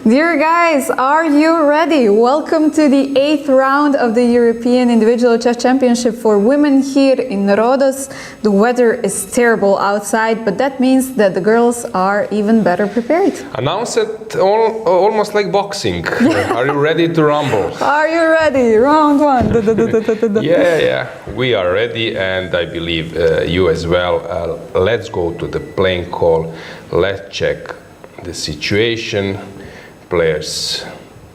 Dear guys, are you ready? Welcome to the 8th round of the European Individual Chess Championship for women here in Rhodes. The weather is terrible outside, but that means that the girls are even better prepared. Announce it almost like boxing. Are you ready to rumble? Are you ready? Round one. Yeah, we are ready, and I believe you as well. Let's go to the playing call. Let's check the situation. Players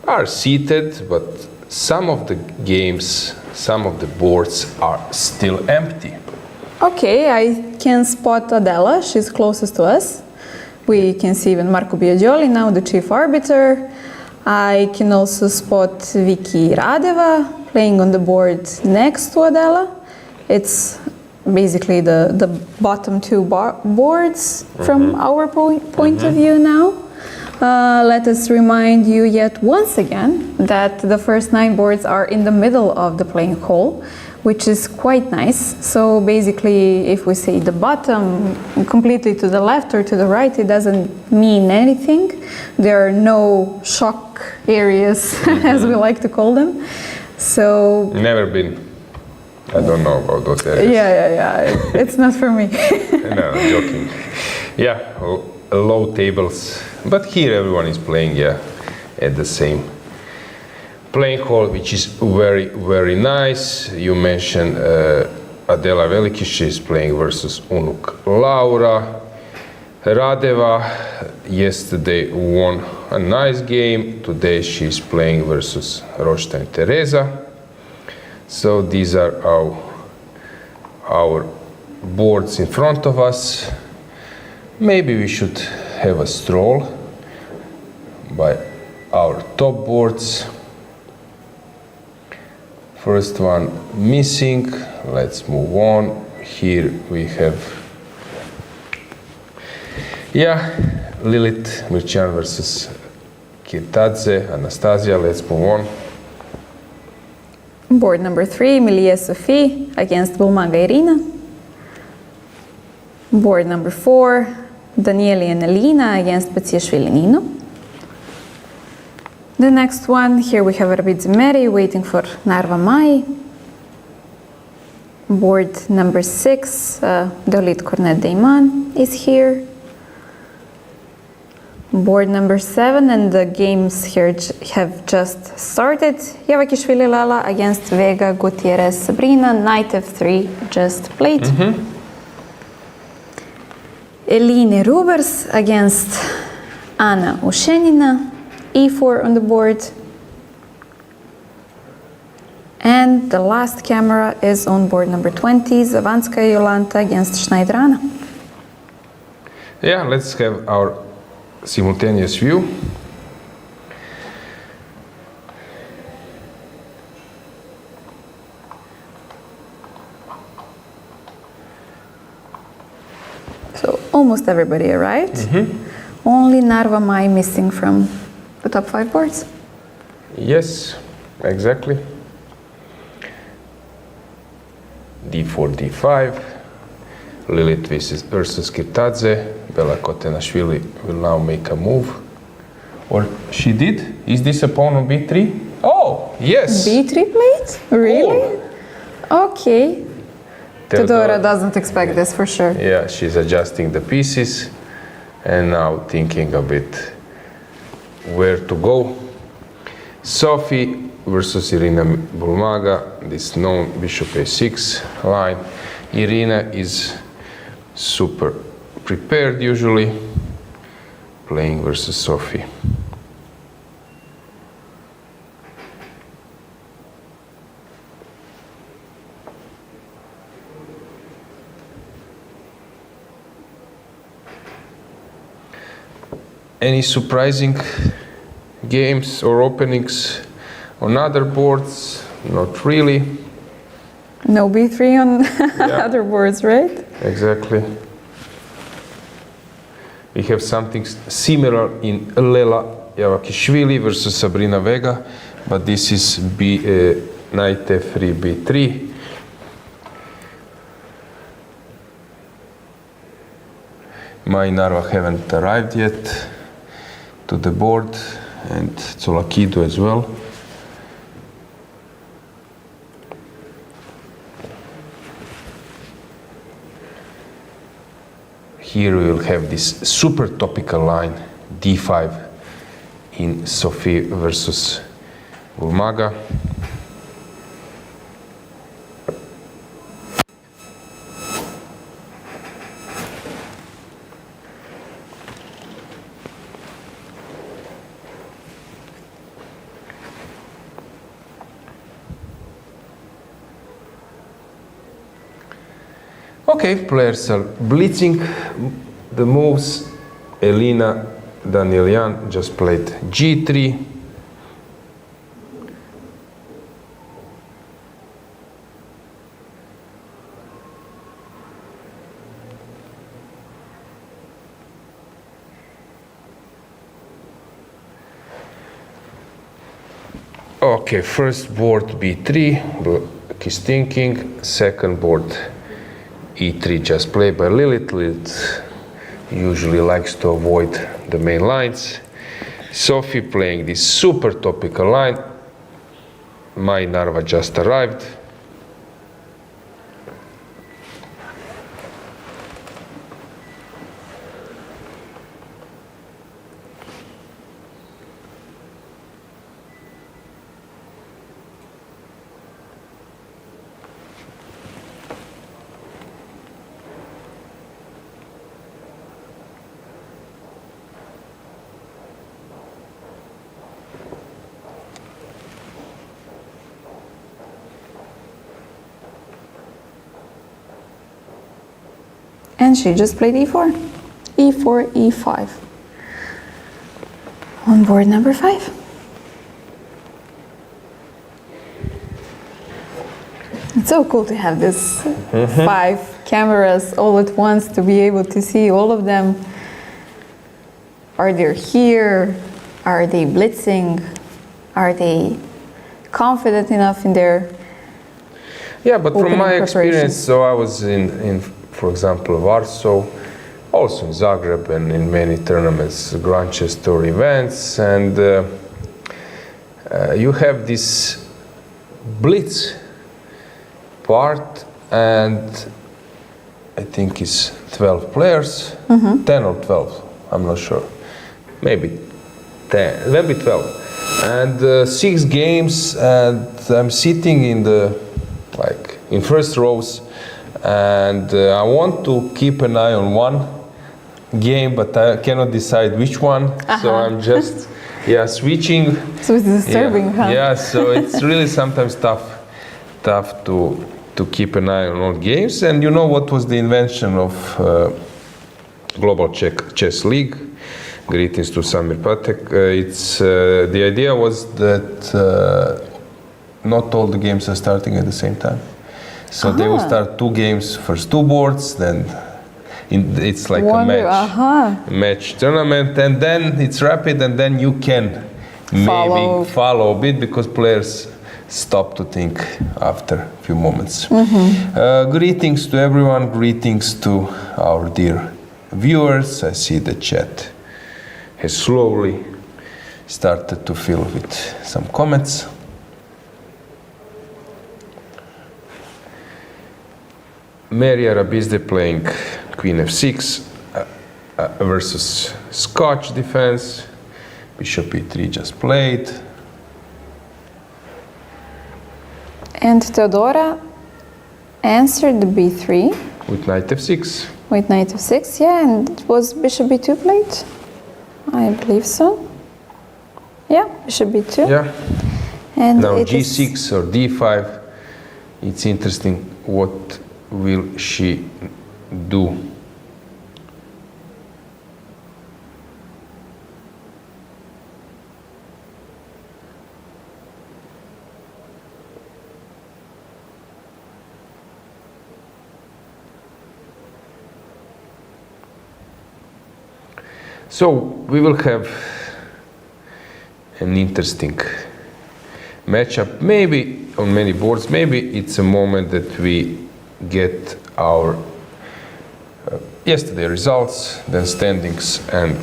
are seated, but some of the games, some of the boards are still empty. Okay, I can spot Adela, she's closest to us. We can see even Marco Biagioli now, the chief arbiter. I can also spot Vicky Radeva playing on the board next to Adela. It's basically the bottom two boards from our point of view now. Let us remind you yet once again that the first 9 boards are in the middle of the playing hall, which is quite nice. So basically, if we say the bottom completely to the left or to the right, it doesn't mean anything. There are no shock areas, as we like to call them. So never been. I don't know about those areas. Yeah. It's not for me. No, I'm joking. Yeah, low tables. But here everyone is playing, at the same playing hall, which is very, very nice. You mentioned Adela Velikić is playing versus Unuk Laura. Radeva yesterday won a nice game. Today she's playing versus Rošten Teresa. So these are our boards in front of us. Maybe we should have a stroll by our top boards. First one missing. Let's move on. Here we have Lilith Mirchan versus Kirtadze, Anastasia. Let's move on. Board number 3, Milie Sophie against Bulmaga Irina. Board number 4, Danieli and Elina against Batsiashvili Nino. The next one, here we have Arabidze Meri waiting for Narva Mai. Board number 6, Dolit Cornet Deiman is here. Board number 7, and the games here have just started. Javakhishvili Lela against Vega Gutierrez Sabrina. Knight f3 just played. Eline Rubers against Anna Ushenina. e4 on the board. And the last camera is on board number 20, Zavanskaya Jolanta against Schneiderana. Yeah, let's have our simultaneous view. So almost everybody arrived. Only Narva Mai missing from the top 5 boards. Yes, exactly. d4, d5. Lilith versus Kirtadze. Bella Khotenashvili will now make a move. Or she did? Is this a pawn on b3? Oh, yes! b3 played? Really? Oh. Okay. Teodora doesn't expect this for sure. Yeah, she's adjusting the pieces and now thinking a bit where to go. Sophie versus Irina Bulmaga, this known bishop a6 line. Irina is super prepared usually, playing versus Sophie. Any surprising games or openings on other boards? Not really. No b3 on other boards, right? Exactly. We have something similar in Lela Javakhishvili versus Sabrina Vega, but this is knight f3, b3. My Narva haven't arrived yet to the board. and Tsolakidou as well. Here we will have this super topical line, d5 in Sophie versus Bulmaga. Okay, players are blitzing the moves. Elina Danielyan just played g3. Okay, first board b3, Black is thinking. Second board e3 just played by Lilith. Lilith usually likes to avoid the main lines. Sophie playing this super topical line. My Narva just arrived. And she just played e4. e4, e5. On board number 5. It's so cool to have this 5 cameras all at once, to be able to see all of them. Are they here? Are they blitzing? Are they confident enough in their Yeah, but from my experience, preparations? so I was in for example, Warsaw, also in Zagreb and in many tournaments, Grandchester events, and you have this blitz part, and I think it's 12 players, 10 or 12, I'm not sure, maybe 10, maybe 12, and 6 games, and I'm sitting in the, like, in first rows, and I want to keep an eye on one game, but I cannot decide which one. So I'm just switching. So it's disturbing, huh? Yeah, so it's really sometimes tough to keep an eye on all games. And you know what was the invention of Global Chess League? Greetings to Samir Patek. It's the idea was that not all the games are starting at the same time. So they will start 2 games, first 2 boards, then it's like a match tournament, and then it's rapid, and then you can maybe follow a bit, because players stop to think after a few moments. Greetings to everyone, greetings to our dear viewers. I see the chat has slowly started to fill with some comments. Meri Arabidze playing Queen f6 versus Scotch defense. Bishop e3 just played. And Teodora answered the b3. With knight f6. With knight f6, yeah, and it was bishop b2 played? I believe so. Yeah, bishop b2. Yeah. And now g6 or d5. It's interesting, what will she do? So we will have an interesting matchup, maybe on many boards. Maybe it's a moment that we get our yesterday results, then standings and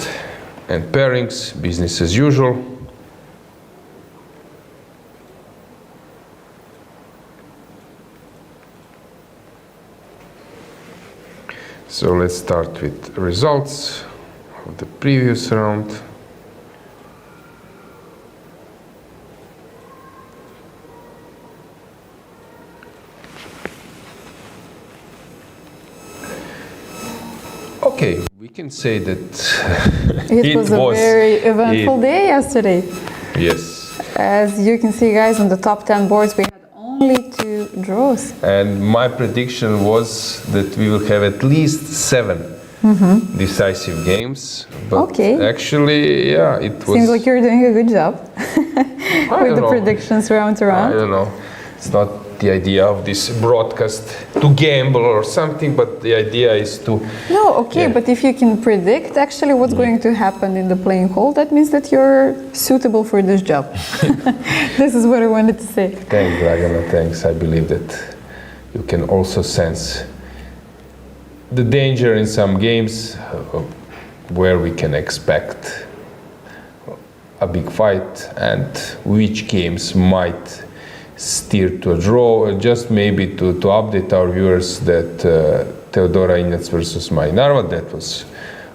pairings, business as usual. So let's start with results of the previous round. Okay, we can say that it was a very eventful day yesterday. Yes. As you can see, guys, on the top 10 boards, we had only 2 draws. And my prediction was that we will have at least 7 decisive games. But actually, yeah, it was... Seems like you're doing a good job with the predictions round to round. I don't know. It's not the idea of this broadcast to gamble or something, but the idea is to... No, okay, but if you can predict actually what's going to happen in the playing hall, that means that you're suitable for this job. This is what I wanted to say. Thanks, Dragana, thanks. I believe that you can also sense the danger in some games where we can expect a big fight and which games might steer to a draw. Just maybe to update our viewers that Teodora Injac versus Meri Arabidze, that was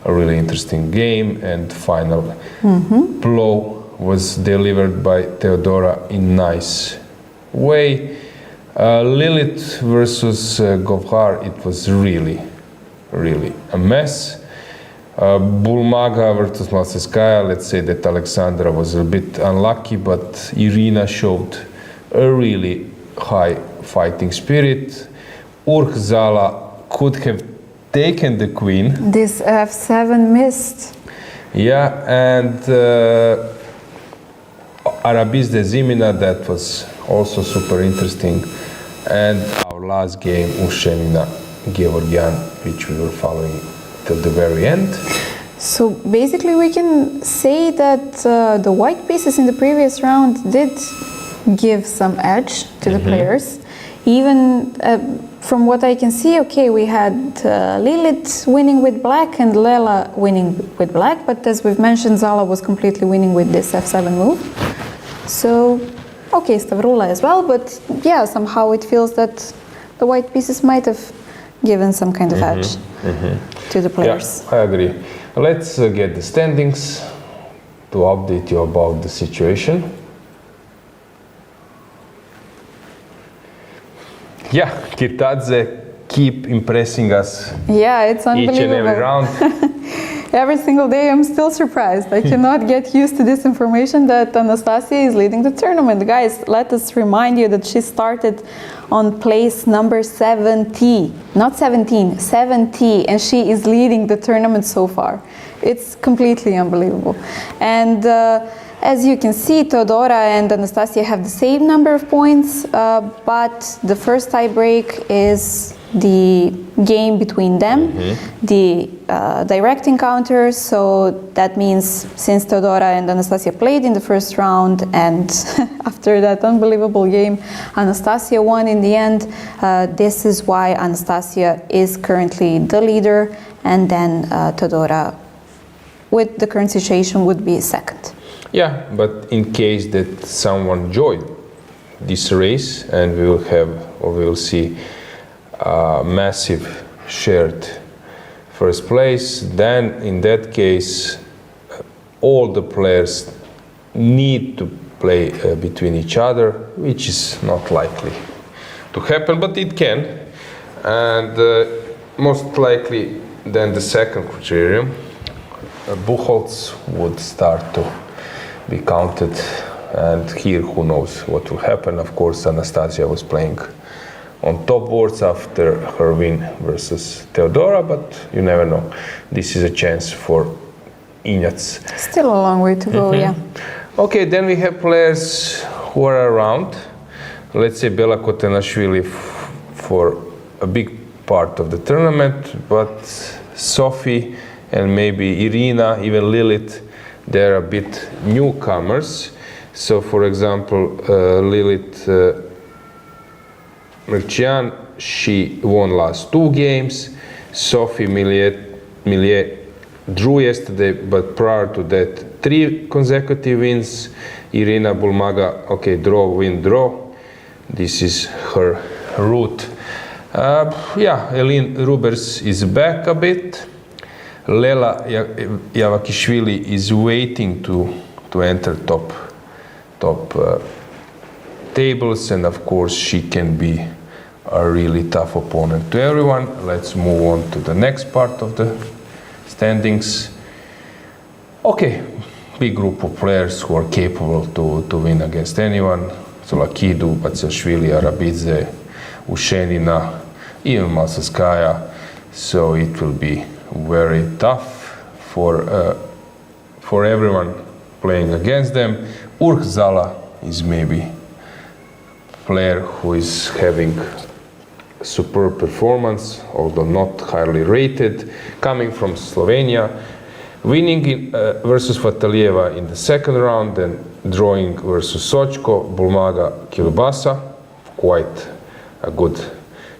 a really interesting game, and final blow was delivered by Teodora in nice way. Lilith versus Govhar, it was really a mess. Bulmaga versus Malseskaya, let's say that Alexandra was a bit unlucky, but Irina showed a really high fighting spirit. Zala could have taken the queen. This f7 missed. Yeah, and Arabidze Zimina, that was also super interesting. And our last game, Ushenina Georgian, which we were following till the very end. So basically we can say that the white pieces in the previous round did give some edge to the players. Even from what I can see, okay, we had Lilith winning with black and Lela winning with black, but as we've mentioned, Zala was completely winning with this f7 move. So, okay, Stavroula as well, but yeah, somehow it feels that the white pieces might have given some kind of edge to the players. Yeah, I agree. Let's get the standings to update you about the situation. Yeah, Kirtadze keep impressing us. Yeah, it's unbelievable. Each and every round. Every single day I'm still surprised. I cannot get used to this information that Anastasia is leading the tournament. Guys, let us remind you that she started on place number 70. Not 17, 70, and she is leading the tournament so far. It's completely unbelievable. And as you can see, Teodora and Anastasia have the same number of points, but the first tie break is the game between them, the direct encounters. So that means since Teodora and Anastasia played in the first round, and after that unbelievable game, Anastasia won in the end, this is why Anastasia is currently the leader, and then Teodora, with the current situation, would be second. Yeah, but in case that someone joined this race and we will see a massive shared first place, then in that case all the players need to play between each other, which is not likely to happen, but it can. And most likely then the second criterion, Buchholz would start to be counted, and here who knows what will happen. Of course, Anastasia was playing on top boards after her win versus Teodora, but you never know. This is a chance for Injac. Still a long way to go, yeah. Okay, then we have players who are around. Let's say Bella Khotenashvili for a big part of the tournament, but Sophie and maybe Irina, even Lilith, they're a bit newcomers. So, for example, Lilith Merchian, she won last 2 games. Sophie Milliet drew yesterday, but prior to that, 3 consecutive wins. Irina Bulmaga, okay, draw, win, draw. This is her route. Elin Rubers is back a bit. Lela Javakhishvili is waiting to enter top tables, and of course she can be a really tough opponent to everyone. Let's move on to the next part of the standings. Okay, big group of players who are capable to win against anyone. Tsolakidou, Batsiashvili, Arabidze, Ushenina, even Malsaskaya. So it will be very tough for everyone playing against them. Zala is maybe player who is having superb performance, although not highly rated, coming from Slovenia, winning versus Fatalieva in the second round, and drawing versus Sochko, Bulmaga, Kilbasa, quite a good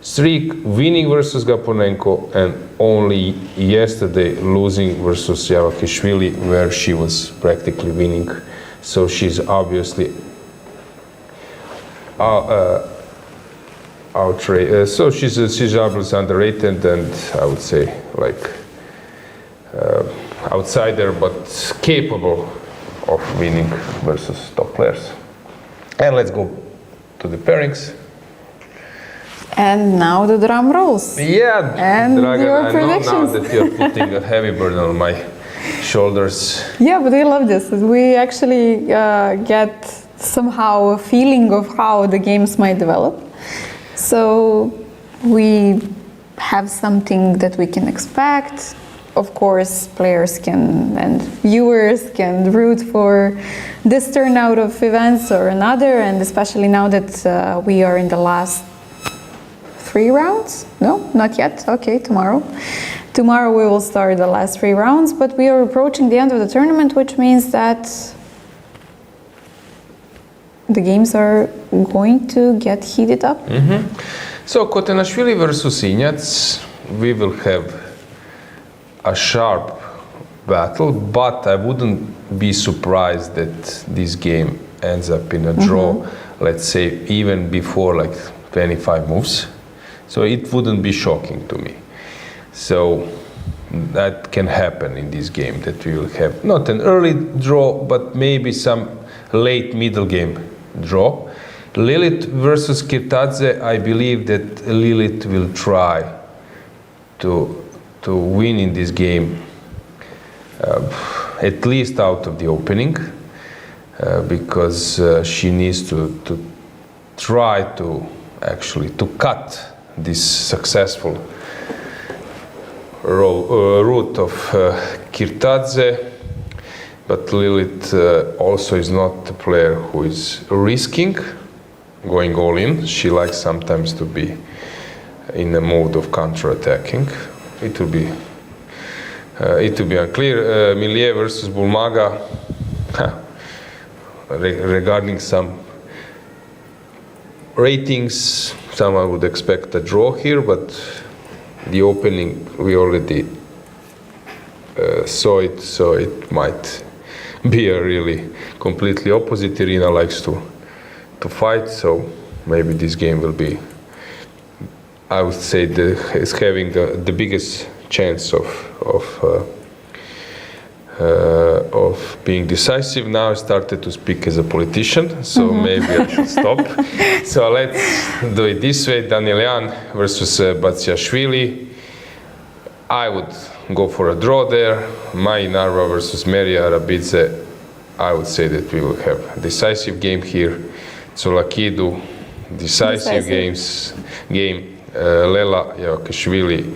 streak, winning versus Gaponenko, and only yesterday losing versus Javakhishvili, where she was practically winning. So she's obviously so she's obviously underrated, and I would say like outsider, but capable of winning versus top players. And let's go to the pairings. And now the drum rolls. Yeah, and Dragana, your I know now predictions. that you're putting a heavy burden on my shoulders. Yeah, but we love this. We actually get somehow a feeling of how the games might develop. So we have something that we can expect. Of course, players can and viewers can root for this turnout of events or another, and especially now that we are in the last 3 rounds? No, not yet. Okay, tomorrow. Tomorrow we will start the last 3 rounds, but we are approaching the end of the tournament, which means that the games are going to get heated up. So Khotenashvili versus Injac, we will have a sharp battle, but I wouldn't be surprised that this game ends up in a draw, let's say even before like 25 moves. So it wouldn't be shocking to me. So that can happen in this game, that we will have not an early draw, but maybe some late middle game draw. Lilith versus Kirtadze, I believe that Lilith will try to win in this game, at least out of the opening, because she needs to try to actually to cut this successful route of Kirtadze. But Lilith also is not a player who is risking going all in. She likes sometimes to be in a mode of counter-attacking. It will be unclear. Millet versus Bulmaga. Regarding some ratings, someone would expect a draw here, but the opening we already saw it, so it might be a really completely opposite. Irina likes to fight, so maybe this game will be, I would say, is having the biggest chance of being decisive. Now I started to speak as a politician, so maybe I should stop. So let's do it this way. Danilyan versus Batsiashvili. I would go for a draw there. Dinara versus Meri Arabidze. I would say that we will have a decisive game here. Tsolakidou, decisive game. Lela Javakhishvili,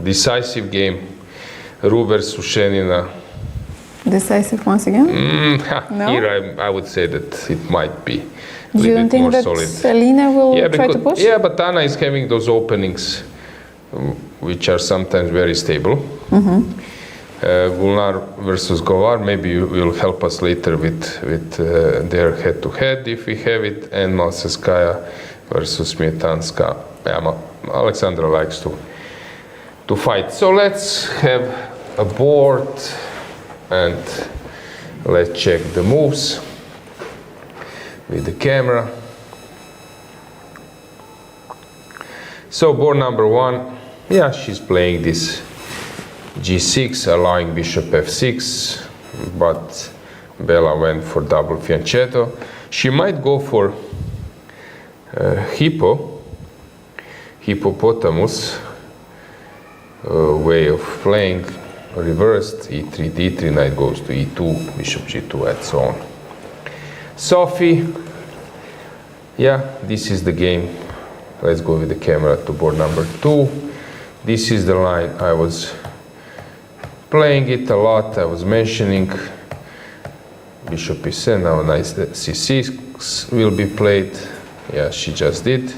decisive game. Rubers, Ushenina. Decisive once again? No? Here I would say that it might be a You little don't bit think more that solid. Elina will try to push? Yeah, but Anna is having those openings which are sometimes very stable. Gulnar versus Govar, maybe you will help us later with their head-to-head if we have it, and Malsaskaya versus Smietanska. Yeah, Alexandra likes to fight. So let's have a board and let's check the moves with the camera. So board number 1, yeah, she's playing this g6, allowing bishop f6, but Bella went for double fianchetto. She might go for hippopotamus way of playing, reversed, e3, d3, knight goes to e2, bishop g2, and so on. Sophie, yeah, this is the game. Let's go with the camera to board number 2. This is the line I was playing it a lot. I was mentioning bishop e7, now knight c6 will be played. Yeah, she just did.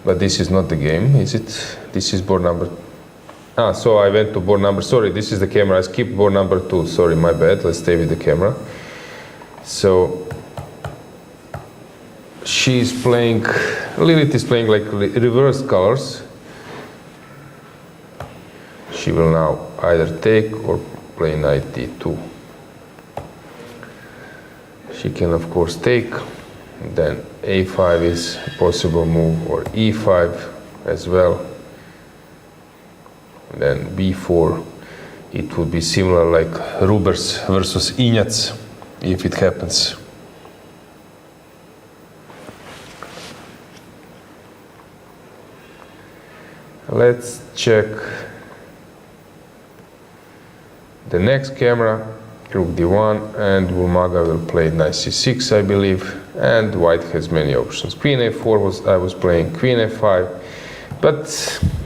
But this is not the game, is it? This is board number. So I went to board number. Sorry, this is the camera. I skipped board number 2. Sorry, my bad. Let's stay with the camera. So she's playing. Lilith is playing like reverse colors. She will now either take or play knight d2. She can of course take, then a5 is a possible move, or e5 as well. Then b4, it would be similar like Rubers versus Injac if it happens. Let's check the next camera, rook d1, and Bulmaga will play knight c6, I believe, and white has many options. Queen a4 I was playing queen f5, but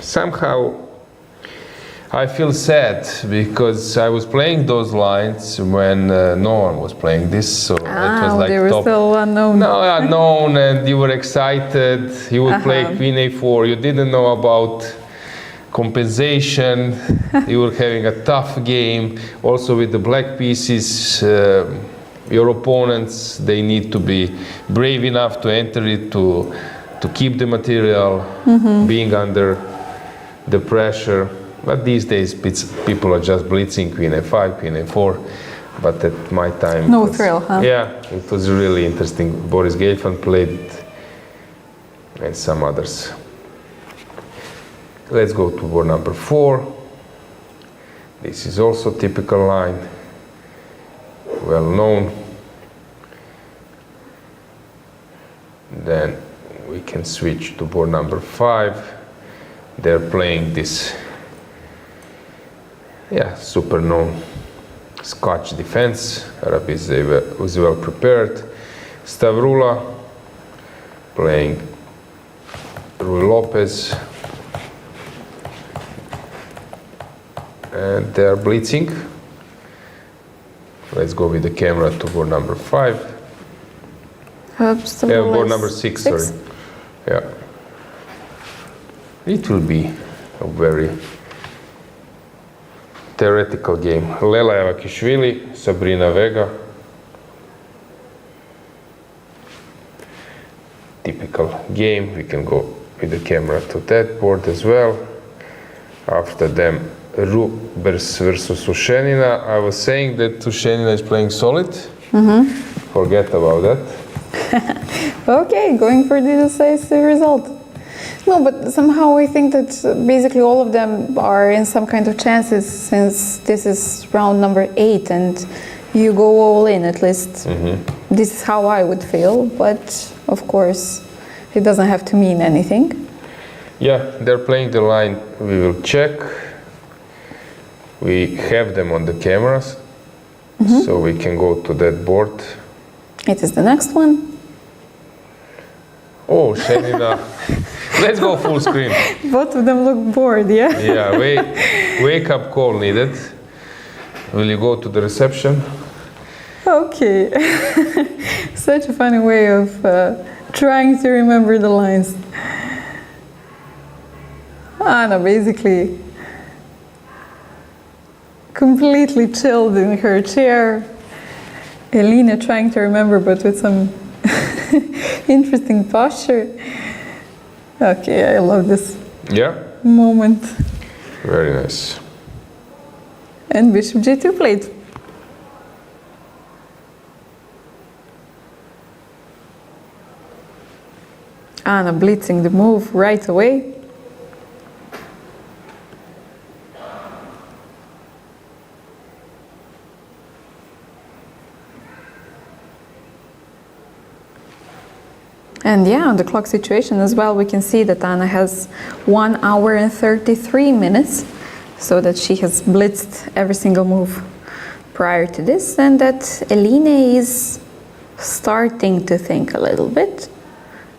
somehow I feel sad because I was playing those lines when no one was playing this, so it was like they were top. still unknown. No, unknown, and you were excited. You would play queen a4. You didn't know about compensation. You were having a tough game. Also with the black pieces, your opponents, they need to be brave enough to enter it, to keep the material, being under the pressure. But these days, people are just blitzing queen a5, queen a4. But at my time, no thrill, huh? Yeah, it was really interesting. Boris Gelfand played it, and some others. Let's go to board number 4. This is also typical line, well known. Then we can switch to board number 5. They're playing this, super known Scotch defense. Arabidze was well prepared. Stavroula playing Rui Lopez. And they are blitzing. Let's go with the camera to board number 5. Board number 6, sorry. Yeah. It will be a very theoretical game. Lela Javakhishvili, Sabrina Vega. Typical game. We can go with the camera to that board as well. After them, Rhodes versus Ushenina. I was saying that Ushenina is playing solid. Forget about that. Okay, going for the decisive result. No, but somehow I think that basically all of them are in some kind of chances, since this is round number 8 and you go all in, at least. This is how I would feel, but of course it doesn't have to mean anything. Yeah, they're playing the line. We will check. We have them on the cameras, so we can go to that board. It is the next one. Oh, Ushenina. Let's go full screen. Both of them look bored, yeah? Yeah, wake up call needed. Will you go to the reception? Okay. Such a funny way of trying to remember the lines. Anna basically completely chilled in her chair. Elena trying to remember, but with some interesting posture. Okay, I love this moment. Very nice. And bishop g2 played. Anna blitzing the move right away. And yeah, on the clock situation as well, we can see that Anna has 1 hour and 33 minutes, so that she has blitzed every single move prior to this, and that Elina is starting to think a little bit,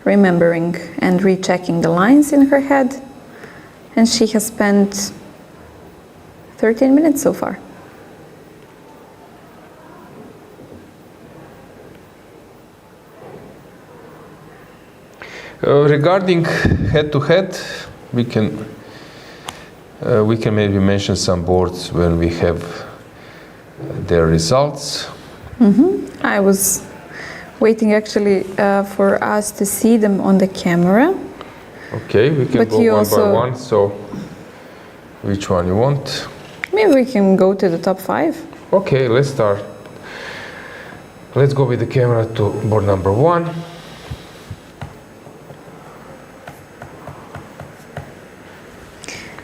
remembering and rechecking the lines in her head, and she has spent 13 minutes so far. Regarding head-to-head, we can maybe mention some boards when we have their results. I was waiting actually for us to see them on the camera. Okay, we can But go you one also- by one. So, which one you want? Maybe we can go to the top 5. Okay, let's start. Let's go with the camera to board number 1.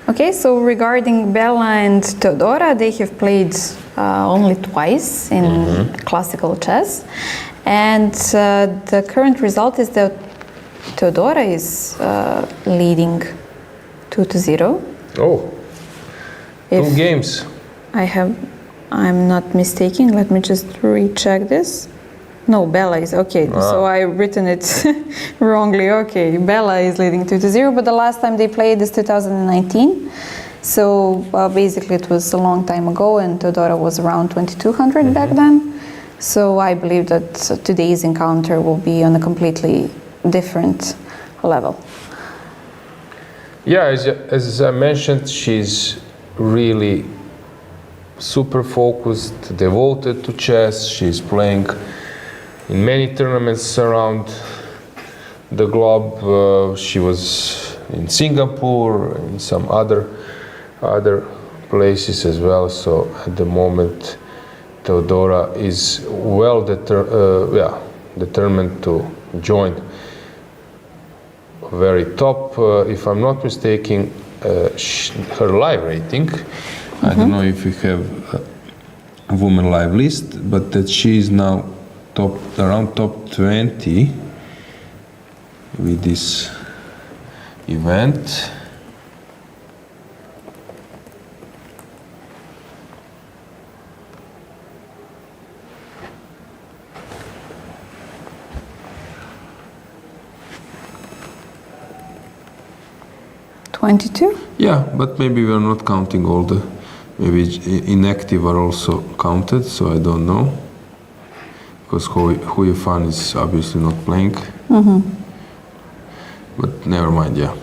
Okay, so regarding Bella and Teodora, they have played only twice in classical chess. And the current result is that Teodora is leading 2-0. Oh, two games. I'm not mistaken. Let me just recheck this. No, Bella is okay. So I written it wrongly. Okay, Bella is leading 2-0, but the last time they played is 2019. So basically, it was a long time ago, and Teodora was around 2200 back then. So I believe that today's encounter will be on a completely different level. Yeah, as I mentioned, she's really super focused, devoted to chess. She's playing in many tournaments around the globe. She was in Singapore, in some other places as well. So at the moment, Teodora is well determined to join very top. If I'm not mistaken, her live rating, I don't know if we have a women live list, but that she is now around top 20 with this event. Yeah, but maybe we are not counting all the, maybe inactive are also counted, so I don't know. Because Hui Fan is obviously not playing. But never mind, yeah.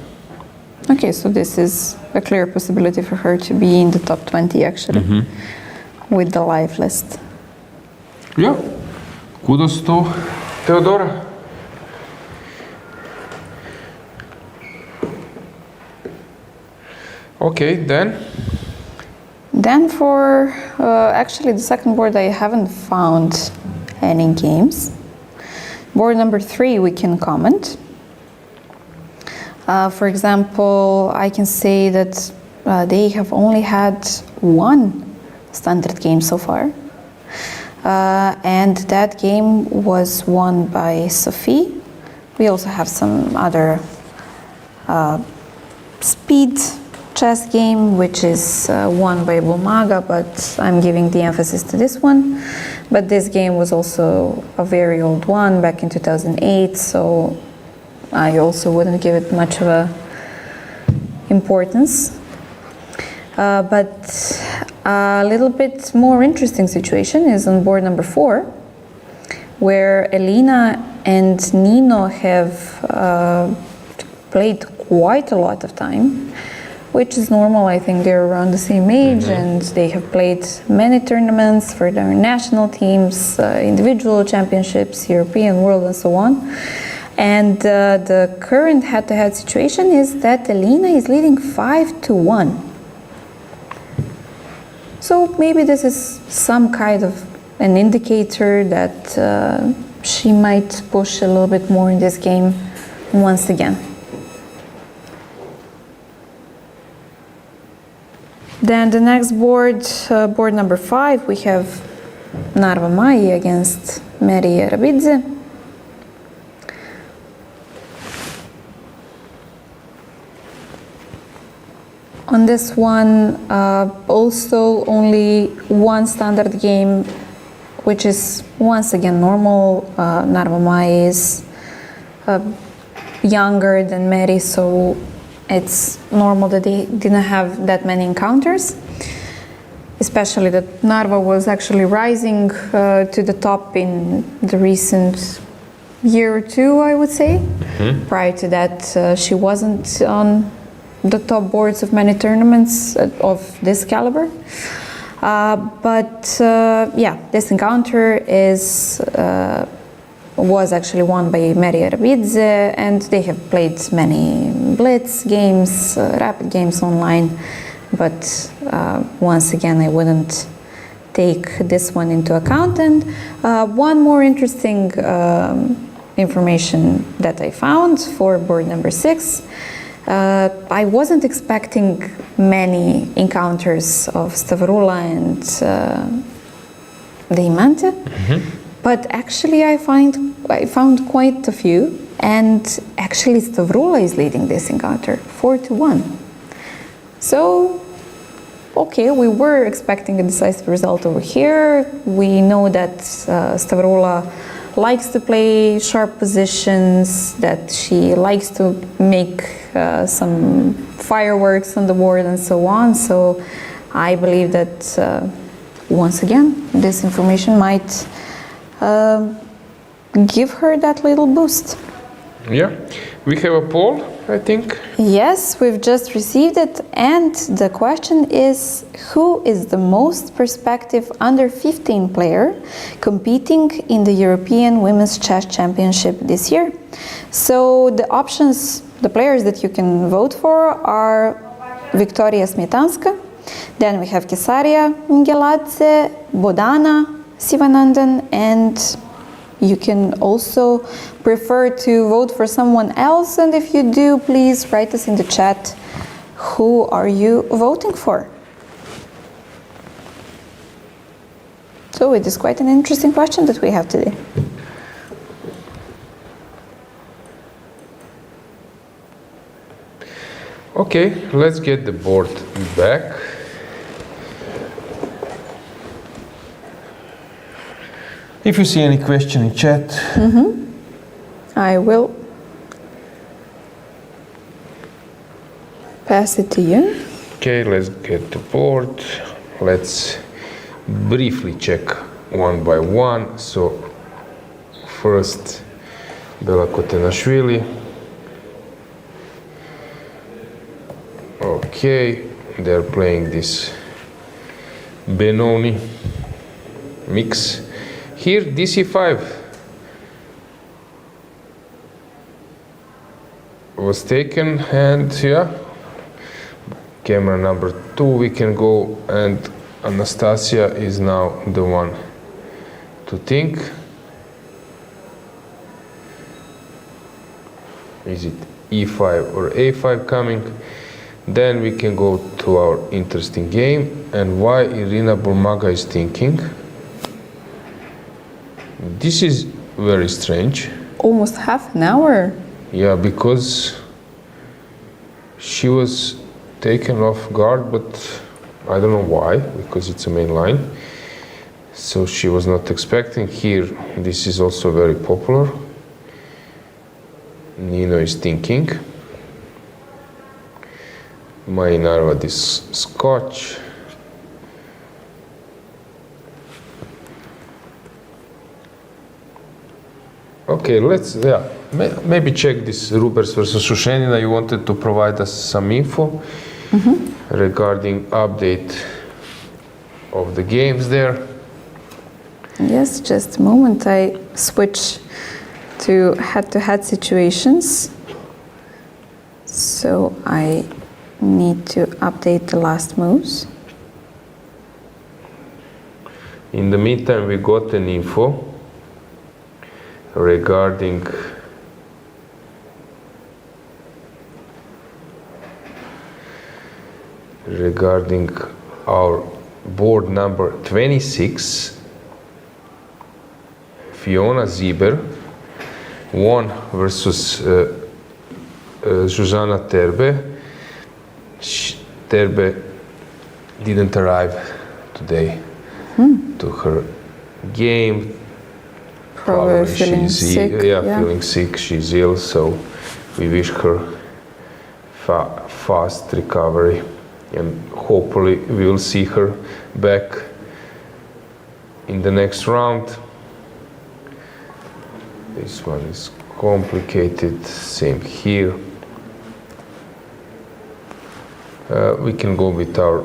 Okay, so this is a clear possibility for her to be in the top 20 actually, with the live list. Yeah, kudos to Teodora. Okay, Then for actually the second board, I haven't found any games. Board number 3 we can comment. For example, I can say that they have only had one standard game so far. And that game was won by Sophie. We also have some other speed chess game, which is won by Bumaga, but I'm giving the emphasis to this one. But this game was also a very old one back in 2008, so I also wouldn't give it much of a importance. But a little bit more interesting situation is on board number 4, where Elina and Nino have played quite a lot of time, which is normal. I think they're around the same age, and they have played many tournaments for their national teams, individual championships, European, world, and so on. And the current head-to-head situation is that Elina is leading 5-1. So maybe this is some kind of an indicator that she might push a little bit more in this game once again. Then the next board, board number 5, we have Narva Mai against Meri Arabidze. On this one, also only one standard game, which is once again normal. Narva Mai is younger than Meri, so it's normal that they didn't have that many encounters. Especially that Narva was actually rising to the top in the recent year or two, I would say. Mm-hmm. Prior to that, she wasn't on the top boards of many tournaments of this caliber. But this encounter was actually won by Meri Arabidze, and they have played many blitz games, rapid games online. But once again, I wouldn't take this one into account. And one more interesting information that I found for board number 6. I wasn't expecting many encounters of Stavroula and Diamante, but actually I found quite a few, and actually Stavroula is leading this encounter 4-1. So, okay, we were expecting a decisive result over here. We know that Stavroula likes to play sharp positions, that she likes to make some fireworks on the board and so on. So I believe that once again, this information might give her that little boost. Yeah, we have a poll, I think. Yes, we've just received it, and the question is, who is the most prospective under 15 player competing in the European Women's Chess Championship this year? So the options, the players that you can vote for are Victoria Smetanska, then we have Kesaria Mgeladze, Bodana Sivanandan, and you can also prefer to vote for someone else, and if you do, please write us in the chat, who are you voting for? So it is quite an interesting question that we have today. Okay, let's get the board back. If you see any question in chat, I will pass it to you. Okay, let's get the board. Let's briefly check one by one. So first, Bella Khotenashvili. Okay, they're playing this Benoni mix. Here, DC5 was taken, and yeah, camera number 2 we can go, and Anastasia is now the one to think. Is it E5 or A5 coming? Then we can go to our interesting game, and why Irina Burmaga is thinking. This is very strange. Almost half an hour. Yeah, because she was taken off guard, but I don't know why, because it's a main line. So she was not expecting. Here, this is also very popular. Nino is thinking. Narva this Scotch. Okay, let's maybe check this Rubers versus Ushenina. You wanted to provide us some info regarding update of the games there. Yes, just a moment. I switch to head-to-head situations. So I need to update the last moves. In the meantime, we got an info regarding regarding our board number 26. Fiona Zieber won versus Zsuzsanna Terbe. Terbe didn't arrive today to her game. Probably feeling sick. Feeling sick. She's ill, so we wish her fast recovery, and hopefully we will see her back in the next round. This one is complicated. Same here. We can go with our.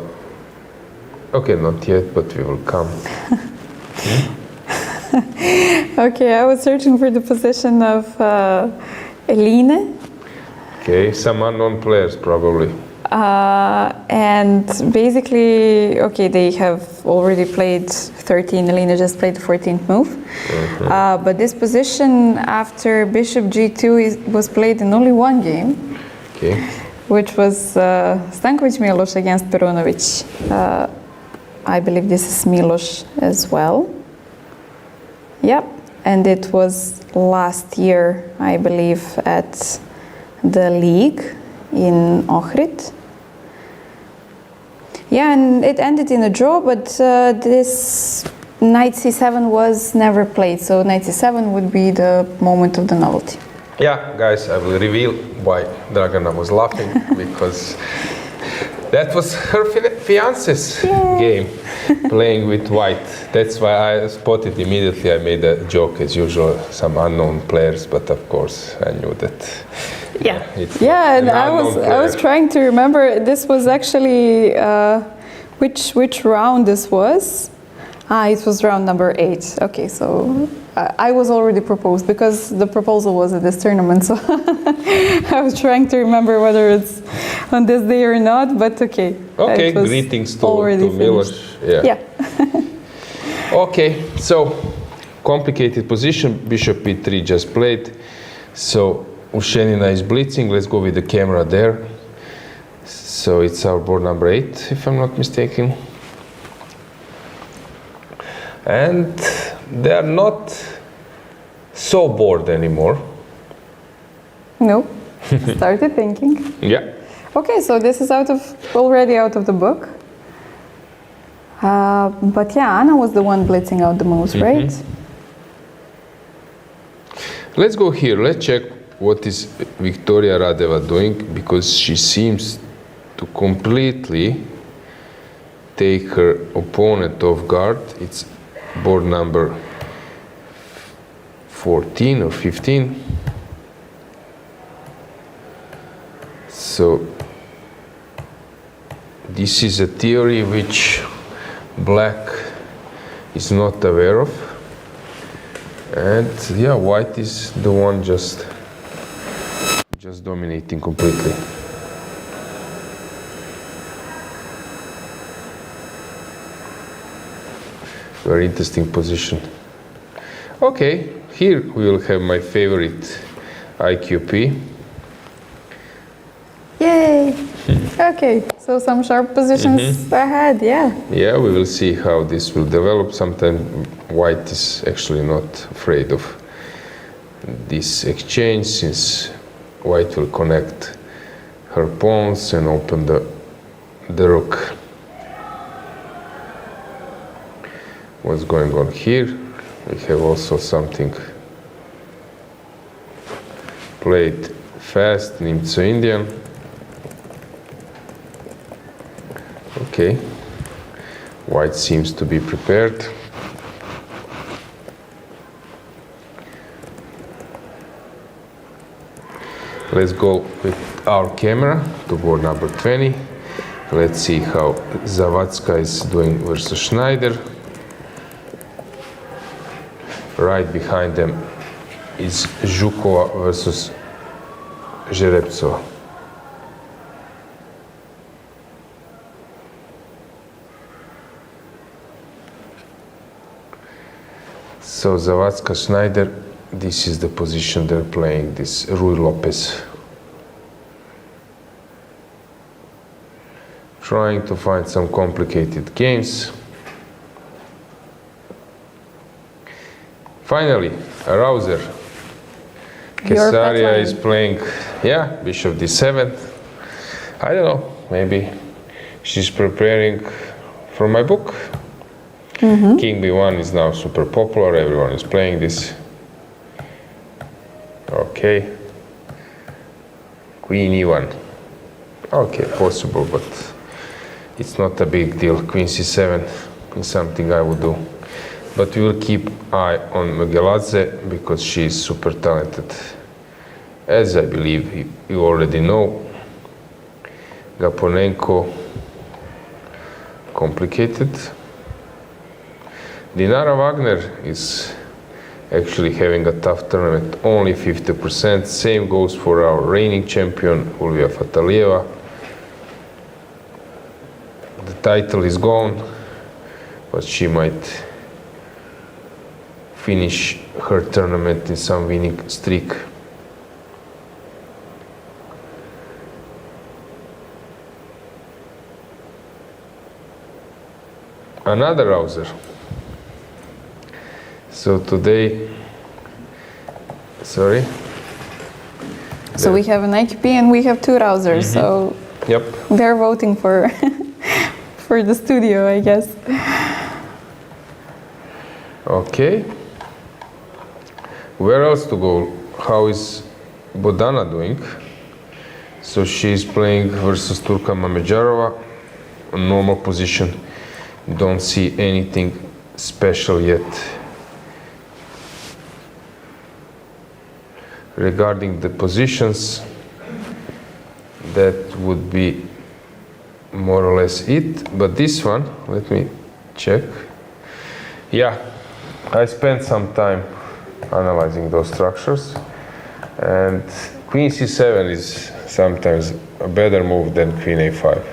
Okay, not yet, but we will come. Okay, I was searching for the position of Eline. Okay, some unknown players probably. And basically, okay, they have already played 13. Eline just played the 14th move. But this position after Bishop G2 was played in only one game. Okay. Which was Stankovic Miloš against Perunovic. I believe this is Miloš as well. Yep, and it was last year, I believe, at the league in Ohrid. Yeah, and it ended in a draw, but this knight c7 was never played, so knight c7 would be the moment of the novelty. Yeah, guys, I will reveal why Dragana was laughing, because that was her fiance's game, playing with white. That's why I spotted immediately. I made a joke, as usual, some unknown players, but of course I knew that. Yeah, and I was trying to remember. This was actually which round this was. It was round number 8. Okay, so I was already proposed because the proposal was at this tournament. So I was trying to remember whether it's on this day or not. But okay. Okay, greetings to Miloš. Yeah. Okay, so complicated position. Bishop e3 just played. So Ushenina is blitzing. Let's go with the camera there. So it's our board number 8, if I'm not mistaken. And they are not so bored anymore. No, started thinking. Yeah. Okay, so this is already out of the book. But yeah, Anna was the one blitzing out the most, right? Let's go here. Let's check what is Victoria Radeva doing, because she seems to completely take her opponent off guard. It's board number 14 or 15. So this is a theory which black is not aware of, and yeah, white is the one just dominating completely. Very interesting position. Okay, here we will have my favorite IQP. Yay! Okay, so some sharp positions ahead, yeah. Yeah, we will see how this will develop. Sometimes white is actually not afraid of this exchange, since white will connect her pawns and open the rook. What's going on here? We have also something played fast, Nimzo Indian. Okay, white seems to be prepared. Let's go with our camera to board number 20. Let's see how Zawadzka is doing versus Schneider. Right behind them is Zhukova versus Zhereptsova. So Zawadzka Schneider, this is the position they're playing, this Rui Lopez. trying to find some complicated games. Finally, a rouser. Kesaria is playing, bishop d7. I don't know, maybe she's preparing for my book. King b1 is now super popular, everyone is playing this. Okay. Queen e1. Okay, possible, but it's not a big deal. Queen c7 is something I would do. But we will keep eye on Mugheladze because she is super talented. As I believe you already know, Gaponenko, complicated. Dinara Wagner is actually having a tough tournament, only 50%. Same goes for our reigning champion, Ulvia Fatalieva. The title is gone, but she might finish her tournament in some winning streak. Another rouser. So today, sorry. So we have an IQP and we have two rousers. So yep, they're voting for for the studio, I guess. Okay. Where else to go? How is Bodana doing? So she's playing versus Turka Mameđarova, a normal position. Don't see anything special yet. Regarding the positions, that would be more or less it. But this one, let me check. Yeah, I spent some time analyzing those structures, and Queen c7 is sometimes a better move than Queen a5.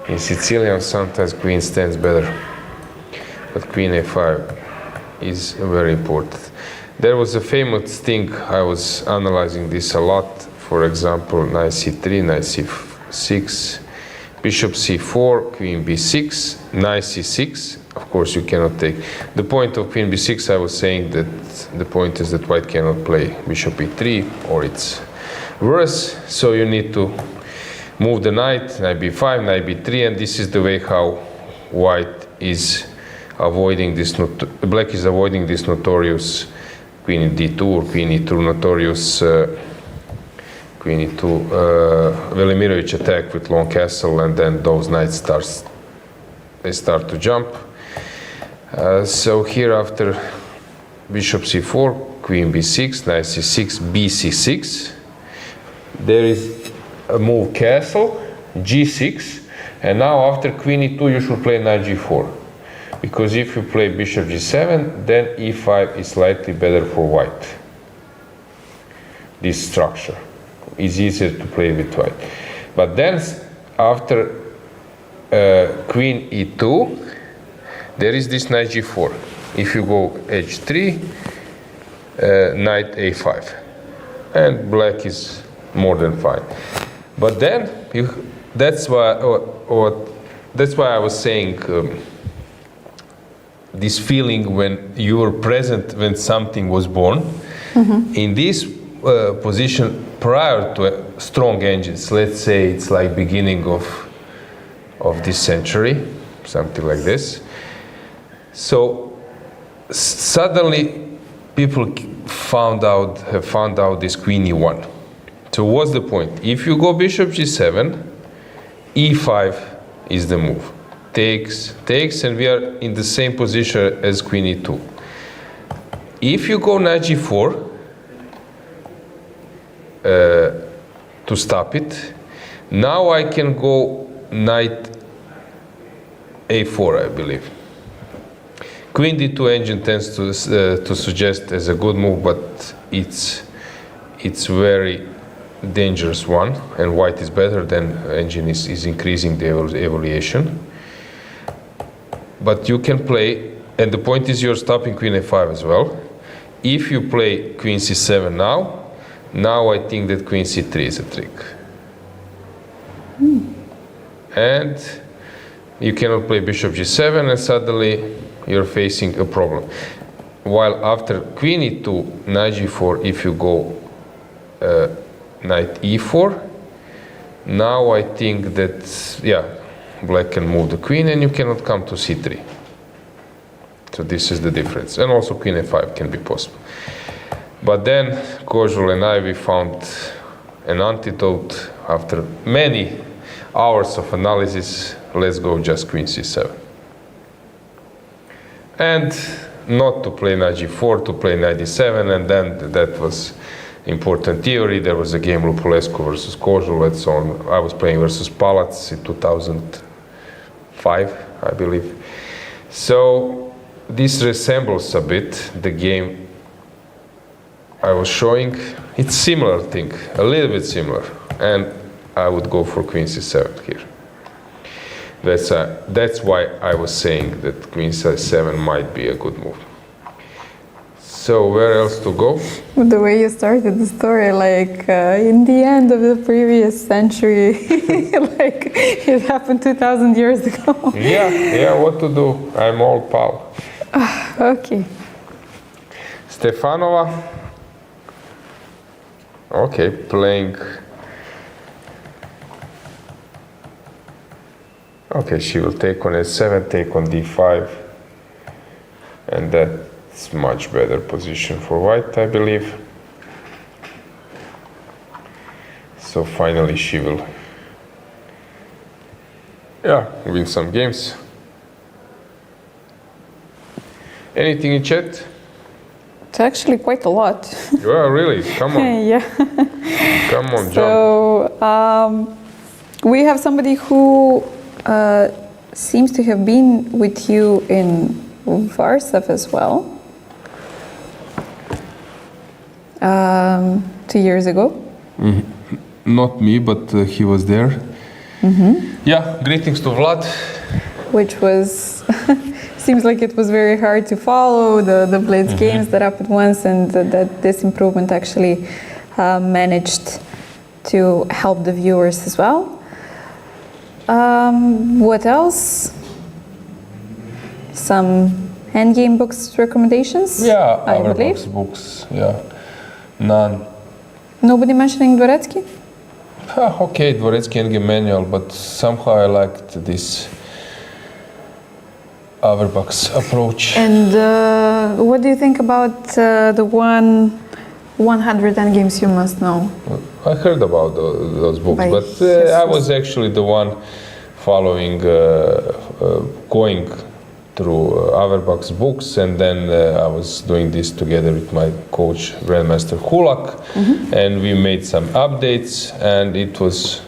In Sicilian, sometimes Queen stands better, but Queen a5 is very important. There was a famous thing, I was analyzing this a lot, for example, knight c3, knight c6, bishop c4, queen b6, knight c6. Of course, you cannot take. The point of queen b6, I was saying that the point is that white cannot play bishop e3, or it's worse, so you need to move the knight, knight b5, knight b3, and this is the way how white is avoiding this, black is avoiding this notorious queen d2 or queen e2 notorious queen e2 Velimirovich attack with long castle, and then those knights start to jump. So here after bishop c4, queen b6, knight c6, bc6, there is a move castle, g6, and now after queen e2 you should play knight g4. Because if you play bishop g7, then e5 is slightly better for white. This structure is easier to play with white. But then after queen e2, there is this knight g4. If you go h3, knight a5. And black is more than fine. But then, that's why I was saying this feeling when you were present when something was born. In this position prior to strong engines, let's say it's like beginning of this century, something like this. So suddenly people have found out this queen e1. So what's the point? If you go bishop g7, e5 is the move. Takes, and we are in the same position as queen e2. If you go knight g4 to stop it, now I can go knight a4, I believe. Queen d2 engine tends to suggest as a good move, but it's very dangerous one, and white is better than engine is increasing the evaluation. But you can play, and the point is you're stopping queen a5 as well. If you play queen c7 now I think that queen c3 is a trick. and you cannot play bishop g7, and suddenly you're facing a problem. While after queen e2, knight g4, if you go knight e4, now I think that, yeah, black can move the queen and you cannot come to c3. So this is the difference. And also queen a5 can be possible. But then Kožul and I, we found an antidote after many hours of analysis. Let's go just queen c7. And not to play knight g4, to play knight d7, and then that was important theory. There was a game Lupulescu versus Kožul and so on. I was playing versus Palac in 2005, I believe. So this resembles a bit the game I was showing. It's similar thing, a little bit similar, and I would go for queen c7 here. That's why I was saying that queen c7 might be a good move. So where else to go? The way you started the story, like in the end of the previous century, like it happened 2,000 years ago. Yeah, what to do? I'm old pal. Okay. Stefanova. Okay, playing. Okay, she will take on a7, take on d5, and that's much better position for white, I believe. So finally she will, yeah, win some games. Anything in chat? It's actually quite a lot. Yeah, really? Come on. Yeah. Come on, jump. So we have somebody who seems to have been with you in Warsaw as well 2 years ago. Not me, but he was there. Yeah, greetings to Vlad. Which was, seems like it was very hard to follow the Blitz games that happened once, and that this improvement actually managed to help the viewers as well. What else? Some endgame books recommendations? Yeah, I our believe. books, yeah. None. Nobody mentioning Dvoretsky? Okay, Dvoretsky endgame manual, but somehow I liked this Averbach's approach. And what do you think about the 100 endgames you must know? I heard about those books, By but I was actually the one following, going through Averbach's books, and then I was doing this together with my coach, Grandmaster Kulak, and we made some updates, and it was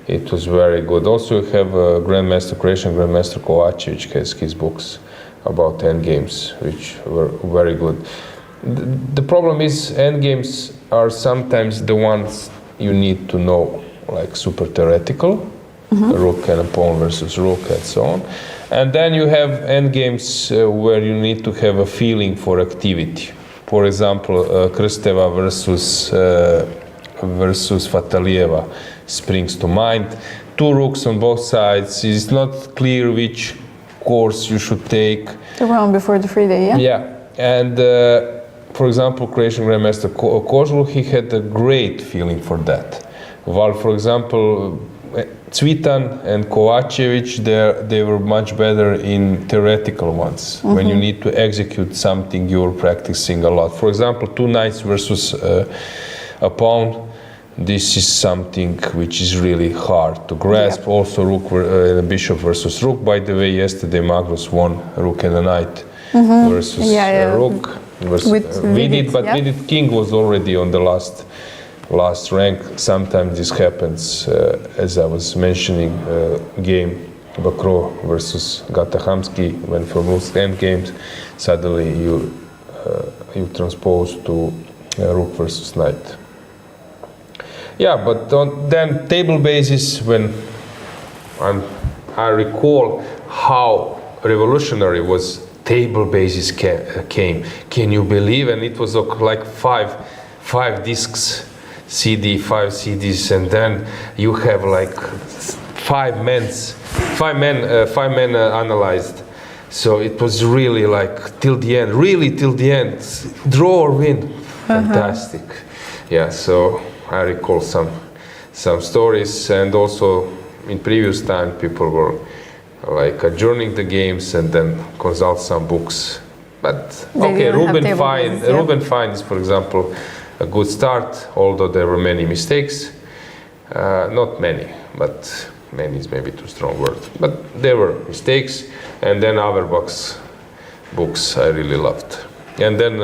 very good. Also, we have Grandmaster Croatian, Grandmaster Kovacevic has his books about endgames, which were very good. The problem is endgames are sometimes the ones you need to know, like super theoretical, rook and a pawn versus rook and so on. And then you have endgames where you need to have a feeling for activity. For example, Krsteva versus Fatalieva springs to mind. Two rooks on both sides. It's not clear which course you should take. The round before the FIDE, yeah? Yeah, and for example, Croatian Grandmaster Kožul, he had a great feeling for that. While, for example, Cvitan and Kovacevic, they were much better in theoretical ones. When you need to execute something, you're practicing a lot. For example, two knights versus a pawn. This is something which is really hard to grasp. Yep. Also, rook and bishop versus rook. By the way, yesterday Magnus won rook and a knight versus rook. With Vidit, but Vidit king was already on the last rank. Sometimes this happens, as I was mentioning, game Bakro versus Gatahamsky, when from end games, suddenly you transpose to rook versus knight. Yeah, but then table basis, when I recall how revolutionary was table basis came. Can you believe? And it was like five discs, 5 CDs, and then you have like five men analyzed. So it was really like till the end, draw or win. Fantastic. Yeah, so I recall some stories, and also in previous time people were like adjourning the games and then consult some books. But okay, Ruben Fine is, for example, a good start, although there were many mistakes. Not many, but many is maybe too strong word. But there were mistakes, and then other books I really loved. And then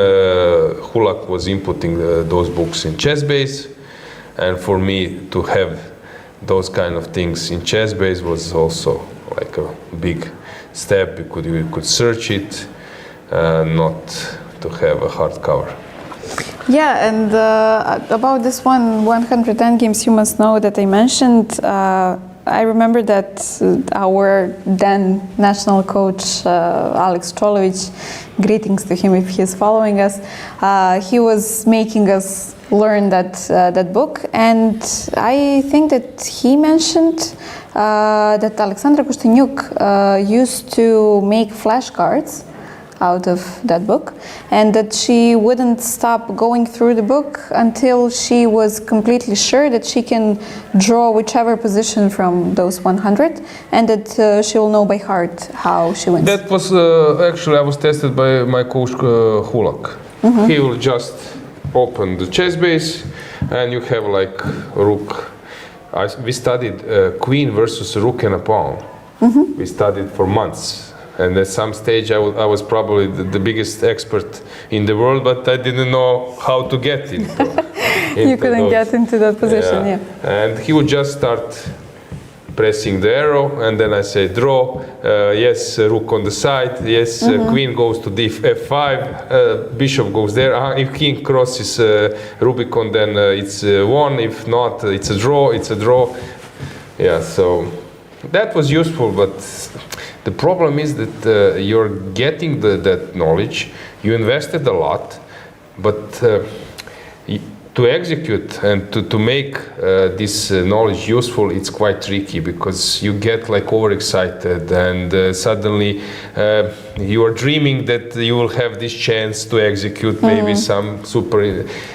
Hulak was inputting those books in ChessBase, and for me to have those kind of things in ChessBase was also like a big step, because you could search it, not to have a hardcover. Yeah, and about this 110 games, you must know that I mentioned, I remember that our then national coach, Alex Cholovic, greetings to him if he's following us, he was making us learn that book, and I think that he mentioned that Alexandra Kostyniuk used to make flashcards out of that book, and that she wouldn't stop going through the book until she was completely sure that she can draw whichever position from those 100, and that she will know by heart how she wins. That was actually I was tested by my coach Hulak. He will just open the ChessBase, and you have like rook. We studied queen versus rook and a pawn. We studied for months. And at some stage, I was probably the biggest expert in the world, but I didn't know how to get into you couldn't get into that position, yeah. And he would just start pressing the arrow, and then I say draw, yes, rook on the side, yes, queen goes to f5, bishop goes there, if king crosses Rubicon, then it's won, if not, it's a draw. Yeah, so that was useful, but the problem is that you're getting that knowledge, you invested a lot, but to execute and to make this knowledge useful, it's quite tricky, because you get like overexcited, and suddenly you are dreaming that you will have this chance to execute maybe some super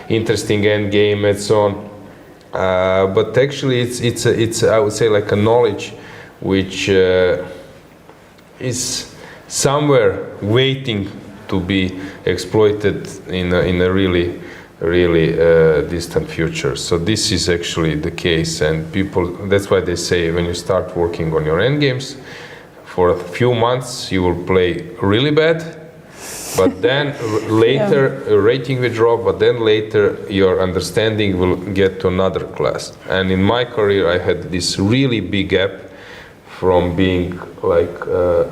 interesting end game and so on. But actually it's I would say like a knowledge which is somewhere waiting to be exploited in a really distant future. So this is actually the case, and people, that's why they say when you start working on your endgames, for a few months you will play really bad, but then later rating will drop, but then later your understanding will get to another class. And in my career I had this really big gap from being like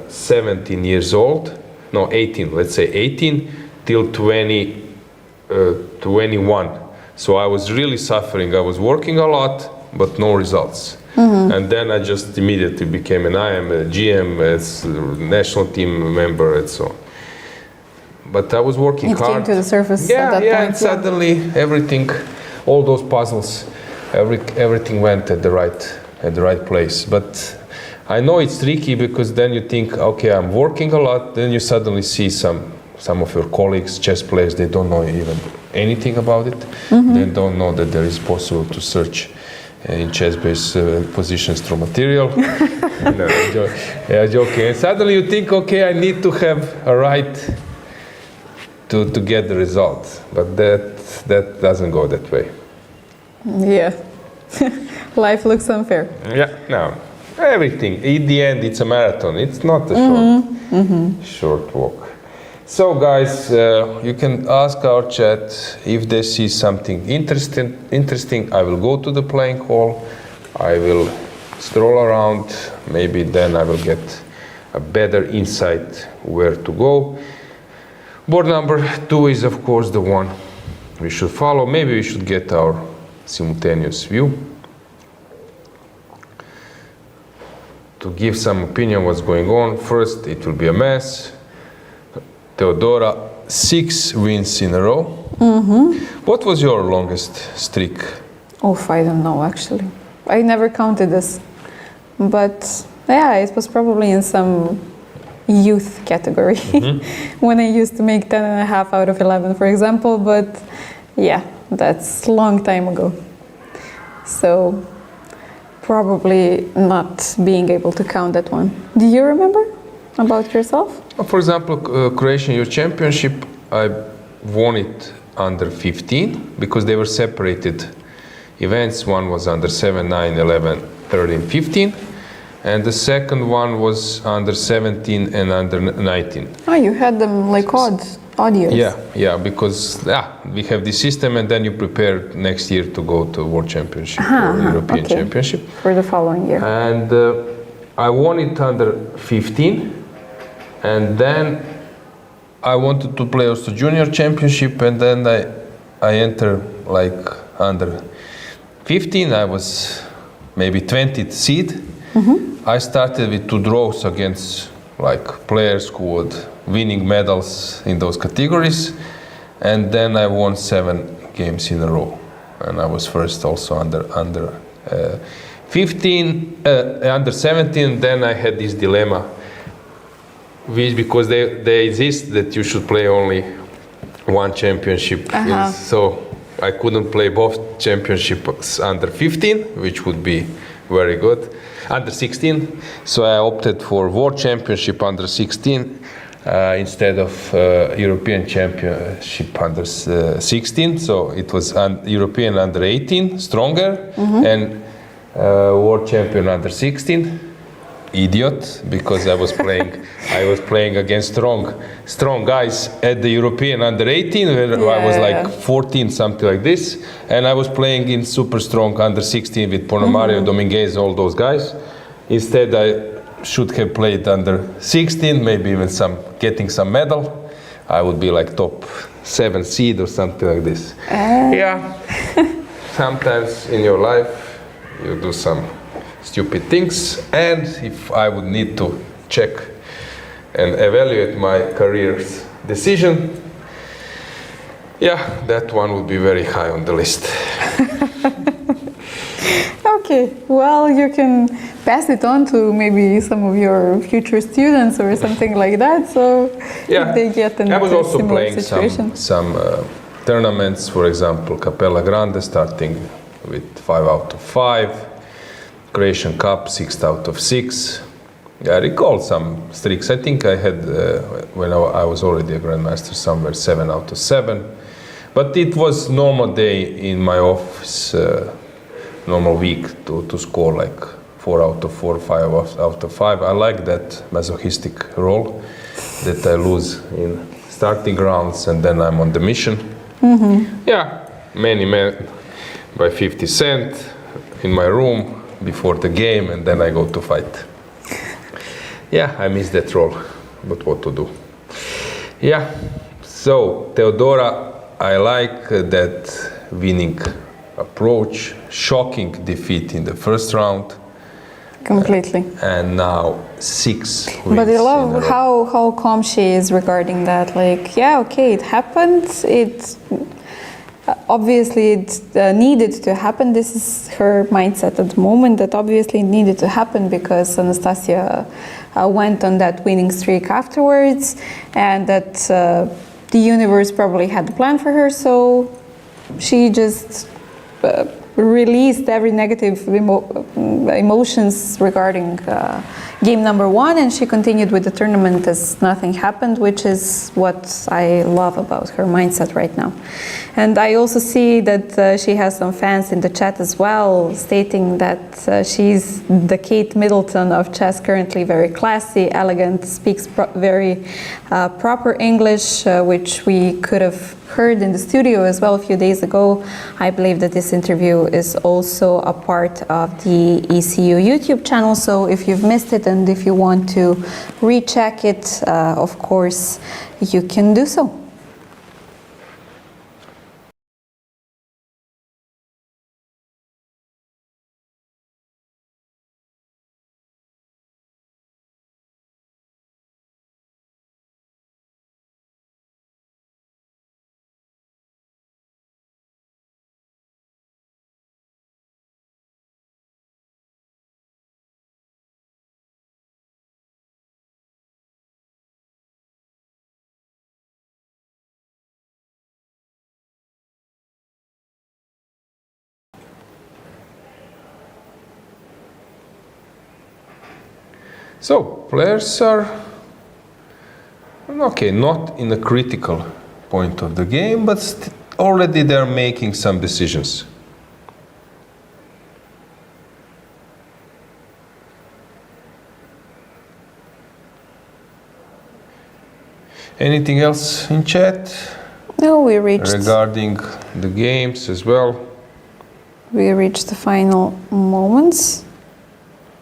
17 years old, no 18, let's say 18, till 21. So I was really suffering. I was working a lot, but no results. And then I just immediately became an IM, a GM, as a national team member, and so on. But I was working hard. It came to the surface at that point. And suddenly everything, all those puzzles, everything went at the right place. But I know it's tricky, because then you think, okay, I'm working a lot, then you suddenly see some of your colleagues, chess players, they don't know even anything about it. They don't know that there is possible to search in chess-based positions through material. No, joking. And suddenly you think, okay, I need to have a right to get the result, but that doesn't go that way. Yeah, life looks unfair. Yeah, no. Everything, in the end, it's a marathon. It's not a short walk. So guys, you can ask our chat if they see something interesting. I will go to the playing hall. I will stroll around. Maybe then I will get a better insight where to go. Board number 2 is of course the one we should follow. Maybe we should get our simultaneous view to give some opinion what's going on. First, it will be a mess. Teodora, 6 wins in a row. What was your longest streak? I don't know actually. I never counted this. but yeah, it was probably in some youth category when I used to make 10.5 out of 11, for example, but yeah, that's a long time ago. So probably not being able to count that one. Do you remember about yourself? For example, Croatian Youth Championship, I won it under 15 because they were separated events. One was under 7, 9, 11, 13, 15. And the second one was under 17 and under 19. Oh, you had them like odd years. Yeah, because we have this system, and then you prepare next year to go to World Championship or European Championship. For the following year. And I won it under 15, and then I wanted to play also Junior Championship, and then I entered like under 15. I was maybe 20th seed. I started with 2 draws against like players who would winning medals in those categories, and then I won 7 games in a row, and I was first also under 15, under 17. Then I had this dilemma, because they insist that you should play only one championship, so I couldn't play both championships under 15, which would be very good. Under 16, so I opted for World Championship under 16 instead of European Championship under 16. So it was European under 18, stronger, and World Champion under 16. Idiot, because I was playing against strong guys at the European under 18, where I was like 14, something like this, and I was playing in super strong under 16 with Ponomario, Dominguez, all those guys. Instead, I should have played under 16, maybe even getting some medal. I would be like top 7 seed or something like this. Yeah, sometimes in your life you do some stupid things, and if I would need to check and evaluate my career's decision, that one would be very high on the list. Okay, well, you can pass it on to maybe some of your future students or something like that, so if they get in I was also similar playing situation. some tournaments, for example, Capella Grande, starting with 5 out of 5. Croatian Cup, 6 out of 6. I recall some streaks. I think I had, when I was already a Grandmaster, somewhere 7 out of 7. But it was normal day in my office, normal week to score like 4 out of 4, 5 out of 5. I like that masochistic role that I lose in starting rounds and then I'm on the mission. Yeah, many men by 50 cent in my room before the game, and then I go to fight. Yeah, I miss that role, but what to do? Yeah, so Teodora, I like that winning approach, shocking defeat in the first round. Completely. And now 6 wins. But I love how calm she is regarding that. Like, it happened. Obviously, it needed to happen. This is her mindset at the moment, that obviously it needed to happen because Anastasia went on that winning streak afterwards, and that the universe probably had a plan for her, so she just released every negative emotions regarding game number 1, and she continued with the tournament as nothing happened, which is what I love about her mindset right now. And I also see that she has some fans in the chat as well, stating that she's the Kate Middleton of chess currently, very classy, elegant, speaks very proper English, which we could have heard in the studio as well a few days ago. I believe that this interview is also a part of the ECU YouTube channel, so if you've missed it and if you want to recheck it, of course, you can do so. So players are okay, not in a critical point of the game, but already they're making some decisions. Anything else in chat? No, we reached. Regarding the games as well. We reached the final moments.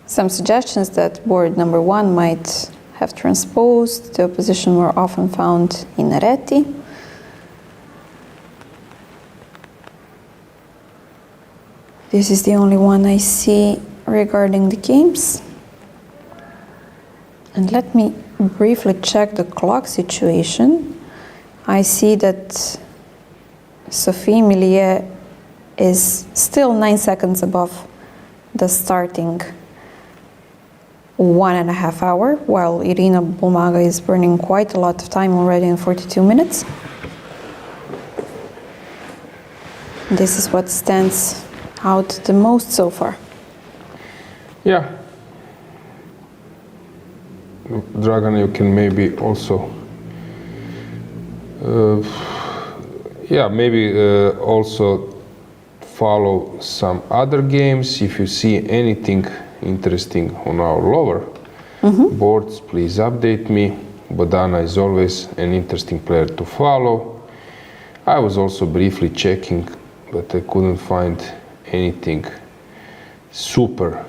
Some suggestions that board number 1 might have transposed. The opposition more often found in reti. This is the only one I see regarding the games. And let me briefly check the clock situation. I see that Sophie Millier is still 9 seconds above the starting 1.5 hours, while Irina Bulmaga is burning quite a lot of time already in 42 minutes. This is what stands out the most so far. Yeah. Dragana, you can maybe also also follow some other games. If you see anything interesting on our lower boards, please update me. Bodana is always an interesting player to follow. I was also briefly checking, but I couldn't find anything super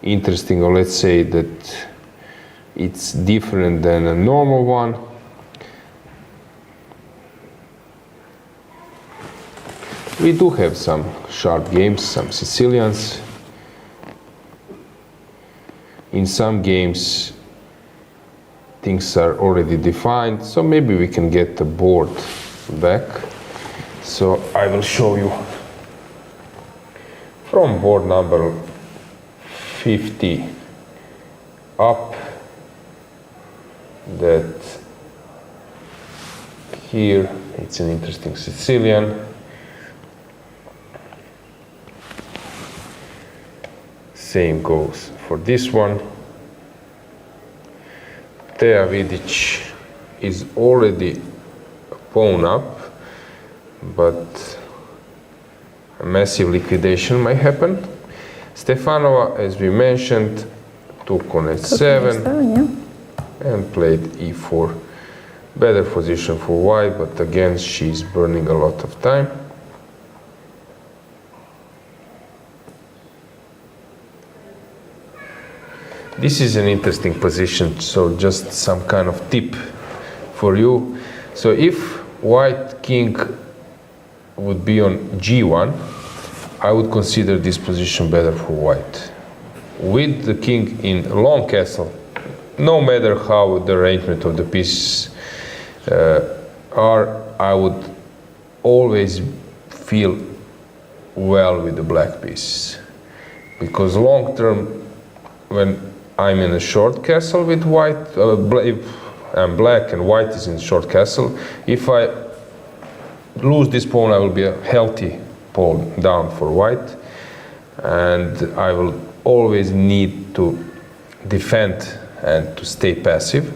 interesting, or let's say that it's different than a normal one. We do have some sharp games, some Sicilians. In some games, things are already defined, so maybe we can get the board back. So I will show you from board number 50 up that here it's an interesting Sicilian. Same goes for this one. Teodora is already a pawn up, but a massive liquidation might happen. Stefanova, as we mentioned, took on h7 and played e4. Better position for white, but again she's burning a lot of time. This is an interesting position, so just some kind of tip for you. So if white king would be on g1, I would consider this position better for white. With the king in long castle, no matter how the arrangement of the pieces are, I would always feel well with the black pieces. Because long term, when I'm in a short castle with white, if I'm black and white is in short castle, if I lose this pawn, I will be a healthy pawn down for white, and I will always need to defend and to stay passive,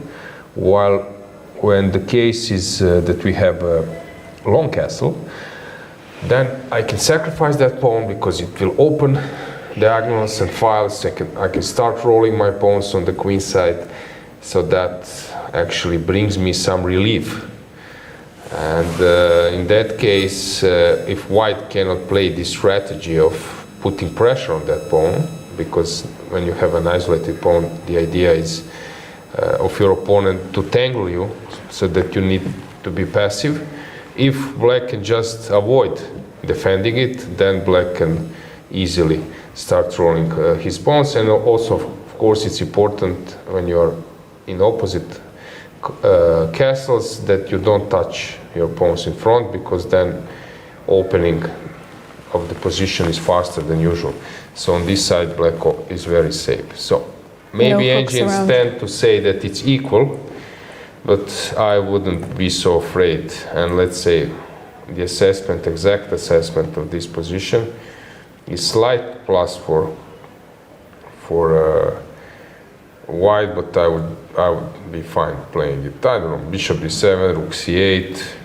while when the case is that we have a long castle, then I can sacrifice that pawn because it will open diagonals and files. I can start rolling my pawns on the queen side, so that actually brings me some relief. And in that case, if white cannot play this strategy of putting pressure on that pawn, because when you have an isolated pawn, the idea is of your opponent to tangle you, so that you need to be passive. If black can just avoid defending it, then black can easily start rolling his pawns. And also, of course, it's important when you're in opposite castles that you don't touch your pawns in front, because then opening of the position is faster than usual. So on this side, black is very safe. So maybe engines tend to say that it's equal, but I wouldn't be so afraid. And let's say the assessment, exact assessment of this position is slight plus for white, but I would be fine playing it. I don't know, bishop d7, rook c8,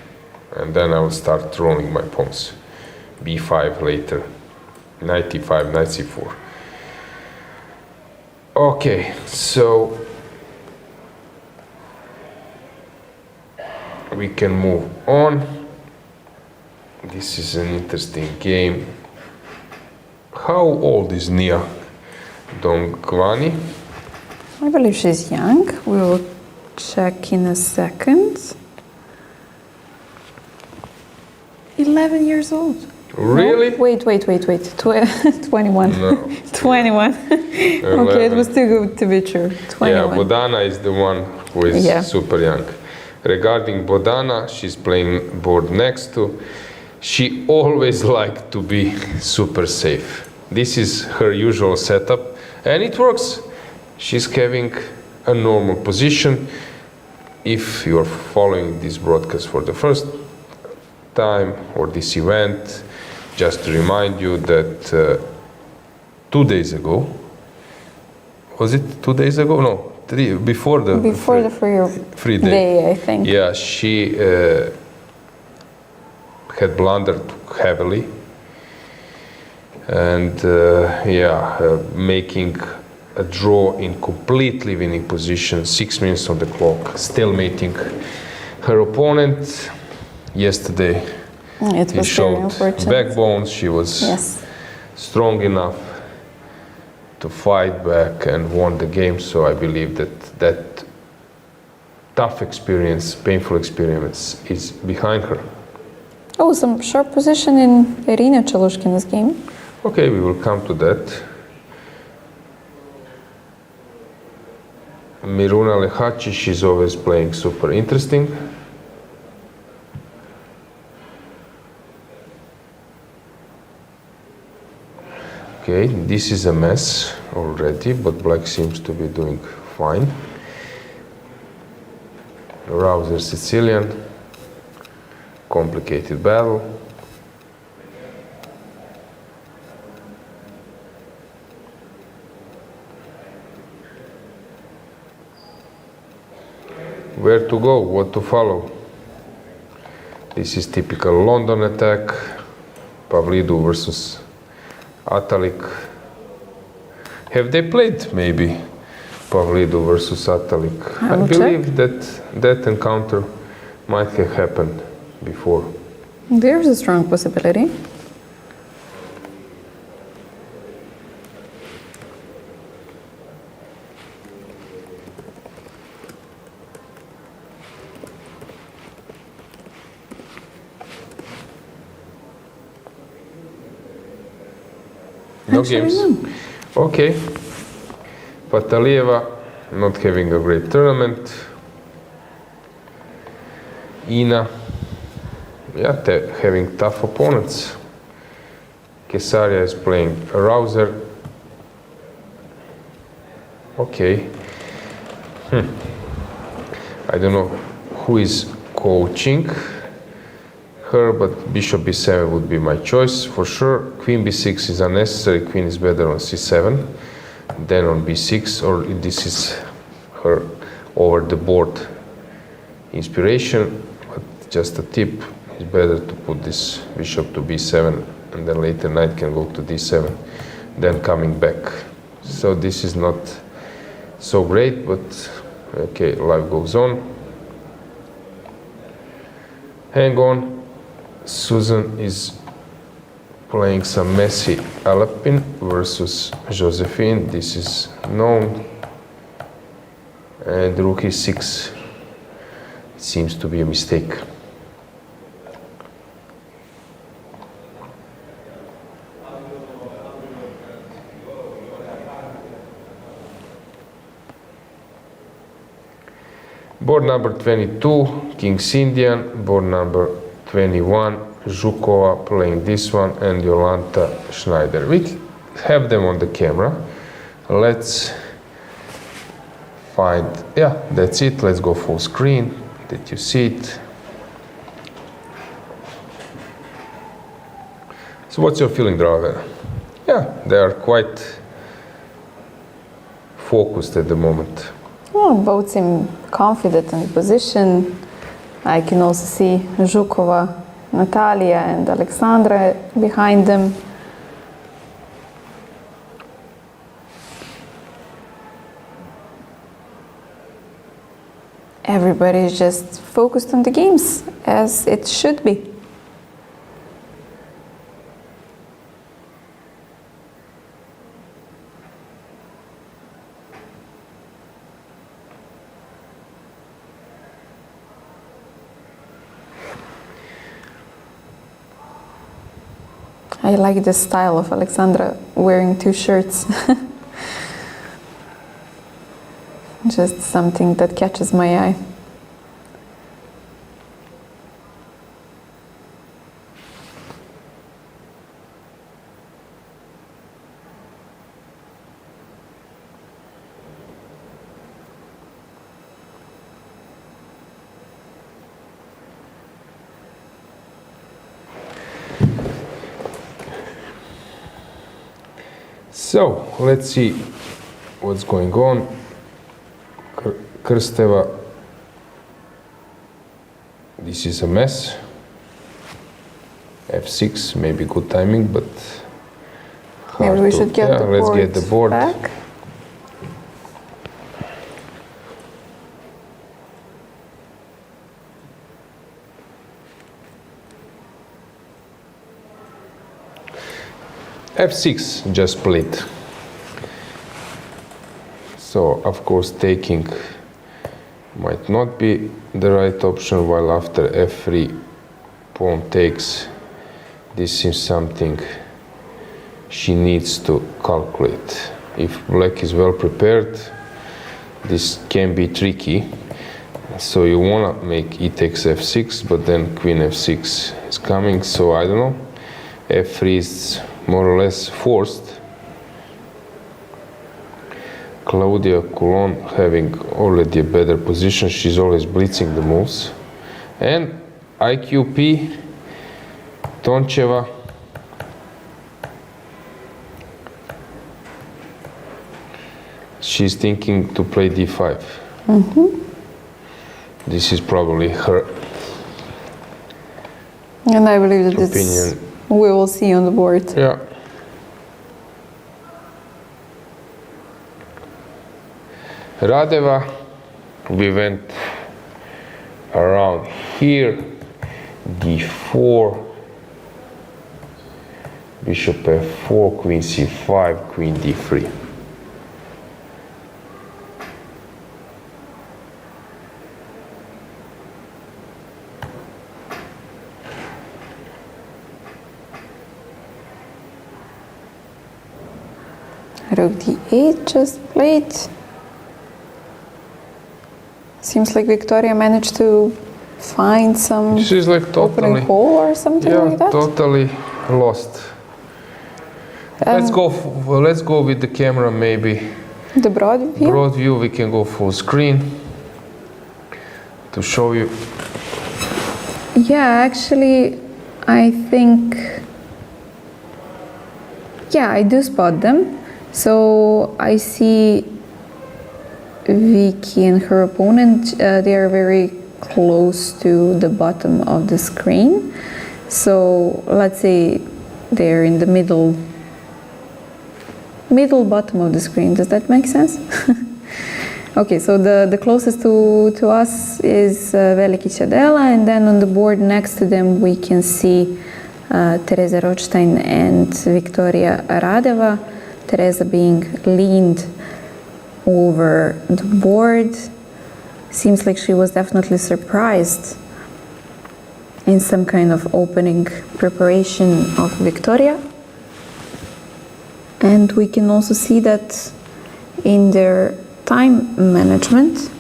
and then I will start rolling my pawns. b5 later, knight e5, knight c4. Okay, so we can move on. This is an interesting game. How old is Nia Dongvani? I believe she's young. We will check in a second. 11 years old. Really? No? Wait. 21. No. 21. Okay, it was too good to be true. 21. Yeah, Bodana is the one who is super young. Regarding Bodana, she's playing board next to. She always liked to be super safe. This is her usual setup, and it works. She's having a normal position. If you're following this broadcast for the first time or this event, just to remind you that 2 days ago, was it 2 days ago? No, before the free day, I think. Yeah, she had blundered heavily, and making a draw in completely winning position, 6 minutes on the clock, stalemating her opponent. Yesterday, it was showed backbone. She was strong enough to fight back and won the game. So I believe that tough experience, painful experience, is behind her. Oh, some sharp position in Irina Chelushkina's game. Okay, we will come to that. Miruna Lehachi, she's always playing super interesting. Okay, this is a mess already, but black seems to be doing fine. Rouser Sicilian, complicated battle. Where to go, what to follow? This is typical London attack. Pavlidou versus Atalik. Have they played maybe Pavlidou versus Atalik? I believe that encounter might have happened before. There's a strong possibility. No games. Okay. Patalieva not having a great tournament. Ina, having tough opponents. Kesaria is playing a rouser. Okay. I don't know who is coaching her, but bishop b7 would be my choice for sure. Queen b6 is unnecessary. Queen is better on c7 than on b6, or this is her over the board inspiration. But just a tip, it's better to put this bishop to b7 and then later knight can go to d7 than coming back. So this is not so great, but okay, life goes on. Hang on. Susan is playing some messy Alapin versus Josephine. This is known. And rook e6 seems to be a mistake. Board number 22, King's Indian. Board number 21, Zhukova playing this one, and Jolanta Schneider. We have them on the camera. Let's find, that's it. Let's go full screen, that you see it. So what's your feeling, Dragana? Yeah, they are quite focused at the moment. Oh, both seem confident in the position. I can also see Zhukova, Natalia and Alexandra behind them. Everybody is just focused on the games, as it should be. I like the style of Alexandra wearing two shirts. Just something that catches my eye. So, let's see what's going on. Krsteva, this is a mess. F6, maybe good timing, but maybe we should get the board. Let's get the board back. F6 just split. So, of course, taking might not be the right option, while after F3 pawn takes, this is something she needs to calculate. If black is well prepared, this can be tricky. So you want to make e takes F6, but then queen F6 is coming, so I don't know. F3 is more or less forced. Claudia Coulon having already a better position, she's always blitzing the moves. And IQP, Toncheva, she's thinking to play d5. This is probably her and I believe that opinion. We will see on the board. Yeah. Radeva, we went around here, d4, bishop f4, queen c5, queen d3. Rook d8 just played. Seems like Victoria managed to find some She's like opening hole or something like that. Totally lost. Let's go with the camera, maybe. The broad view? Broad view, we can go full screen to show you. Yeah, actually, I think, yeah, I do spot them. So I see Vicky and her opponent, they are very close to the bottom of the screen. So let's say they're in the middle bottom of the screen. Does that make sense? Okay, so the closest to us is Velikić Adela, and then on the board next to them we can see Tereza Rothstein and Victoria Radeva. Tereza being leaned over the board. Seems like she was definitely surprised in some kind of opening preparation of Victoria. And we can also see that in their time management.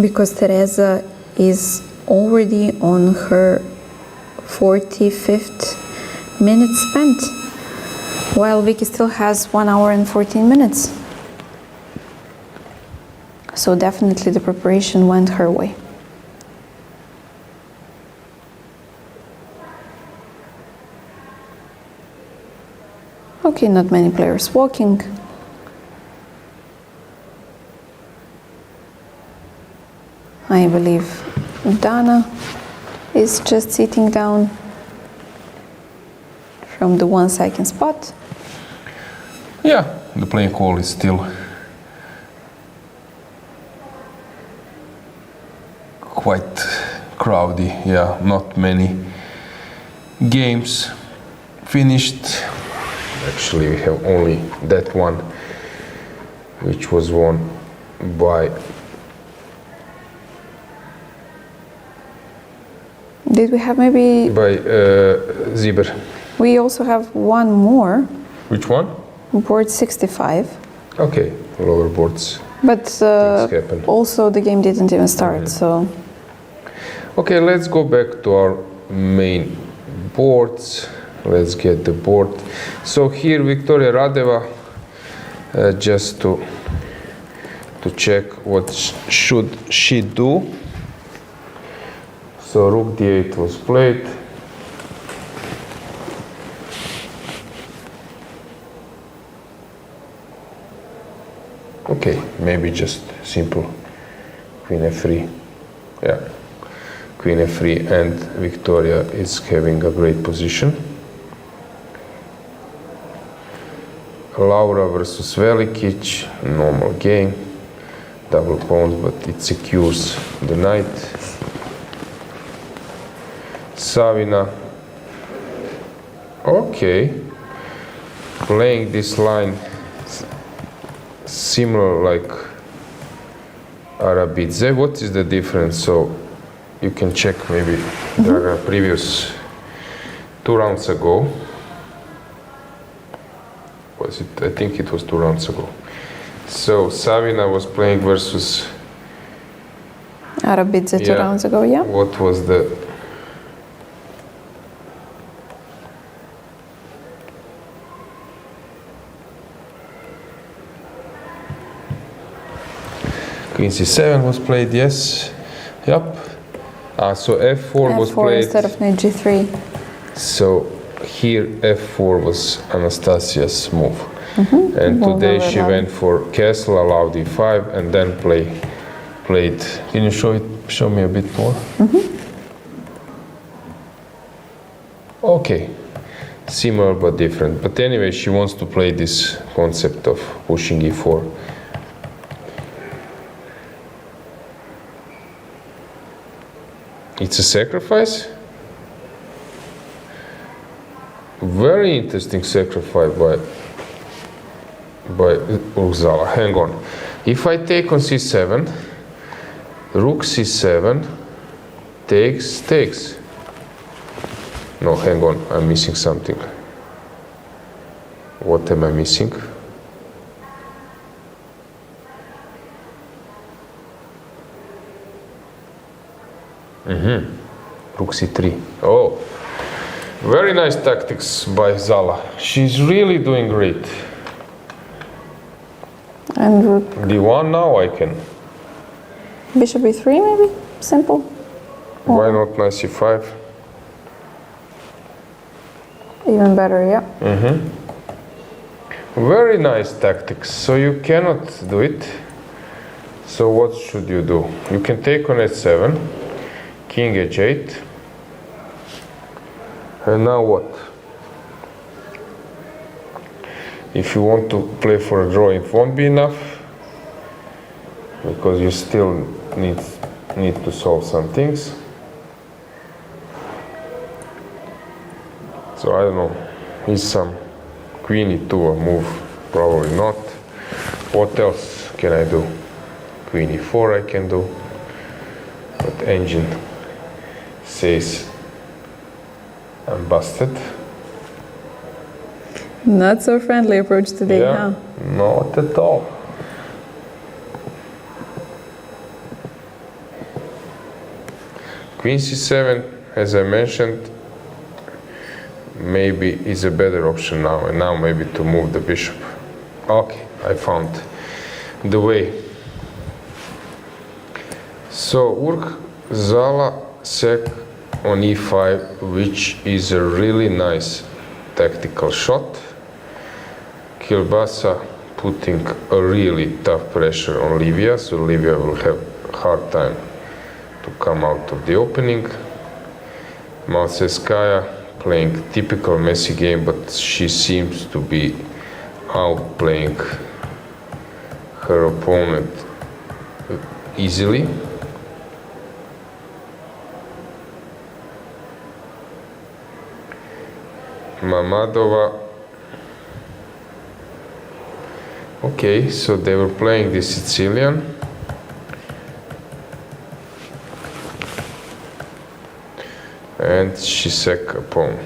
Because Tereza is already on her 45th minute spent, while Vicky still has 1 hour and 14 minutes. So definitely the preparation went her way. Okay, not many players walking. I believe Dana is just sitting down from the 1 second spot. Yeah, the playing hall is still quite crowded. Yeah, not many games finished. Actually, we have only that one, which was won by. Did we have maybe? By Ziber. We also have one more. Which one? Board 65. Okay, lower boards. But Things happen. also the game didn't even start, so. Okay, let's go back to our main boards. Let's get the board. So here Victoria Radeva, just to check what should she do. So Rook D8 was played. Okay, maybe just simple Queen F3. Yeah, Queen F3, and Victoria is having a great position. Laura versus Velikic, normal game, double pawns, but it secures the knight. Savina, okay, playing this line similar like Arabidze. What is the difference? So you can check maybe Dragana previous 2 rounds ago. Was it? I think it was 2 rounds ago. So Savina was playing versus Arabidze 2 rounds ago, yeah. What was the? Queen C7 was played, yes. Yep. So F4 was played. Instead of knight G3. So here F4 was Anastasia's move. And today she went for castle, allowed D5, and then played. Can you show me a bit more? Okay. Similar but different. But anyway, she wants to play this concept of pushing E4. It's a sacrifice. Very interesting sacrifice by Urzala. Hang on. If I take on C7, Rook C7 takes. No, hang on. I'm missing something. What am I missing? Rook C3. Oh, very nice tactics by Zala. She's really doing great. And Rook. D1 now I can. Bishop E3 maybe? Simple. Why not knight C5? Even better, yeah. Very nice tactics. So you cannot do it. So what should you do? You can take on H7, King H8. And now what? If you want to play for a draw, it won't be enough, because you still need to solve some things. So I don't know, is some Queen E2 a move? Probably not. What else can I do? Queen E4 I can do, but engine says I'm busted. Not so friendly approach today, Yeah, huh? not at all. Queen C7, as I mentioned, maybe is a better option now, and now maybe to move the bishop. Okay, I found the way. So Urk Zala sec on E5, which is a really nice tactical shot. Kilbasa putting a really tough pressure on Livia, so Livia will have a hard time to come out of the opening. Malseskaya playing typical messy game, but she seems to be outplaying her opponent easily. Mamadova. Okay, so they were playing the Sicilian. And she sacked a pawn.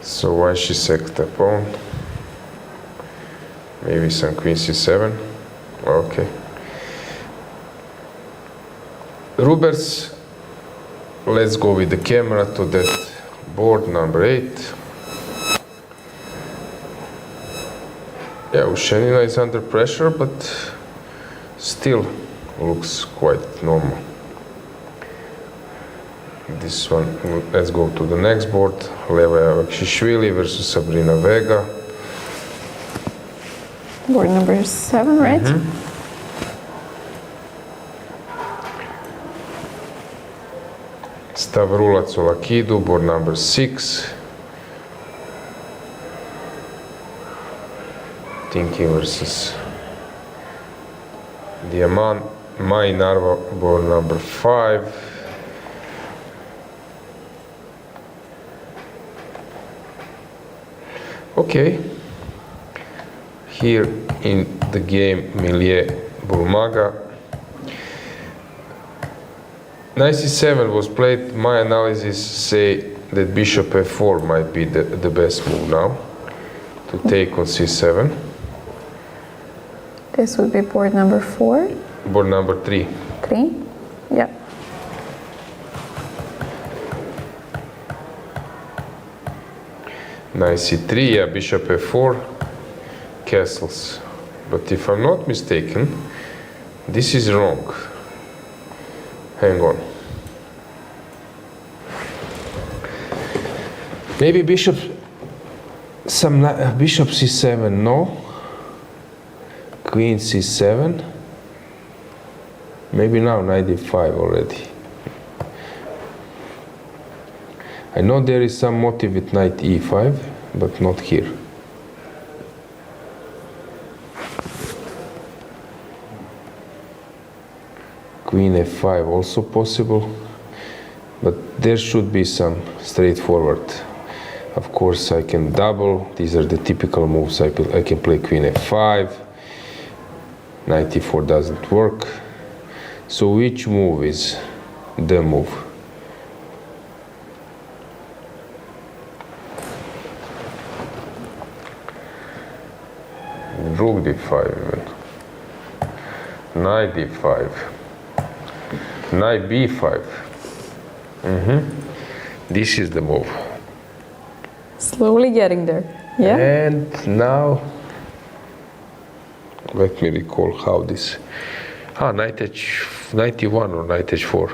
So why she sacked a pawn? Maybe some queen c7. Okay. Rubers, let's go with the camera to that board number 8. Yeah, Ushenina is under pressure, but still looks quite normal. This one, let's go to the next board. Lela Javakhishvili versus Sabrina Vega. Board number 7, right? Stavroula Tsolakidou, board number 6. Thinking versus Diamant, Meri Arabidze, board number 5. Okay. Here in the game Milieu Bulmaga. Knight c7 was played. My analysis say that bishop f4 might be the best move now to take on c7. This would be board number 4. Board number 3. 3? Yep. Knight c3, yeah, bishop f4, castles. But if I'm not mistaken, this is wrong. Hang on. Maybe bishop c7, no. Queen c7. Maybe now knight d5 already. I know there is some motive with knight e5, but not here. Queen f5 also possible, but there should be some straightforward. Of course, I can double. These are the typical moves. I can play queen f5. Knight e4 doesn't work. So which move is the move? Rook d5 even. Knight d5. Knight b5. This is the move. Slowly getting there. Yeah. And now, let me recall how this. Knight e1 or knight h4.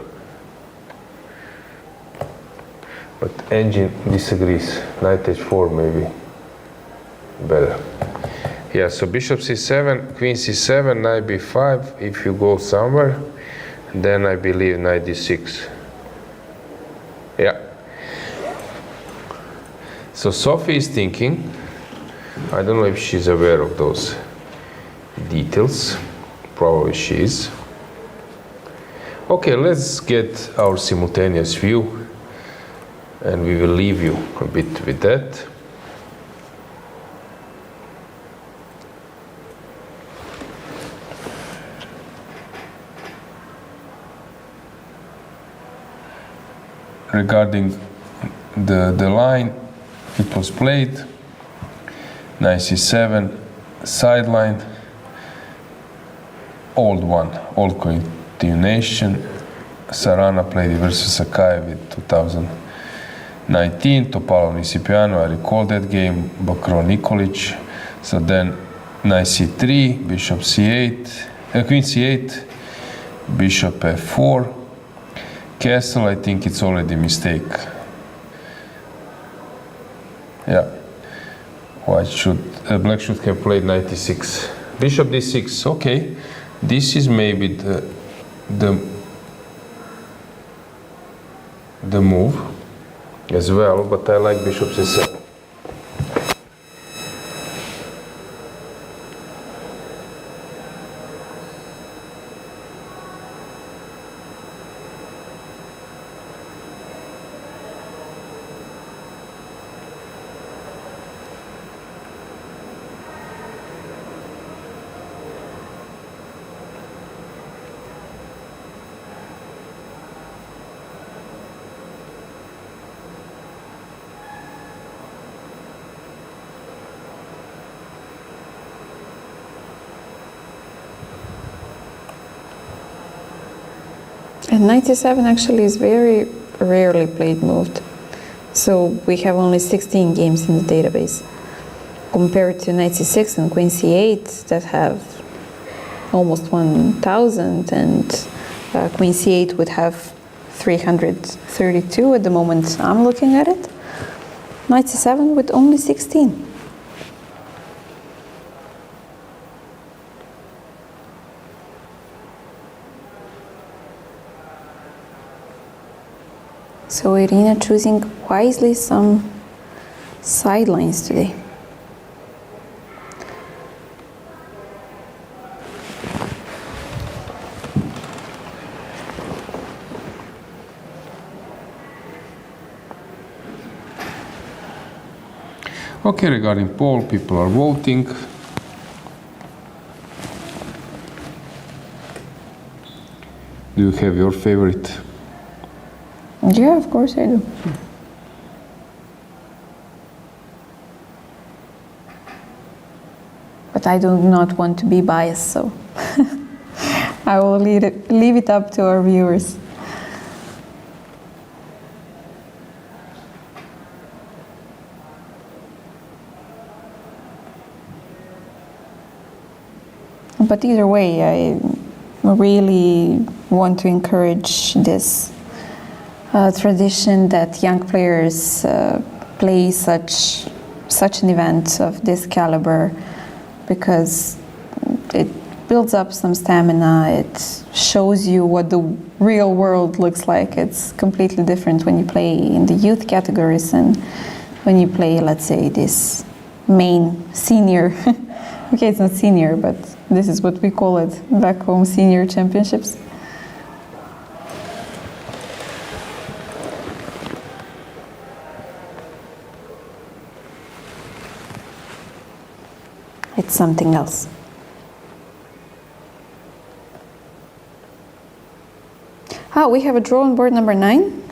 But engine disagrees. Knight h4 maybe better. Yeah, so bishop c7, queen c7, knight b5. If you go somewhere, then I believe knight d6. Yeah. So Sophie is thinking, I don't know if she's aware of those details. Probably she is. Okay, let's get our simultaneous view, and we will leave you a bit with that. Regarding the line, it was played. Knight c7, sideline, old one, old continuation. Sarana played it versus Akayev in 2019. Topalov Nisipiano, I recall that game. Bakro Nikolic. So then knight c3, bishop c8, Queen c8, bishop f4, castle. I think it's already a mistake. Yeah, black should have played knight e6. Bishop d6. Okay, this is maybe the move as well, but I like bishop c7. And 97 actually is very rarely played moved. So we have only 16 games in the database, compared to knight c6 and queen c8 that have almost 1,000, and queen c8 would have 332 at the moment I'm looking at it. Knight c7 with only 16. So Irina choosing wisely some sidelines today. Okay, regarding poll, people are voting. Do you have your favorite? Yeah, of course I do. But I do not want to be biased, so I will leave it up to our viewers. But either way, I really want to encourage this tradition that young players play such an event of this caliber, because it builds up some stamina. It shows you what the real world looks like. It's completely different when you play in the youth categories and when you play, let's say, this main senior. Okay, it's not senior, but this is what we call it back home, senior championships. It's something else. We have a draw on board number 9.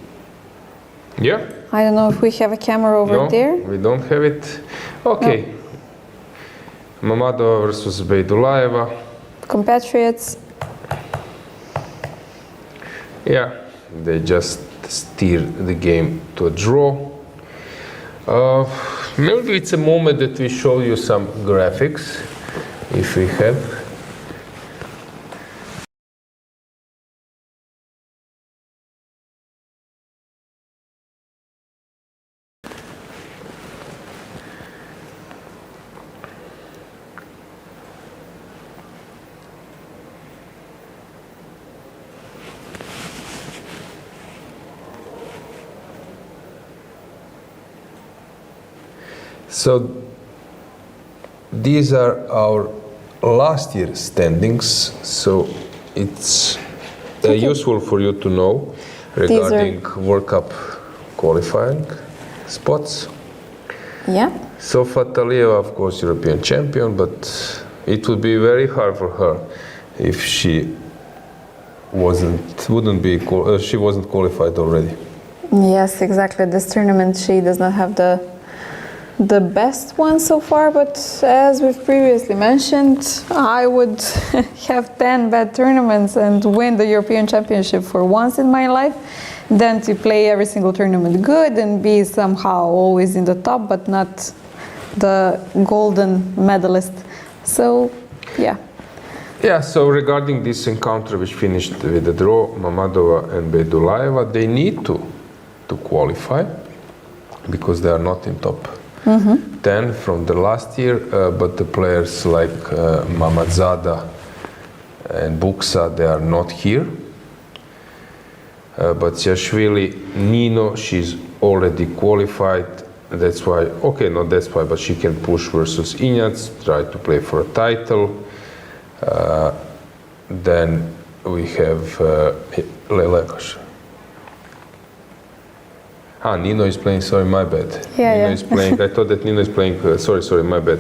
Yeah. I don't know if we have a camera over there. No, we don't have it. Okay. No. Mamadova versus Beidulayeva. Compatriots. Yeah, they just steered the game to a draw. Maybe it's a moment that we show you some graphics, if we have. So these are our last year standings, so it's useful for you to know regarding World Cup qualifying spots. Yeah. So Fatalieva, of course, European champion, but it would be very hard for her if she wasn't qualified already. Yes, exactly. This tournament, she does not have the best one so far, but as we've previously mentioned, I would have 10 bad tournaments and win the European Championship for once in my life than to play every single tournament good and be somehow always in the top, but not the golden medalist. So, yeah. Yeah, so regarding this encounter which finished with the draw, Mamadova and Bedulaeva, they need to qualify because they are not in top 10 from the last year, but the players like Mamadzada and Buksa, they are not here. Batsiashvili, Nino, she's already qualified. That's why, okay, not that's why, but she can push versus Injac, try to play for a title. Then we have Lela. Nino is playing, sorry, my bad. Nino is playing, I thought that Nino is playing, sorry, my bad.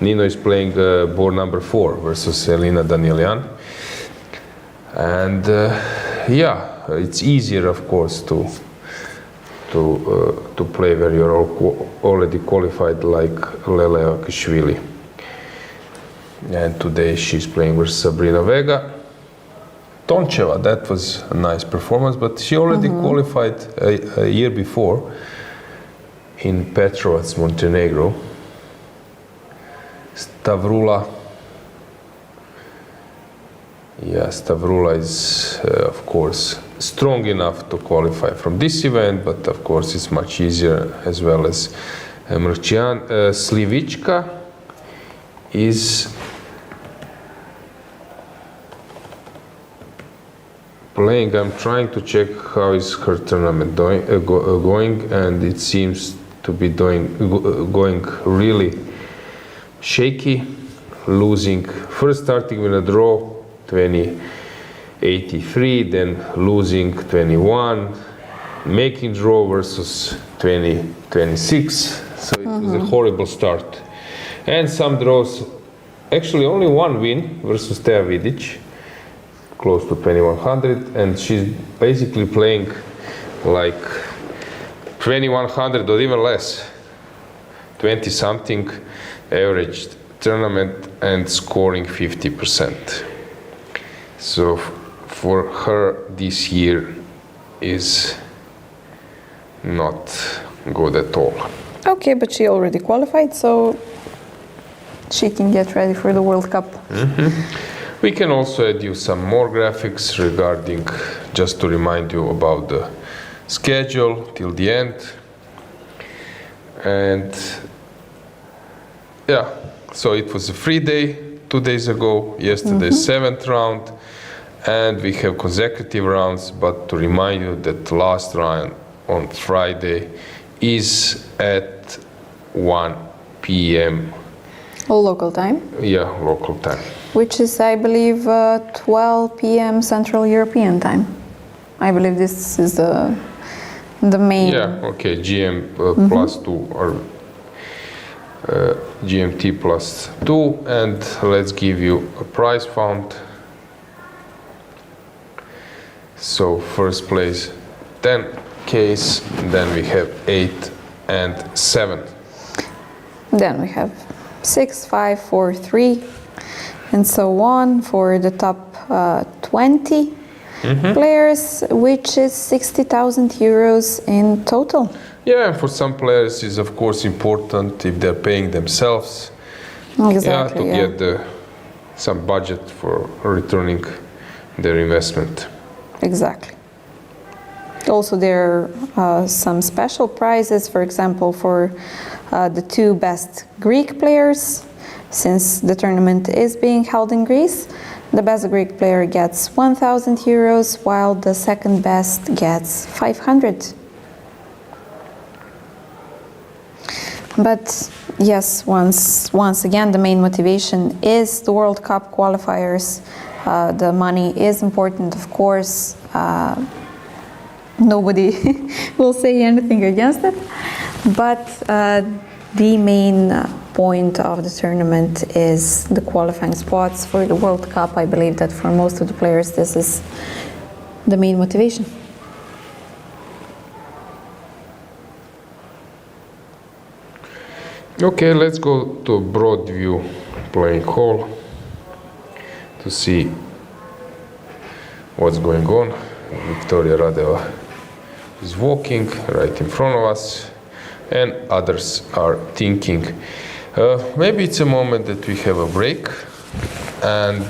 Nino is playing board number 4 versus Elina Danielyan. And yeah, it's easier, of course, to play where you're already qualified, like Lela Javakhishvili. And today she's playing with Sabrina Vega. Toncheva, that was a nice performance, but she already qualified a year before in Petrovac, Montenegro. Stavroula. Yeah, Stavroula is, of course, strong enough to qualify from this event, but of course it's much easier as well as Mrčian. Slivička is playing. I'm trying to check how is her tournament going, and it seems to be going really shaky, losing, first starting with a draw 2083, then losing 21, making draw versus 2026, so it was a horrible start. And some draws, actually only one win versus Teodora, close to 2100, and she's basically playing like 2100 or even less, 20 something average tournament and scoring 50%. So for her this year is not good at all. Okay, but she already qualified, so she can get ready for the World Cup. We can also add you some more graphics regarding, just to remind you about the schedule till the end. And yeah, so it was a free day 2 days ago, yesterday 7th round, and we have consecutive rounds, but to remind you that the last round on Friday is at 1 p.m. Local time? Yeah, local time. Which is, I believe, 12 p.m. Central European time. I believe this is the main... Yeah, okay, GM plus 2 or GMT plus 2, and let's give you a prize fund. So first place 10 case, then we have 8 and 7. Then we have 6, 5, 4, 3, and so on for the top 20 players, which is 60,000 euros in total. Yeah, for some players is of course important if they're paying themselves. Exactly, to get some budget for returning their investment. Exactly. Also, there are some special prizes, for example, for the 2 best Greek players, since the tournament is being held in Greece. The best Greek player gets 1,000 euros, while the second best gets 500. But yes, once again, the main motivation is the World Cup qualifiers. The money is important, of course. Nobody will say anything against it. But the main point of the tournament is the qualifying spots for the World Cup. I believe that for most of the players, this is the main motivation. Okay, let's go to broad view playing hall to see what's going on. Victoria Radeva is walking right in front of us, and others are thinking. Maybe it's a moment that we have a break and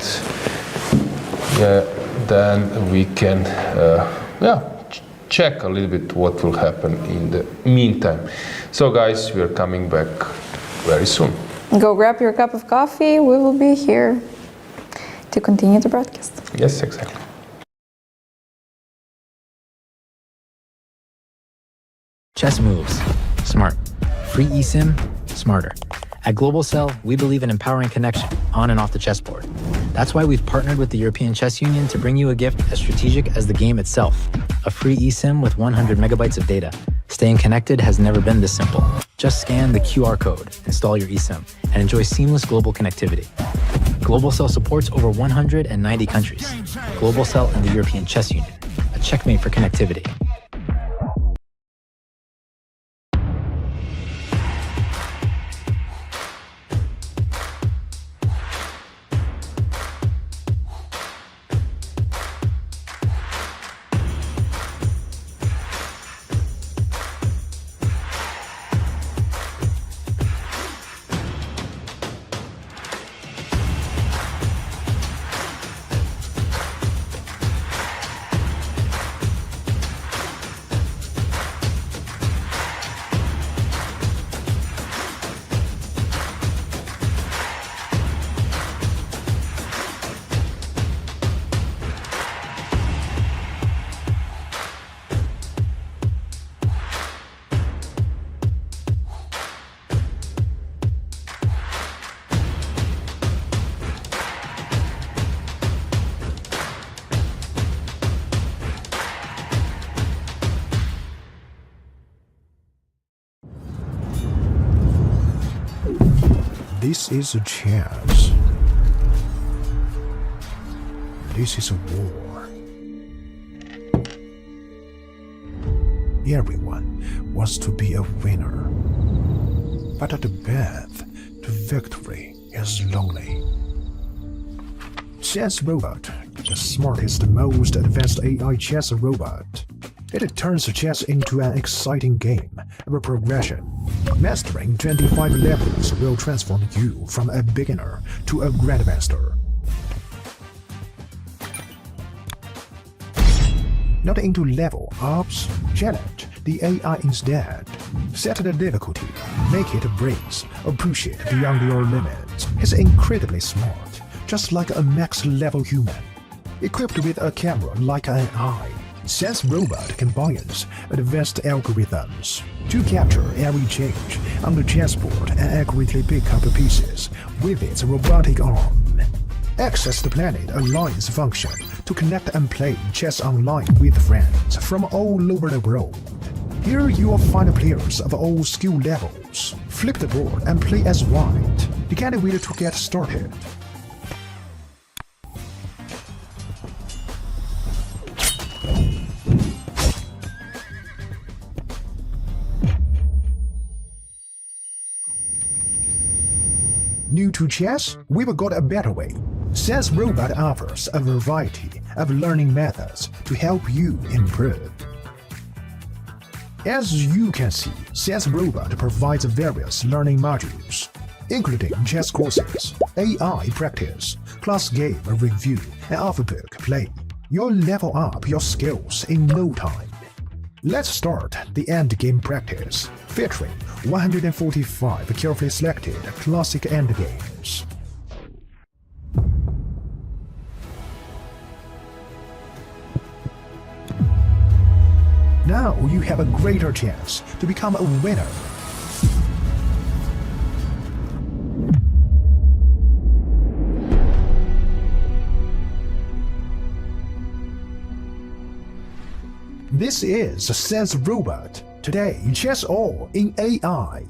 then we can check a little bit what will happen in the meantime. So guys, we are coming back very soon. Go grab your cup of coffee. We will be here to continue the broadcast. Yes, exactly. Chess moves. Smart. Free eSIM. Smarter. At GlobalCell, we believe in empowering connection on and off the chessboard. That's why we've partnered with the European Chess Union to bring you a gift as strategic as the game itself. A free eSIM with 100 megabytes of data. Staying connected has never been this simple. Just scan the QR code, install your eSIM, and enjoy seamless global connectivity. GlobalCell supports over 190 countries. GlobalCell and the European Chess Union. A checkmate for connectivity. This is a chance. This is a war. Everyone wants to be a winner. But the path to victory is lonely. Chess Robot, the smartest, most advanced AI chess robot. It turns chess into an exciting game of progression. Mastering 25 levels will transform you from a beginner to a grandmaster. Not into level ups, challenge the AI instead. Set the difficulty, make it a breeze, or push it beyond your limits. It's incredibly smart, just like a max-level human. Equipped with a camera like an eye, Chess Robot combines advanced algorithms to capture every change on the chessboard and accurately pick up pieces with its robotic arm. Access the Planet Alliance function to connect and play chess online with friends from all over the world. Here you will find players of all skill levels. Flip the board and play as white. You can't wait to get started. New to chess? We've got a better way. Chess Robot offers a variety of learning methods to help you improve. As you can see, Chess Robot provides various learning modules, including chess courses, AI practice, class game review, and off-book play. You'll level up your skills in no time. Let's start the endgame practice, featuring 145 carefully selected classic endgames. Now you have a greater chance to become a winner. This is Chess Robot. Today, chess all in AI.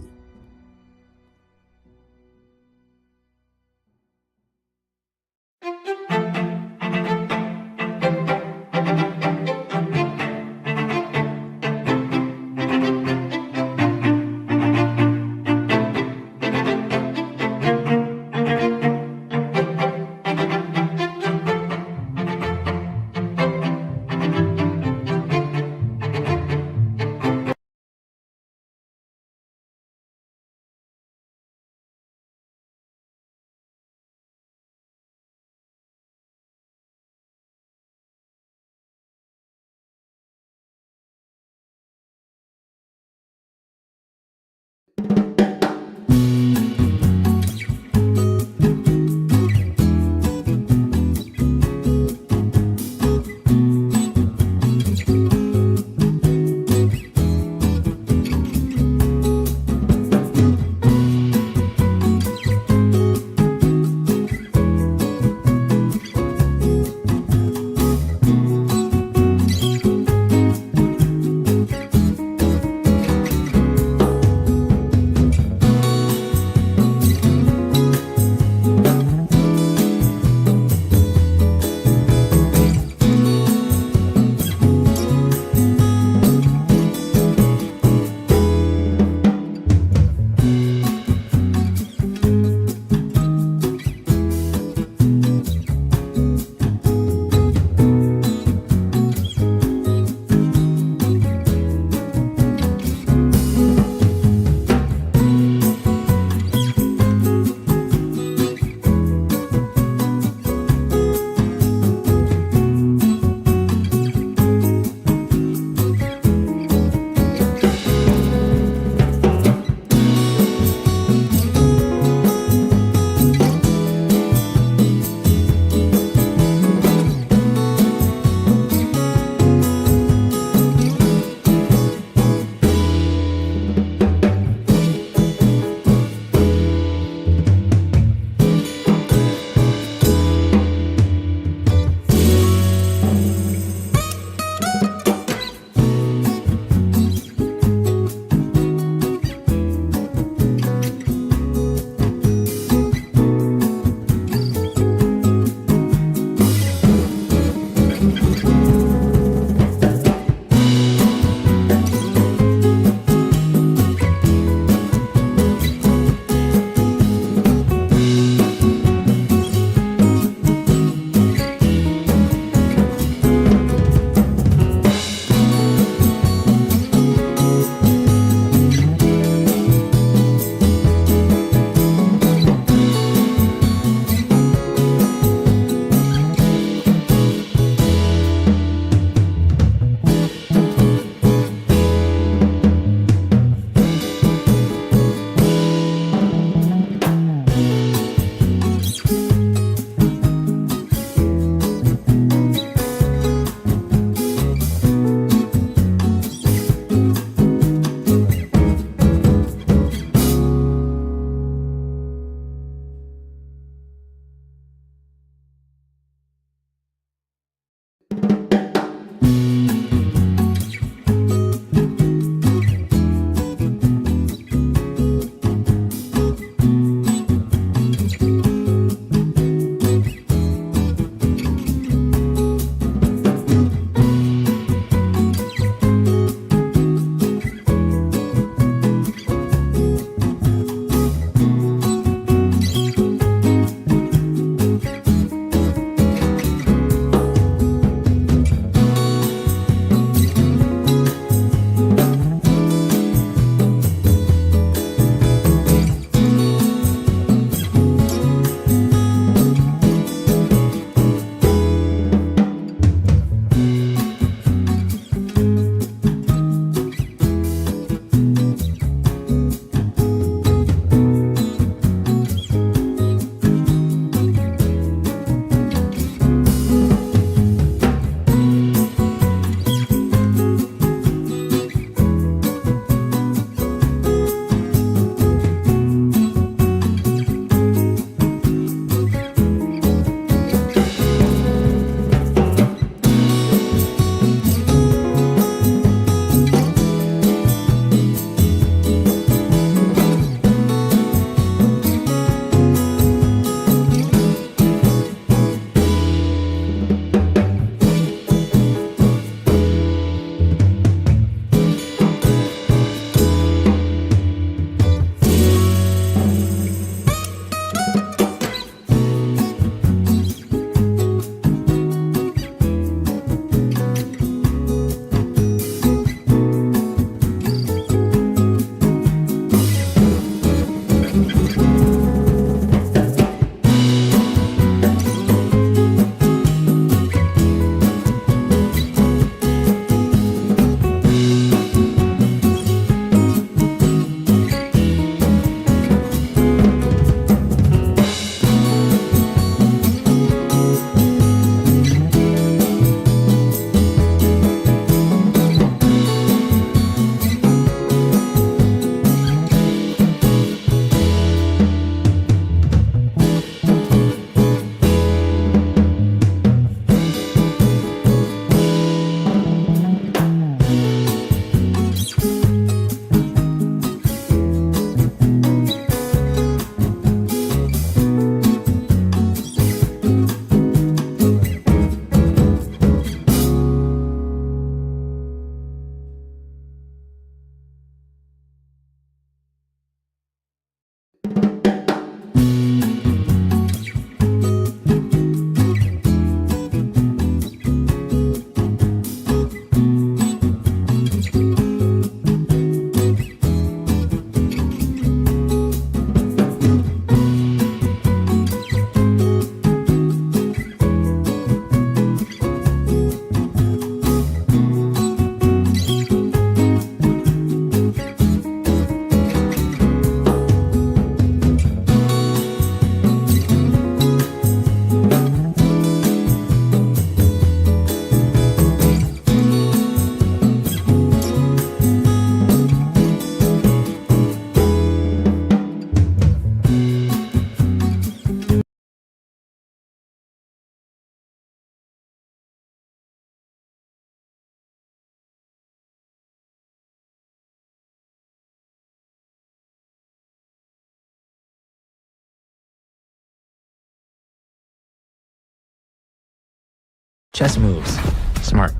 Chess moves. Smart.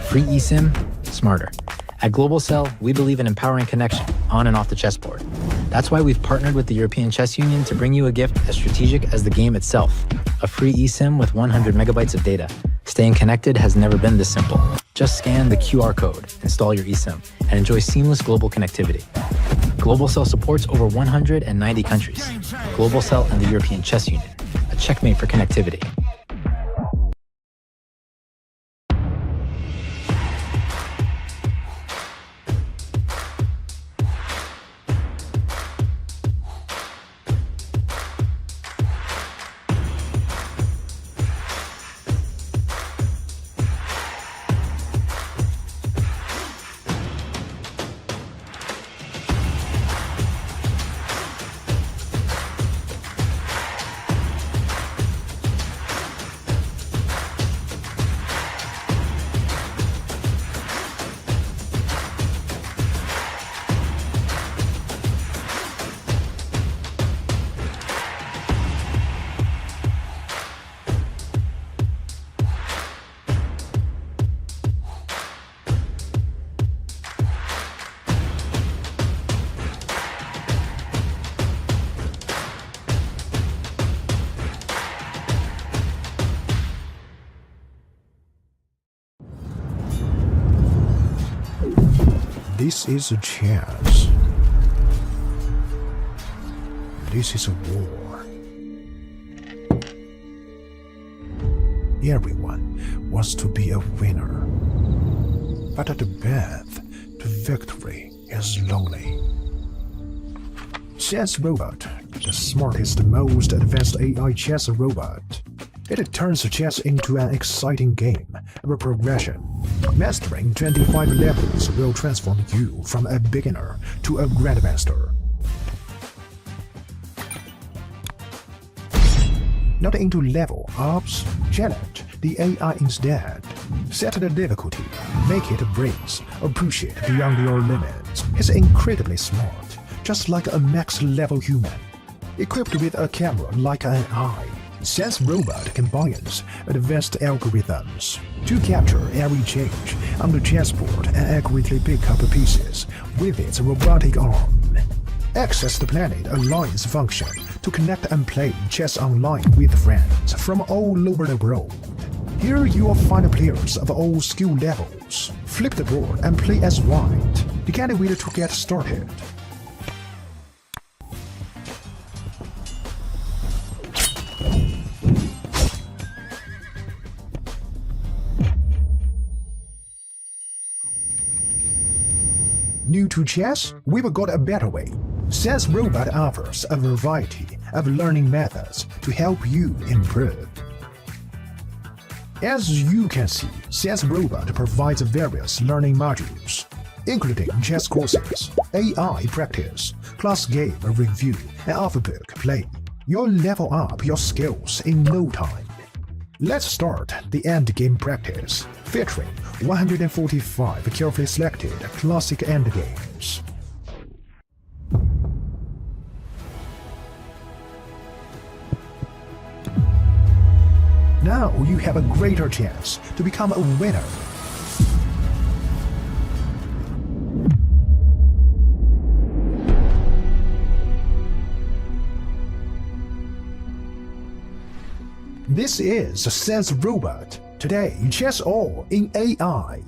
Free eSIM. Smarter. At Global Cell, we believe in empowering connection on and off the chessboard. That's why we've partnered with the European Chess Union to bring you a gift as strategic as the game itself. A free eSIM with 100 megabytes of data. Staying connected has never been this simple. Just scan the QR code, install your eSIM, and enjoy seamless global connectivity. Global Cell supports over 190 countries. Global Cell and the European Chess Union. A checkmate for connectivity. This is a chess. This is a war. Everyone wants to be a winner. But the path to victory is lonely. Chess Robot, the smartest, most advanced AI chess robot. It turns chess into an exciting game of progression. Mastering 25 levels will transform you from a beginner to a grandmaster. Not into level ups, challenge the AI instead. Set the difficulty, make it breaks, or push it beyond your limits. It's incredibly smart, just like a max-level human. Equipped with a camera like an eye, Chess Robot combines advanced algorithms to capture every change on the chessboard and accurately pick up pieces with its robotic arm. Access the Planet Alliance function to connect and play chess online with friends from all over the world. Here you will find players of all skill levels. Flip the board and play as white. You can't wait to get started. New to chess? We've got a better way. Chess Robot offers a variety of learning methods to help you improve. As you can see, Chess Robot provides various learning modules, including chess courses, AI practice, class game review, and off-book play. You'll level up your skills in no time. Let's start the endgame practice, featuring 145 carefully selected classic endgames. Now you have a greater chance to become a winner. This is Chess Robot. Today, chess all in AI.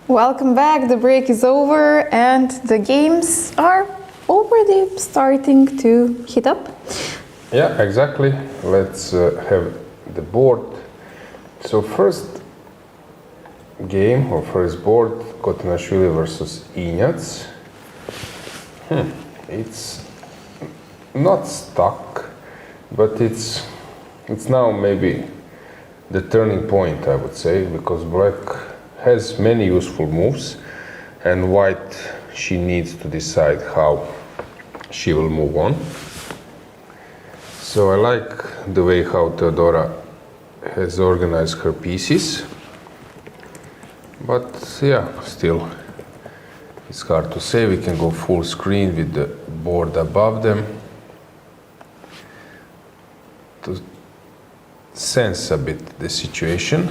Welcome back. The break is over and the games are already starting to heat up. Yeah, exactly. Let's have the board. So first game or first board, Khotenashvili versus Injac. It's not stuck, but it's now maybe the turning point, I would say, because black has many useful moves and white, she needs to decide how she will move on. So I like the way how Teodora has organized her pieces, but yeah, still it's hard to say. We can go full screen with the board above them to sense a bit the situation.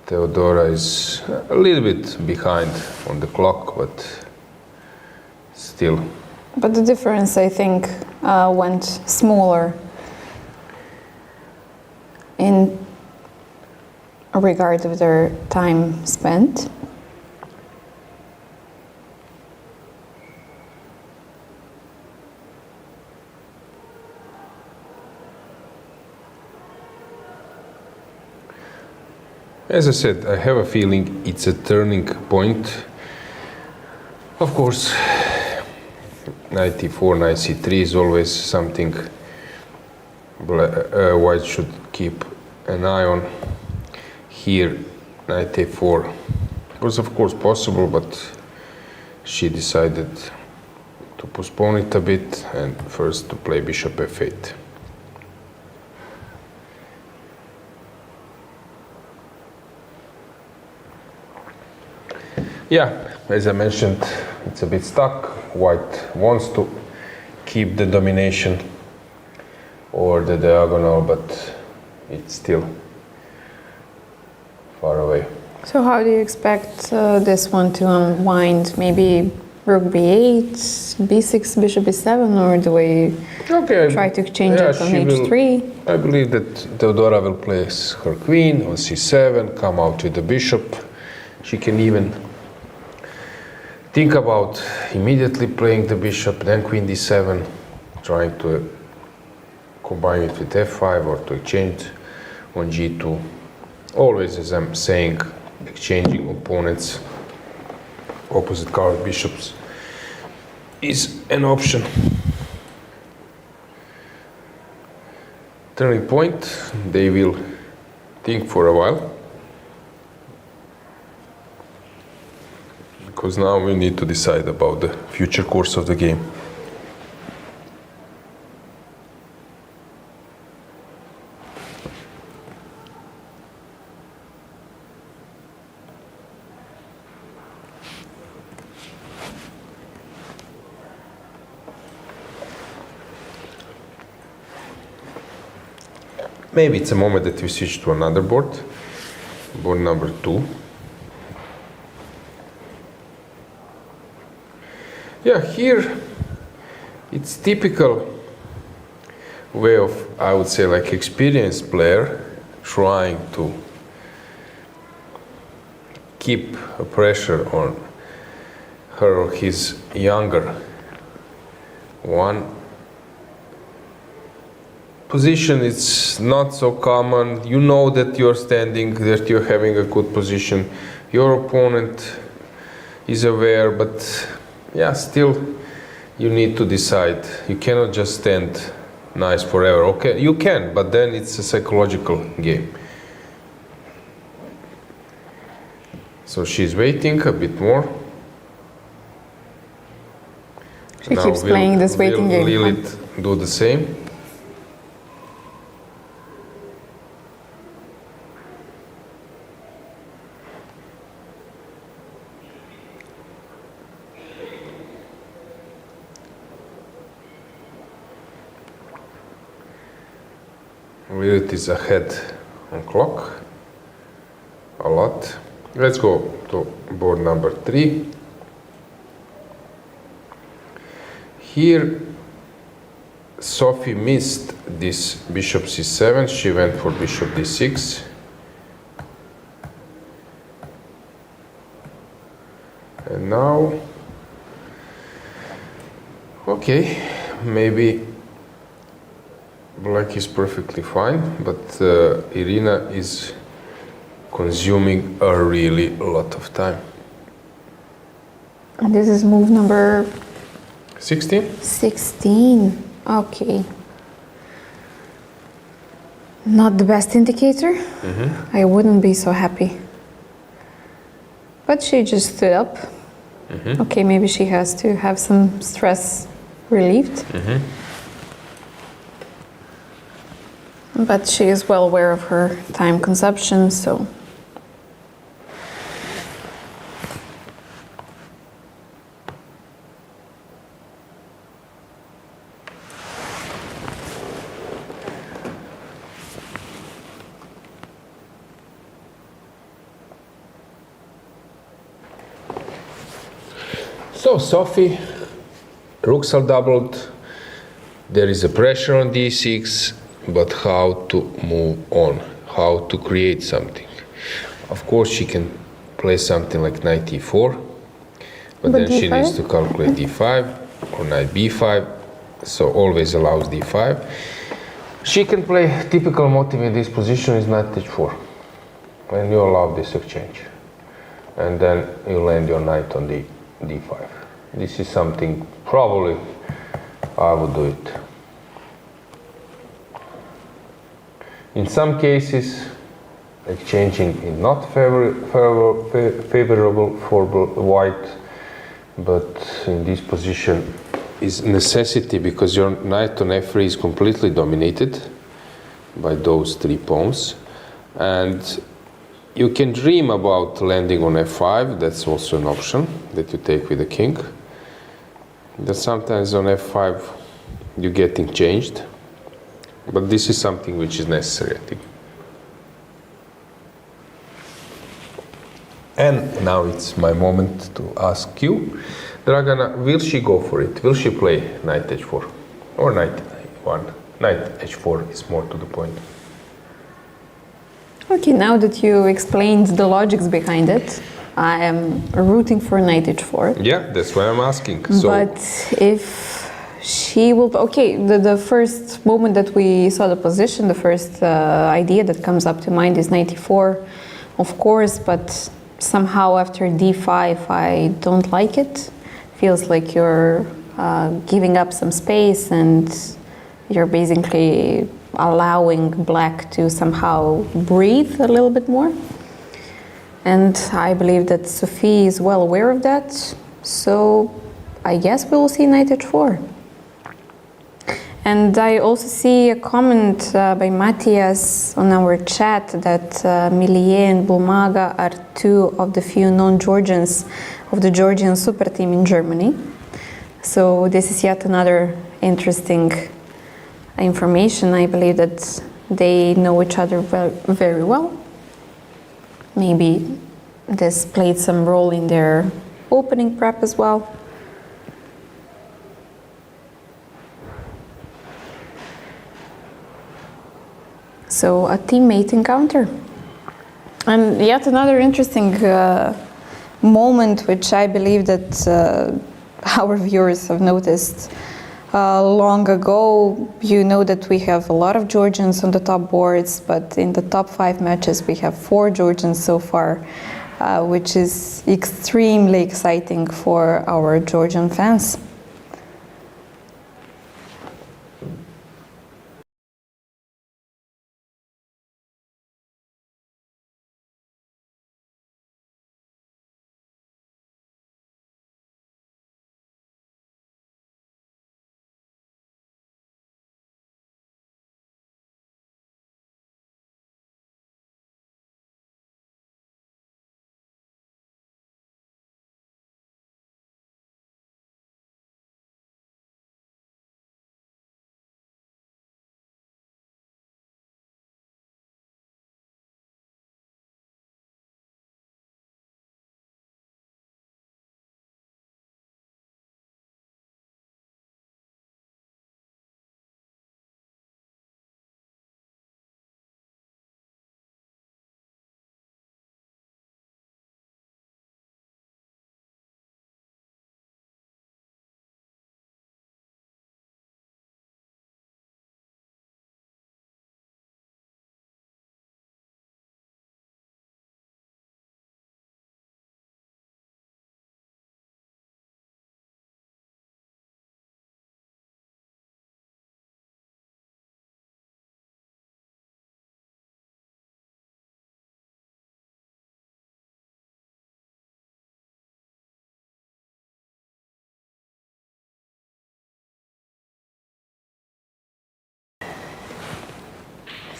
Teodora is a little bit behind on the clock, but still. But the difference, I think, went smaller in regard of their time spent. As I said, I have a feeling it's a turning point. Of course, knight e4, knight c3 is always something white should keep an eye on. Here, knight a4 was of course possible, but she decided to postpone it a bit and first to play bishop f8. Yeah, as I mentioned, it's a bit stuck. White wants to keep the domination or the diagonal, but it's still far away. So how do you expect this one to unwind? Maybe rook b8, b6, bishop b7, or do we try to change it on h3? I believe that Teodora will place her queen on c7, come out with the bishop. She can even think about immediately playing the bishop, then queen d7, trying to combine it with f5 or to exchange on g2. Always, as I'm saying, exchanging opponents, opposite colored bishops is an option. Turning point, they will think for a while, because now we need to decide about the future course of the game. Maybe it's a moment that we switch to another board, board number 2. Yeah, here it's typical way of, I would say, like experienced player trying to keep a pressure on her or his younger one. Position is not so common. You know that you're standing, that you're having a good position. Your opponent is aware, but yeah, still you need to decide. You cannot just stand nice forever. Okay, you can, but then it's a psychological game. So she's waiting a bit more. She keeps playing this waiting game. Will Lilith do the same? Lilith is ahead on clock a lot. Let's go to board number 3. Here Sophie missed this bishop c7. She went for bishop d6. Okay, maybe black is perfectly fine, but Irina is consuming a really lot of time. And this is move number 16? 16. Okay. Not the best indicator. I wouldn't be so happy. But she just stood up. Okay, maybe she has to have some stress relieved. But she is well aware of her time consumption, so. So Sophie, rooks are doubled, there is a pressure on d6, but how to move on, how to create something. Of course she can play something like knight e4, but then she needs to calculate d5 or knight b5, so always allows d5. She can play typical motive in this position is knight h4, and you allow this exchange. And then you land your knight on d5. This is something probably I would do it. In some cases, exchanging is not favorable for white, but in this position is necessity because your knight on f3 is completely dominated by those three pawns, and you can dream about landing on f5. That's also an option that you take with the king. That sometimes on f5 you're getting changed, but this is something which is necessary, I think. And now it's my moment to ask you, Dragana, will she go for it? Will she play knight h4 or knight e1? Knight h4 is more to the point. Okay, now that you explained the logics behind it, I am rooting for knight h4. Yeah, that's why I'm asking. So, but if she will, okay, the first moment that we saw the position, the first idea that comes up to mind is knight e4, of course, but somehow after d5 I don't like it. Feels like you're giving up some space and you're basically allowing black to somehow breathe a little bit more. And I believe that Sophie is well aware of that. So I guess we will see knight h4. And I also see a comment by Matthias on our chat that Milier and Bulmaga are two of the few non-Georgians of the Georgian super team in Germany. So this is yet another interesting information. I believe that they know each other very well. Maybe this played some role in their opening prep as well. So a teammate encounter. And yet another interesting moment which I believe that our viewers have noticed long ago. You know that we have a lot of Georgians on the top boards, but in the top 5 matches we have 4 Georgians so far, which is extremely exciting for our Georgian fans.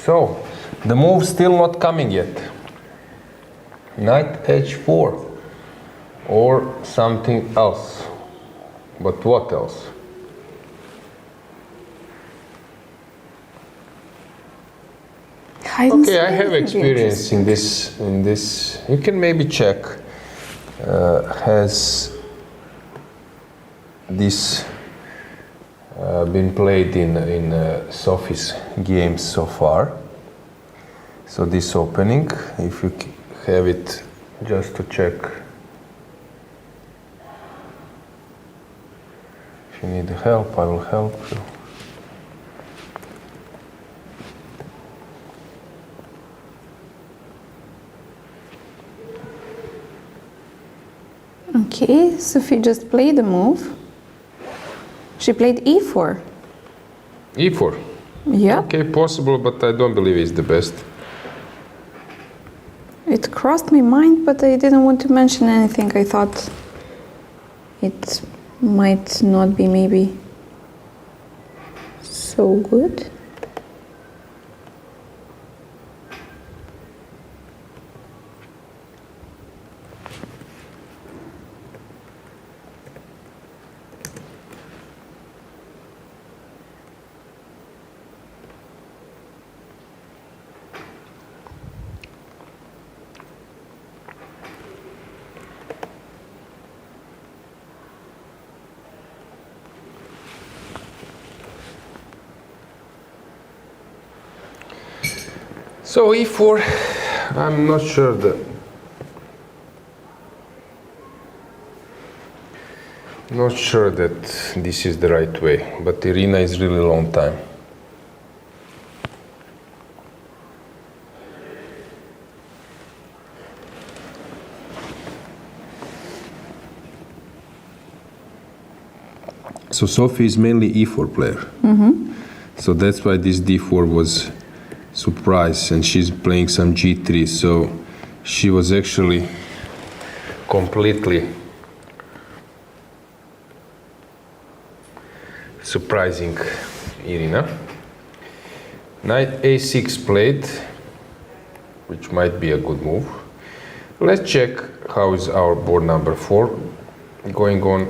So, the move still not coming yet. Knight h4 or something else. But what else? Okay, I have experience in this. You can maybe check. Has this been played in Sophie's games so far? So this opening, if you have it, just to check. If you need help, I will help you. Okay, Sophie just played the move. She played e4. e4? Yeah. Okay, possible, but I don't believe it's the best. It crossed my mind, but I didn't want to mention anything. I thought it might not be maybe so good. So e4, I'm not sure that this is the right way, but Irina is really long time. So Sophie is mainly e4 player. So that's why this d4 was surprise, and she's playing some g3, so she was actually completely surprising Irina. Knight a6 played, which might be a good move. Let's check how is our board number 4 going on.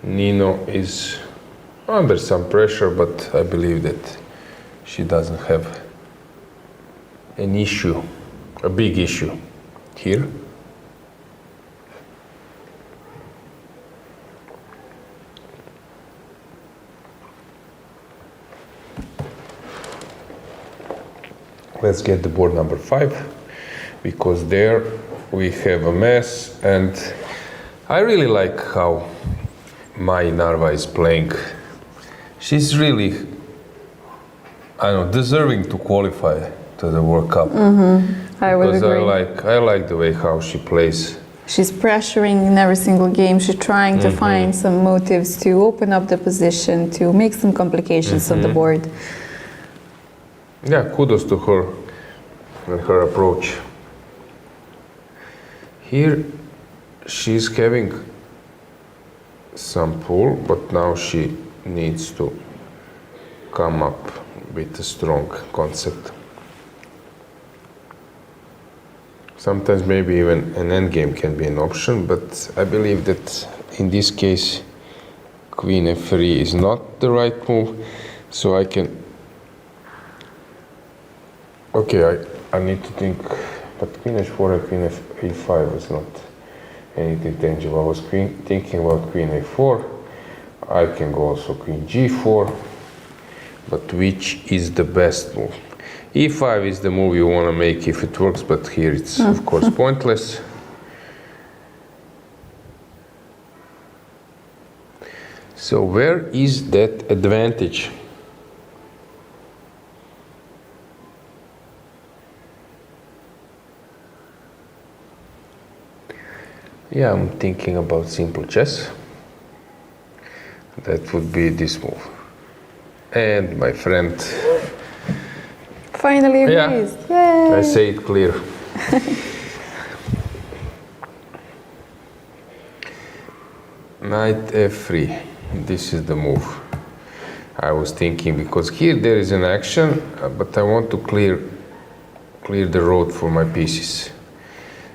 Nino is under some pressure, but I believe that she doesn't have an issue, a big issue here. Let's get the board number 5, because there we have a mess, and I really like how my Narva is playing. She's really, I don't know, deserving to qualify to the World Cup. I would agree. Because I like the way how she plays. She's pressuring in every single game. She's trying to find some motives to open up the position, to make some complications on the board. Yeah, kudos to her and her approach. Here she's having some pull, but now she needs to come up with a strong concept. Sometimes maybe even an endgame can be an option, but I believe that in this case queen f3 is not the right move, so I can... Okay, I need to think, but queen h4 and queen e5 is not anything tangible. I was thinking about queen a4. I can go also queen g4, but which is the best move? e5 is the move you want to make if it works, but here it's of course pointless. So where is that advantage? Yeah, I'm thinking about simple chess. That would be this move. And my friend Finally agrees. Yay. I say it clear. knight f3. This is the move I was thinking, because here there is an action, but I want to clear the road for my pieces.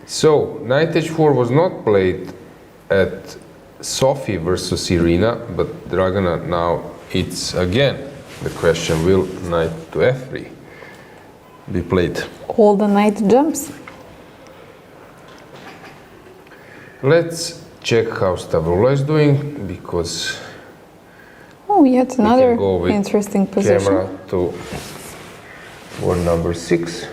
So knight h4 was not played at Sophie versus Irina, but Dragana now it's again the question, will knight to f3 be played? All the knight jumps. Let's check how Stavroula is doing, because Oh, yet we another can go with interesting position. camera to board number 6.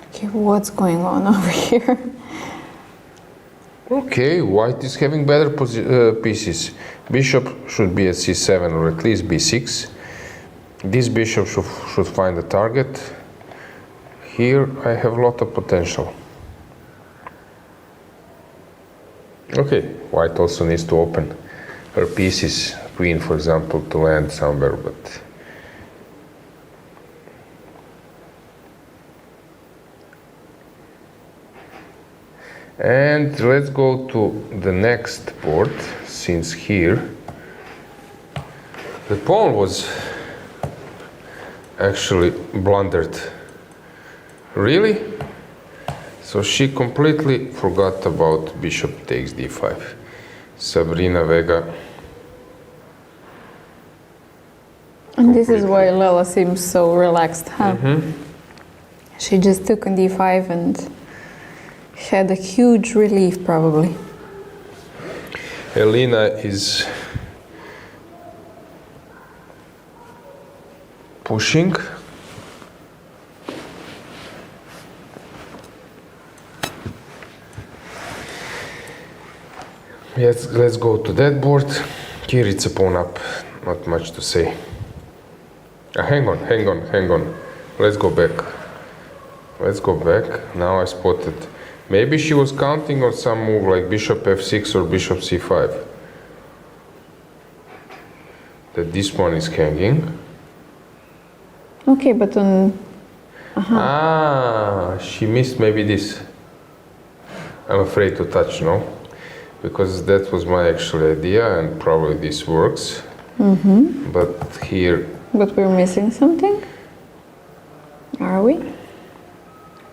Okay, what's going on over here? Okay, white is having better pieces. Bishop should be at c7 or at least b6. This bishop should find a target. Here I have a lot of potential. Okay, white also needs to open her pieces. Queen, for example, to land somewhere, but and let's go to the next board, since here the pawn was actually blundered. Really? So she completely forgot about bishop takes d5. Sabrina Vega. And this is why Lela seems so relaxed, huh? She just took on d5 and had a huge relief, probably. Elena is pushing. Yes, let's go to that board. Here it's a pawn up, not much to say. Hang on. Let's go back. Now I spotted. Maybe she was counting on some move like bishop f6 or bishop c5. That this one is hanging. Okay, but on... She missed maybe this. I'm afraid to touch, no? Because that was my actual idea, and probably this works. But here... But we're missing something? Are we?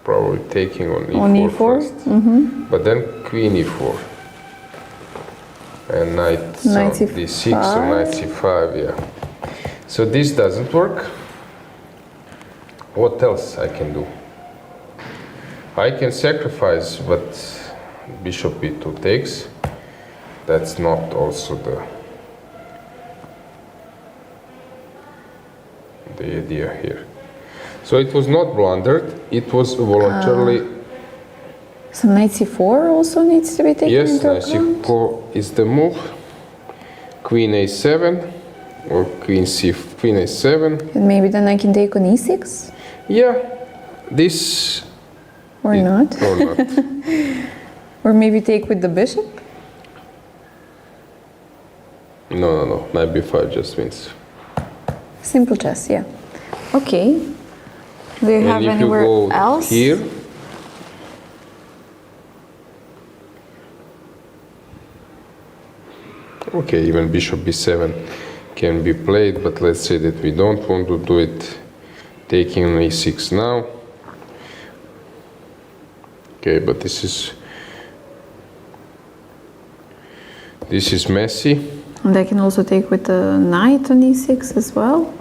Probably taking on e4, On e4? first. But then queen e4. And knight d6 or knight c5, yeah. So this doesn't work. What else I can do? I can sacrifice, but bishop b2 takes. That's not also the idea here. So it was not blundered, it was voluntarily... So knight c4 also needs to be taken into account? Yes, knight c4 is the move. Queen a7 or queen a7. And maybe then I can take on e6? Yeah, this... Or not? Or not. Or maybe take with the bishop? No. Knight b5 just wins. Simple chess, yeah. Okay. Do you have And if anywhere you go else? here, okay, even bishop b7 can be played, but let's say that we don't want to do it. Taking on e6 now. Okay, but this is messy. And I can also take with the knight on e6 as well.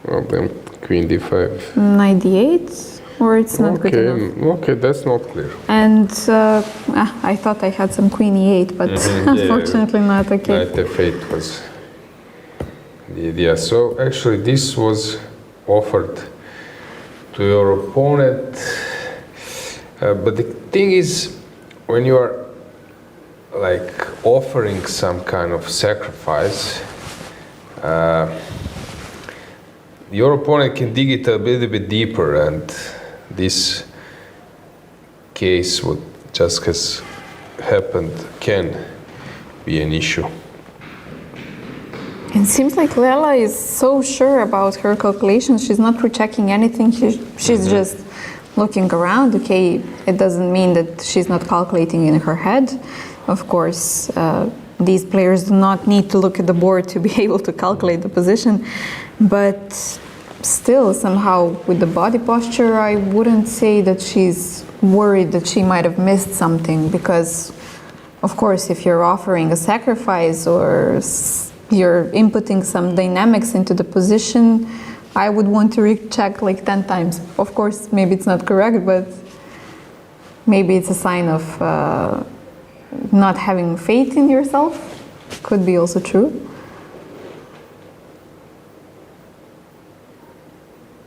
Well, then queen d5. Knight d8, or it's not good enough. Okay, that's not clear. And I thought I had some queen e8, but unfortunately not. Okay. Knight f8 was the idea. So actually this was offered to your opponent. But the thing is, when you are like offering some kind of sacrifice, your opponent can dig it a little bit deeper, and this case, what just has happened, can be an issue. It seems like Lela is so sure about her calculations. She's not rechecking anything. She's just looking around. Okay, it doesn't mean that she's not calculating in her head. Of course, these players do not need to look at the board to be able to calculate the position. But still, somehow, with the body posture, I wouldn't say that she's worried that she might have missed something. Because, of course, if you're offering a sacrifice or you're inputting some dynamics into the position, I would want to recheck like 10 times. Of course, maybe it's not correct, but maybe it's a sign of not having faith in yourself. Could be also true.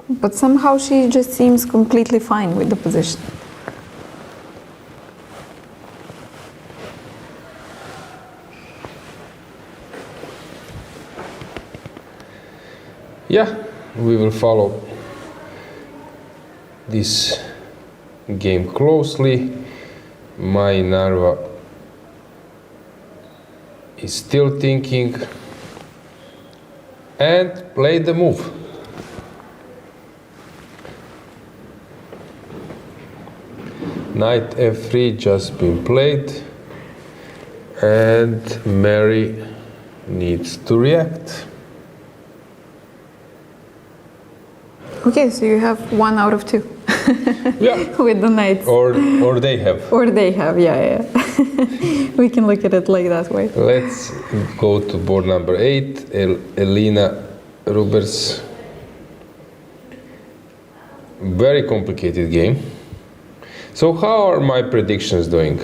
But somehow she just seems completely fine with the position. Yeah, we will follow this game closely. My Narva is still thinking and play the move. Knight f3 just been played, and Meri needs to react. Okay, so you have 1 out of 2. Yeah. With the knights. Or they have. Or they have, yeah. We can look at it like that way. Let's go to board number 8, Elina Rubers. Very complicated game. So how are my predictions doing?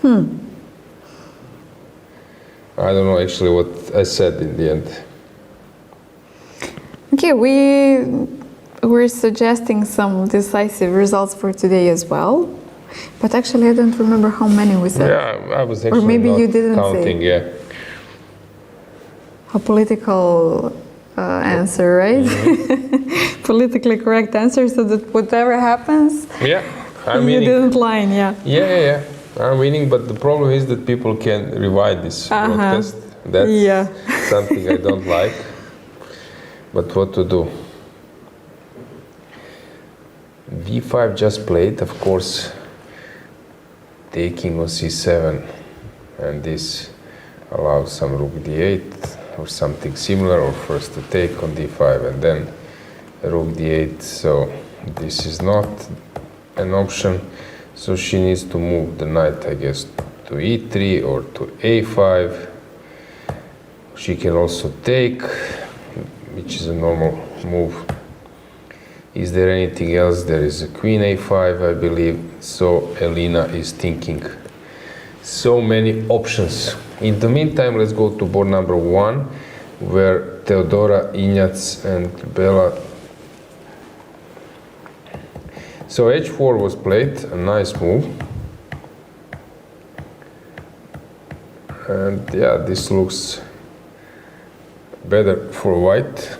I don't know actually what I said in the end. Okay, we're suggesting some decisive results for today as well. But actually I don't remember how many we said. Yeah, I was actually or maybe not you didn't counting, say. yeah. A political answer, right? Mm-hmm. Politically correct answer, so that whatever happens, Yeah, I'm you winning. didn't lie, yeah. Yeah. I'm winning, but the problem is that people can rewind this broadcast. That's something I don't like. But what to do? d5 just played, of course, taking on c7, and this allows some rook d8 or something similar, or first to take on d5 and then rook d8. So this is not an option, so she needs to move the knight, I guess, to e3 or to a5. She can also take, which is a normal move. Is there anything else? There is a queen a5, I believe. So Elina is thinking. So many options. In the meantime, let's go to board number 1, where Teodora Injac and Bella. So h4 was played, a nice move. And yeah, this looks better for white.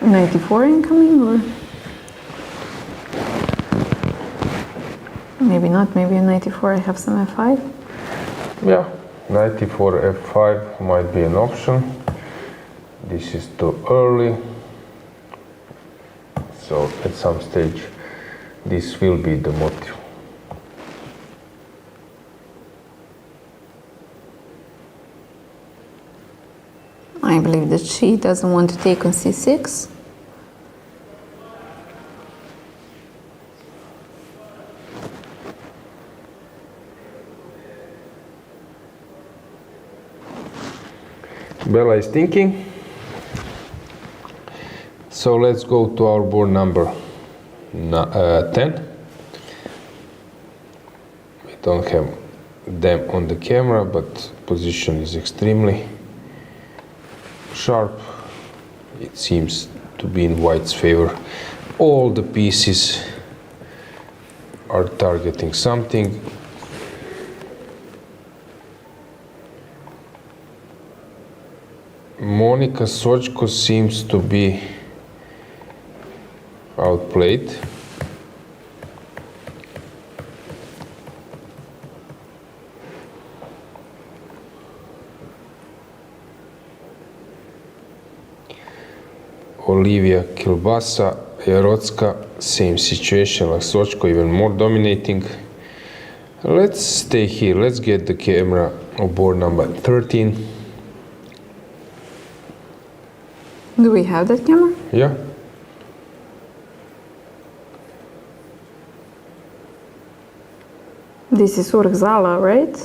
.94 incoming, or maybe not, maybe a 94. I have some f5. Yeah, 94 f5 might be an option. This is too early, so at some stage this will be the motive. I believe that she doesn't want to take on c6. Bella is thinking. So let's go to our board number 10. We don't have them on the camera, but position is extremely sharp. It seems to be in white's favor. All the pieces are targeting something. Monica Sochko seems to be outplayed. Olivia Kilbasa, Jarocka, same situation like Sochko, even more dominating. Let's stay here. Let's get the camera on board number 13. Do we have that camera? Yeah. This is Urgzala, right?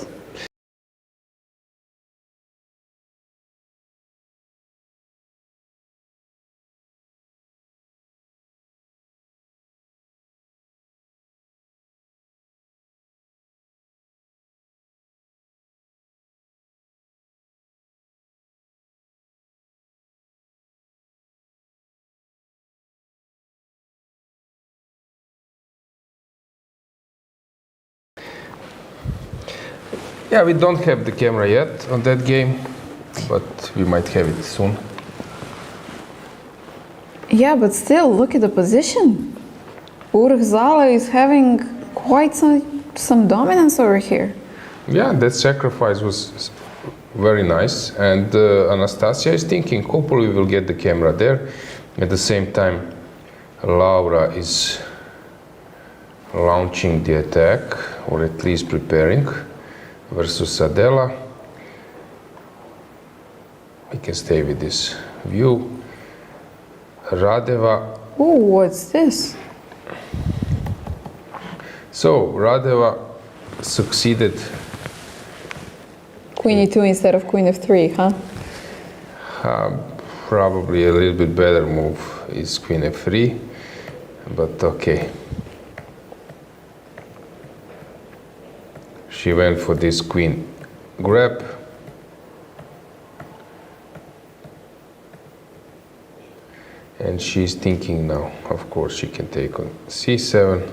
Yeah, we don't have the camera yet on that game, but we might have it soon. Yeah, but still, look at the position. Urgzala is having quite some dominance over here. Yeah, that sacrifice was very nice, and Anastasia is thinking, hopefully we will get the camera there. At the same time, Laura is launching the attack, or at least preparing, versus Adela. We can stay with this view. Radeva. Oh, what's this? So, Radeva succeeded. Queen e2 instead of queen f3, huh? Probably a little bit better move is queen f3, but okay. She went for this queen grab. And she's thinking now, of course, she can take on c7,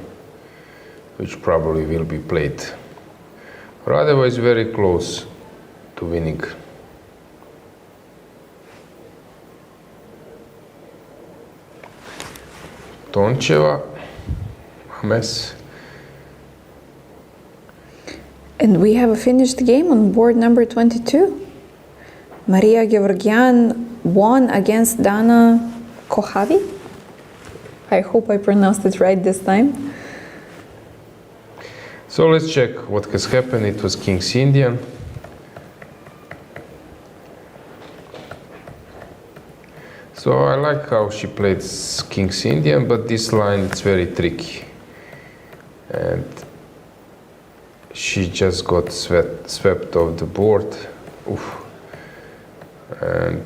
which probably will be played. Radeva is very close to winning. Toncheva, a mess. And we have a finished game on board number 22. Maria Gevorgyan won against Dana Kohavi. I hope I pronounced it right this time. So let's check what has happened. It was King's Indian. So I like how she played King's Indian, but this line it's very tricky. And she just got swept off the board. Oof. And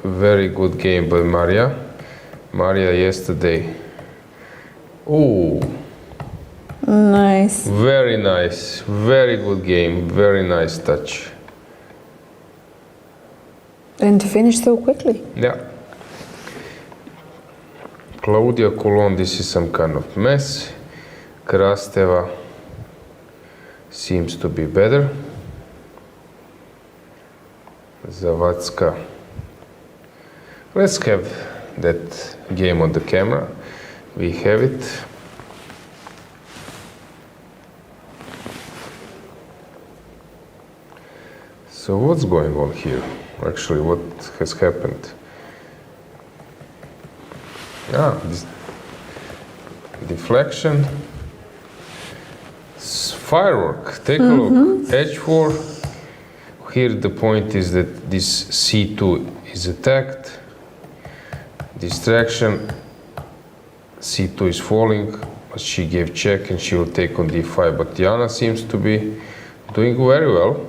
very good game by Maria. Maria yesterday. Ooh. Nice. Very nice. Very good game. Very nice touch. And to finish so quickly. Yeah. Claudia Coulon, this is some kind of mess. Krasteva seems to be better. Zawadzka. Let's have that game on the camera. We have it. So what's going on here? Actually, what has happened? This deflection. Firework. Take a look. H4. Here the point is that this C2 is attacked. Distraction. C2 is falling. But she gave check and she will take on D5. But Diana seems to be doing very well.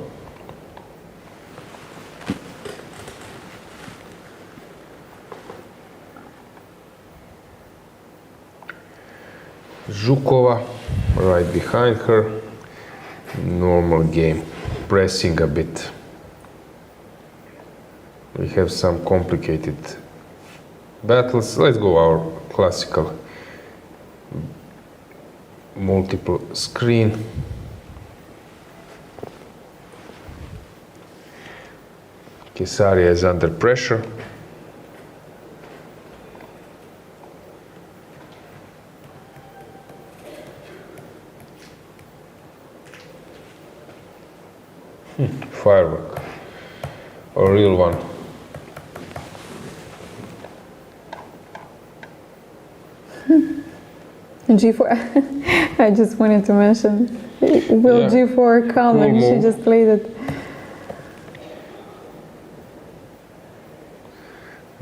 Zhukova right behind her. Normal game, pressing a bit. We have some complicated battles. Let's go our classical multiple screen. Caesarea is under pressure. Firework. A real one. G4. I just wanted to mention. Will Yeah. G4 come? Cool And she move. just played it.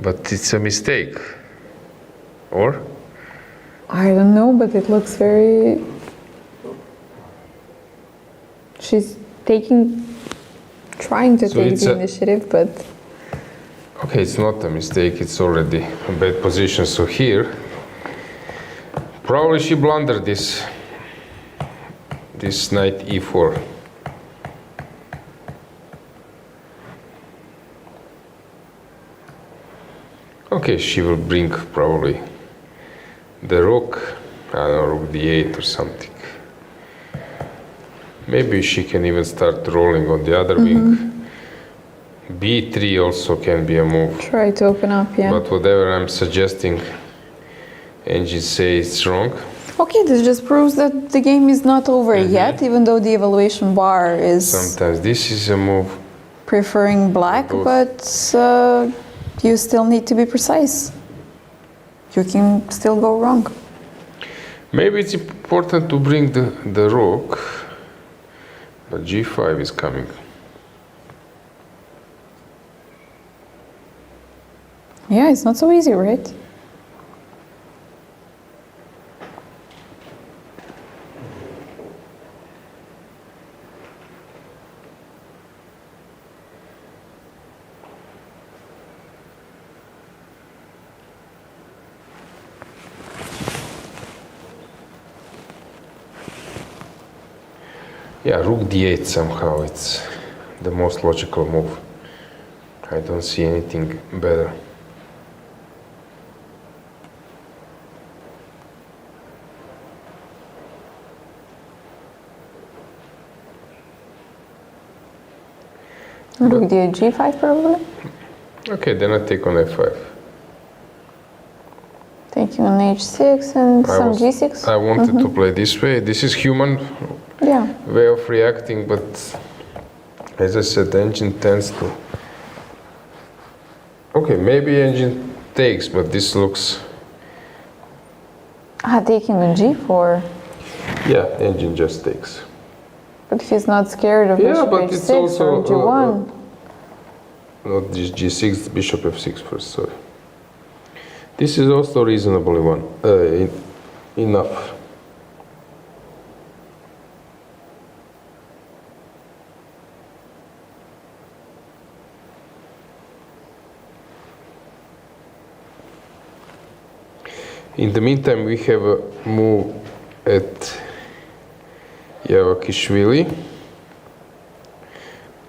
But it's a mistake. Or? I don't know, but it looks very. She's trying to So take it's the a- initiative, but Okay, it's not a mistake, it's already a bad position. So here, probably she blundered this knight e4. Okay, she will bring probably the rook, I don't know, rook d8 or something. Maybe she can even start rolling on the other wing. b3 also can be a move. try to open up, yeah. But whatever I'm suggesting, Angie says it's wrong. Okay, this just proves that the game is not over yet, even though the evaluation bar is Sometimes this is a move. preferring black, Both. but you still need to be precise. You can still go wrong. Maybe it's important to bring the rook, but g5 is coming. Yeah, it's not so easy, right? Yeah, rook d8 somehow, it's the most logical move. I don't see anything better. Rook d8, g5 probably. Okay, then I take on f5. Taking on h6 and some g6. I wanted to play this way. This is human Yeah. way of reacting, but as I said, the engine tends to. Okay, maybe engine takes, but this looks. Taking on g4. Yeah, engine just takes. But he's not scared of Yeah, bishop but h6 it's also, or g1. Not this g6, bishop f6 first. Sorry. This is also reasonably one enough. In the meantime, we have a move at Javakhishvili.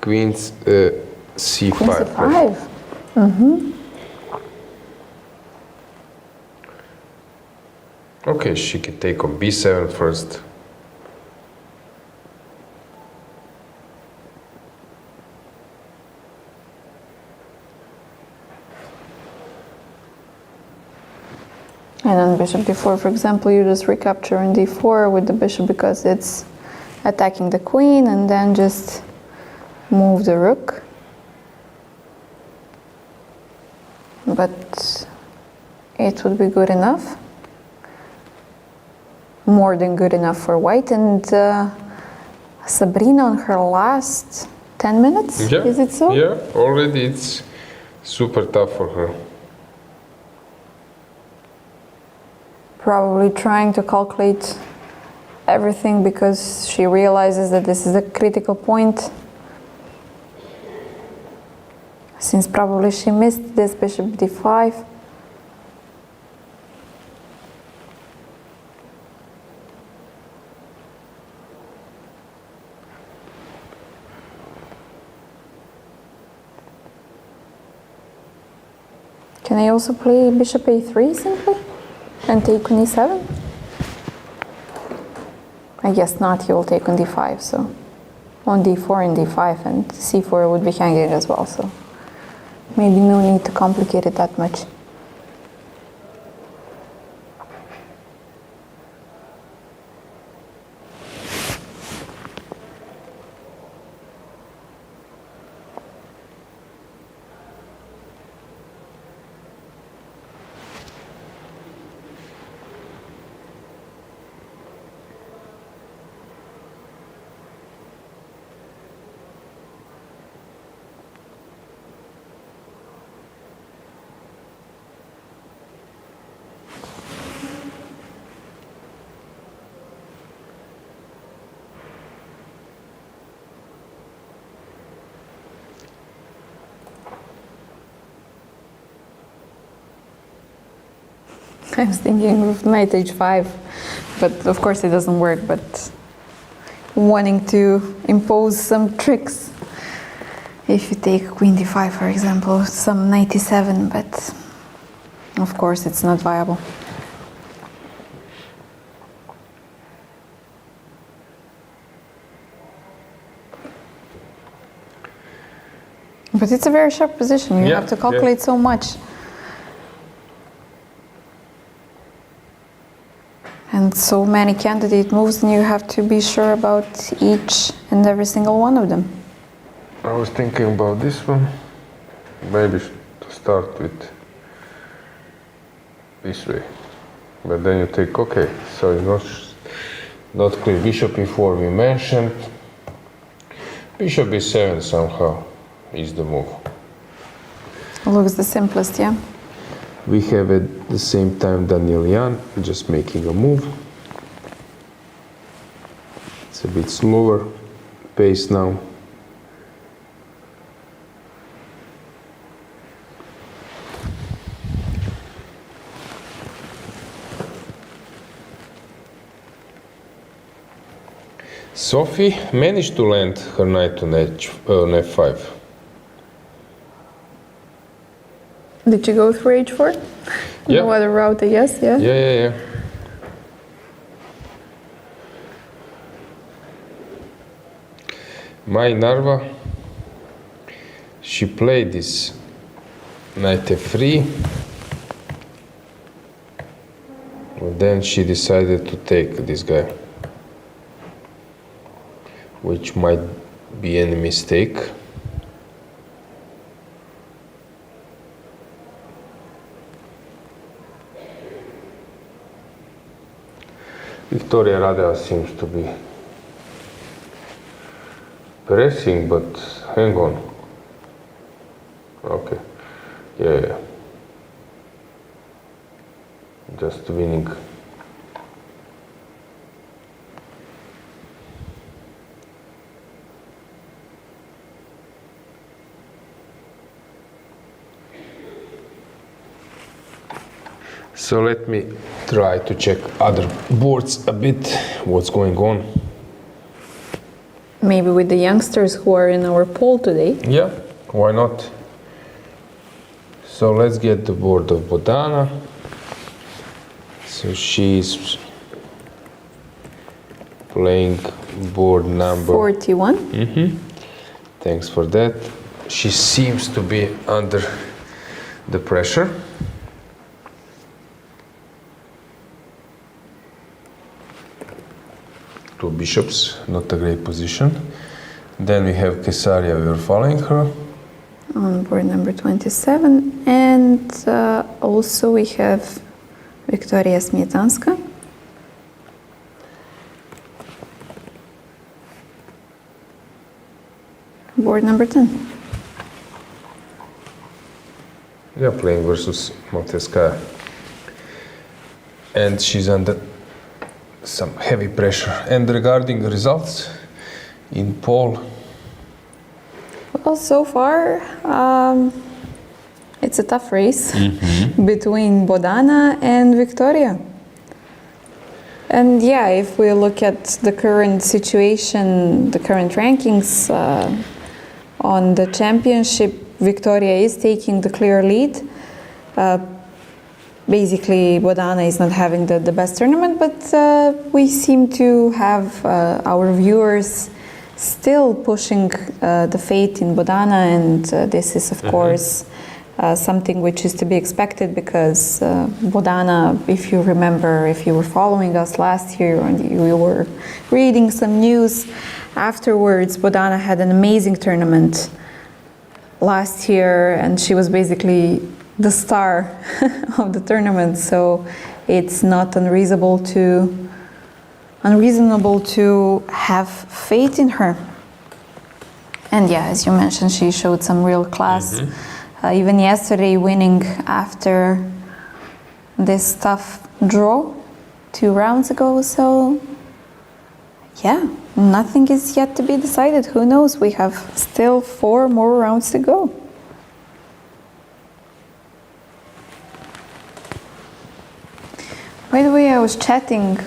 Queen's c5. Queen c5. Okay, she can take on b7 first. And on bishop d4, for example, you just recapture on d4 with the bishop because it's attacking the queen, and then just move the rook. But it would be good enough. More than good enough for white. And Sabrina on her last 10 minutes, Yeah, is it so? Yeah, already it's super tough for her. Probably trying to calculate everything because she realizes that this is a critical point. Since probably she missed this bishop d5. Can I also play bishop a3 simply? And take on e7? I guess not, he will take on d5, so on d4 and d5, and c4 would be hanging as well, so Maybe no need to complicate it that much. I was thinking of knight h5, but of course it doesn't work, but wanting to impose some tricks. If you take queen d5, for example, some knight e7, but of course it's not viable. But it's a very sharp position, you have to calculate so much. And so many candidate moves, and you have to be sure about each and every single one of them. I was thinking about this one. Maybe to start with this way. But then you take, okay, so it's not clear. Bishop e4 we mentioned. Bishop e7 somehow is the move. Looks the simplest, yeah? We have at the same time Daniel Jan just making a move. It's a bit slower pace now. Sophie managed to land her knight on f5. Did you go through h4? Yeah. No other route, I guess, yeah? Yeah. My Narva, she played this knight f3, and then she decided to take this guy, which might be a mistake. Victoria Radeva seems to be pressing, but hang on. Okay, yeah. Just winning. So let me try to check other boards a bit, what's going on. Maybe with the youngsters who are in our poll today. Yeah, why not? So let's get the board of Bodana. So she's playing board number 41. Thanks for that. She seems to be under the pressure. Two bishops, not a great position. Then we have Kesaria, we are following her. On board number 27. And also we have Victoria Smietanska. Board number 10. Yeah, playing versus Monteskaya. And she's under some heavy pressure. And regarding the results in poll? Well, so far, it's a tough race between Bodana and Victoria. And yeah, if we look at the current situation, the current rankings on the championship, Victoria is taking the clear lead. Basically, Bodana is not having the best tournament, but we seem to have our viewers still pushing the faith in Bodana, and this is, of course, something which is to be expected because Bodana, if you remember, if you were following us last year and you were reading some news afterwards, Bodana had an amazing tournament last year and she was basically the star of the tournament, so it's not unreasonable to have faith in her. And yeah, as you mentioned, she showed some real class. Even yesterday, winning after this tough draw 2 rounds ago. So yeah, nothing is yet to be decided. Who knows? We have still 4 more rounds to go. By the way, I was chatting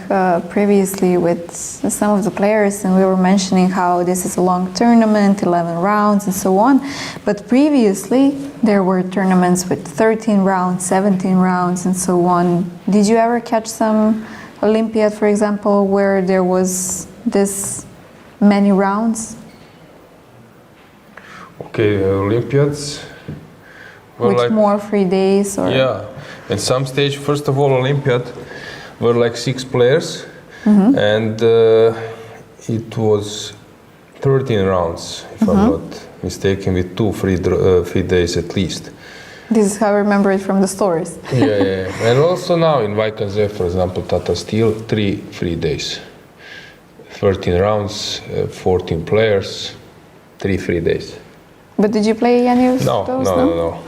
previously with some of the players and we were mentioning how this is a long tournament, 11 rounds and so on. But previously there were tournaments with 13 rounds, 17 rounds and so on. Did you ever catch some Olympiad, for example, where there was this many rounds? Okay, Olympiads. Well, with like, more free days? Or? Yeah, at some stage, first of all, Olympiad were like 6 players, and it was 13 rounds, if I'm not mistaken, with 2 free days at least. This is how I remember it from the stories. Yeah. And also now in Vaikanze, for example, Tata Steel, 3 free days. 13 rounds, 14 players, 3 free days. But did you play any of those? No.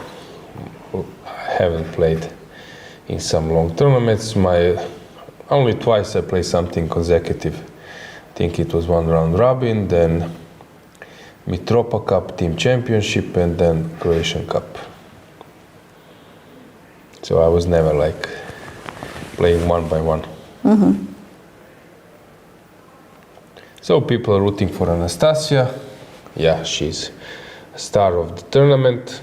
I haven't played in some long tournaments. Only twice I played something consecutive. I think it was 1 round robin, then Mitropa Cup Team Championship, and then Croatian Cup. So I was never like playing 1 by 1. So people are rooting for Anastasia. Yeah, she's a star of the tournament.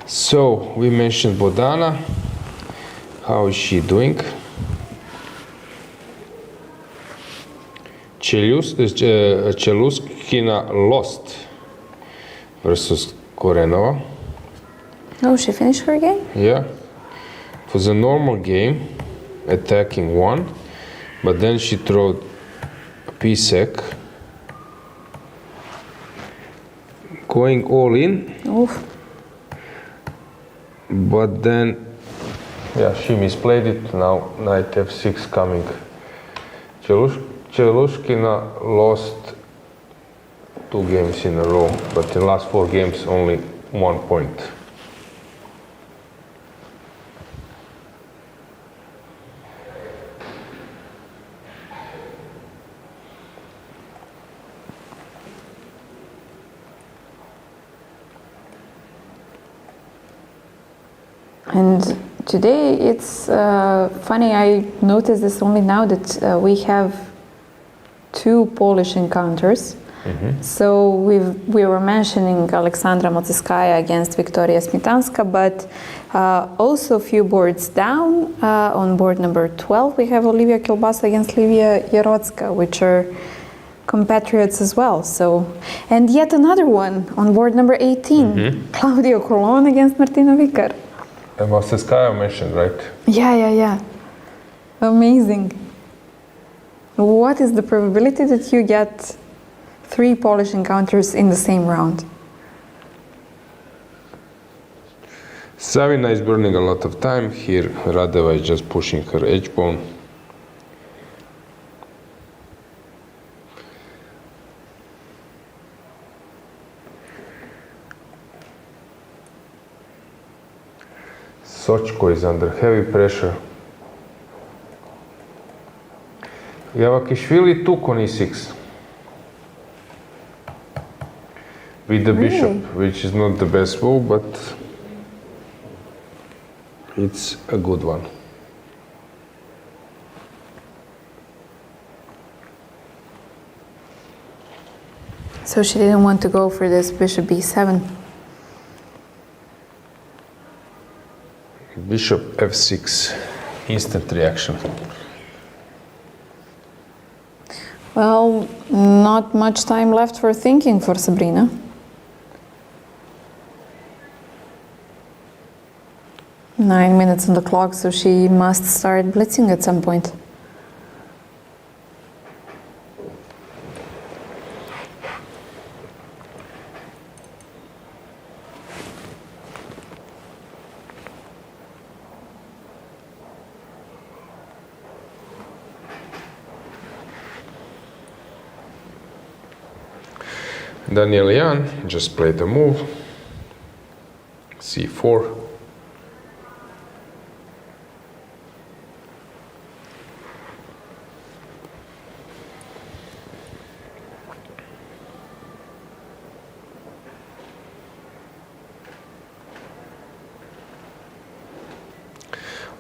So we mentioned Bodana. How is she doing? Cheluskina lost versus Korenova. Oh, she finished her game? Yeah. It was a normal game, attacking 1, but then she threw a P-sec, going all in. Oof. But then, yeah, she misplayed it. Now knight f6 coming. Chelushkina lost 2 games in a row, but in the last 4 games only 1 point. And today it's funny, I noticed this only now that we have 2 Polish encounters. So we were mentioning Aleksandra Mociskaya against Viktoria Smitanska, but also a few boards down, on board number 12, we have Olivia Kilbasa against Livia Jarocka, which are compatriots as well. So, and yet another one on board number 18, Claudio Colon against Martina Vikar. And Mociskaya mentioned, right? Yeah. Amazing. What is the probability that you get 3 Polish encounters in the same round? Savina is burning a lot of time here. Radeva is just pushing her edge pawn. Sochko is under heavy pressure. Javakhishvili took on e6 with the bishop, which is not the best move, but it's a good one. So she didn't want to go for this bishop b7. Bishop f6, instant reaction. Well, not much time left for thinking for Sabrina. Nine minutes on the clock, so she must start blitzing at some point. Daniel Jan just played a move, c4.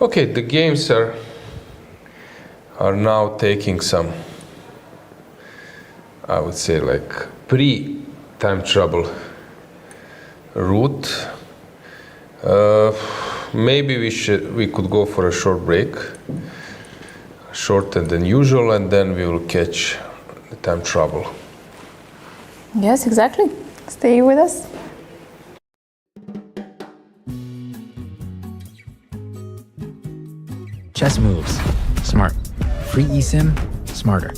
Okay, the games are now taking some, I would say, like pre-time trouble route. Maybe we could go for a short break, shorter than usual, and then we will catch the time trouble. Yes, exactly. Stay with us. Chess moves. Smart. Free eSIM. Smarter.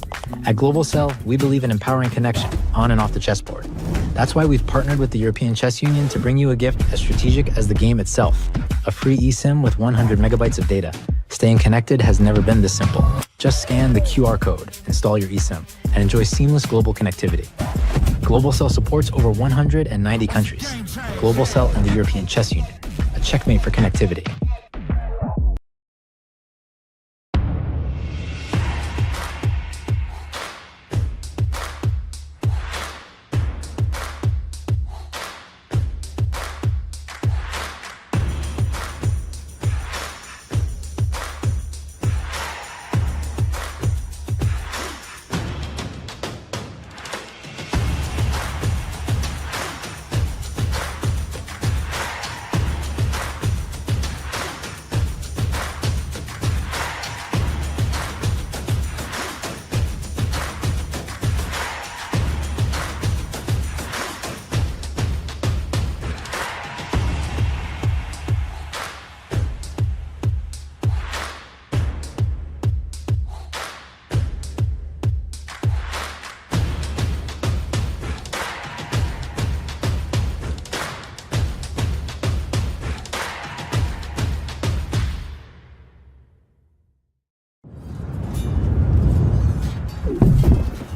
At Global Cell, we believe in empowering connection on and off the chessboard. That's why we've partnered with the European Chess Union to bring you a gift as strategic as the game itself. A free eSIM with 100 megabytes of data. Staying connected has never been this simple. Just scan the QR code, install your eSIM, and enjoy seamless global connectivity. Global Cell supports over 190 countries. Global Cell and the European Chess Union. A checkmate for connectivity.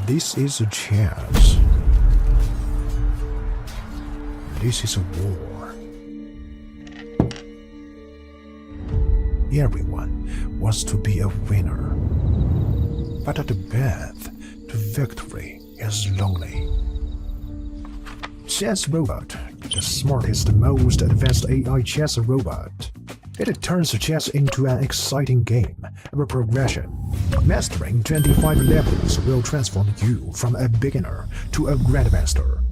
This is a chess. This is a war. Everyone wants to be a winner. But the path to victory is lonely. Chess Robot, the smartest, most advanced AI chess robot. It turns chess into an exciting game of progression. Mastering 25 levels will transform you from a beginner to a grandmaster.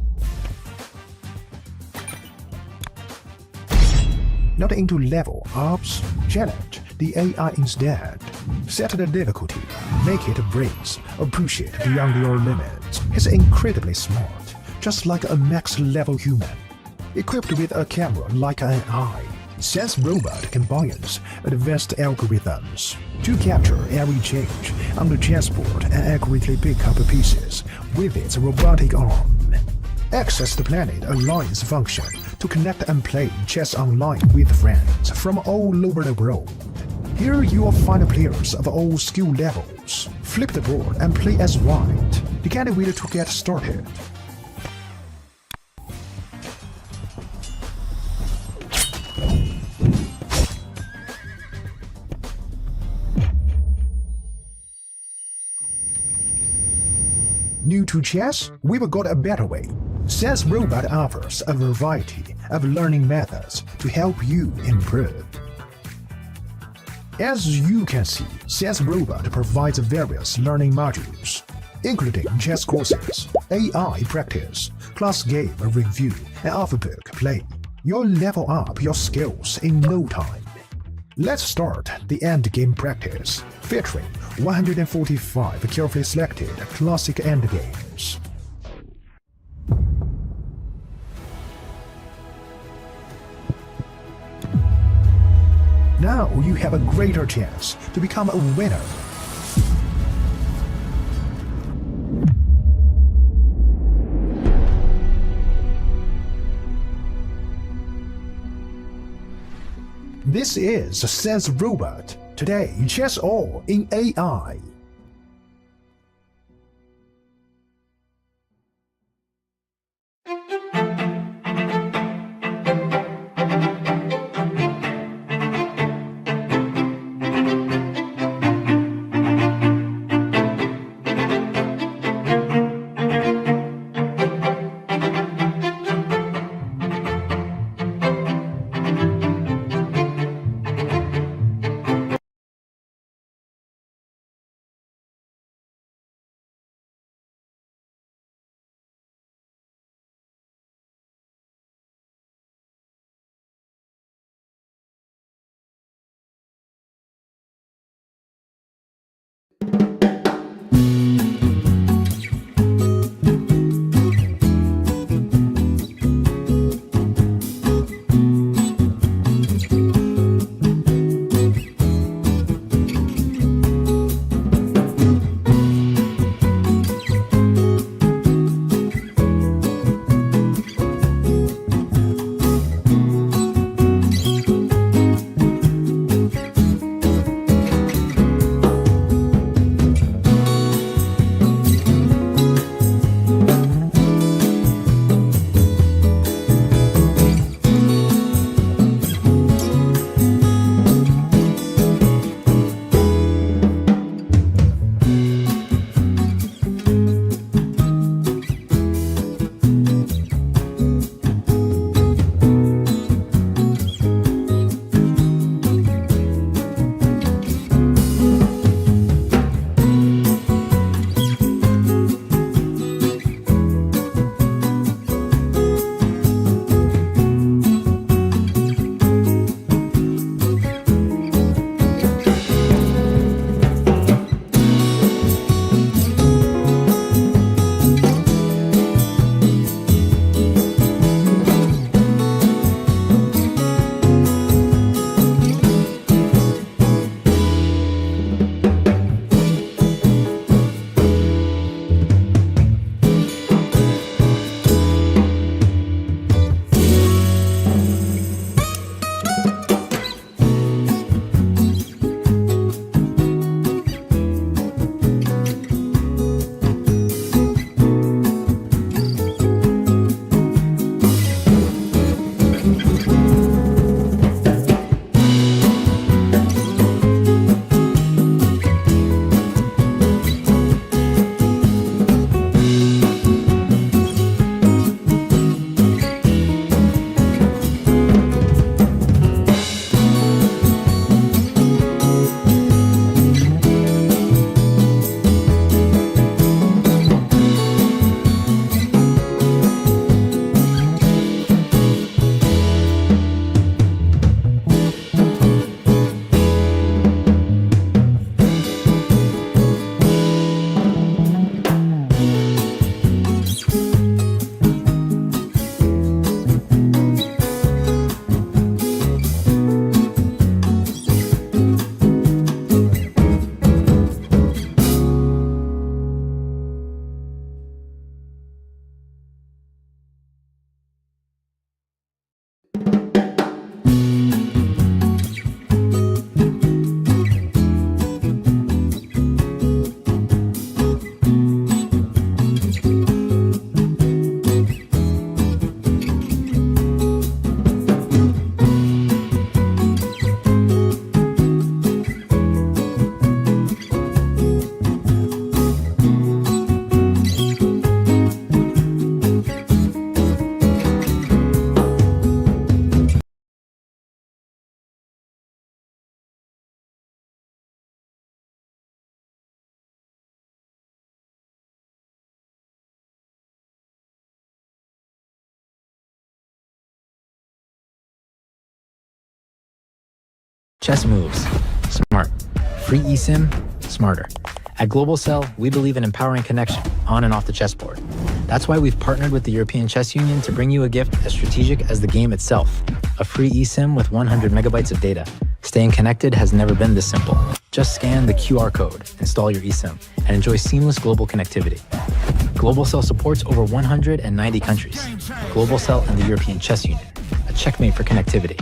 Not into level ups, challenge the AI instead. Set the difficulty, make it breaks or push it beyond your limits. It's incredibly smart, just like a max-level human. Equipped with a camera like an eye, Chess Robot combines advanced algorithms to capture every change on the chessboard and accurately pick up pieces with its robotic arm. Access the Planet Alliance function to connect and play chess online with friends from all over the world. Here you will find players of all skill levels. Flip the board and play as white. You can't wait to get started. New to chess? We've got a better way. Chess Robot offers a variety of learning methods to help you improve. As you can see, Chess Robot provides various learning modules, including chess courses, AI practice, class game review, and off-book play. You'll level up your skills in no time. Let's start the endgame practice, featuring 145 carefully selected classic endgames. Now you have a greater chance to become a winner. This is Sense Robot. Today, chess all in AI. Chess moves. Smart. Free eSIM. Smarter. At Global Cell, we believe in empowering connection on and off the chessboard. That's why we've partnered with the European Chess Union to bring you a gift as strategic as the game itself. A free eSIM with 100 megabytes of data. Staying connected has never been this simple. Just scan the QR code, install your eSIM, and enjoy seamless global connectivity. Global Cell supports over 190 countries. Global Cell and the European Chess Union. A checkmate for connectivity.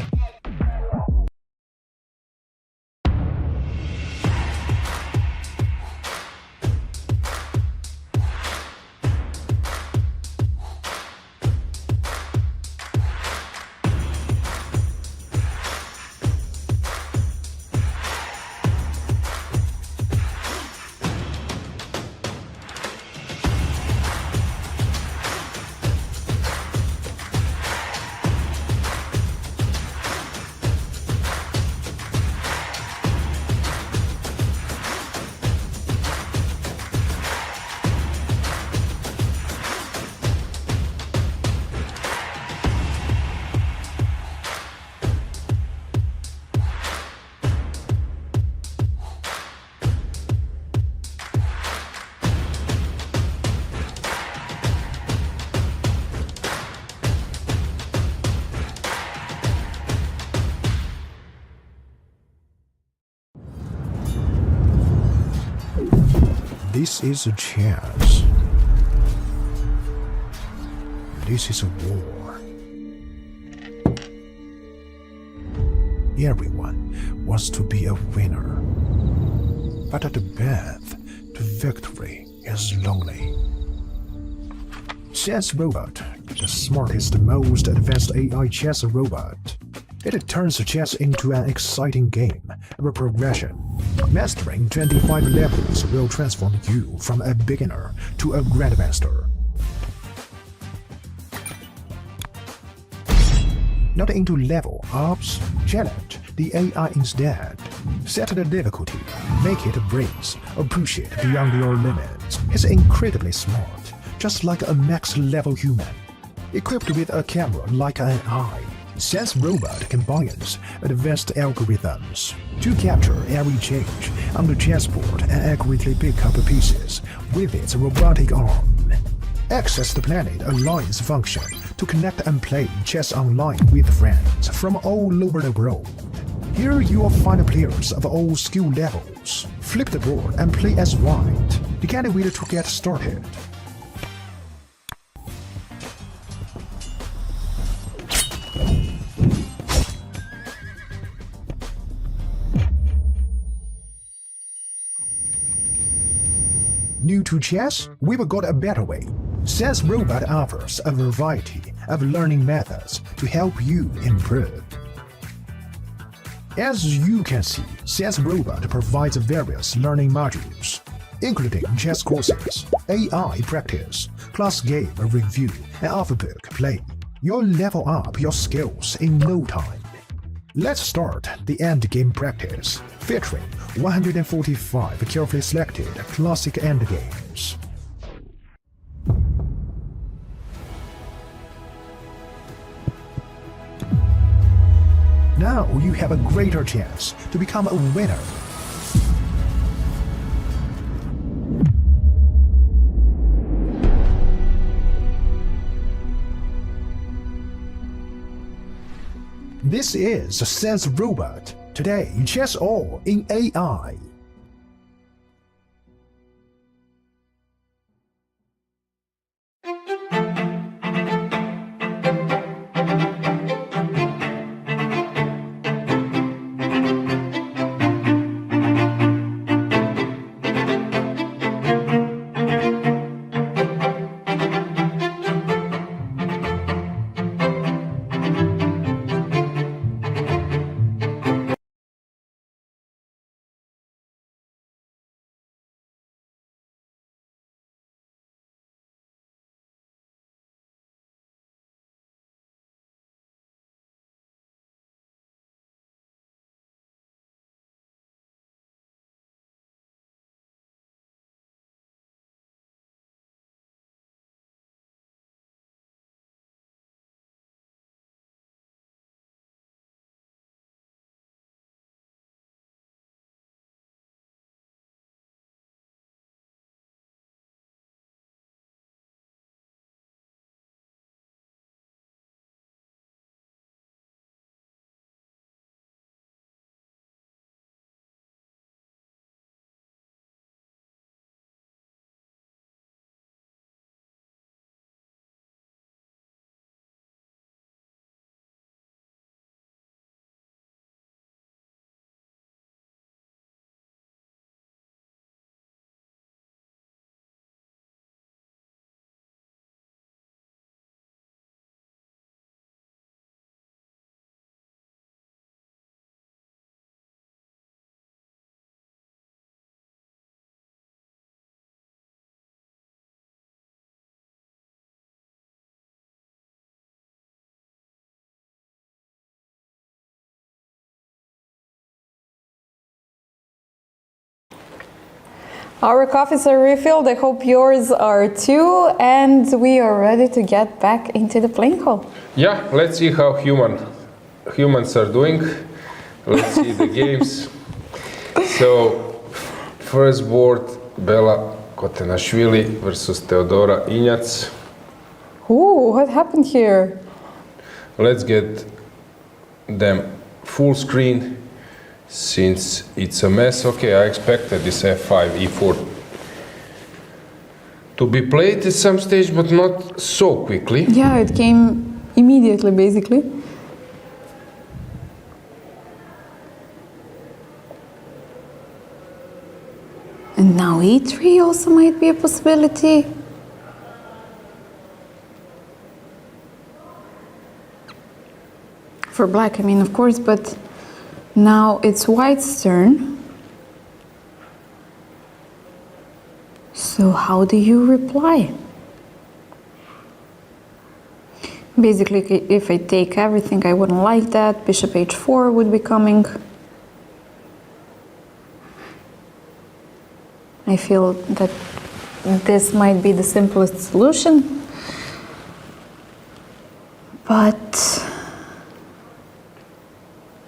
This is a chess. This is a war. Everyone wants to be a winner. But the path to victory is lonely. Chess Robot, the smartest, most advanced AI chess robot. It turns chess into an exciting game of progression. Mastering 25 levels will transform you from a beginner to a grandmaster. Not into level ups, challenge the AI instead. Set the difficulty, make it breaks or push it beyond your limits. It's incredibly smart, just like a max-level human. Equipped with a camera like an eye, Chess Robot combines advanced algorithms to capture every change on the chessboard and accurately pick up pieces with its robotic arm. Access the Planet Alliance function to connect and play chess online with friends from all over the world. Here you will find players of all skill levels. Flip the board and play as white. You can't wait to get started. New to chess? We've got a better way. Chess Robot offers a variety of learning methods to help you improve. As you can see, Chess Robot provides various learning modules, including chess courses, AI practice, class game review, and off-book play. You'll level up your skills in no time. Let's start the endgame practice, featuring 145 carefully selected classic endgames. Now you have a greater chance to become a winner. This is Chess Robot. Today, chess all in AI. Our coffees are refilled. I hope yours are too. And we are ready to get back into the playing hall. Yeah, let's see how humans are doing. Let's see the games. So, first board, Bella Khotenashvili versus Teodora Injac. Ooh, what happened here? Let's get them full screen since it's a mess. Okay, I expected this f5, e4 to be played at some stage, but not so quickly. Yeah, it came immediately, basically. And now e3 also might be a possibility. For black, I mean, of course, but now it's white's turn. So how do you reply? Basically, if I take everything, I wouldn't like that. Bishop h4 would be coming. I feel that this might be the simplest solution. But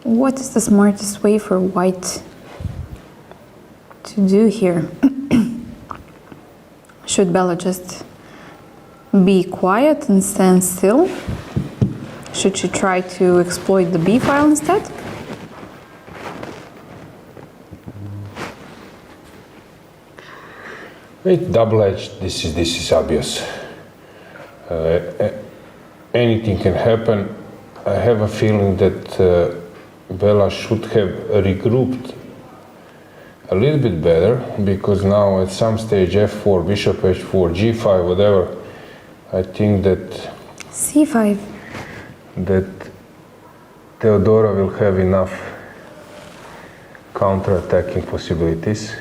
what is the smartest way for white to do here? Should Bella just be quiet and stand still? Should she try to exploit the B file instead? It's double-edged. This is obvious. Anything can happen. I have a feeling that Bella should have regrouped a little bit better, because now at some stage f4, bishop h4, g5, whatever, I think that c5. that Teodora will have enough counter-attacking possibilities.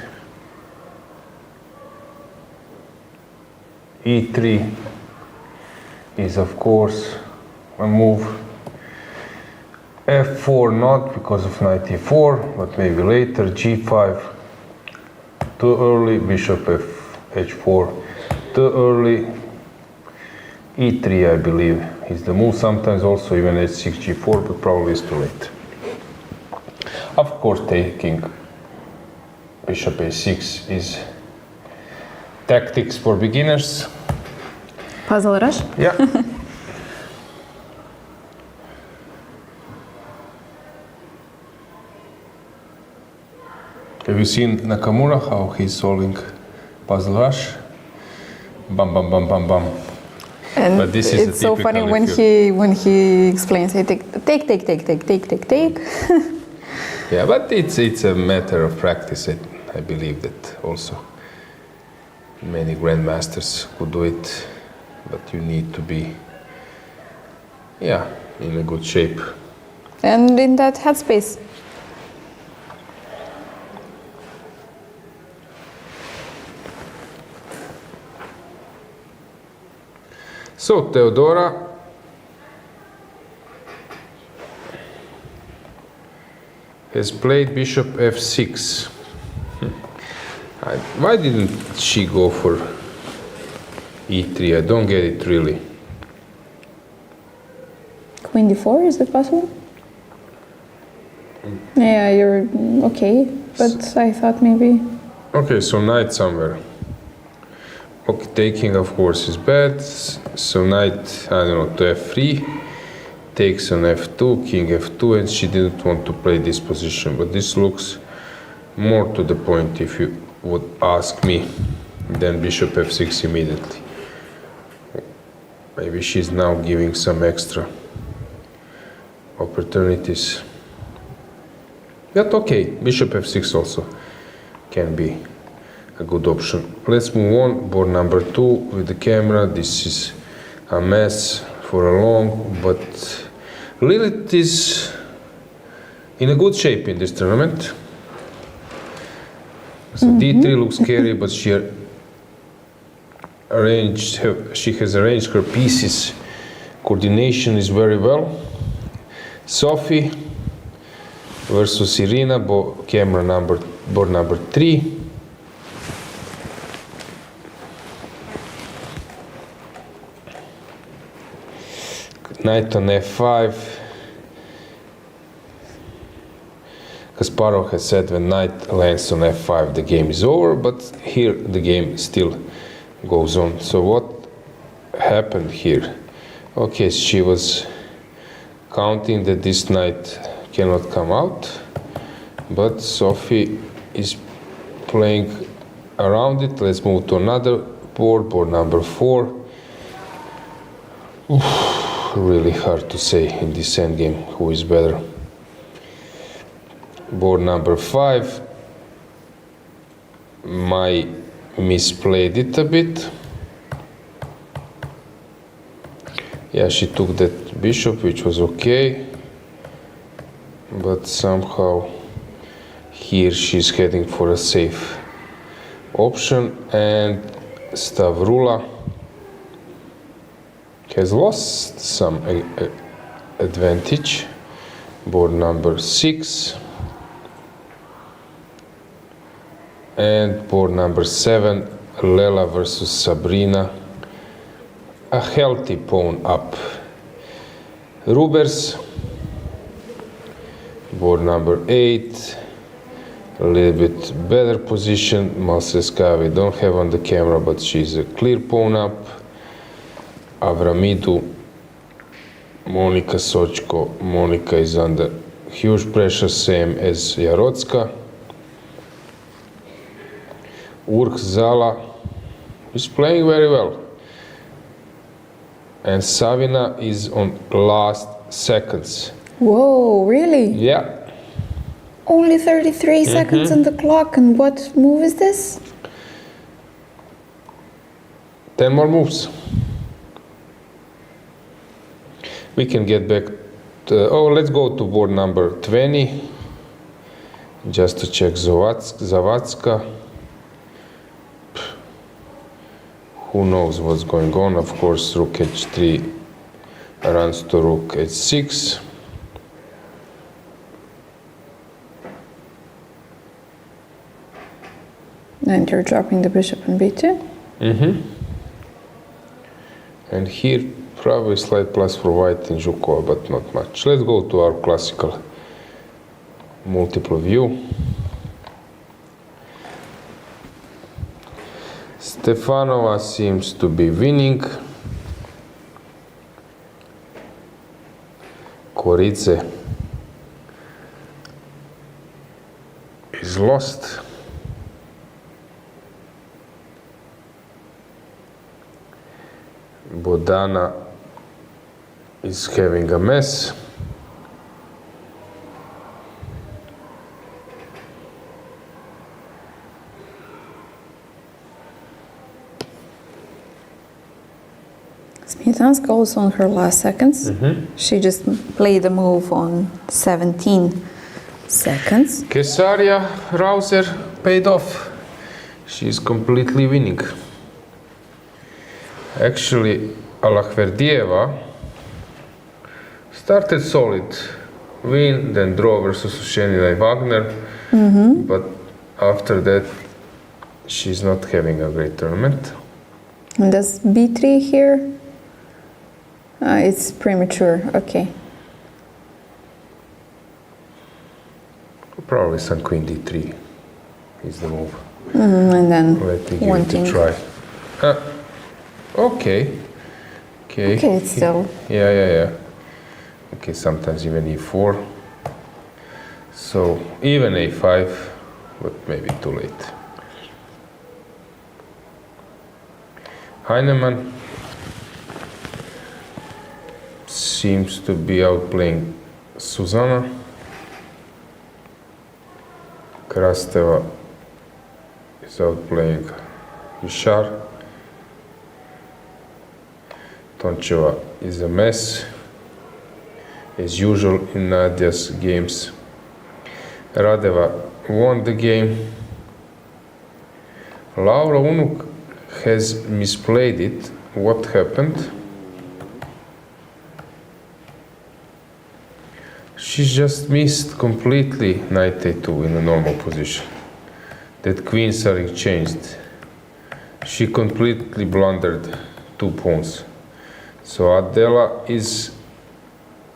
e3 is of course a move. f4 not because of knight e4, but maybe later. g5 too early, bishop h4 too early. e3 I believe is the move, sometimes also even h6 g4, but probably it's too late. Of course taking bishop a6 is tactics for beginners. Puzzle rush? Yeah. Have you seen Nakamura, how he's solving puzzle rush? Bam, bam, bam, bam, bam. And But this is it's so funny when he explains, he take. Yeah, but it's a matter of practice. I believe that also many grandmasters could do it, but you need to be, in a good shape. And in that headspace. So Teodora has played bishop f6. Why didn't she go for e3? I don't get it really. Queen d4, is it possible? Yeah, you're okay, but I thought maybe... Okay, so knight somewhere. Okay, taking of course is bad. So knight, I don't know, to f3, takes on f2, king f2, and she didn't want to play this position. But this looks more to the point, if you would ask me, than bishop f6 immediately. Maybe she's now giving some extra opportunities. But okay, bishop f6 also can be a good option. Let's move on. Board number 2 with the camera. This is a mess for a long, but Lilith is in a good shape in this tournament. So d3 looks scary, but she has arranged her pieces. Coordination is very well. Sophie versus Irina, board number 3. Knight on f5. Kasparov has said when knight lands on f5 the game is over, but here the game still goes on. So what happened here? Okay, she was counting that this knight cannot come out, but Sophie is playing around it. Let's move to another board, board number 4. Oof, really hard to say in this endgame who is better. Board number 5, Mai misplayed it a bit. Yeah, she took that bishop, which was okay, but somehow here she's heading for a safe option, and Stavroula has lost some advantage. Board number 6. And board number 7, Lela versus Sabrina. A healthy pawn up. Rubers. Board number 8. A little bit better position. Malseska we don't have on the camera, but she's a clear pawn up. Avramidou. Monica Sochko. Monica is under huge pressure, same as Jarocka. Urk Zala is playing very well. And Savina is on last seconds. Whoa, really? Yeah. Only 33 seconds on the clock, and what move is this? 10 more moves. We can get back to, let's go to board number 20. Just to check Zawadzka. Who knows what's going on? Of course, rook h3 runs to rook h6. And you're dropping the bishop in b2? And here, probably slight plus for white in Zhukova, but not much. Let's go to our classical multiple view. Stefanova seems to be winning. Koridze is lost. Bodana is having a mess. Smetanska also on her last seconds. She just played the move on 17 seconds. Kesaria Rouser paid off. She's completely winning. Actually, Alojzije started solid win, then draw versus Ushenina and Wagner. But after that, she's not having a great tournament. And does b3 here? It's premature, okay. Probably some queen d3 is the move. And then Let me give it a try. Okay. Okay, it's still. Yeah. Okay, sometimes even e4. So even a5, but maybe too late. Heinemann seems to be outplaying Susanna. Krasteva is outplaying Richard. Toncheva is a mess, as usual in Nadia's games. Radeva won the game. Laura Unuk has misplayed it. What happened? She just missed completely knight a2 in a normal position. That queens are exchanged. She completely blundered 2 pawns. So Adela is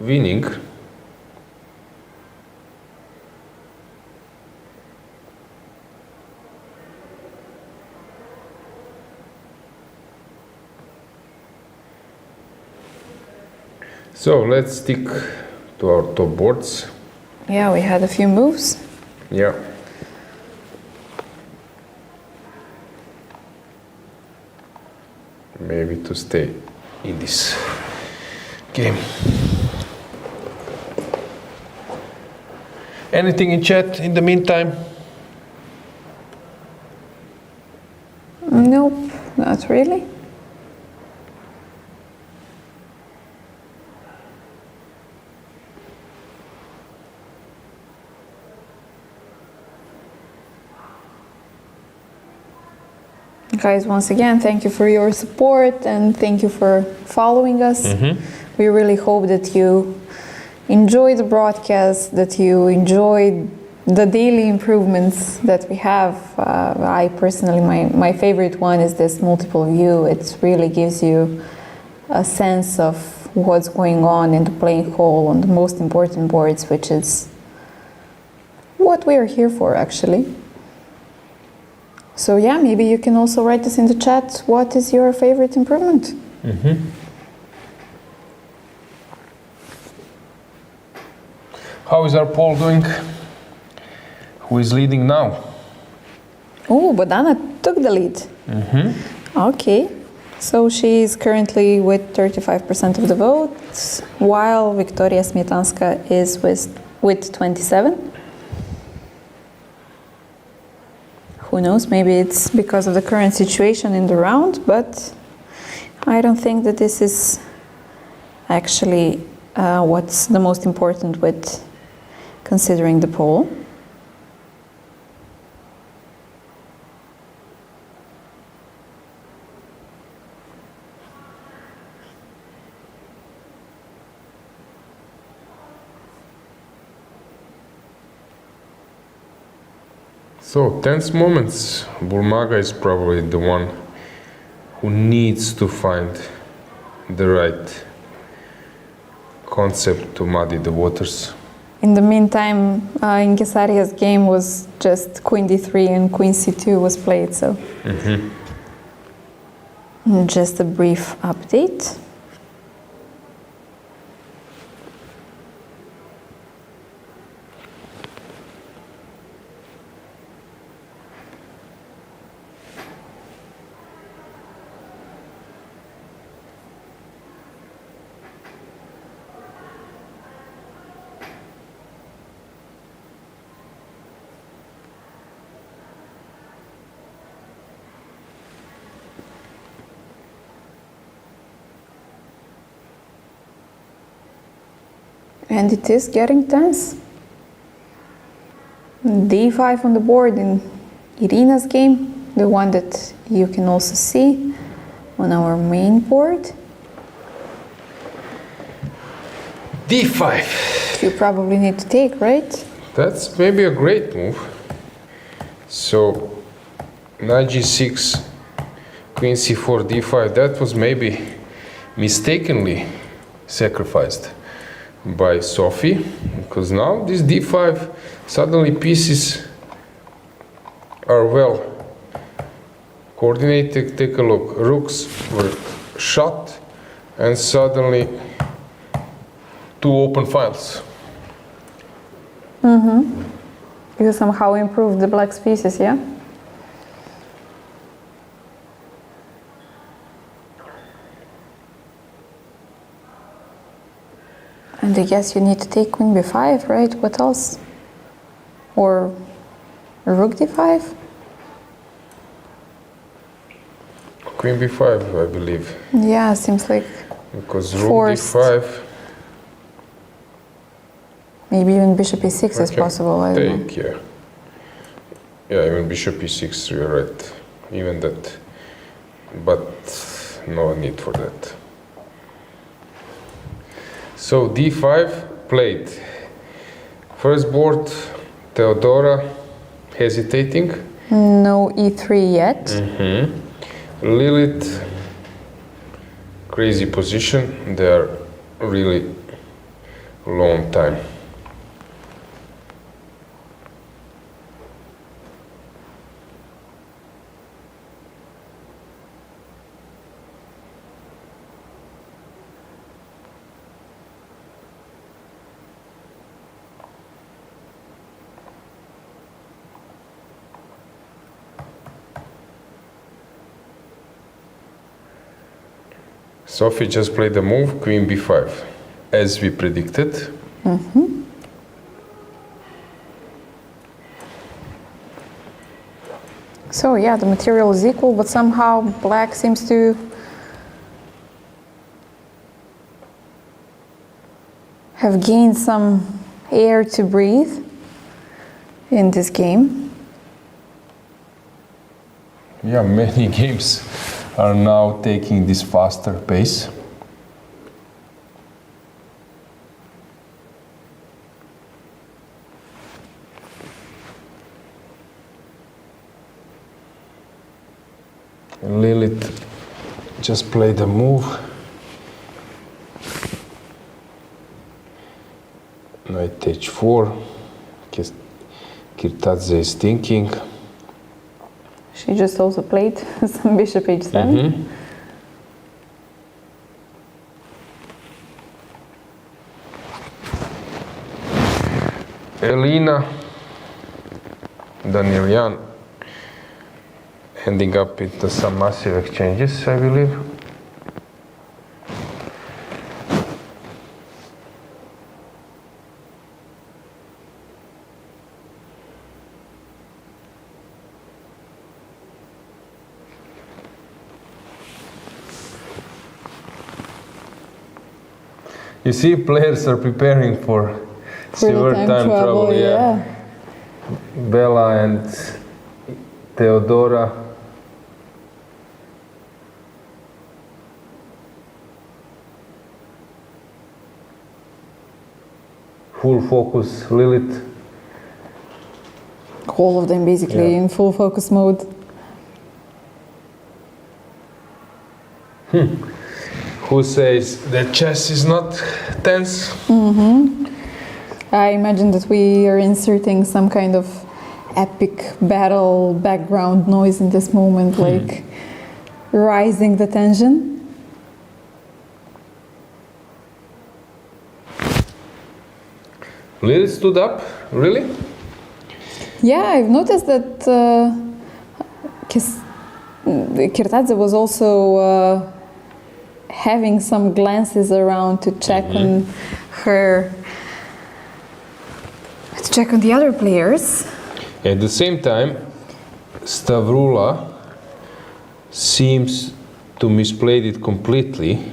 winning. So let's stick to our top boards. Yeah, we had a few moves. Yeah. Maybe to stay in this game. Anything in chat in the meantime? Nope, not really. Guys, once again, thank you for your support and thank you for following us. We really hope that you enjoy the broadcast, that you enjoy the daily improvements that we have. I personally, my favorite one is this multiple view. It really gives you a sense of what's going on in the playing hall on the most important boards, which is what we are here for, actually. So yeah, maybe you can also write us in the chat, what is your favorite improvement? How is our poll doing? Who is leading now? Oh, Bodana took the lead. Okay, so she is currently with 35% of the votes, while Victoria Smetanska is with 27. Who knows, maybe it's because of the current situation in the round, but I don't think that this is actually what's the most important with considering the poll. So, tense moments. Bulmaga is probably the one who needs to find the right concept to muddy the waters. In the meantime, in Kesaria's game was just Queen D3 and Queen C2 was played, so just a brief update. And it is getting tense. D5 on the board in Irina's game, the one that you can also see on our main board. D5. You probably need to take, right? That's maybe a great move. So, knight G6, Queen C4, D5, that was maybe mistakenly sacrificed by Sophie, because now this D5, suddenly pieces are well coordinated. Take a look, rooks were shot and suddenly two open files. You somehow improved the black's pieces, yeah? And I guess you need to take Queen B5, right? What else? Or Rook D5? Queen B5, I believe. Yeah, seems like Because Rook forced. D5. Maybe even Bishop E6 is possible, I don't know. Take, yeah. Yeah, even Bishop E6, you're right. Even that. But no need for that. So D5 played. First board, Teodora hesitating. No E3 yet. Lilith, crazy position. They are really long time. Sophie just played the move, queen b5, as we predicted. So yeah, the material is equal, but somehow black seems to have gained some air to breathe in this game. Yeah, many games are now taking this faster pace. And Lilith just played a move. Knight h4. Kirtadze is thinking. She just also played some bishop h7. Elina Danilyan ending up into some massive exchanges, I believe. You see, players are preparing for severe time trouble, yeah. Bella and Teodora. Full focus, Lilith. All of them basically in full focus mode. Who says that chess is not tense? I imagine that we are inserting some kind of epic battle background noise in this moment, like rising the tension. Lilith stood up, really? Yeah, I've noticed that Kirtadze was also having some glances around to check on her, to check on the other players. At the same time, Stavroula seems to misplayed it completely,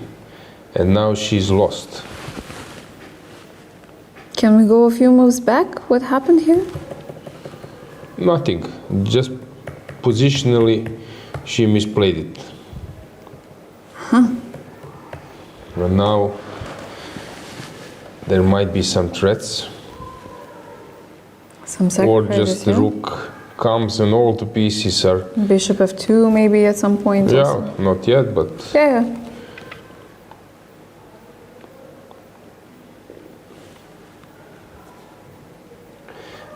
and now she's lost. Can we go a few moves back? What happened here? Nothing, just positionally she misplayed it. And now there might be some threats. Some Or sacrifices, just the rook comes and all the pieces are... Bishop f2 maybe at some point also. Yeah, not yet, but... Yeah.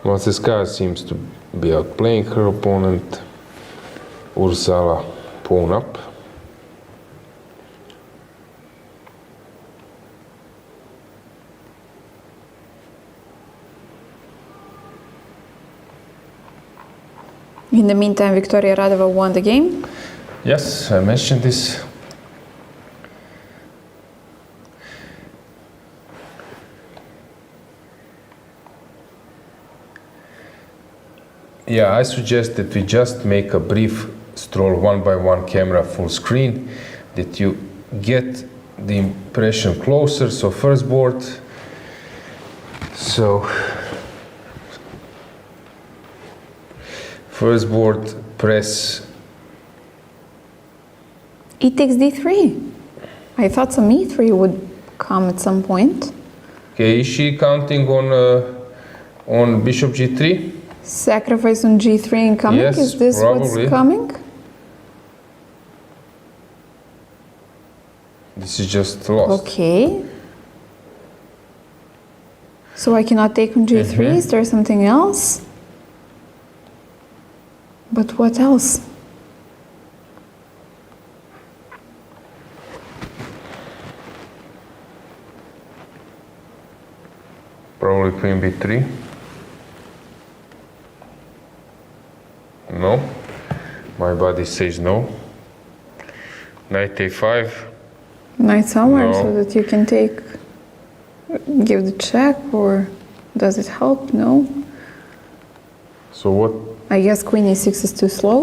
Badelka seems to be outplaying her opponent. Ursula pawn up. In the meantime, Victoria Radova won the game. Yes, I mentioned this. Yeah, I suggest that we just make a brief stroll one by one camera full screen, that you get the impression closer. So first board, first board, press. E takes d3. I thought some e3 would come at some point. Okay, is she counting on bishop g3? Sacrifice on g3 incoming? Yes, is this probably. what's coming? This is just lost. Okay. So I cannot take on g3. Is there something else? But what else? Probably queen b3. No. My body says no. Knight a5. Knight somewhere No. so that you can take, give the check, or does it help? No. So what? I guess queen e6 is too slow.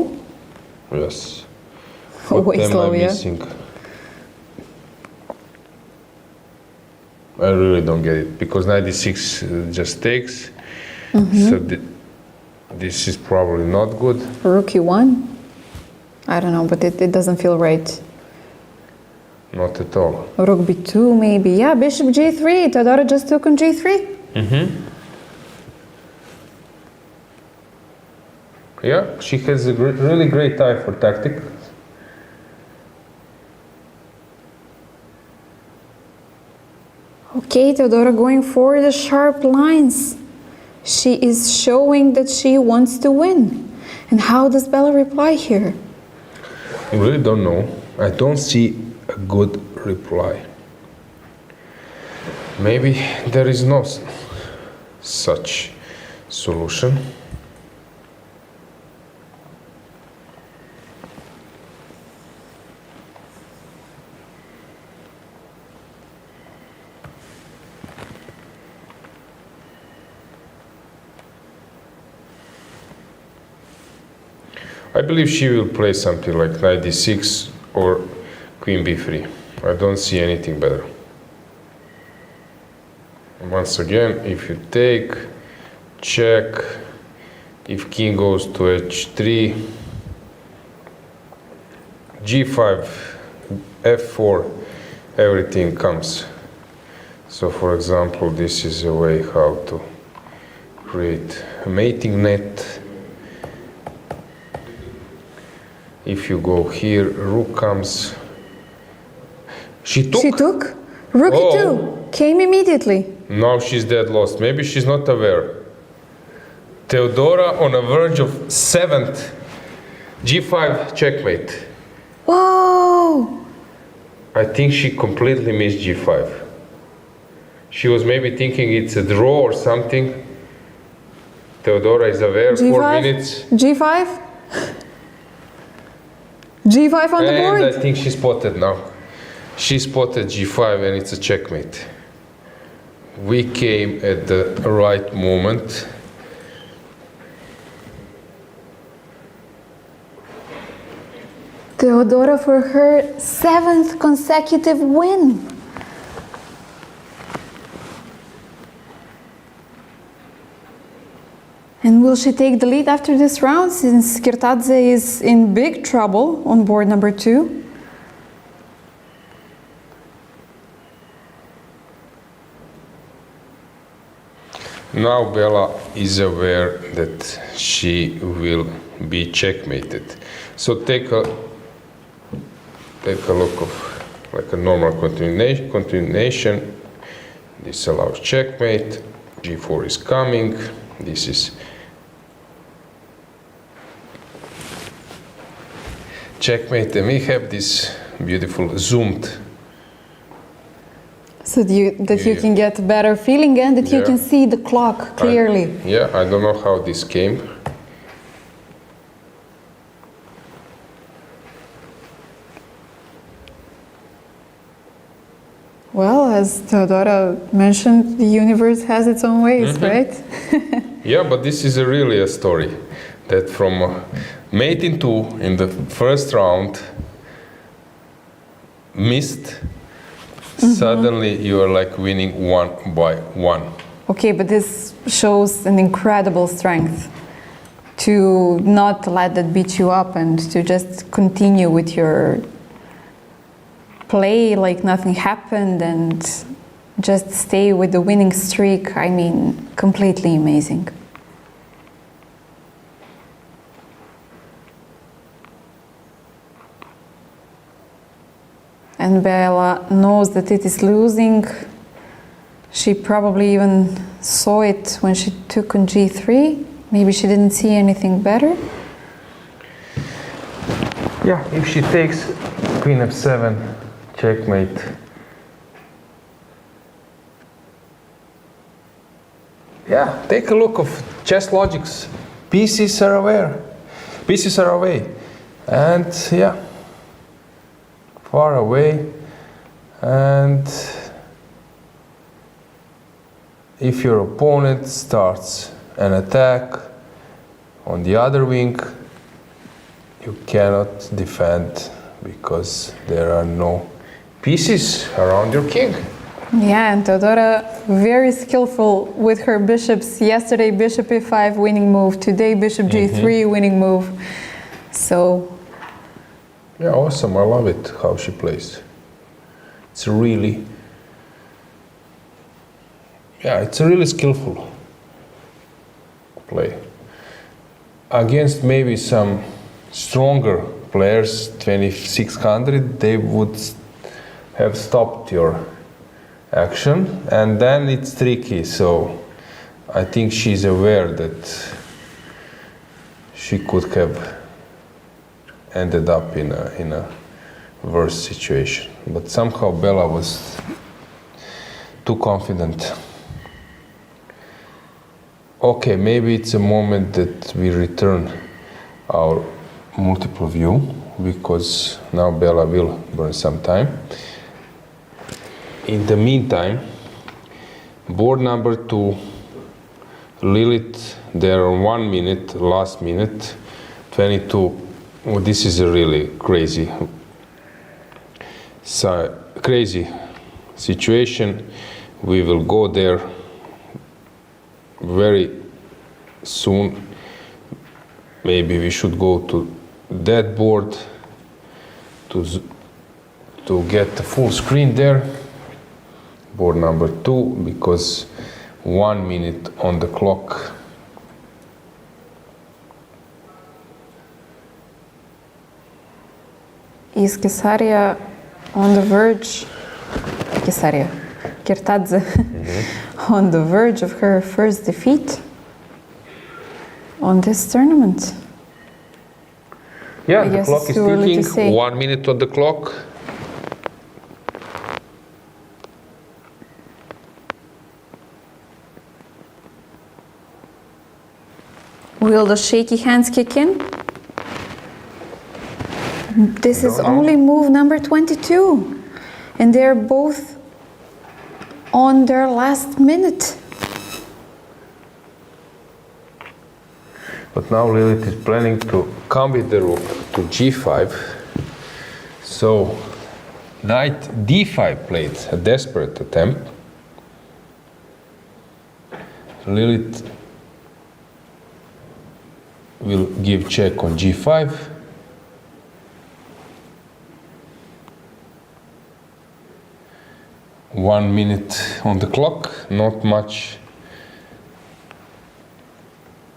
Yes. Way What am slow, I yeah. missing? I really don't get it because knight d6 just takes. So this is probably not good. Rook e1. I don't know, but it doesn't feel right. Not at all. Rook b2 maybe. Yeah, bishop g3. Teodora just took on g3. Yeah, she has a really great eye for tactics. Okay, Teodora going for the sharp lines. She is showing that she wants to win. And how does Bella reply here? I really don't know. I don't see a good reply. Maybe there is no such solution. I believe she will play something like knight d6 or queen b3. I don't see anything better. Once again, if you take, check, if king goes to h3, g5, f4, everything comes. So for example, this is a way how to create a mating net. If you go here, rook comes. She took? She took? Rook e2. Came immediately. Now she's dead lost. Maybe she's not aware. Teodora on the verge of 7th. g5 checkmate. Whoa! I think she completely missed g5. She was maybe thinking it's a draw or something. Teodora is aware, G5? 4 minutes. G5? G5 on the board. And I think she spotted now. She spotted g5 and it's a checkmate. We came at the right moment. Teodora for her 7th consecutive win. And will she take the lead after this round, since Kirtadze is in big trouble on board number 2? Now Bella is aware that she will be checkmated. So take a look of like a normal continuation. This allows checkmate. G4 is coming. This is checkmate, and we have this beautiful zoomed. So that you can get a better feeling and that you can see the clock clearly. I don't know how this came. Well, as Teodora mentioned, the universe has its own ways, right? Yeah, but this is really a story that from mate in 2 in the first round missed. Suddenly you are like winning 1 by 1. Okay, but this shows an incredible strength to not let that beat you up and to just continue with your play like nothing happened and just stay with the winning streak. I mean, completely amazing. And Bella knows that it is losing, She probably even saw it when she took on g3. Maybe she didn't see anything better. Yeah, if she takes queen f7, checkmate. Yeah, take a look of chess logics. Pieces are away. And yeah, far away. And if your opponent starts an attack on the other wing, you cannot defend because there are no pieces around your king. Yeah, and Teodora very skillful with her bishops. Yesterday, bishop e5 winning move. Today, bishop g3 winning move. So yeah, awesome. I love it how she plays. It's really skillful play. Against maybe some stronger players, 2600, they would have stopped your action, and then it's tricky. So I think she's aware that she could have ended up in a worse situation, but somehow Bella was too confident. Okay, maybe it's a moment that we return our multiple view, because now Bella will burn some time. In the meantime, board number 2, Lilith, there are 1 minute, last minute, 22. Oh, this is a really crazy situation. We will go there very soon. Maybe we should go to that board to get the full screen there. Board number 2, because 1 minute on the clock. is Kesaria on the verge, Kirtadze, on the verge of her first defeat on this tournament? Yeah, the clock is ticking. 1 minute on the clock. Will the shaky hands kick in? This is only move number 22, and they're both on their last minute. But now Lilith is planning to come with the rook to g5. So knight d5 played a desperate attempt. Lilith will give check on g5. One minute on the clock, not much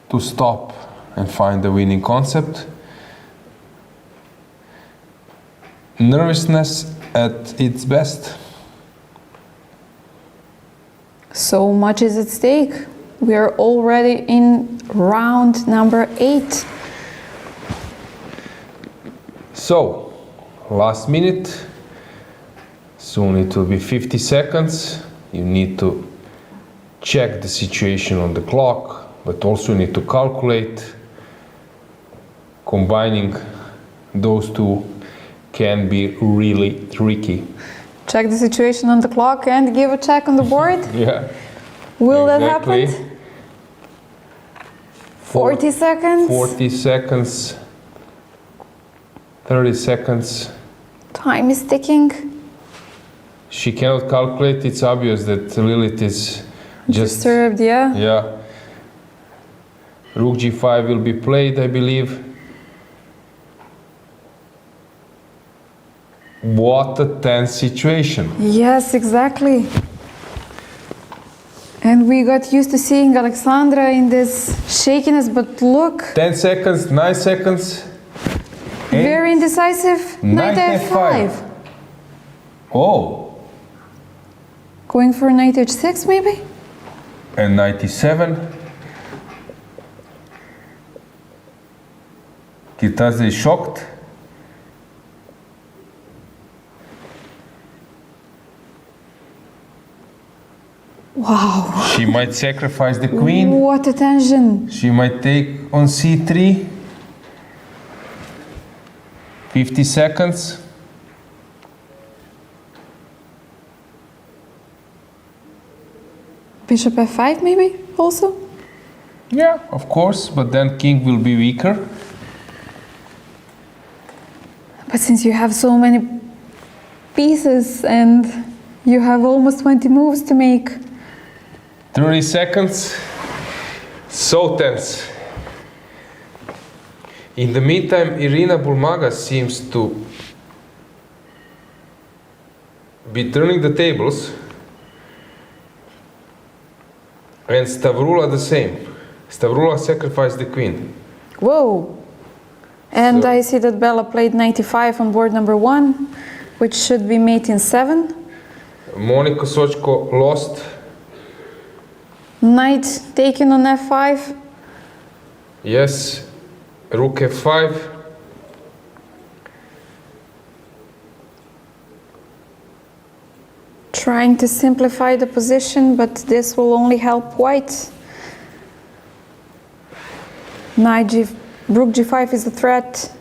to stop and find the winning concept. Nervousness at its best. So much is at stake. We are already in round number 8. So, last minute. Soon it will be 50 seconds. You need to check the situation on the clock, but also you need to calculate. Combining those two can be really tricky. Check the situation on the clock and give a check on the board? Yeah. Will exactly. that happen? 40 seconds? 40 seconds. 30 seconds. Time is ticking. She cannot calculate. It's obvious that Lilith is just disturbed, yeah? Yeah. Rook g5 will be played, I believe. What a tense situation. Yes, exactly. And we got used to seeing Alexandra in this shakiness, but look. 10 seconds, 9 seconds. Very indecisive. Knight f5. Oh. Going for knight h6 maybe? And knight e7. Kirtaze is shocked. Wow. She might sacrifice the queen. What a tension. She might take on c3. 50 seconds. Bishop f5 maybe also? Yeah, of course, but then king will be weaker. But since you have so many pieces and you have almost 20 moves to make. 30 seconds. So tense. In the meantime, Irina Bulmaga seems to be turning the tables, and Stavroula the same. Stavroula sacrificed the queen. Whoa. And So- I see that Bella played 95 on board number 1, which should be mate in 7. Monika Sochko lost. Knight taken on f5. Yes. Rook f5. Trying to simplify the position, but this will only help white. Rook g5 is a threat.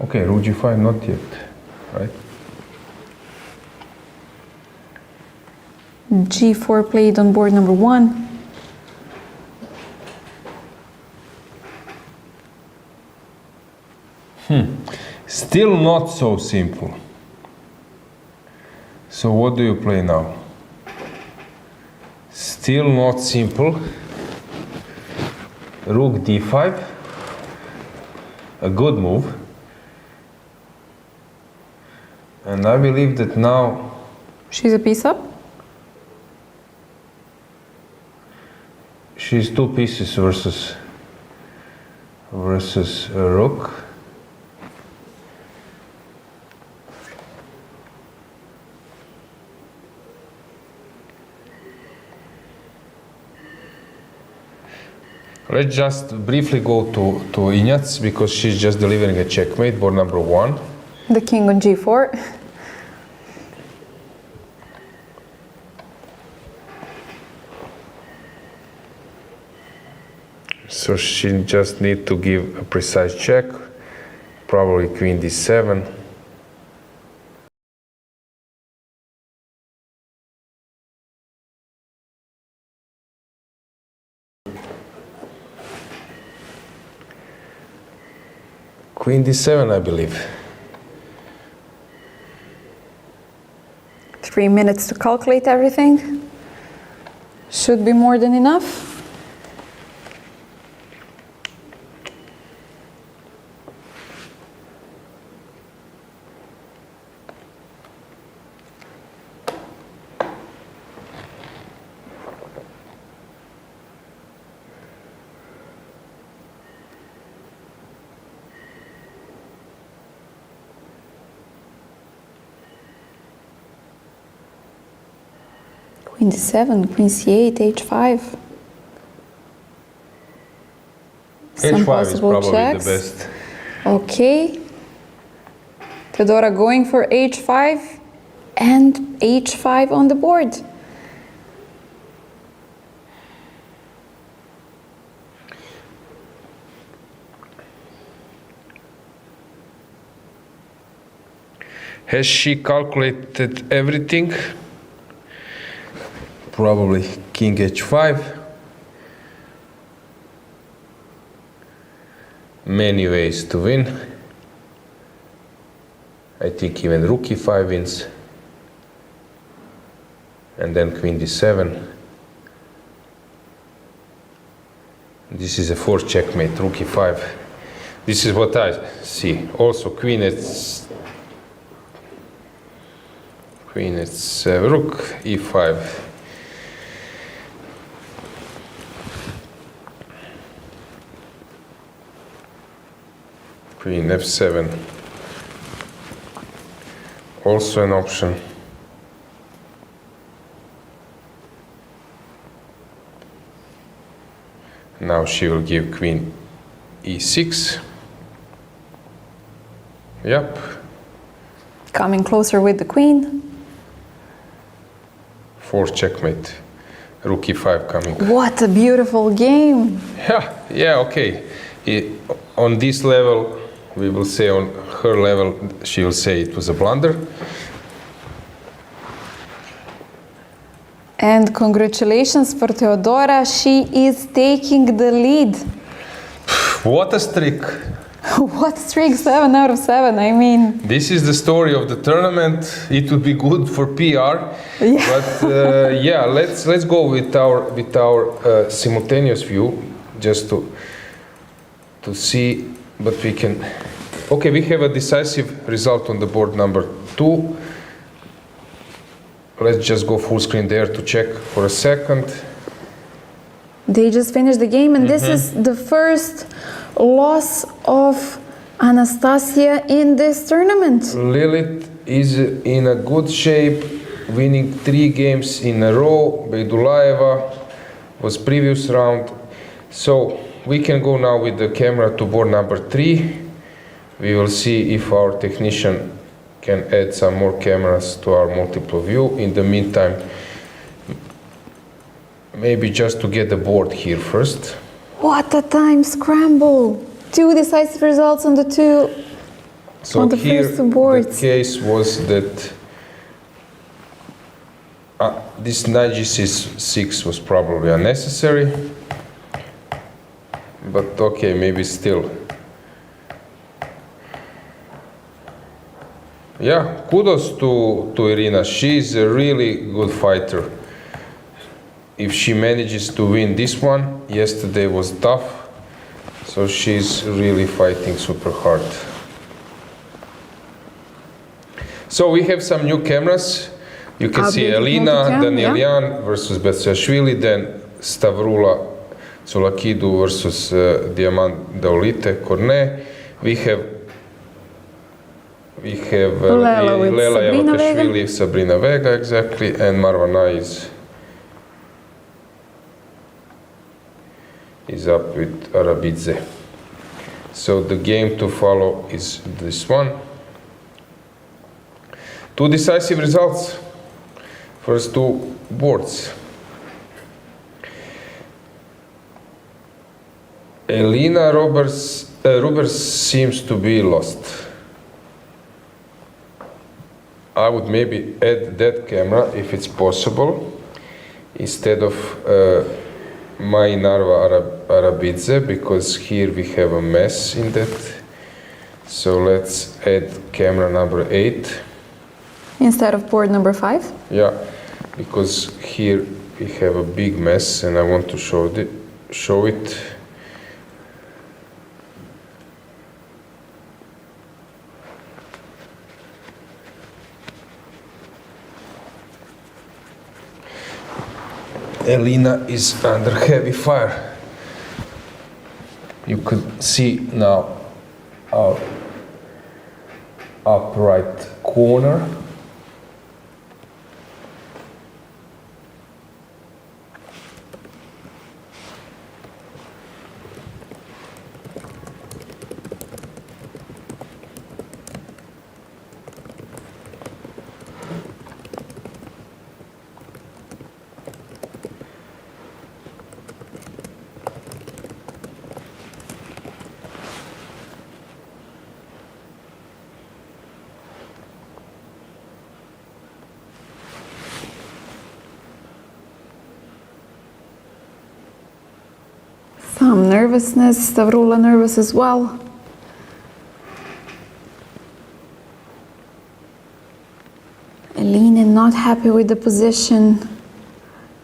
Okay, rook g5 not yet, right? g4 played on board number 1. Still not so simple. So what do you play now? Still not simple. Rook d5. A good move. And I believe that now She's a piece up. she's two pieces versus a rook. Let's just briefly go to Injac because she's just delivering a checkmate, board number 1. The king on g4. So she just need to give a precise check, probably queen d7. Queen d7, I believe. 3 minutes to calculate everything. Should be more than enough. Queen d7, queen c8, h5. Some h5 is possible probably checks. the best. Okay. Teodora going for h5 and h5 on the board. Has she calculated everything? Probably king h5. Many ways to win. I think even rook e5 wins. And then queen d7. This is a forced checkmate, rook e5. This is what I see. Also queen it's rook e5. Queen f7. Also an option. Now she will give queen e6. Yep. Coming closer with the queen. Fourth checkmate. Rook e5 coming. What a beautiful game. Yeah, okay. On this level, we will say on her level, she will say it was a blunder. And congratulations for Teodora. She is taking the lead. What a streak. What streak, 7 out of 7, I mean. This is the story of the tournament. It would be good for PR. Yeah. But yeah, let's go with our simultaneous view, just to see, but we can. Okay, we have a decisive result on the board number 2. Let's just go full screen there to check for a second. They just finished the game, and this is the first loss of Anastasia in this tournament. Lilith is in a good shape, winning 3 games in a row. Beidulaeva was previous round. So we can go now with the camera to board number 3. We will see if our technician can add some more cameras to our multiple view. In the meantime, maybe just to get the board here first. What a time scramble! 2 decisive results on the So here first 2 boards. the case was that this knight g6 was probably unnecessary, but okay, maybe still. Yeah, kudos to Irina. She's a really good fighter. If she manages to win this one, yesterday was tough, so she's really fighting super hard. So we have some new cameras. You can see Elina Danilyan versus Batsiashvili, then Stavroula Tsolakidou versus Diamant Daulite Cornet. We have Lela Javakhishvili, Sabrina Vega, exactly, and Marwana is up with Arabidze. So the game to follow is this one. 2 decisive results. First 2 boards. Elina Rubers seems to be lost. I would maybe add that camera if it's possible instead of Dinara Arabidze, because here we have a mess in that. So let's add camera number 8. Instead of board number 5? Yeah, because here we have a big mess and I want to show it. Elina is under heavy fire. You could see now our upright corner. Some nervousness, Stavroula nervous as well. Elina not happy with the position.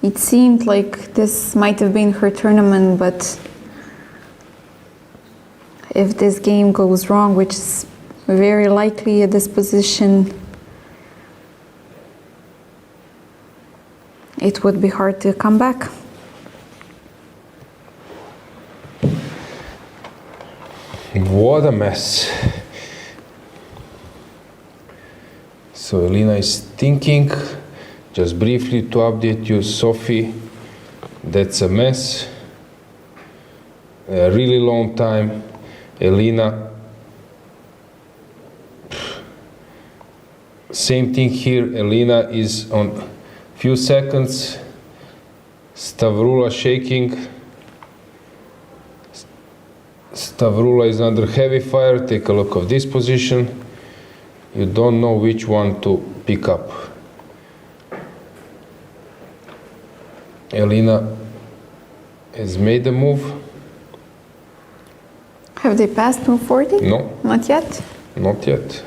It seemed like this might have been her tournament, but if this game goes wrong, which is very likely at this position, it would be hard to come back. What a mess. So Elina is thinking, just briefly to update you, Sophie, that's a mess. A really long time. Elina, same thing here. Elina is on few seconds. Stavroula shaking. Stavroula is under heavy fire. Take a look of this position. You don't know which one to pick up. Elina has made a move. Have they passed move 40? No, Not yet? not yet.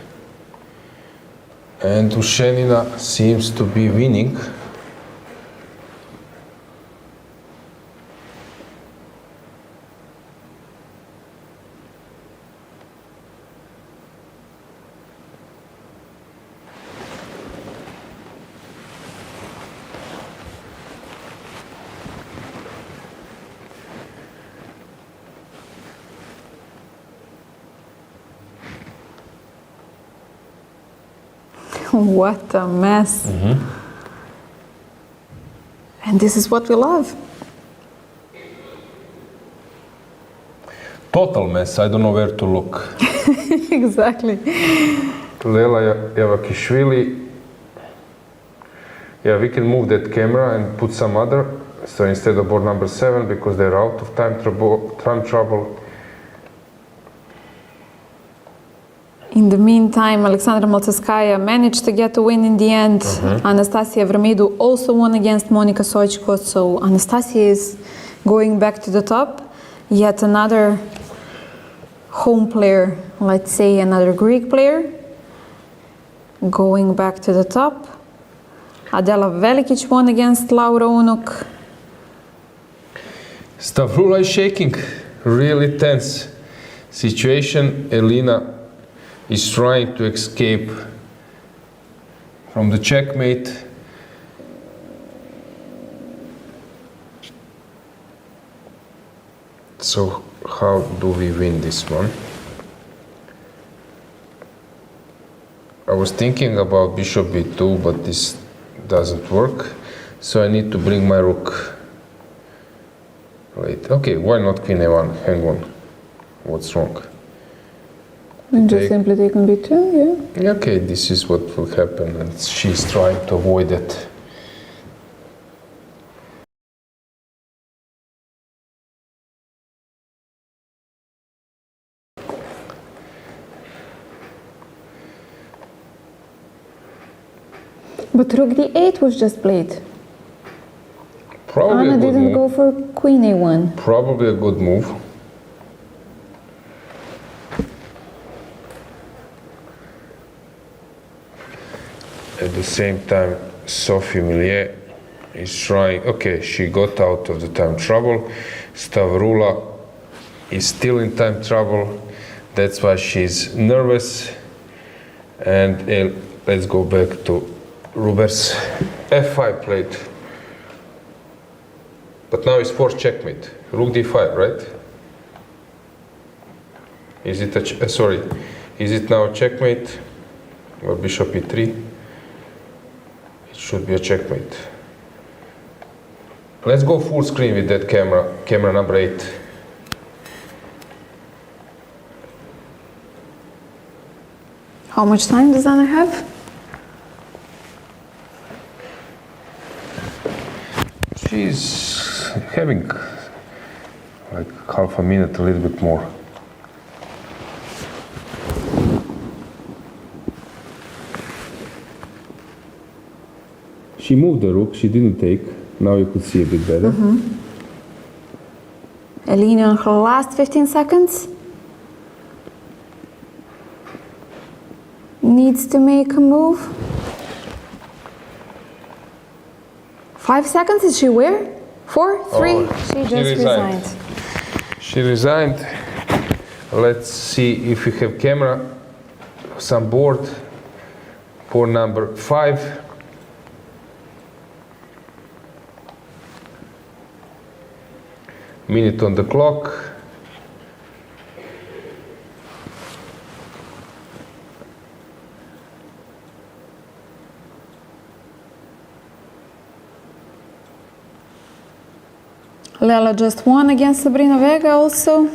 And Ushenina seems to be winning. What a mess. And this is what we love. Total mess. I don't know where to look. Exactly. Lela Javakhishvili. Yeah, we can move that camera and put some other. So instead of board number 7, because they're out of time trouble. In the meantime, Alexandra Maltskaya managed to get a win in the end. Anastasia Avramidou also won against Monica Sochko, so Anastasia is going back to the top. Yet another home player, let's say another Greek player, going back to the top. Adela Velikic won against Laura Unuk. Stavroula is shaking. Really tense situation. Elina is trying to escape from the checkmate. So how do we win this one? I was thinking about bishop b2, but this doesn't work. So I need to bring my rook. Wait, okay, why not queen a1? Hang on. What's wrong? And just simply take on b2, yeah. Okay, this is what will happen, and she's trying to avoid it. But rook d8 was just played. Probably Anna a good didn't move. go for queen a1. Probably a good move. At the same time, Sophie Millier is trying. Okay, she got out of the time trouble. Stavroula is still in time trouble. That's why she's nervous. And let's go back to Ruber's f5 played. But now it's forced checkmate. Rook d5, right? Is it a sorry? Is it now a checkmate or bishop e3? It should be a checkmate. Let's go full screen with that camera number 8. How much time does Anna have? She's having like half a minute, a little bit more. She moved the rook, she didn't take. Now you could see a bit better. Elina on her last 15 seconds. Needs to make a move. 5 seconds, is she where? 4, 3? She just resigned. She resigned. Let's see if we have camera, some board for number 5. Minute on the clock. Lela just won against Sabrina Vega also.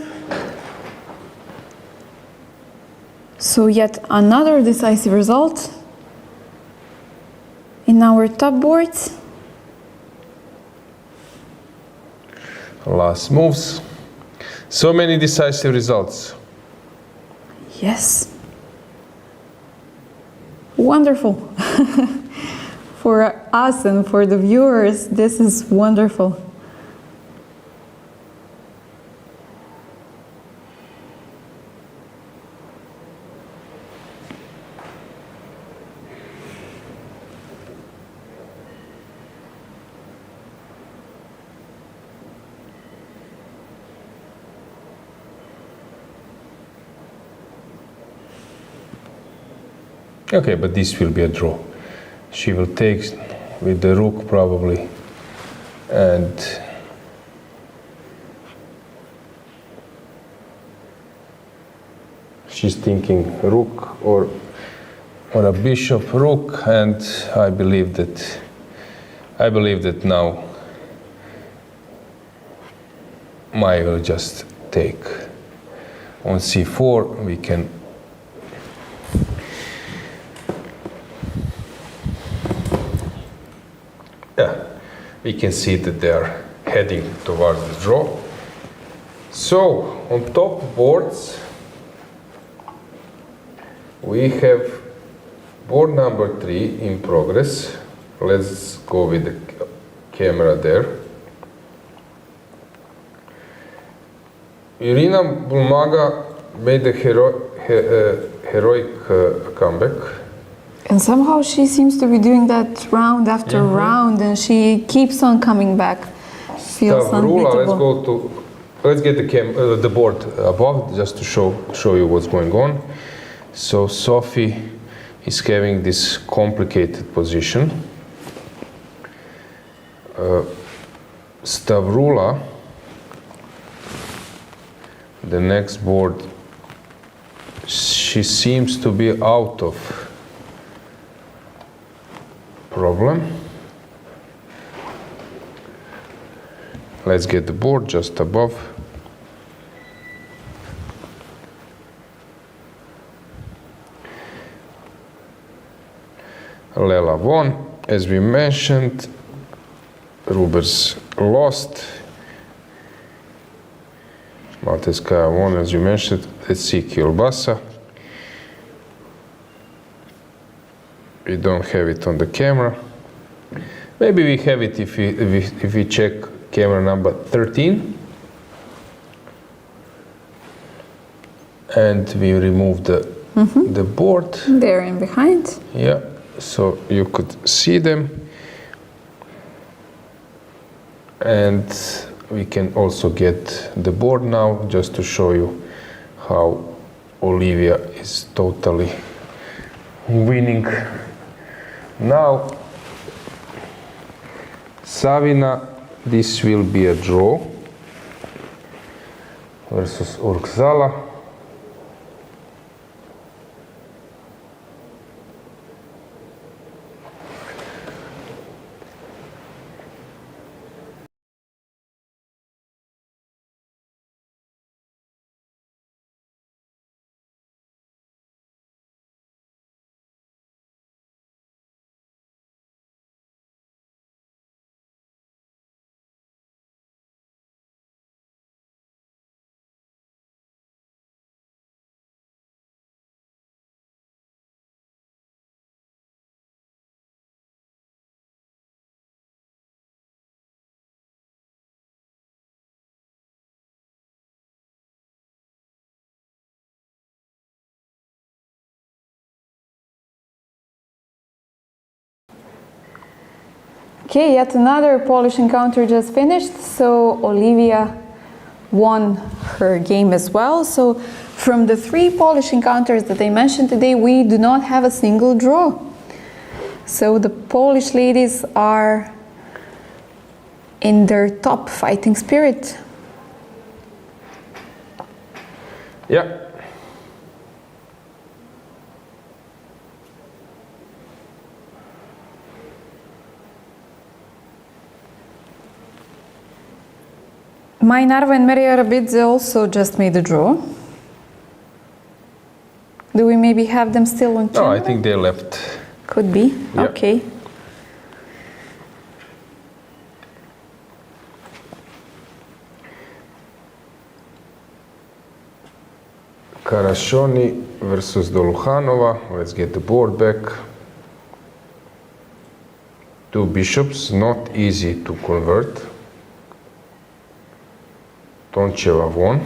So yet another decisive result in our top boards. Last moves. So many decisive results. Yes. Wonderful. For us and for the viewers, this is wonderful. Okay, but this will be a draw. She will take with the rook probably, and she's thinking rook or a bishop rook, and I believe that now Maya will just take on c4. We can we can see that they are heading towards the draw. So on top boards we have board number 3 in progress. Let's go with the camera there. Irina Bulmaga made a heroic comeback. And somehow she seems to be doing that round after round, and she keeps on coming back. Feels Stavroula, let's get the board above just to show you what's going on. So Sophie is having this complicated position. Stavroula, the next board, she seems to be out of problem. Let's get the board just above. Lela won, as we mentioned. Rubers lost. Malteska won, as you mentioned. Let's see Kielbasa. We don't have it on the camera. Maybe we have it if we check camera number 13. And we remove the board. There in behind. Yeah, so you could see them. And we can also get the board now, just to show you how Olivia is totally winning. Now, Savina, this will be a draw versus Urksala. Okay, yet another Polish encounter just finished, so Olivia won her game as well. So from the 3 Polish encounters that I mentioned today, we do not have a single draw. So the Polish ladies are in their top fighting spirit. Yeah. Narva and Meri Arabidze also just made a draw. Do we maybe have them still on camera? No, I think they left. Could be. Yeah. Okay. Karashoni versus Doluhanova. Let's get the board back. Two bishops, not easy to convert. Toncheva won.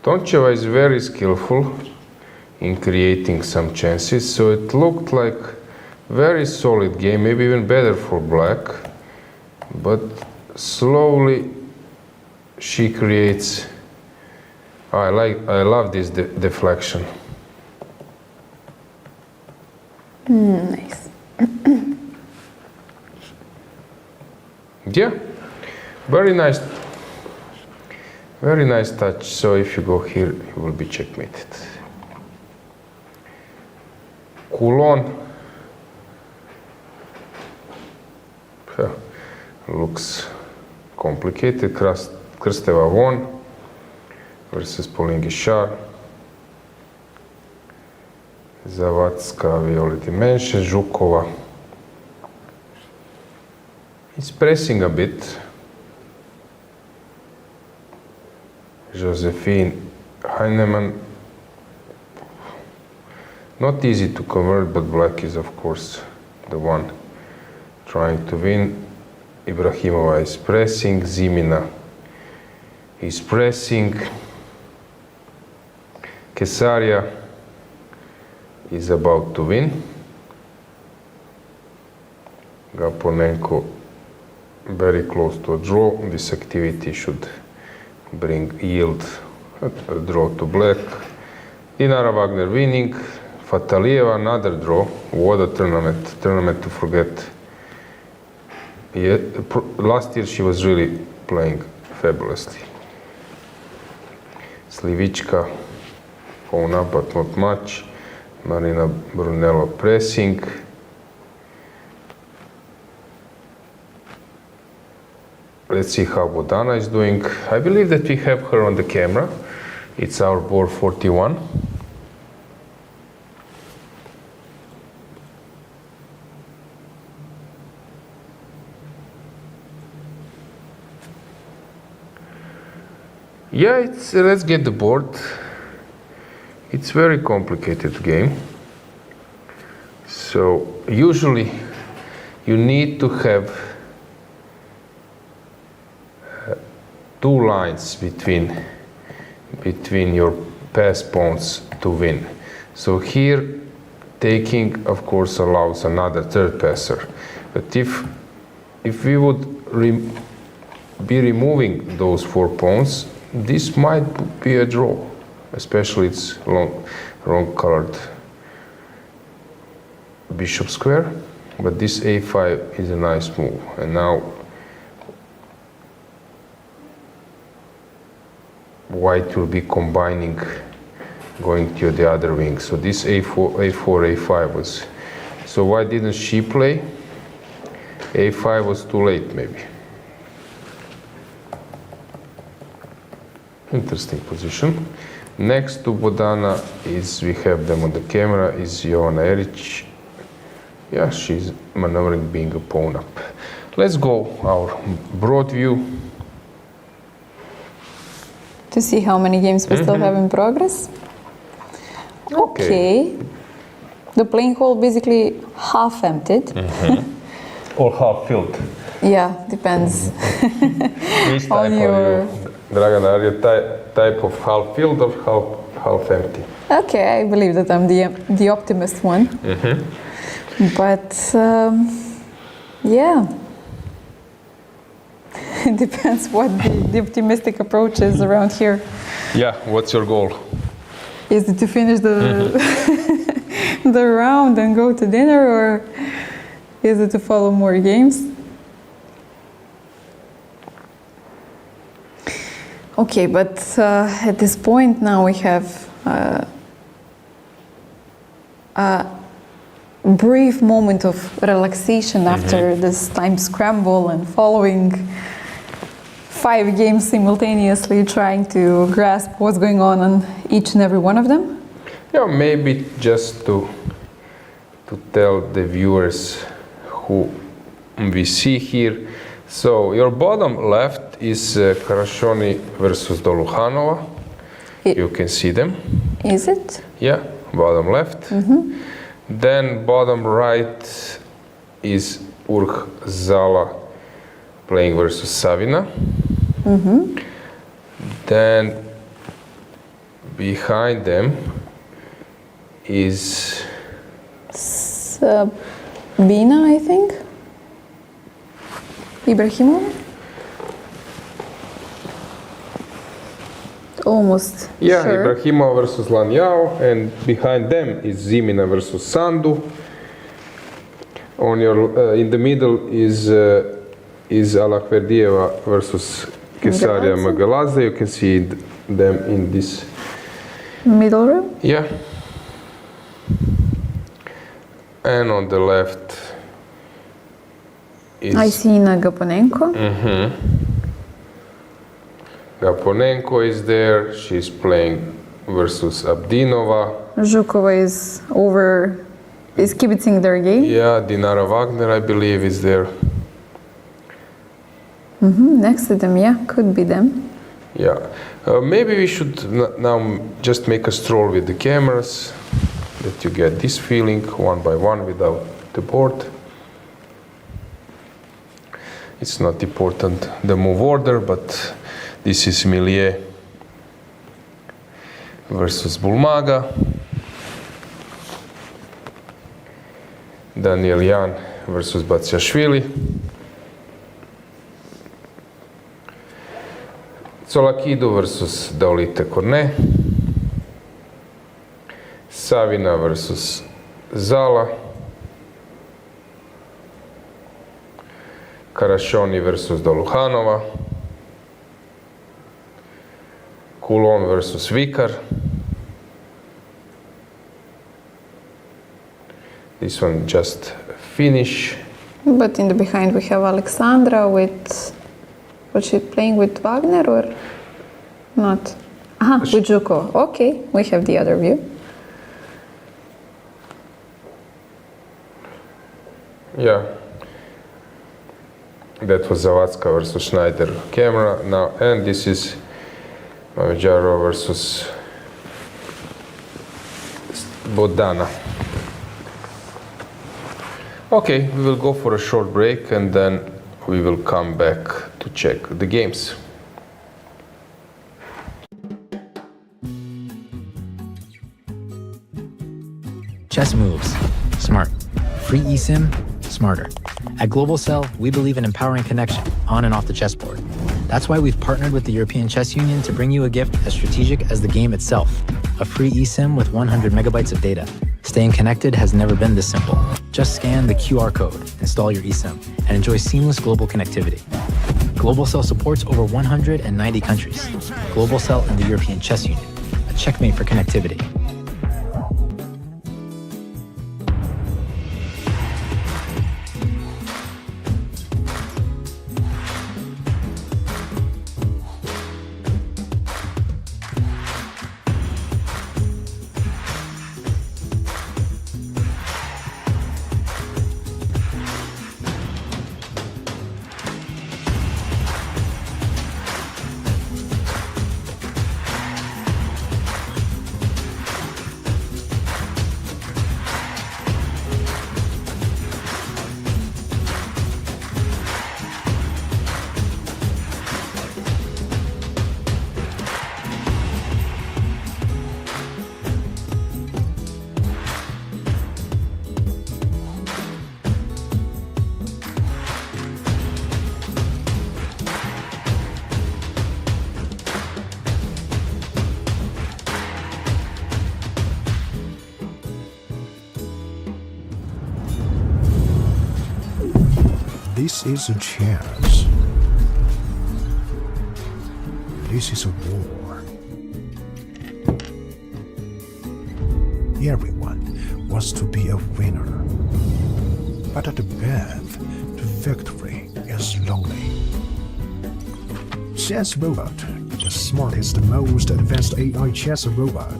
Toncheva is very skillful in creating some chances, so it looked like very solid game, maybe even better for black. But slowly she creates. I love this deflection. Nice. Yeah, very nice. Very nice touch. So if you go here, you will be checkmated. Coulon looks complicated. Krsteva won versus Pauline Guichard. Zavatska, we already mentioned. Zhukova is pressing a bit. Josephine Heinemann, not easy to convert, but black is of course the one trying to win. Ibrahimova is pressing, Zimina is pressing, Kesaria is about to win, Gaponenko very close to a draw. This activity should yield a draw to black. Dinara Wagner winning. Fatalieva another draw. What a tournament to forget. Yeah, last year she was really playing fabulously. Slivichka phone up, but not much. Marina Brunello pressing. Let's see how Bodana is doing. I believe that we have her on the camera. It's our board 41. Yeah, let's get the board. It's very complicated game. So usually you need to have two lines between your pass pawns to win. So here taking of course allows another third passer. But if we would be removing those 4 pawns, this might be a draw, especially it's wrong colored bishop square. But this a5 is a nice move, and now white will be combining, going to the other wing. So this a4, a5 was. So why didn't she play? a5 was too late, maybe. Interesting position. Next to Bodana is, we have them on the camera, is Joanna Eric. Yeah, she's maneuvering being a pawn up. Let's go our broad view. To see how many games we still have in progress. Okay. The playing hall basically half emptied. Or half filled. Yeah, depends. Which type On your- are you, Dragana? Are you type of half filled or half empty? Okay, I believe that I'm the optimist one. But yeah, it depends what the optimistic approach is around here. Yeah, what's your goal? Is it to finish the the round and go to dinner, or is it to follow more games? Okay, but at this point now we have a brief moment of relaxation after this time scramble and following 5 games simultaneously, trying to grasp what's going on each and every one of them? Yeah, maybe just to tell the viewers who we see here. So your bottom left is Karashoni versus Dolukhanova. You can see them. Is it? Yeah, bottom left. Then bottom right is Urh Zala playing versus Savina. Then behind them is Sabina, I think. Ibrahimova? Almost yeah, sure. Ibrahimova versus Lanyao, and behind them is Zimina versus Sandu. On your in the middle is Alahverdieva versus Kesaria Magaladze. You can see them in this Middle room? yeah. And on the left is I see Ina Gaponenko. Gaponenko is there. She's playing versus Abdinova. Zhukova is kibitzing their game. Yeah, Dinara Wagner, I believe, is there. Next to them, yeah, could be them. Yeah. Maybe we should now just make a stroll with the cameras, that you get this feeling one by one without the board. It's not important the move order, but this is Millier versus Bulmaga. Daniel Jan versus Batsiashvili. Tsolakidou versus Daolite Cornet. Savina versus Zala. Karashoni versus Dolukhanova. Coulon versus Vikar. This one just finish. But in the behind we have Alexandra with, was she playing with Wagner or not? Aha, with Zhukova. Okay, we have the other view. Yeah. That was Zawadzka versus Schneider camera. Now, and this is Mavjaro versus Bodana. Okay, we will go for a short break and then we will come back to check the games. Chess moves. Smart. Free eSIM, smarter. At Global Cell, we believe in empowering connection on and off the chessboard. That's why we've partnered with the European Chess Union to bring you a gift as strategic as the game itself. A free eSIM with 100 megabytes of data. Staying connected has never been this simple. Just scan the QR code, install your eSIM, and enjoy seamless global connectivity. Global Cell supports over 190 countries. Global Cell and the European Chess Union, a checkmate for connectivity. This is a chance. This is a war. Everyone wants to be a winner. But the path to victory is lonely. Chess Robot, the smartest, most advanced AI chess robot.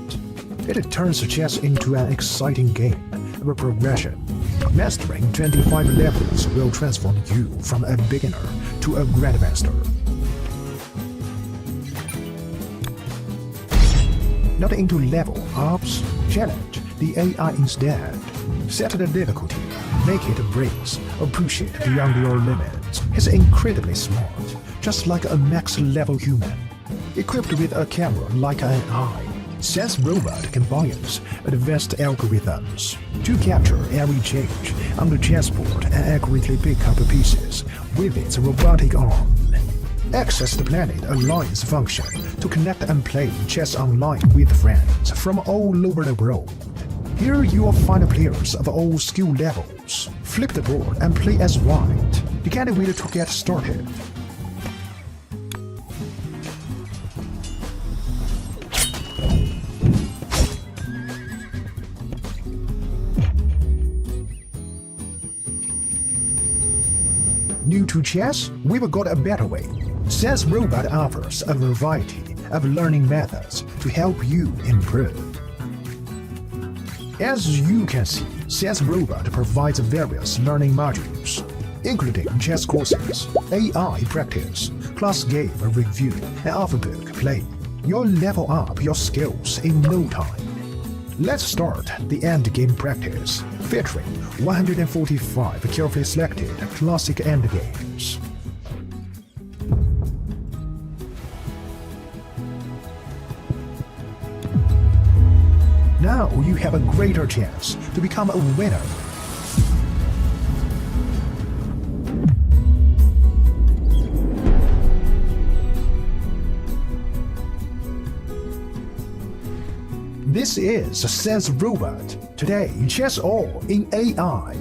It turns chess into an exciting game of a progression. Mastering 25 levels will transform you from a beginner to a grandmaster. Not into level ups, challenge the AI instead. Set the difficulty, make it breaks or push it beyond your limits. He's incredibly smart, just like a max-level human. Equipped with a camera like an eye, Chess Robot combines advanced algorithms to capture every change on the chessboard and accurately pick up pieces with its robotic arm. Access the Planet Alliance function to connect and play chess online with friends from all over the world. Here you will find players of all skill levels. Flip the board and play as white. You can't wait to get started. New to chess? We've got a better way. Chess Robot offers a variety of learning methods to help you improve. As you can see, Chess Robot provides various learning modules, including chess courses, AI practice, class game review, and alphabet play. You'll level up your skills in no time. Let's start the endgame practice, featuring 145 carefully selected classic endgames. Now you have a greater chance to become a winner. This is Chess Robot. Today, chess all in AI.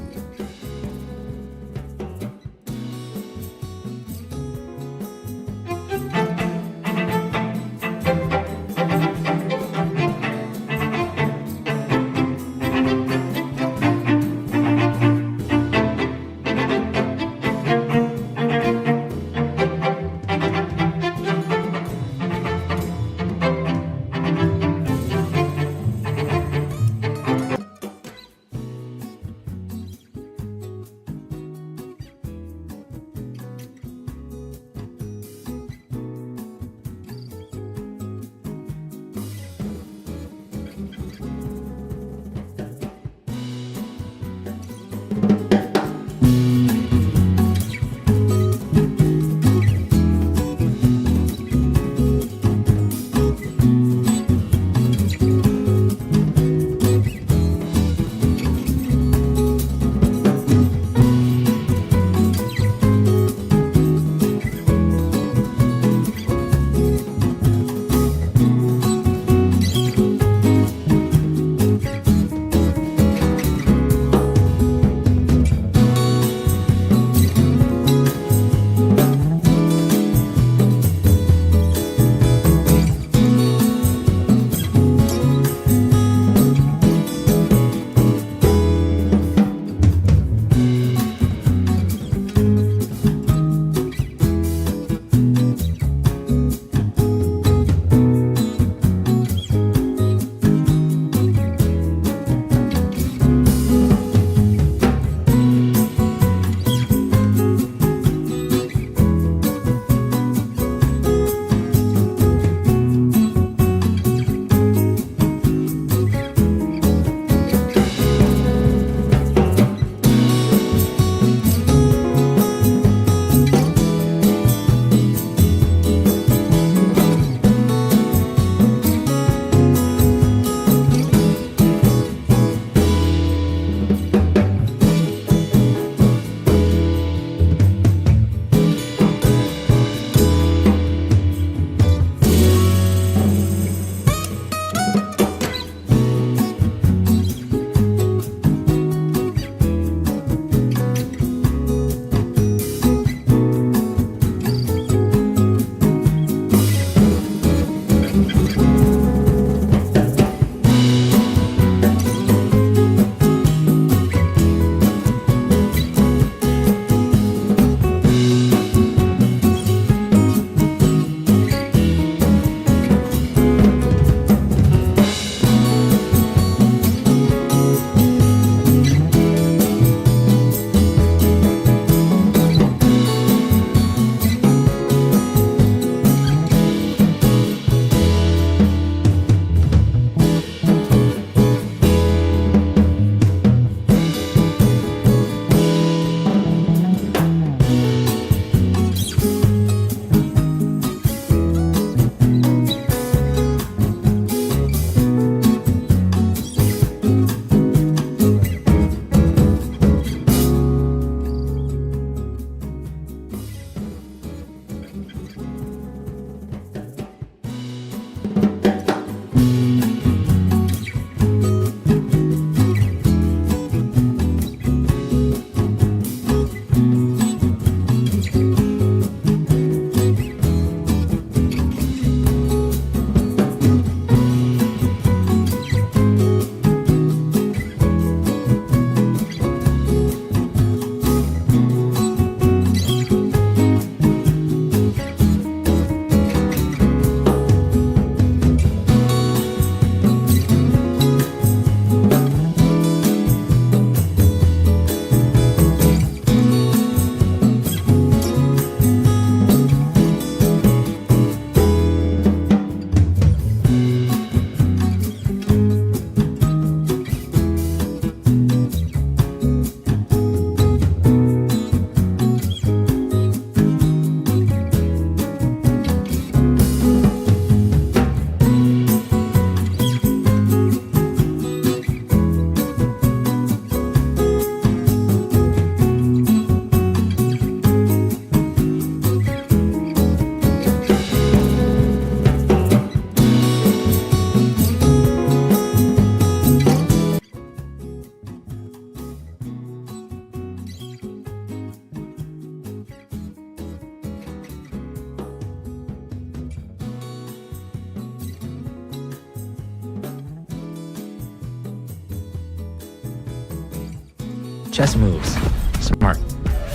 Chess moves. Smart.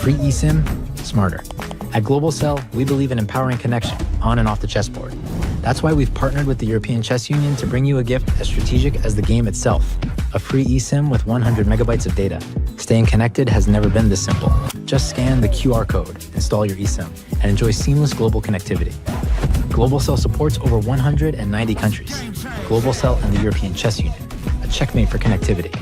Free eSIM, smarter. At Global Cell, we believe in empowering connection on and off the chessboard. That's why we've partnered with the European Chess Union to bring you a gift as strategic as the game itself. A free eSIM with 100 megabytes of data. Staying connected has never been this simple. Just scan the QR code, install your eSIM, and enjoy seamless global connectivity. Global Cell supports over 190 countries. Global Cell and the European Chess Union, a checkmate for connectivity.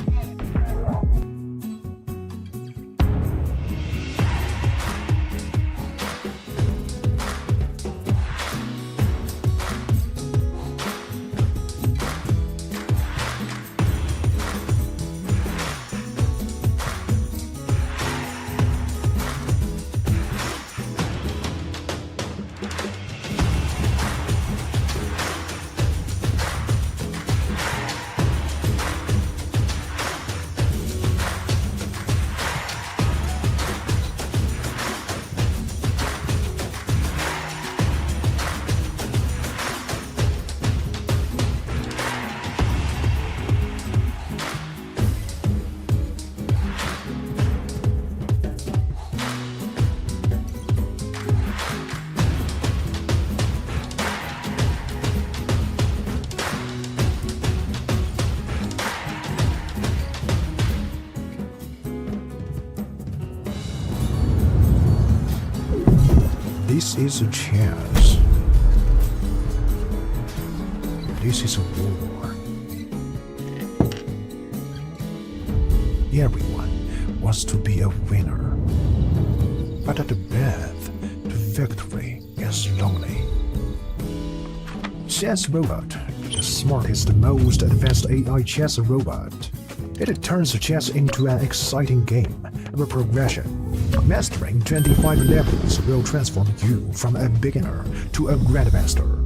This is a chess. This is a war. Everyone wants to be a winner. But at the path to victory is lonely. Chess Robot, the smartest, most advanced AI chess robot. It turns chess into an exciting game of a progression. Mastering 25 levels will transform you from a beginner to a grandmaster.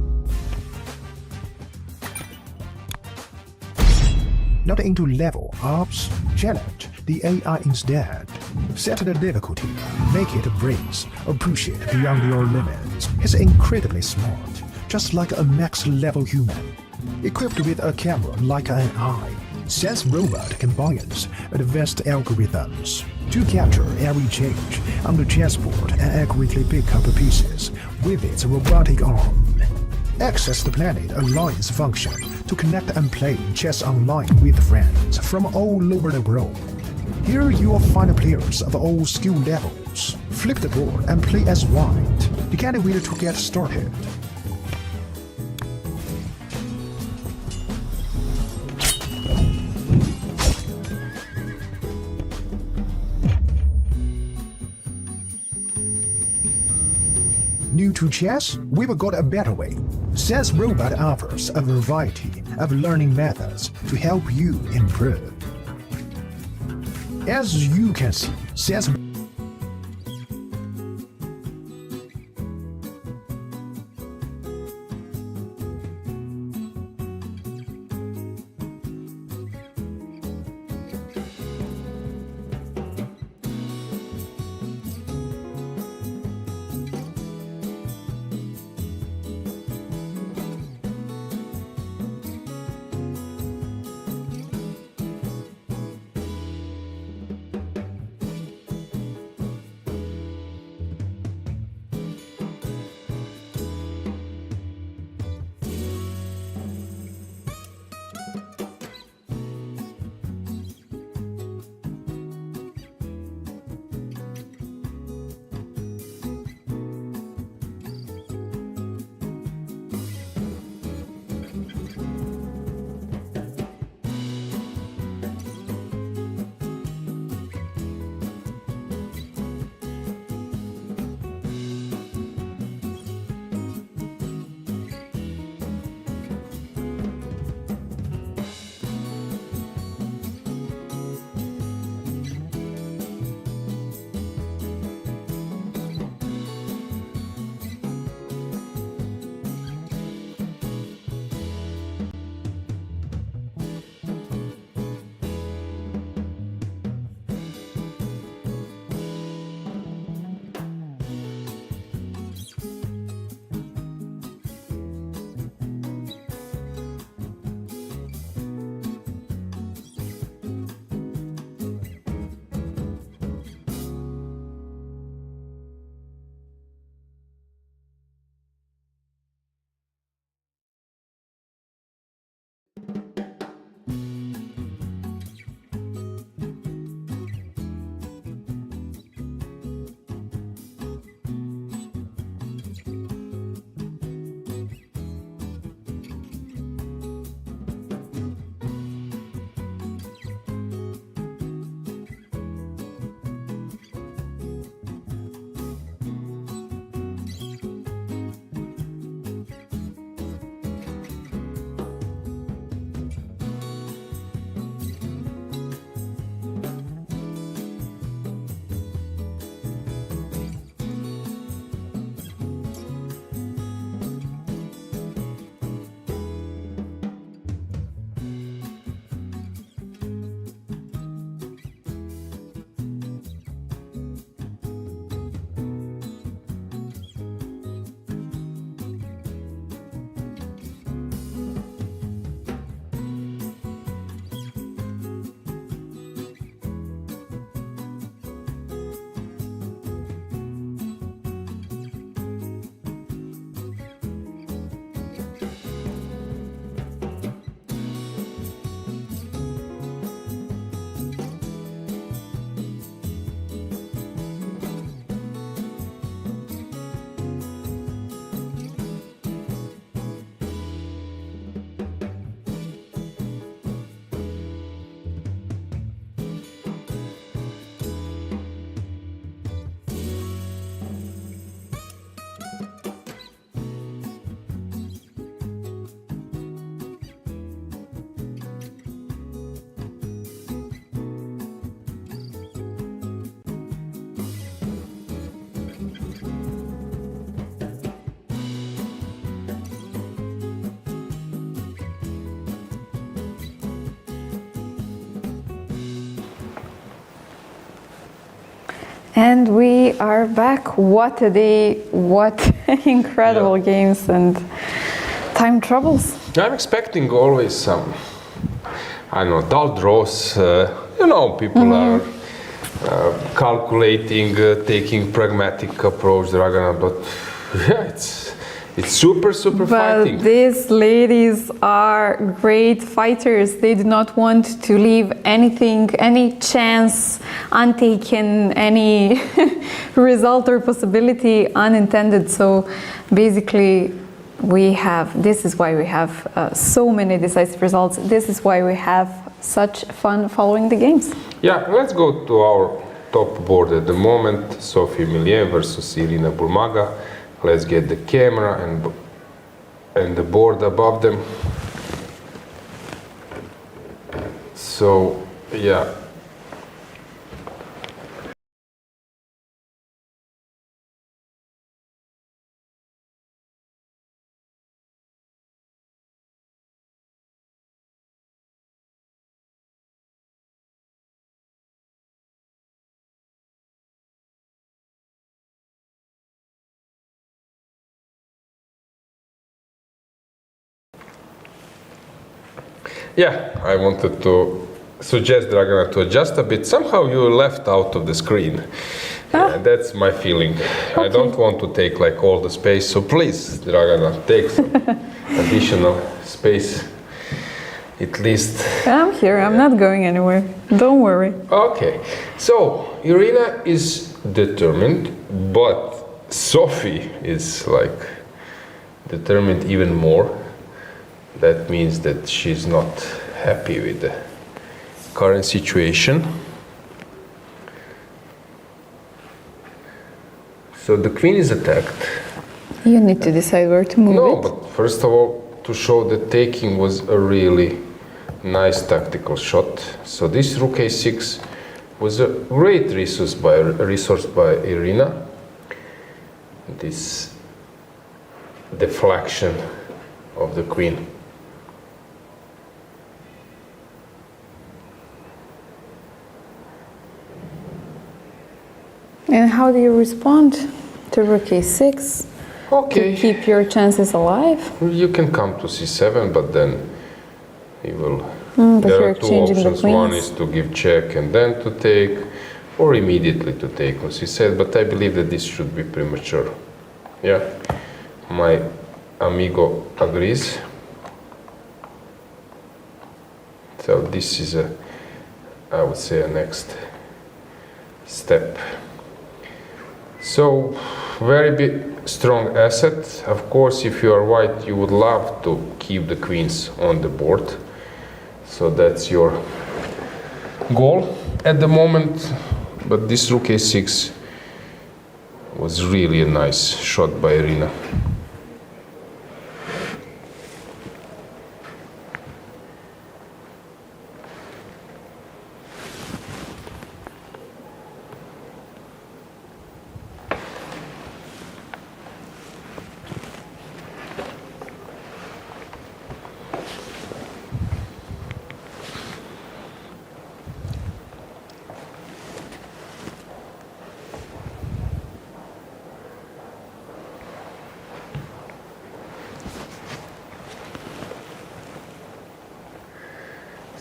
Not into level ups, challenge the AI instead. Set the difficulty, make it breeze, or push it beyond your limits. It's incredibly smart, just like a max-level human. Equipped with a camera like an eye, Chess Robot combines advanced algorithms to capture every change on the chessboard and accurately pick up pieces with its robotic arm. Access the Planet Alliance function to connect and play chess online with friends from all over the world. Here you will find players of all skill levels. Flip the board and play as white. You can't wait to get started. New to chess? We've got a better way. Chess Robot offers a variety of learning methods to help you improve. As you can see, Chess And we are back. What a day, what incredible games and time troubles. I'm expecting always some, I don't know, dull draws. You know, people are calculating, taking pragmatic approach, Dragana, but yeah, it's super fighting. But these ladies are great fighters. They do not want to leave anything, any chance untaken, any result or possibility unintended. So basically, this is why we have so many decisive results. This is why we have such fun following the games. Yeah, let's go to our top board at the moment. Sophie Millier versus Irina Burmaga. Let's get the camera and the board above them. So, yeah. Yeah, I wanted to suggest, Dragana, to adjust a bit. Somehow you were left out of the screen. That's my feeling. Okay. I don't want to take like all the space, so please, Dragana, take some additional space, at least. I'm here, I'm not going anywhere. Don't worry. Okay, so Irina is determined, but Sophie is like determined even more. That means that she's not happy with the current situation. So the queen is attacked. You need to decide where to move it. No, but first of all, to show that taking was a really nice tactical shot. So this rook a6 was a great resource by Irina. This deflection of the queen. And how do you respond to rook a6? Okay. To keep your chances alive? You can come to c7, but then you will. But there you're are two exchanging the options. queens. One is to give check and then to take, or immediately to take on c7. But I believe that this should be premature. Yeah, my amigo agrees. So this is I would say, a next step. So, very big, strong asset. Of course, if you are white, you would love to keep the queens on the board. So that's your goal at the moment. But this rook a6 was really a nice shot by Irina.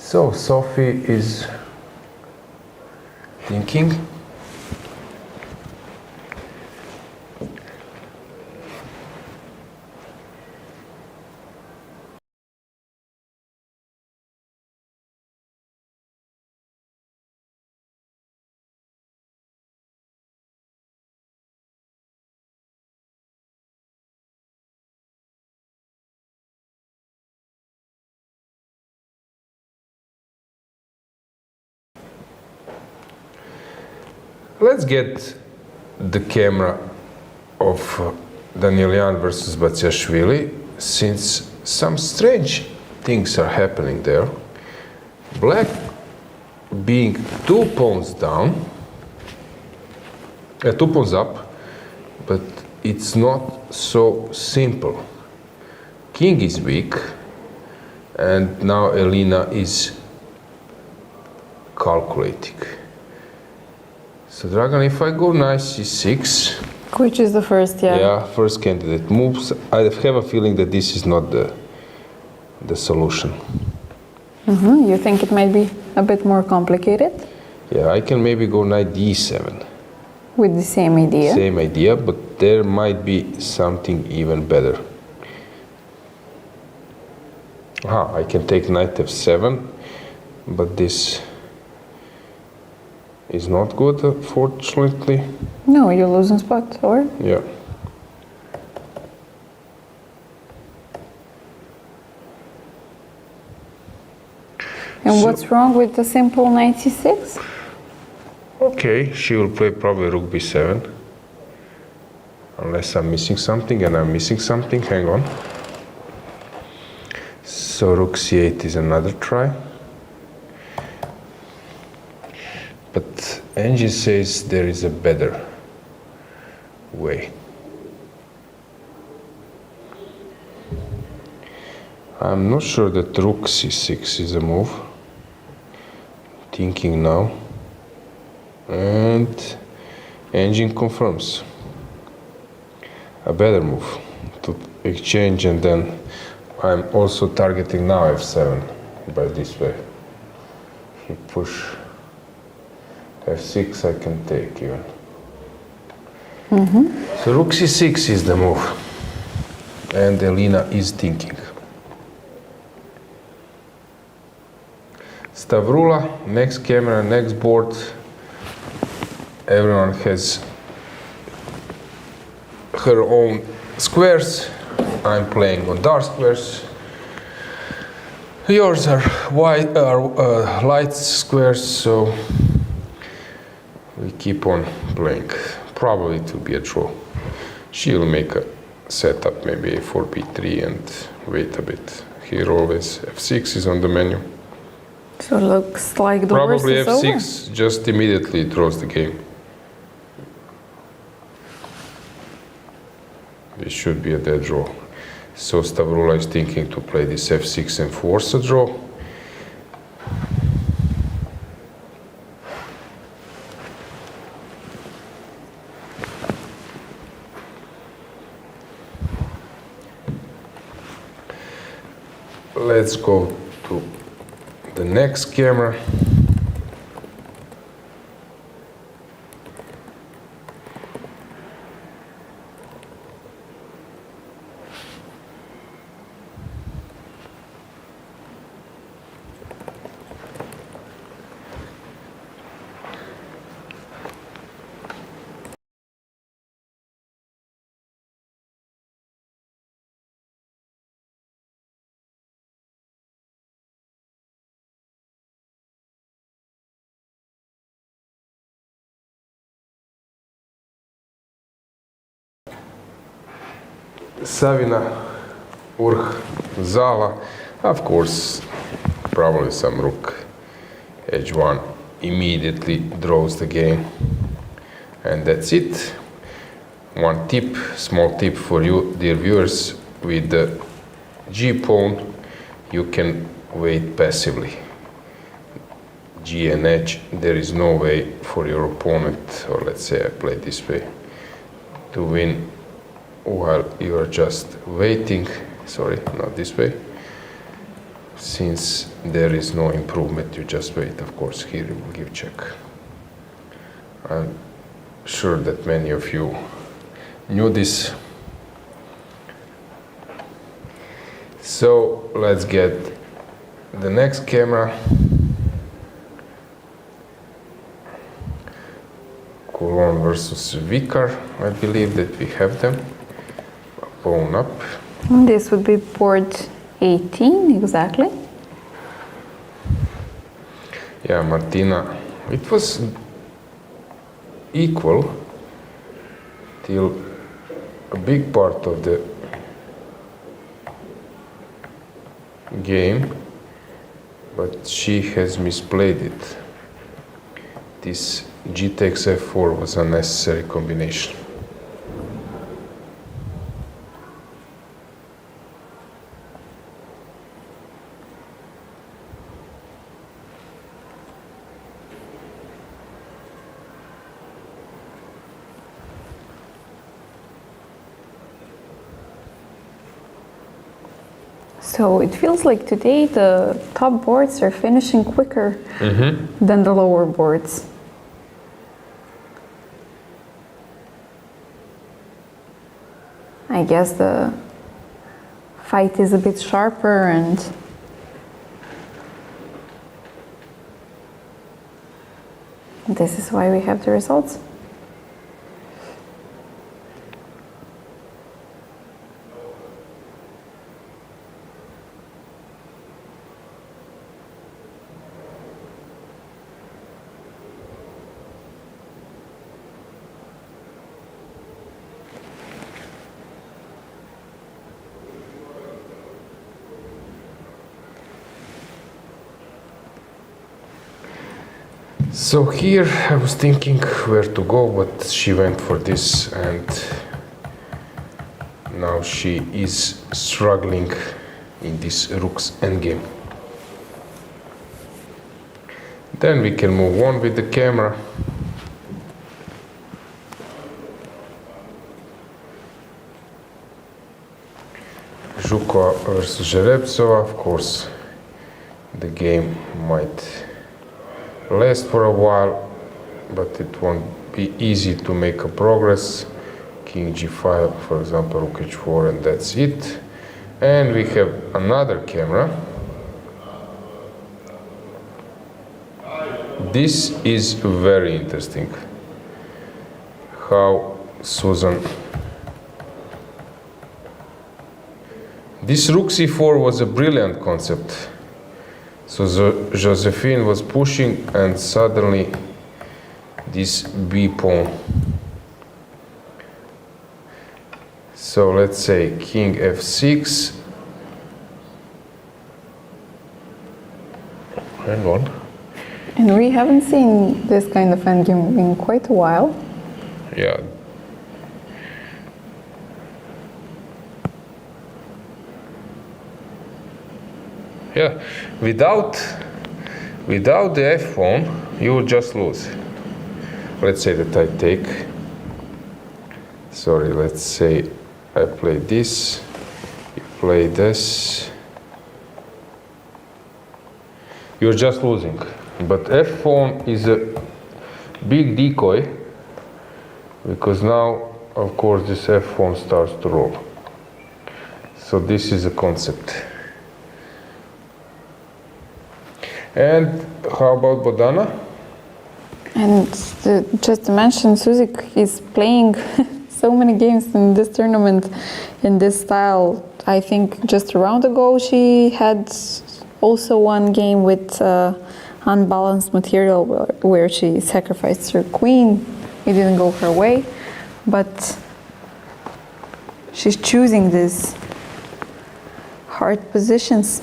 So Sophie is thinking. Let's get the camera of Danielian versus Batsiashvili, since some strange things are happening there. Black being 2 pawns down, 2 pawns up, but it's not so simple. King is weak, and now Elina is calculating. So Dragana, if I go knight c6, Which is the first, yeah, first candidate moves. I have a feeling that this is not the solution. You think it might be a bit more complicated? Yeah, I can maybe go knight d7. With the same idea? Same idea, but there might be something even better. I can take knight f7, but this is not good, unfortunately. No, you lose on spot, or? Yeah. And what's wrong with the simple knight c6? Okay, she will play probably rook b7. Unless I'm missing something, and I'm missing something. Hang on. So rook c8 is another try. But Angie says there is a better way. I'm not sure that rook c6 is a move. Thinking now. And Angie confirms a better move to exchange, and then I'm also targeting now f7 by this way. He push f6, I can take even. So rook c6 is the move, and Elina is thinking. Stavroula, next camera, next board. Everyone has her own squares. I'm playing on dark squares. Yours are white, light squares, so we keep on playing. Probably to be a draw. She'll make a setup, maybe a4 b3 and wait a bit. Here always f6 is on the menu. So it looks like the worst Probably is f6 over. just immediately draws the game. This should be a dead draw. So Stavroula is thinking to play this f6 and force a draw. Let's go to the next camera. Savina, Urh, Zala, of course, probably some rook h1 immediately draws the game, and that's it. One tip, small tip for you, dear viewers, with the g pawn you can wait passively. G and h, there is no way for your opponent, or let's say I play this way, to win while you are just waiting. Sorry, not this way. Since there is no improvement, you just wait. Of course, here you will give check. I'm sure that many of you knew this. So let's get the next camera. Coulon versus Vicar. I believe that we have them. Pawn up. And this would be board 18, exactly. Yeah, Martina, it was equal till a big part of the game, but she has misplayed it. This g takes f4 was a necessary combination. So it feels like today the top boards are finishing quicker than the lower boards. I guess the fight is a bit sharper and this is why we have the results. So here I was thinking where to go, but she went for this, and now she is struggling in this rook's endgame. Then we can move on with the camera. Zhukova versus Jerebtsova, of course, the game might last for a while, but it won't be easy to make a progress. King g5, for example, rook h4, and that's it. And we have another camera. This is very interesting. How Susan... This rook c4 was a brilliant concept. So Josephine was pushing, and suddenly this b pawn. So let's say king f6. Hang on. And we haven't seen this kind of endgame in quite a while. Yeah. Yeah, without the f pawn, you would just lose. Let's say that I take. Sorry, let's say I play this. You play this. You're just losing. But f pawn is a big decoy, because now, of course, this f pawn starts to roll. So this is a concept. And how about Bodana? And just to mention, Suzik is playing so many games in this tournament in this style. I think just a round ago she had also one game with unbalanced material where she sacrificed her queen. It didn't go her way, but she's choosing these hard positions.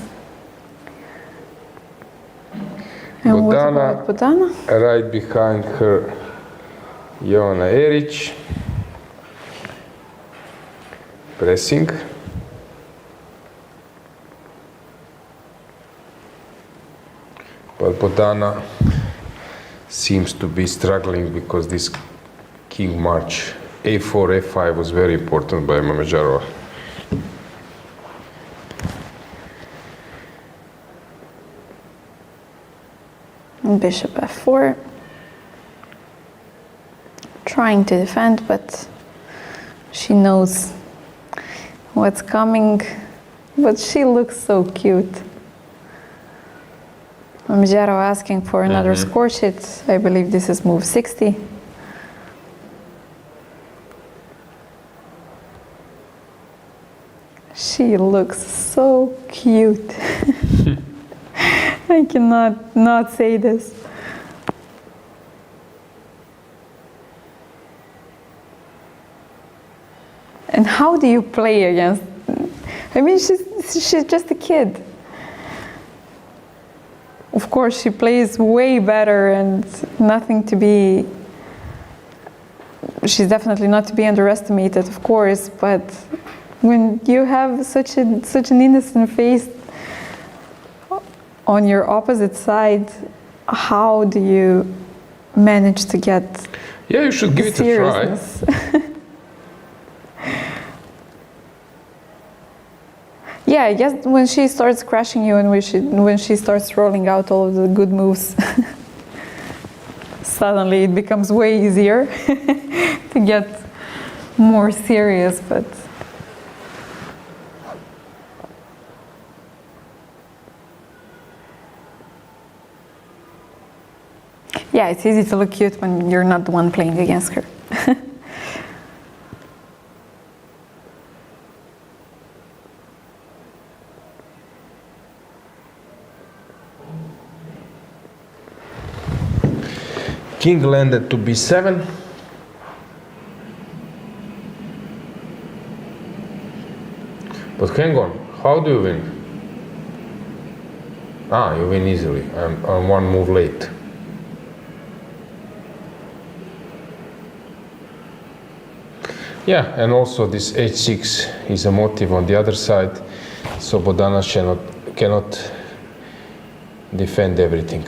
And what about Bodana? Right behind her, Joanna Eric, pressing. But Bodana seems to be struggling because this king march, a4, a5 was very important by Mamedyarova. Bishop f4, trying to defend, but she knows what's coming, but she looks so cute. Mamedyarova asking for another score sheet. I believe this is move 60. She looks so cute. I cannot not say this. And how do you play against? I mean, she's just a kid. Of course, she plays way better, and nothing to be. She's definitely not to be underestimated, of course. But when you have such an innocent face on your opposite side, how do you manage to get? Yeah, you should give it a try. Yeah, I guess when she starts crashing you and when she starts rolling out all of the good moves, suddenly it becomes way easier to get more serious, but yeah, it's easy to look cute when you're not the one playing against her. King landed to b7. But hang on, how do you win? Ah, you win easily. I'm one move late. Yeah, and also this h6 is a motive on the other side, so Bodana cannot defend everything.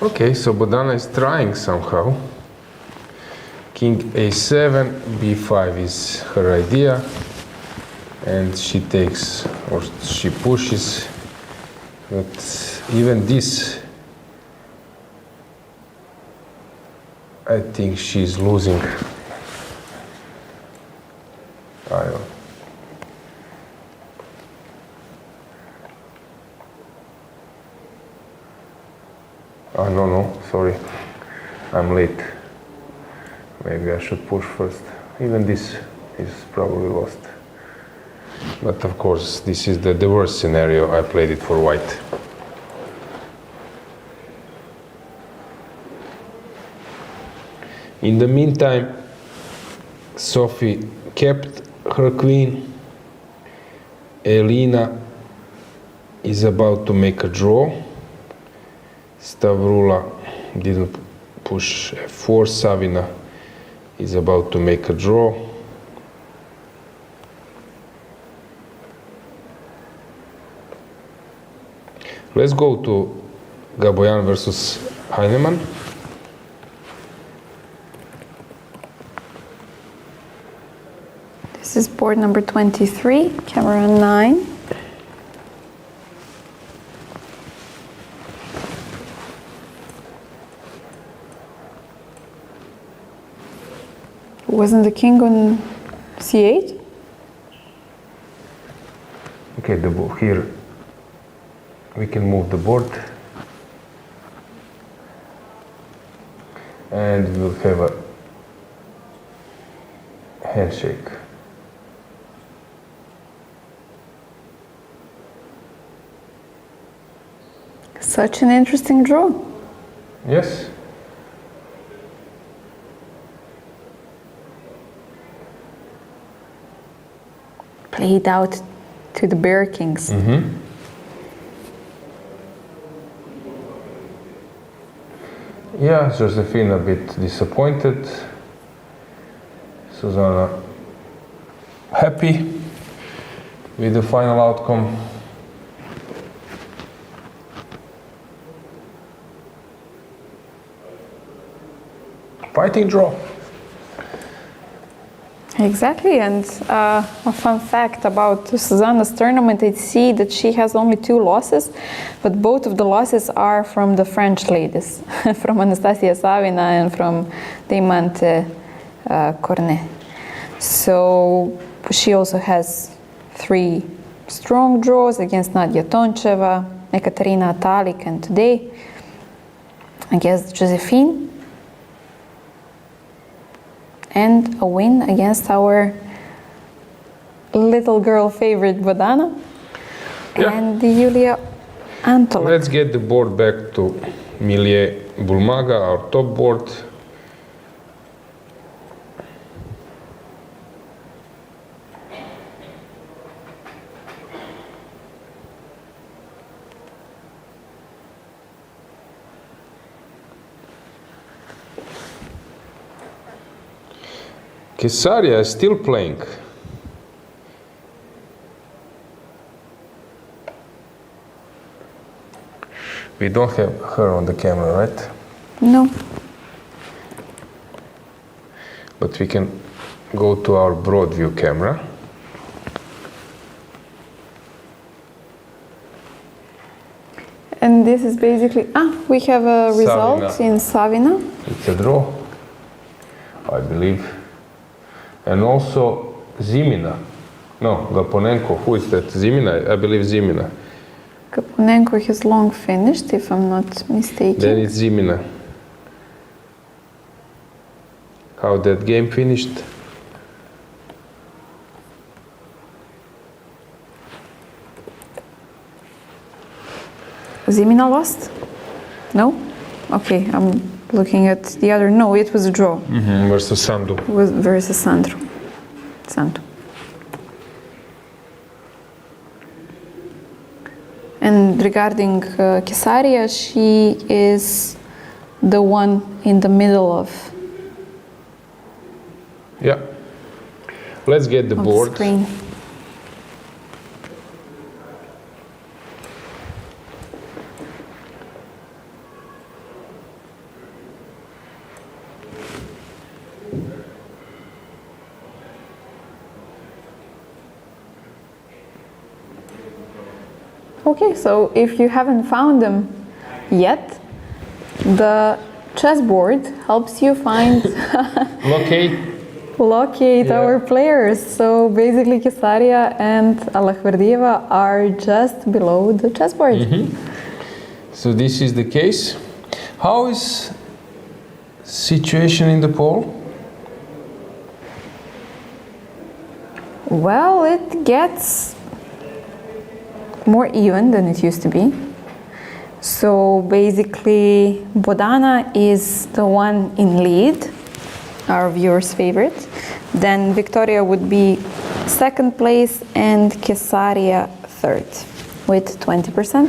Okay, so Bodana is trying somehow. King a7, b5 is her idea, and she takes or she pushes. But even this, I think she's losing. I don't. Oh, no, sorry, I'm late. Maybe I should push first. Even this is probably lost. But of course, this is the worst scenario. I played it for white. In the meantime, Sophie kept her queen. Elina is about to make a draw. Stavroula didn't push f4. Savina is about to make a draw. Let's go to Gaboyan versus Heinemann. This is board number 23, camera 9. Wasn't the king on c8? Okay, here we can move the board and we'll have a handshake. Such an interesting draw. Yes. Played out to the Bear Kings. Mm-hmm. Yeah, Josephine a bit disappointed. Susanna happy with the final outcome. Fighting draw. Exactly, and a fun fact about Susanna's tournament, I see that she has only 2 losses, but both of the losses are from the French ladies, from Anastasia Savina and from Diamante Cornet. So she also has 3 strong draws against Nadia Toncheva, Ekaterina Talik, and today against Josephine, and a win against our little girl favorite Bodana and Yulia Antolak. Let's get the board back to Milje Bulmaga, our top board. Kesaria is still playing. We don't have her on the camera, right? No. But we can go to our broad view camera. And this is basically, we have a result Savina. in Savina. It's a draw, I believe. And also Zimina. No, Gaponenko. Who is that? Zimina? I believe Zimina. Kaponenko has long finished, if I'm not mistaken. Then it's Zimina. How that game finished? Zimina lost? No? Okay, I'm looking at the other. No, it was a draw. Versus Sandu. Versus Sandro. Santo. And regarding Kesaria, she is the one in the middle of Yeah. Let's get the the board. screen. Okay, so if you haven't found them yet, the chessboard helps you find locate Yeah. our players. So basically Kesaria and Alojzije are just below the chessboard. So this is the case. How is situation in the poll? Well, it gets more even than it used to be. So basically Bodana is the one in lead, our viewers' favorite. Then Victoria would be second place and Kesaria third with 20%.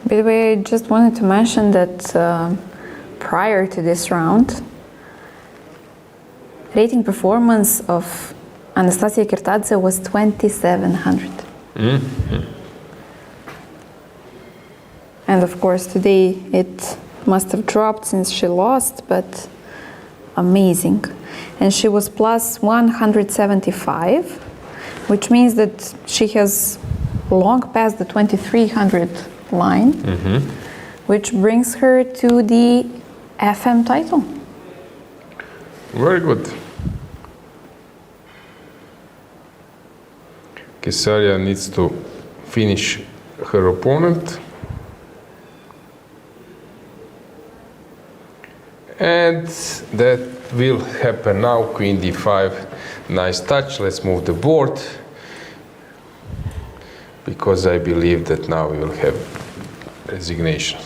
By the way, I just wanted to mention that prior to this round, rating performance of Anastasia Kirtadze was 2700. And of course today it must have dropped since she lost, but amazing. And she was plus 175, which means that she has long passed the 2300 line, which brings her to the FM title. Very good. Kesaria needs to finish her opponent. And that will happen now. Queen d5. Nice touch. Let's move the board, because I believe that now we will have resignation.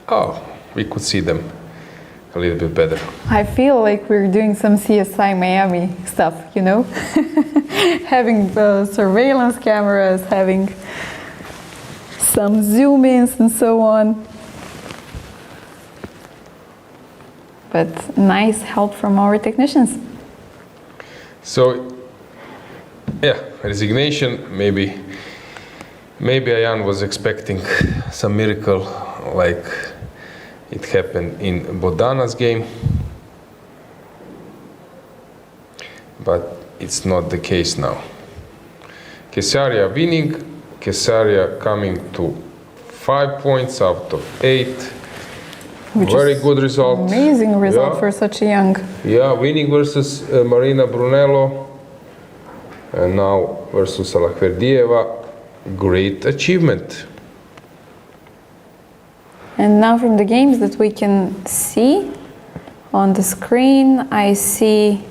Oh, we could see them. a little bit better. I feel like we're doing some CSI Miami stuff, you know? Having surveillance cameras, having some zoom-ins and so on. But nice help from our technicians. So, yeah, resignation, maybe Ayan was expecting some miracle like it happened in Bodana's game. But it's not the case now. Kesaria winning, Kesaria coming to 5 points out of 8. Very good result. Amazing result for such a young. Yeah, winning versus Marina Brunello, and now versus Alahverdieva. Great achievement. And now from the games that we can see on the screen, I see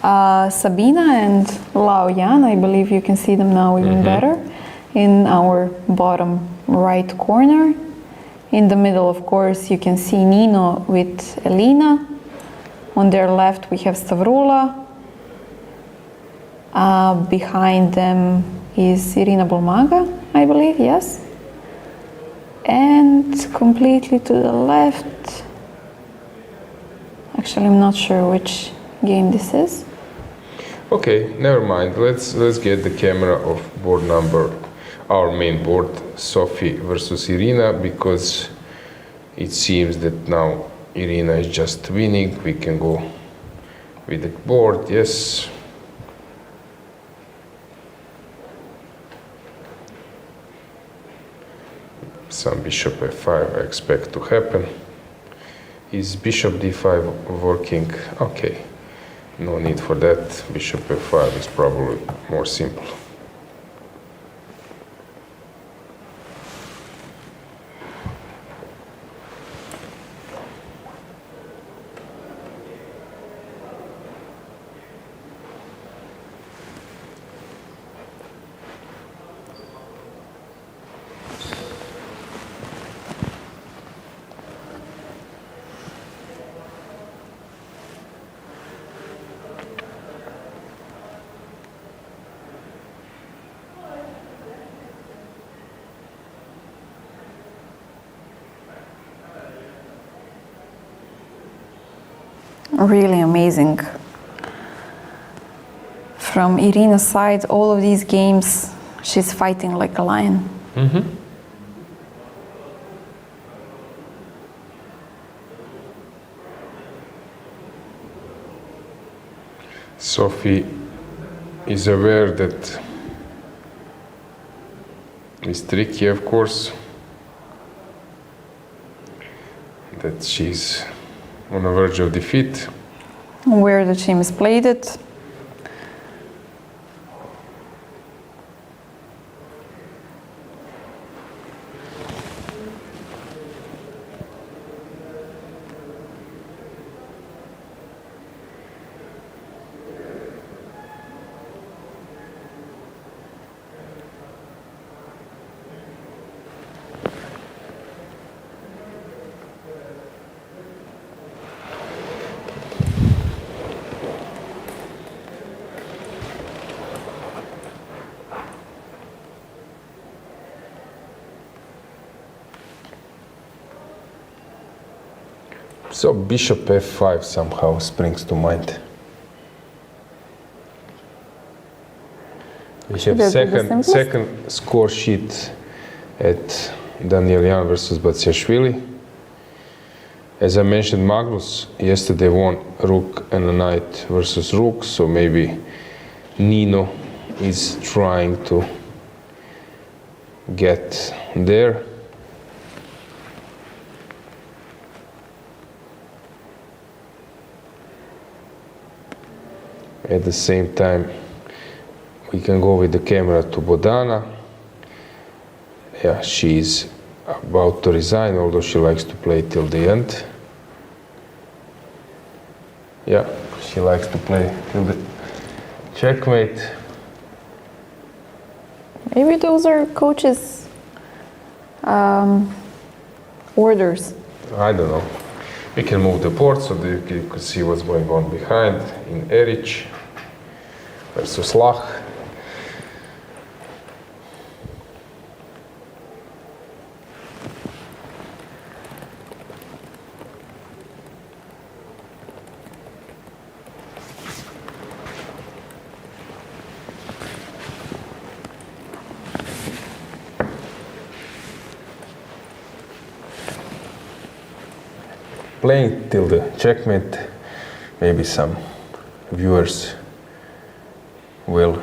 Sabina and Lao Yan. I believe you can see them now even better in our bottom right corner. In the middle, of course, you can see Nino with Elina. On their left, we have Stavroula. Behind them is Irina Bulmaga, I believe, yes. And completely to the left, actually, I'm not sure which game this is. Okay, never mind. Let's get the camera of board number, our main board, Sophie versus Irina, because it seems that now Irina is just winning. We can go with the board, yes. Some bishop f5 I expect to happen. Is bishop d5 working? Okay, no need for that. Bishop f5 is probably more simple. Really amazing. From Irina's side, all of these games, she's fighting like a lion. Sophie is aware that it's tricky, of course, that she's on the verge of defeat. Where the team has played it. So bishop f5 somehow springs to mind. We have second score sheet at Danielian versus Batsiashvili. As I mentioned, Magnus yesterday won rook and a knight versus rook, so maybe Nino is trying to get there. At the same time, we can go with the camera to Bodana. Yeah, she's about to resign, although she likes to play till the end. Yeah, she likes to play till the checkmate. Maybe those are coaches' orders. I don't know. We can move the board so that you could see what's going on behind in Erich versus Lach. Playing till the checkmate, maybe some viewers will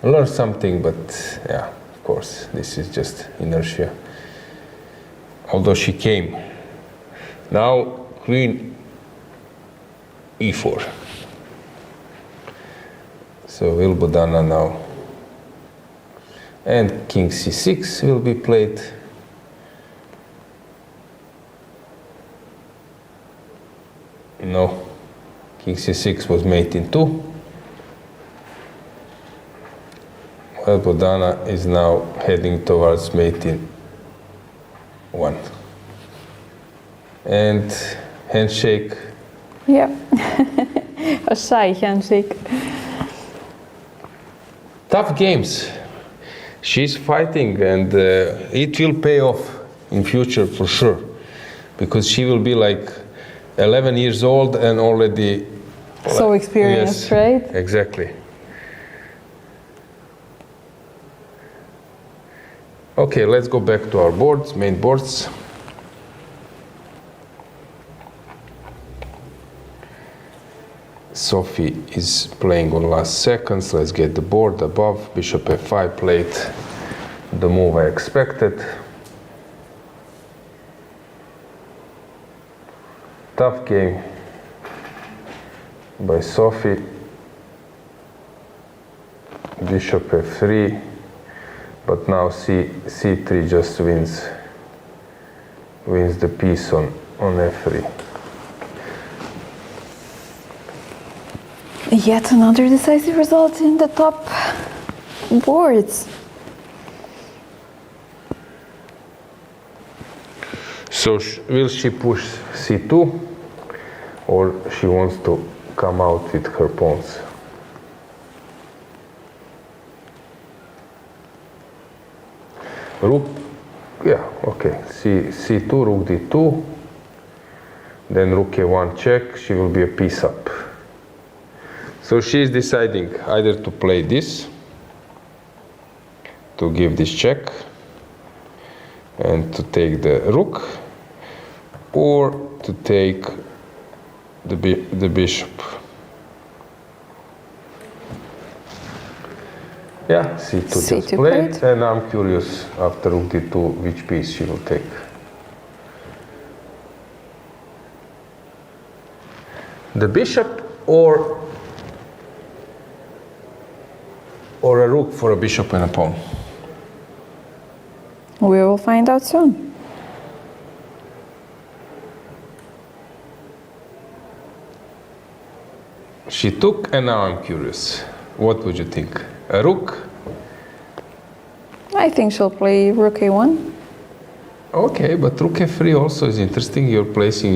learn something, but yeah, of course, this is just inertia. Although she came. Now, queen e4. So will Bodana now. And king c6 will be played. No, king c6 was mate in 2. Well, Bodana is now heading towards mate in 1. And handshake. Yeah, a shy handshake. Tough games. She's fighting, and it will pay off in future for sure, because she will be like 11 years old and already So experienced, yes, right? Exactly. Okay, let's go back to our boards, main boards. Sophie is playing on last seconds. Let's get the board above. Bishop f5 played the move I expected. Tough game by Sophie. Bishop f3, but now c3 just wins the piece on f3. Yet another decisive result in the top boards. So will she push c2, or she wants to come out with her pawns? Rook, yeah, okay, c2, rook d2, then rook a1 check, she will be a piece up. So she is deciding either to play this, to give this check, and to take the rook, or to take the bishop. Yeah, c2 just played, and I'm curious after rook d2 which piece she will take. The bishop or a rook for a bishop and a pawn? We will find out soon. She took, and now I'm curious. What would you think? A rook? I think she'll play rook a1. Okay, but rook f3 also is interesting. You're placing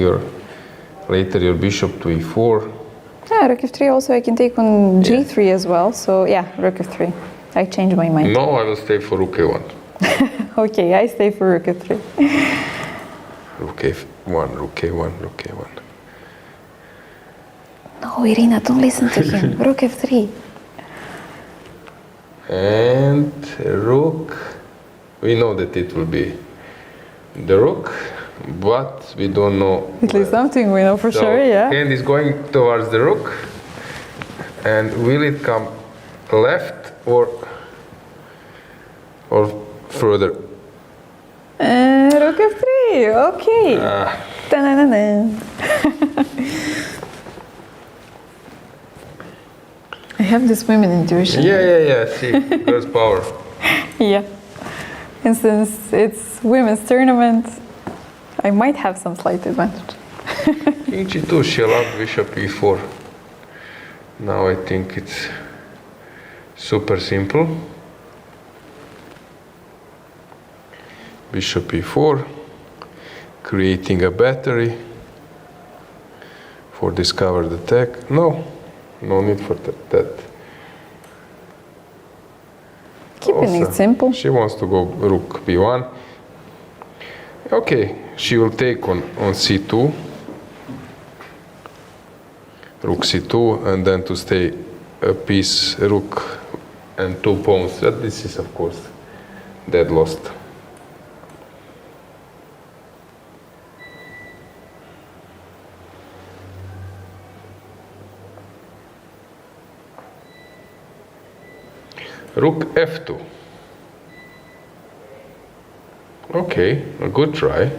later your bishop to e4. Yeah, rook f3 also I can take on g3 as well. So yeah, rook f3. I changed my mind. No, I will stay for rook a1. Okay, I stay for rook f3. Rook a1, rook a1, rook a1. No, Irina, don't listen to him. Rook f3. And rook. We know that it will be the rook, but we don't know. At least something we know for sure, yeah. Hand is going towards the rook, and will it come left or further? Rook f3, okay. Ta-na-na-na. I have this women intuition. Yeah. See, girls' power. Yeah. And since it's women's tournament, I might have some slight advantage. King g2, she allowed bishop e4. Now I think it's super simple. Bishop e4. creating a battery for discovered attack. No need for that. Keeping it simple. She wants to go rook b1. Okay, she will take on c2, rook c2, and then to stay a piece, rook and 2 pawns. This is of course dead lost. Rook f2. Okay, a good try.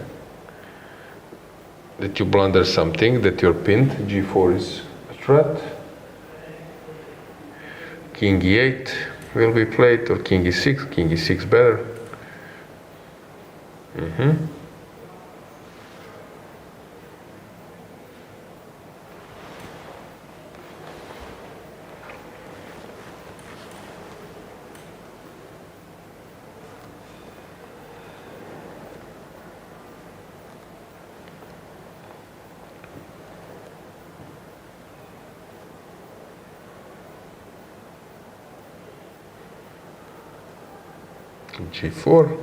That you blunder something, that you're pinned. G4 is a threat. King e8 will be played, or king e6. King e6 better. G4,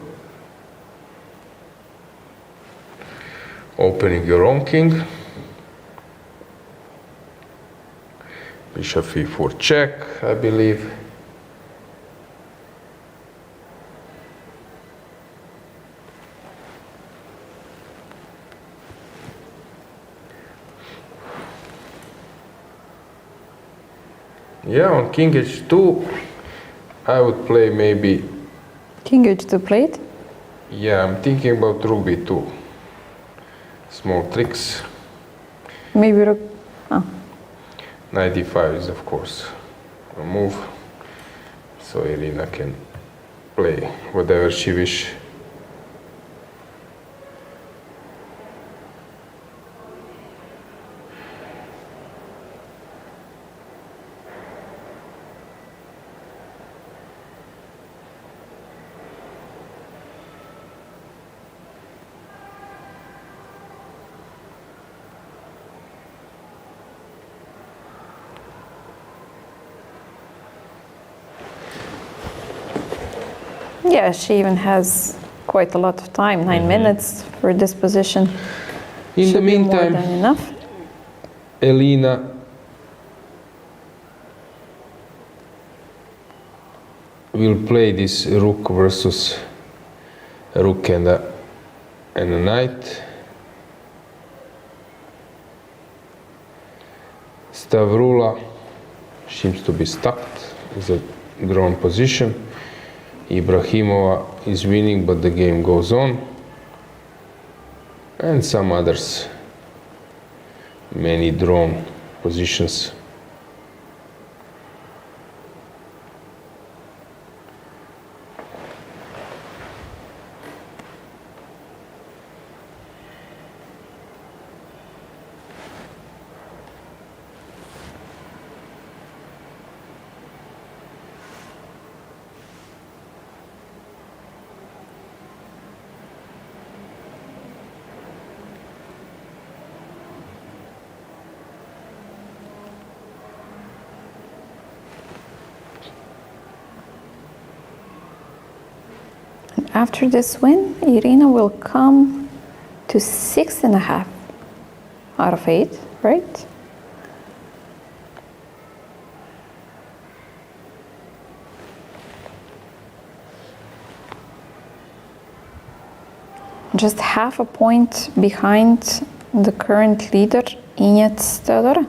opening your own king, bishop e4 check, I believe. Yeah, on king h2, I would play maybe King h2 played. Yeah, I'm thinking about rook b2. Small tricks. Maybe rook. Knight d5 is of course a move, so Irina can play whatever she wishes. Yeah, she even has quite a lot of time, 9 minutes for this position. In the Should be more meantime, than enough. Elina will play this rook versus a rook and a knight. Stavroula seems to be stuck. It's a drawn position. Ibrahimova is winning, but the game goes on. And some others. Many drawn positions. After this win, Irina will come to 6.5 out of 8, right? Just half a point behind the current leader, Injac Teodora.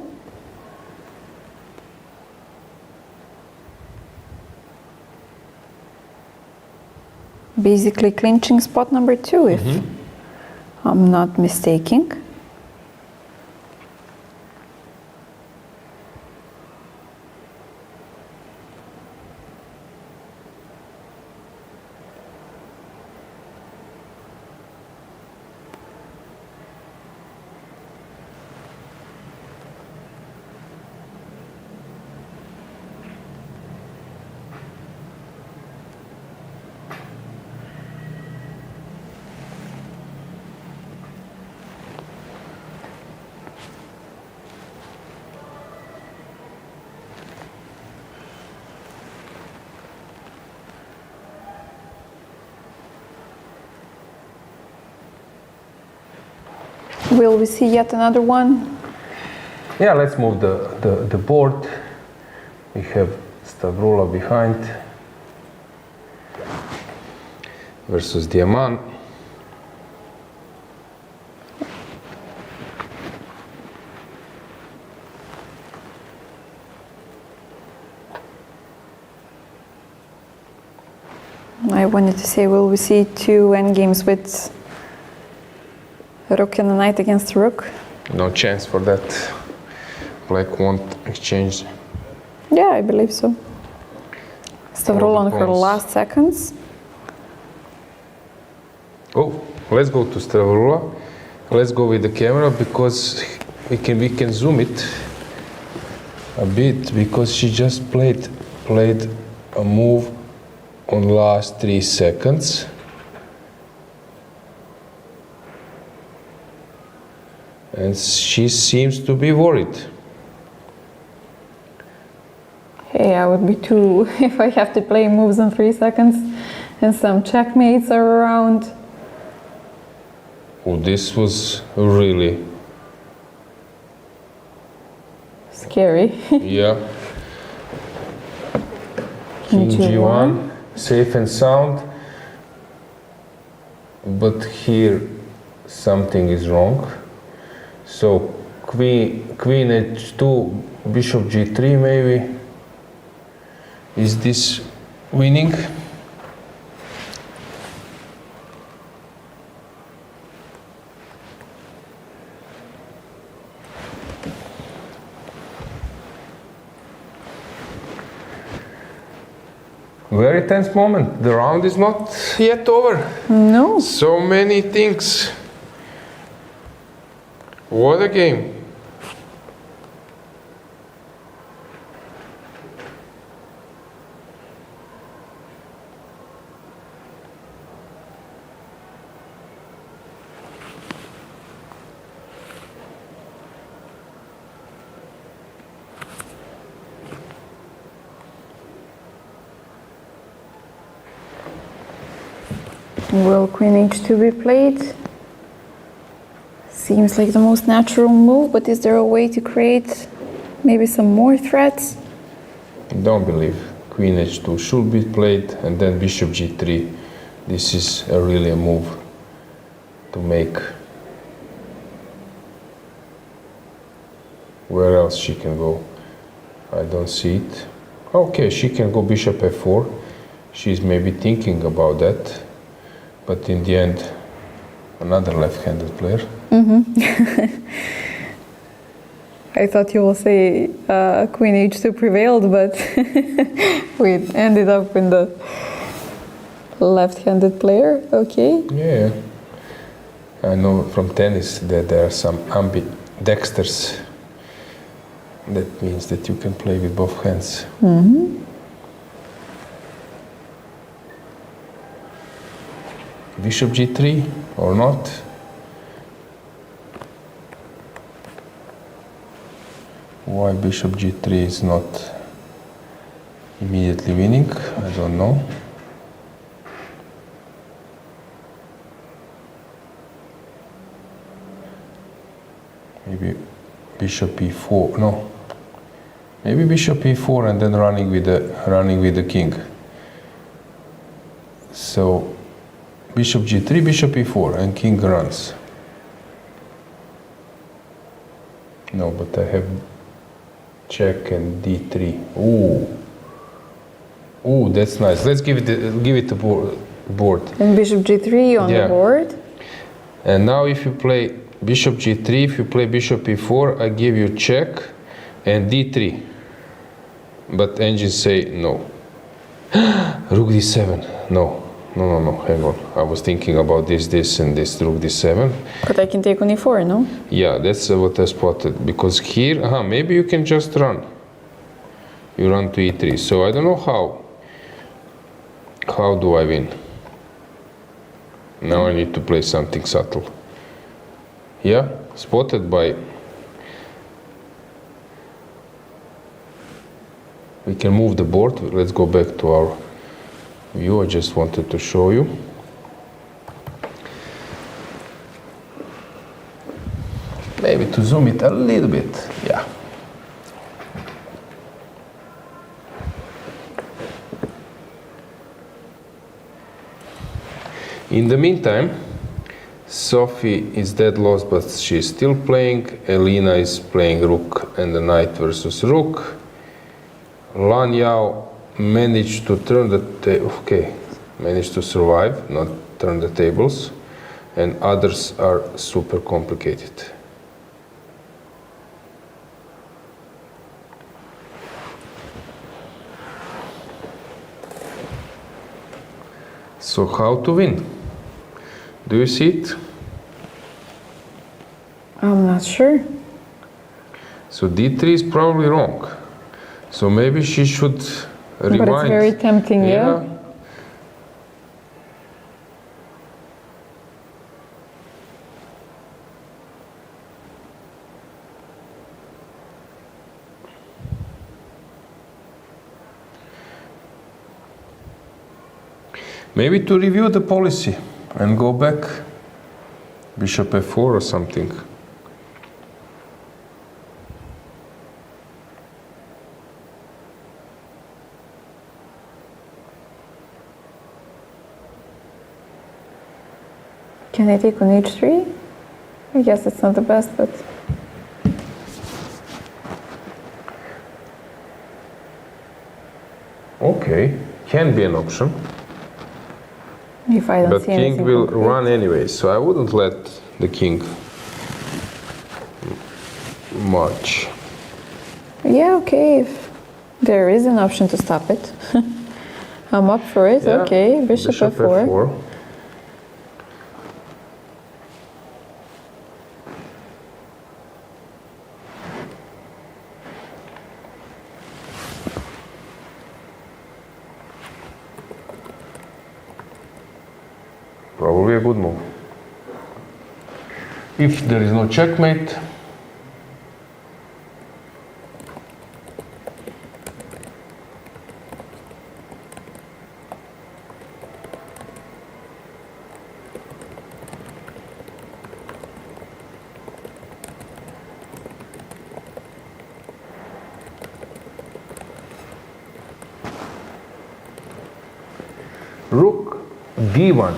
Basically clinching spot number 2, if I'm not mistaken. Will we see yet another one? Yeah, let's move the board. We have Stavroula behind versus Diamant. I wanted to say, will we see two endgames with rook and a knight against rook? No chance for that. Black won't exchange. Yeah, I believe so. Stavroula on her pawns. last seconds. Oh, let's go to Stavroula. Let's go with the camera because we can zoom it a bit because she just played a move on last 3 seconds. And she seems to be worried. Hey, I would be too if I have to play moves in 3 seconds and some checkmates are around. Oh, this was really Scary. yeah. King G1, safe and sound. But here something is wrong. So Queen H2, Bishop G3 maybe. Is this winning? Very tense moment. The round is not yet over. No. So many things. What a game. Will Queen H2 be played? Seems like the most natural move, but is there a way to create maybe some more threats? Don't believe. Queen H2 should be played and then Bishop G3. This is really a move to make. Where else she can go? I don't see it. Okay, she can go Bishop F4. She's maybe thinking about that. But in the end, another left-handed player. I thought you will say Queen H2 prevailed, but we ended up in the left-handed player. Okay. Yeah. I know from tennis that there are some ambidexters. That means that you can play with both hands. Bishop G3 or not? Why Bishop G3 is not immediately winning? I don't know. Maybe Bishop E4. No. Maybe Bishop E4 and then running with the king. So Bishop G3, Bishop E4, and king runs. No, but I have check and D3. Ooh, that's nice. Let's give it a board. And Bishop G3 on the board. And now if you play Bishop G3, if you play Bishop E4, I give you check and D3. But engines say no. Rook D7. No, hang on. I was thinking about this, and this, Rook D7. But I can take on E4, no? Yeah, that's what I spotted. Because here, maybe you can just run. You run to E3. So I don't know how. How do I win? Now I need to play something subtle. Yeah, spotted by... We can move the board. Let's go back to our view. I just wanted to show you. Maybe to zoom it a little bit, yeah. In the meantime, Sophie is dead lost, but she's still playing. Elena is playing rook and the knight versus rook. Lan Yao managed to turn the managed to survive, not turn the tables, and others are super complicated. So how to win? Do you see it? I'm not sure. So d3 is probably wrong. So maybe she should rewind. But it's very tempting, yeah? Maybe to review the policy and go back, bishop f4 or something. Can I take on h3? I guess it's not the best, but... Okay, can be an option. If I don't But see king anything will concrete. run anyway, so I wouldn't let the king march. Yeah, okay, if there is an option to stop it. I'm up for it, Yeah, okay, bishop f4. Probably a good move. If there is no checkmate, rook d1.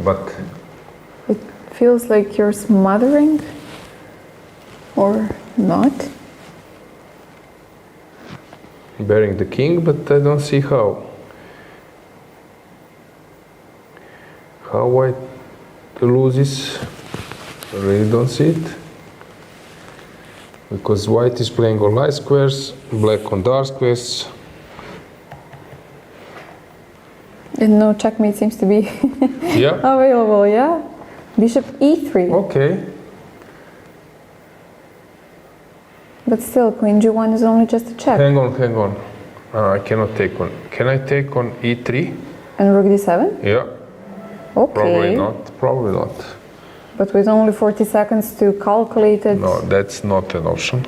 But It feels like you're smothering, or not. bearing the king, but I don't see how. How white loses, I really don't see it. Because white is playing on light squares, black on dark squares. And no checkmate seems to be Yeah, available, yeah? Bishop e3. okay. But still, queen g1 is only just a check. Hang on. I cannot take on. Can I take on e3? And rook d7? Yeah, Okay. probably not. But with only 40 seconds to calculate it. No, that's not an option.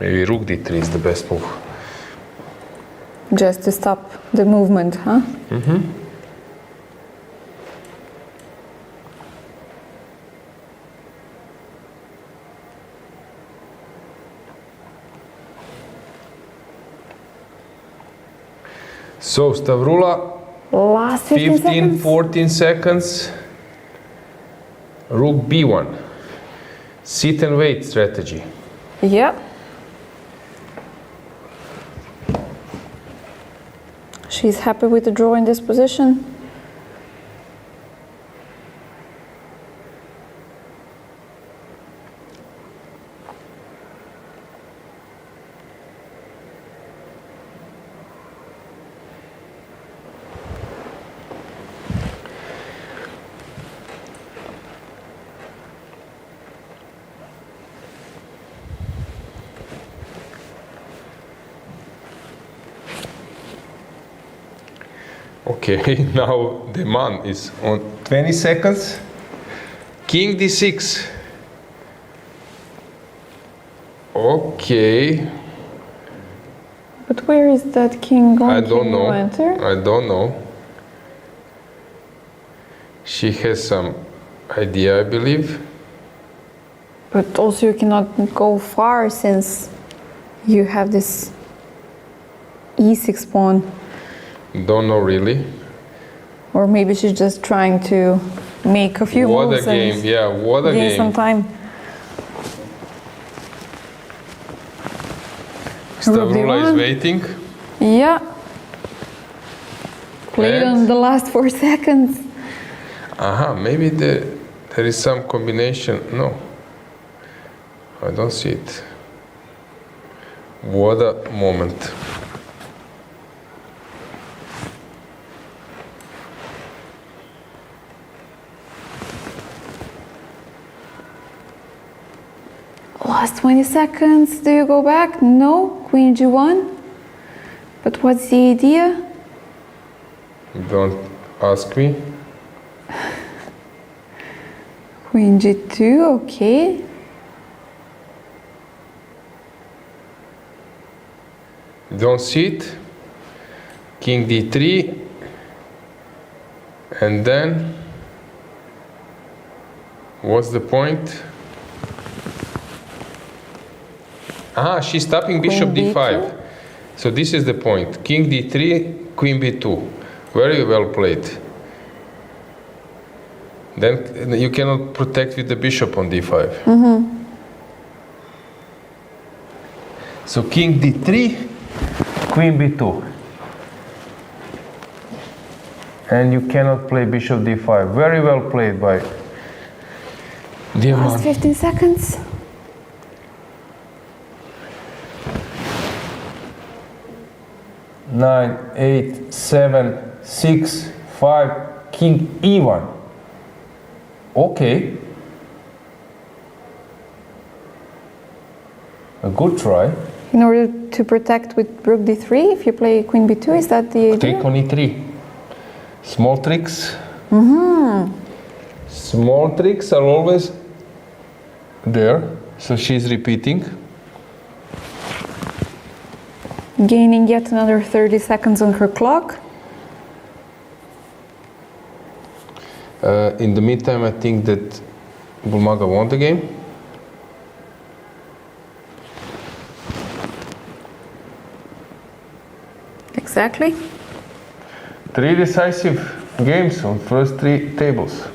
Maybe rook d3 is the best move. Just to stop the movement, huh? Mm-hmm. So Stavroula, Last 15 seconds. 14 seconds. Rook b1. Sit and wait strategy. Yep. She's happy with the draw in this position. Okay, now the man is on 20 seconds. King d6. Okay. But where is that king going? I don't Can know. you enter? I don't know. She has some idea, I believe. But also you cannot go far since you have this e6 pawn. Don't know really. Or maybe she's just trying to make a few What moves a game, and yeah, what a gain game. some time. Stavroula is Rook d1. waiting. Yeah. Played And? on the last 4 seconds. Aha, maybe there is some combination. No, I don't see it. What a moment. Last 20 seconds. Do you go back? No. Queen g1. But what's the idea? Don't ask me. Queen g2. Okay. Don't see it. King d3. And then, what's the point? Ah, she's tapping bishop Queen d5. b2. So this is the point. King d3, queen b2. Very well played. Then you cannot protect with the bishop on d5. So king d3, queen b2. And you cannot play bishop d5. Very well played by Last Diamant. 15 seconds. Nine, 8, 7, 6, 5, king e1. Okay. A good try. In order to protect with rook d3, if you play queen b2, is that the idea? Take on e3. Small tricks. Small tricks are always there. So she's repeating. Gaining yet another 30 seconds on her clock. In the meantime, I think that Bulmaga won the game. Exactly. 3 decisive games on first 3 tables.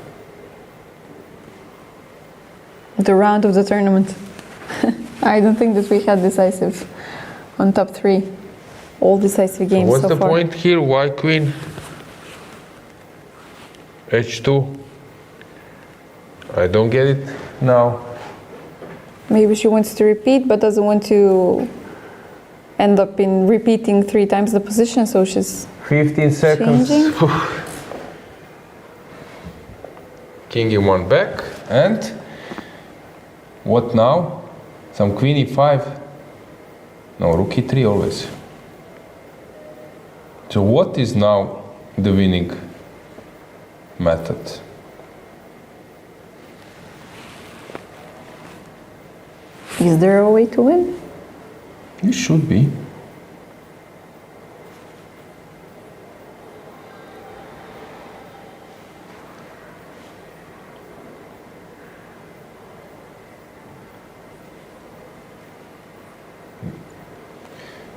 The round of the tournament. I don't think that we had decisive on top 3. All decisive games What's so the far. point here? Why queen? H2. I don't get it now. Maybe she wants to repeat but doesn't want to end up in repeating 3 times the position, so she's 15 seconds. changing. King e1 back. And what now? Some queen e5. No, rook e3 always. So what is now the winning method? Is there a way to win? It should be.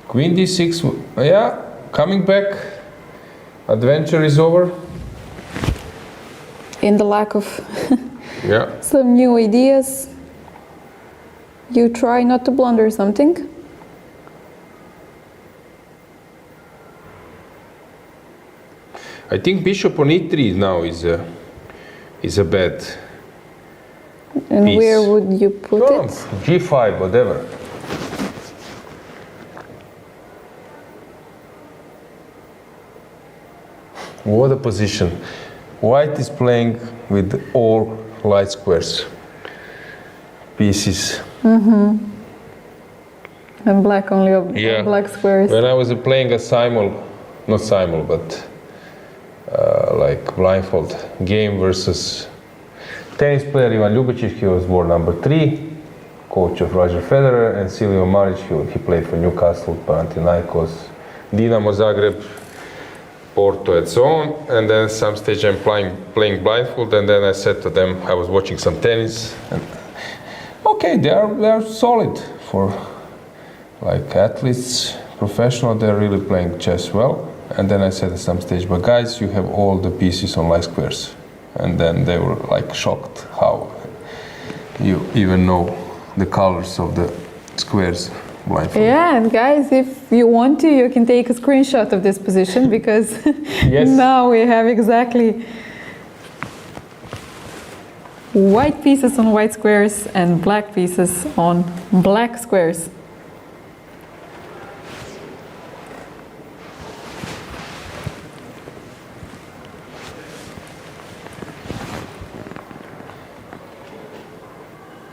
Queen d6, yeah, coming back. Adventure is over. In the lack of Yeah. some new ideas, you try not to blunder something. I think bishop on e3 now is a bad And piece. where would you put Oh, it? g5, whatever. What a position. White is playing with all light squares. Pieces. And black only of Yeah. black squares. When I was playing a not simul, but like blindfold game versus tennis player Ivan Ljubičić, he was world number 3, coach of Roger Federer, and Silvio Maric, he played for Newcastle, Panathinaikos, Dinamo Zagreb, Porto, and so on. And then at some stage I'm playing blindfold, and then I said to them, I was watching some tennis, and okay, they are solid for like athletes, professional, they're really playing chess well. And then I said at some stage, but guys, you have all the pieces on light squares. And then they were like shocked how you even know the colors of the squares blindfold. Yeah, and guys, if you want to, you can take a screenshot of this position, because Yes. now we have exactly white pieces on white squares and black pieces on black squares.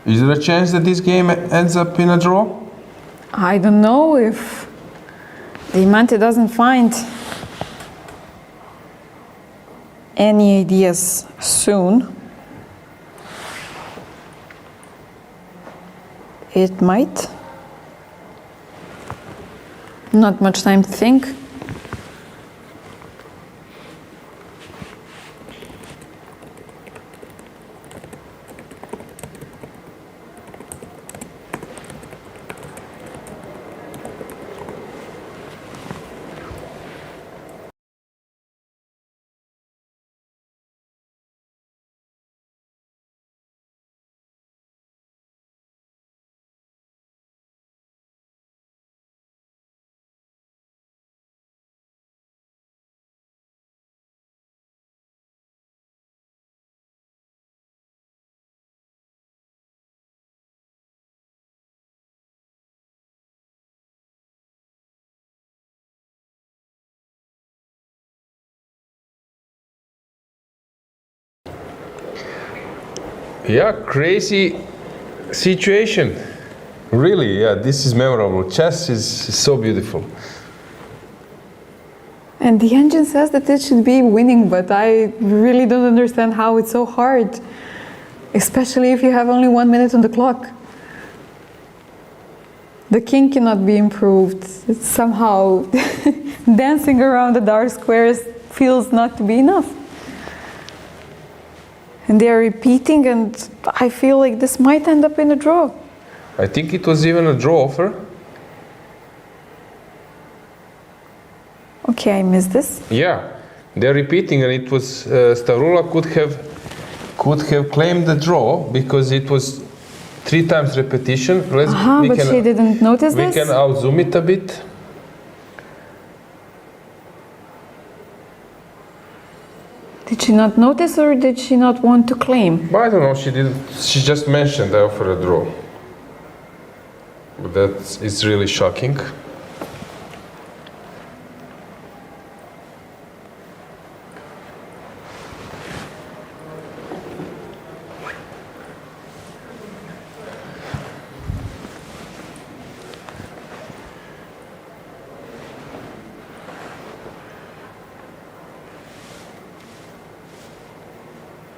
Is there a chance that this game ends up in a draw? I don't know if Diamante doesn't find any ideas soon. It might. Not much time to think. Yeah, crazy situation. Really, yeah, this is memorable. Chess is so beautiful. And the engine says that it should be winning, but I really don't understand how it's so hard, especially if you have only 1 minute on the clock. The king cannot be improved. It's somehow dancing around the dark squares feels not to be enough. And they are repeating, and I feel like this might end up in a draw. I think it was even a draw offer. Okay, I missed this. Yeah, they're repeating, and it was Stavroula could have claimed the draw because it was 3 times repetition. But she didn't notice we this? can out-zoom it a bit. Did she not notice, or did she not want to claim? But I don't know, she didn't. She just mentioned I offer a draw. But it's really shocking.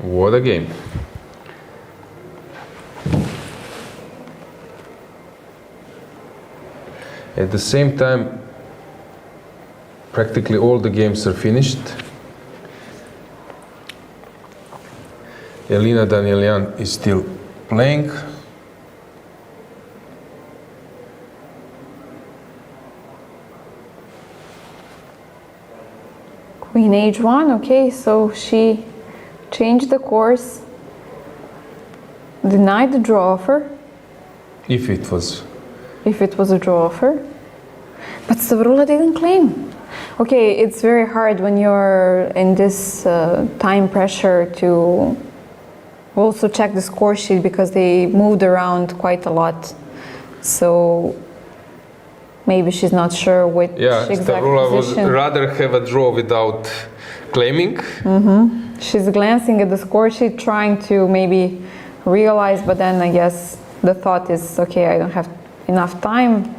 What a game. At the same time, practically all the games are finished. Elina Danielyan is still playing. Queen H1, okay, so she changed the course, denied the draw offer, If it was. if it was a draw offer. But Stavroula didn't claim. Okay, it's very hard when you're in this time pressure to also check the score sheet, because they moved around quite a lot. So maybe she's not sure which exact Stavroula position. would rather have a draw without claiming. She's glancing at the score sheet, trying to maybe realize, but then I guess the thought is, okay, I don't have enough time.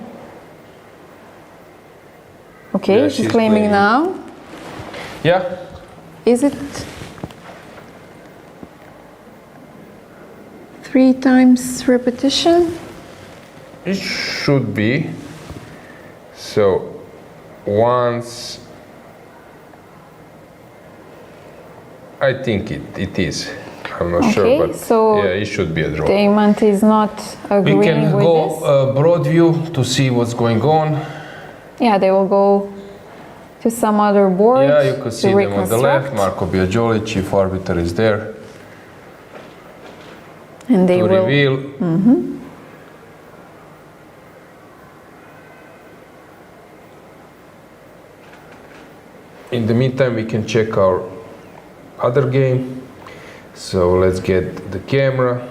Okay, Yeah, she's she's claiming playing. now. Yeah, Is it 3 times repetition? it should be. So once, I think it is. I'm not sure, but so yeah, it should be a draw. Damon is not agreeing We can with go this. broad view to see what's going on. Yeah, they will go to some other board. Yeah, you can see to them on the left. reconstruct, Marco Biagioli, chief arbiter, is there and they to will. reveal. In the meantime, we can check our other game. So let's get the camera.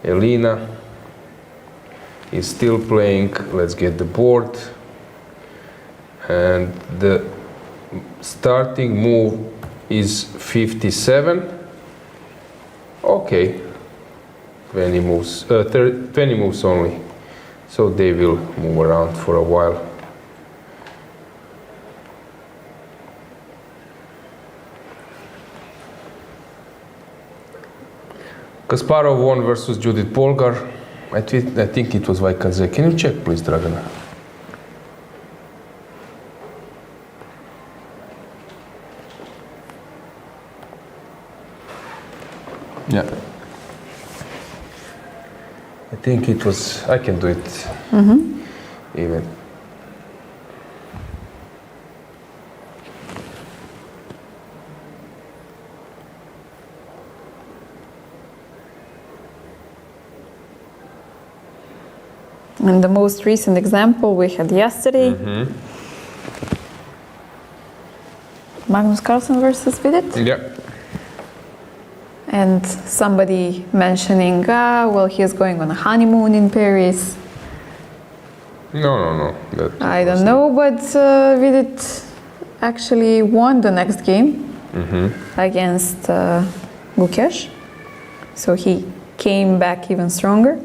Elina is still playing. Let's get the board. And the starting move is 57. Okay. 20 moves, 20 moves only. So they will move around for a while. Kasparov won versus Judith Polgar. I think it was Vajkadze. Can you check, please, Dragana? Yeah. I think it was, I can do it even. And the most recent example we had yesterday, Magnus Carlsen versus FIDE. Yeah. And somebody mentioning, well, he's going on a honeymoon in Paris. No. I don't know, but FIDE actually won the next game against Gukesh. So he came back even stronger.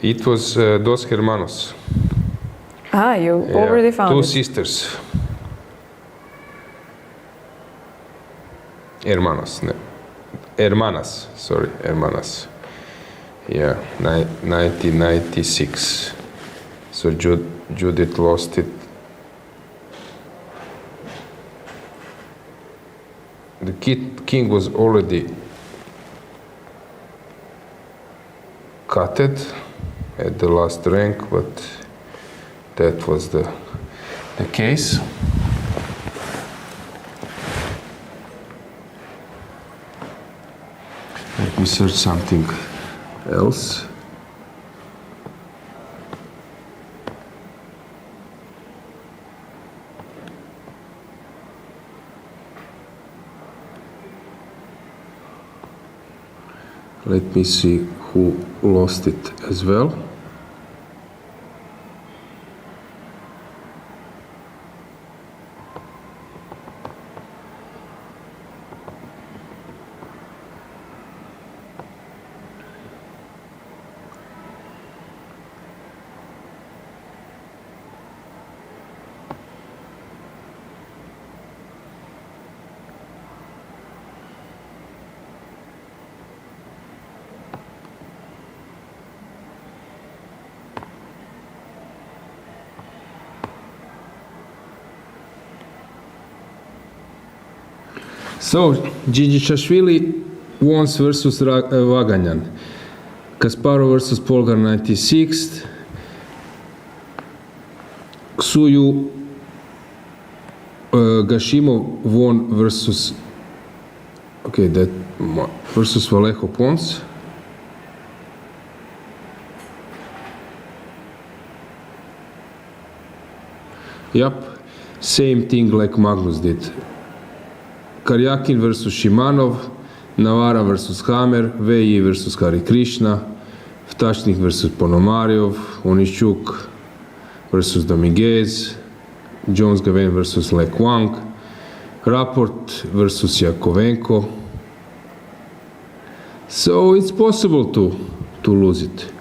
It was Dos Hermanos. Ah, you already found Two it. sisters. Hermanos. Hermanas. Sorry, hermanas. Yeah, 1996. So Judith lost it. The king was already cutted at the last rank, but that was the case. Let me search something else. Let me see who lost it as well. So, Batsiashvili wins versus Vaganyan. Kasparov versus Polgar 96. Ksuyu Gashimov won versus versus Vallejo Pons. Yep, same thing like Magnus did. Karyakin versus Shimanov, Navara versus Hammer, VI versus Hari Krishna, Vtachnik versus Ponomaryov, Onishchuk versus Dominguez, Jones Gavin versus Le Kwang, Rapport versus Yakovenko. So it's possible to lose it.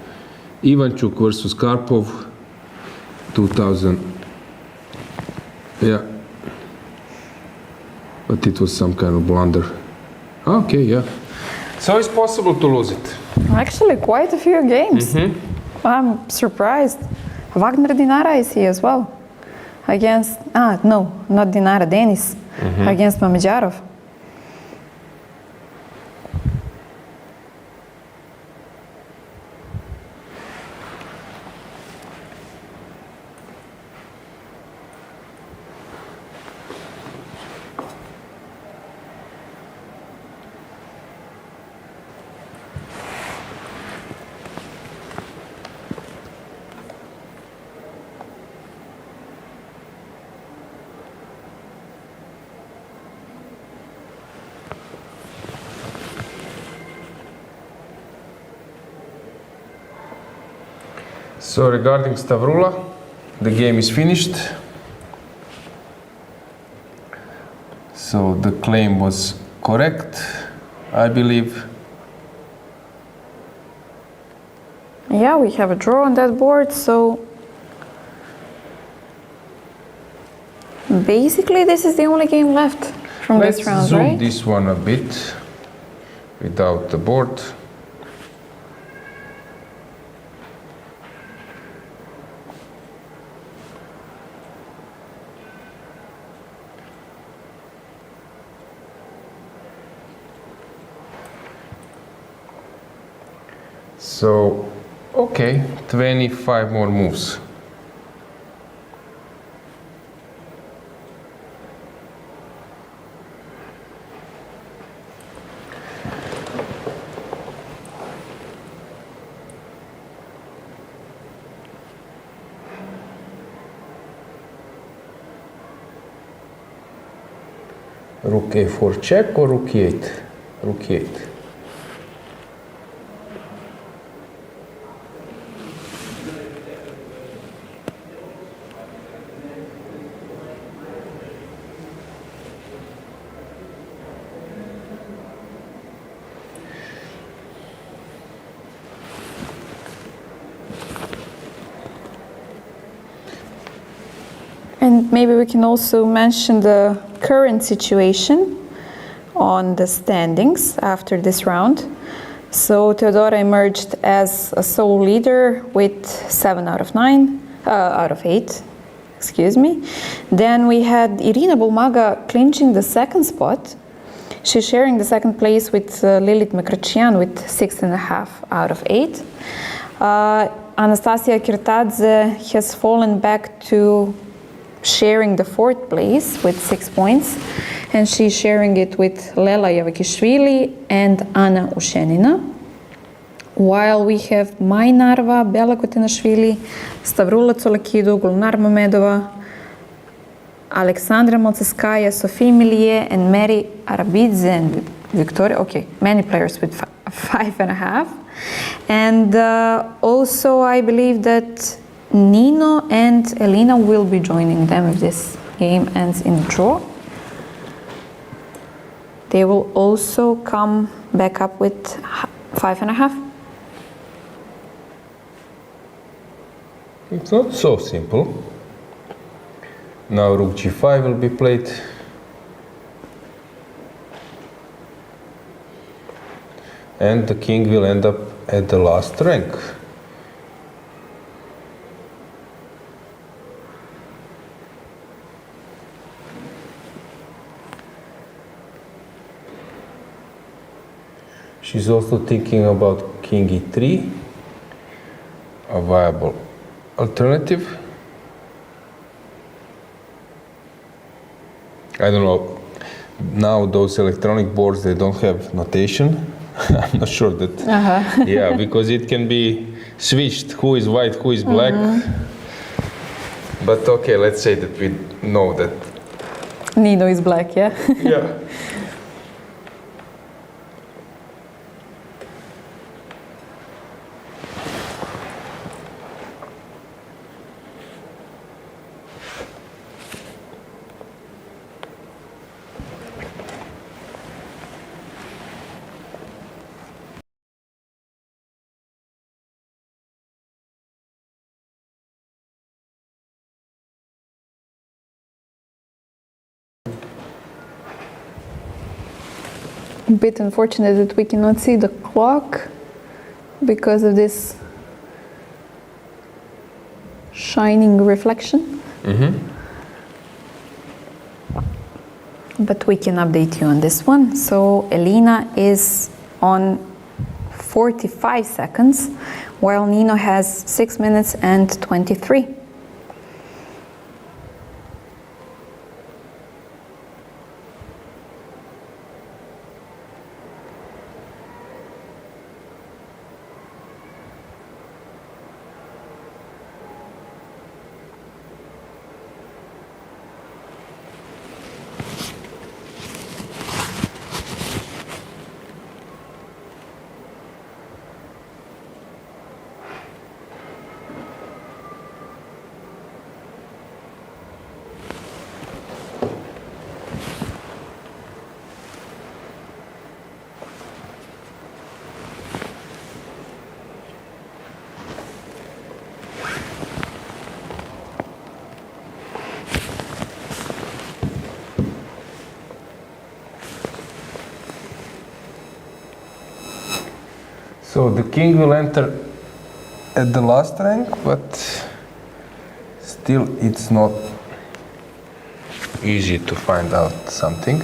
Ivanchuk versus Karpov, 2000. Yeah. but it was some kind of blunder. Okay, yeah. So it's possible to lose it. Actually, quite a few games. I'm surprised. Wagner Dinara is here as well. Against, no, not Dinara, Denis. Against Mamedyarov. So regarding Stavroula, the game is finished. So the claim was correct, I believe. Yeah, we have a draw on that board, so basically this is the only game left from Let's this round, zoom right? this one a bit without the board. So, okay, 25 more moves. Rook a4 check or rook e8? Rook e8. And maybe we can also mention the current situation on the standings after this round. So Teodora emerged as a sole leader with 7 out of 8, excuse me. Then we had Irina Bulmaga clinching the second spot. She's sharing the second place with Lilith Mekrachyan with 6.5 out of 8. Anastasia Kirtadze has fallen back to sharing the fourth place with 6 points, and she's sharing it with Lela Javakhishvili and Anna Ushenina. While we have Meri Bella Khotenashvili, Stavroula Tsolakidou, Gulnar Mamedova, Alexandra Moltskaya, Sophie Millier, and Meri Arabidze and Victoria. Okay, many players with 5.5. And also I believe that Nino and Elina will be joining them if this game ends in a draw. They will also come back up with 5.5. It's not so simple. Now rook g5 will be played. And the king will end up at the last rank. She's also thinking about king e3, a viable alternative. I don't know, now those electronic boards, they don't have notation. I'm not sure that, yeah, because it can be switched, who is white, who is black. But okay, let's say that we know that. Nino is black, yeah? Yeah. A bit unfortunate that we cannot see the clock because of this shining reflection. But we can update you on this one. So Elina is on 45 seconds, while Nino has 6 minutes and 23. So the king will enter at the last rank, but still it's not easy to find out something.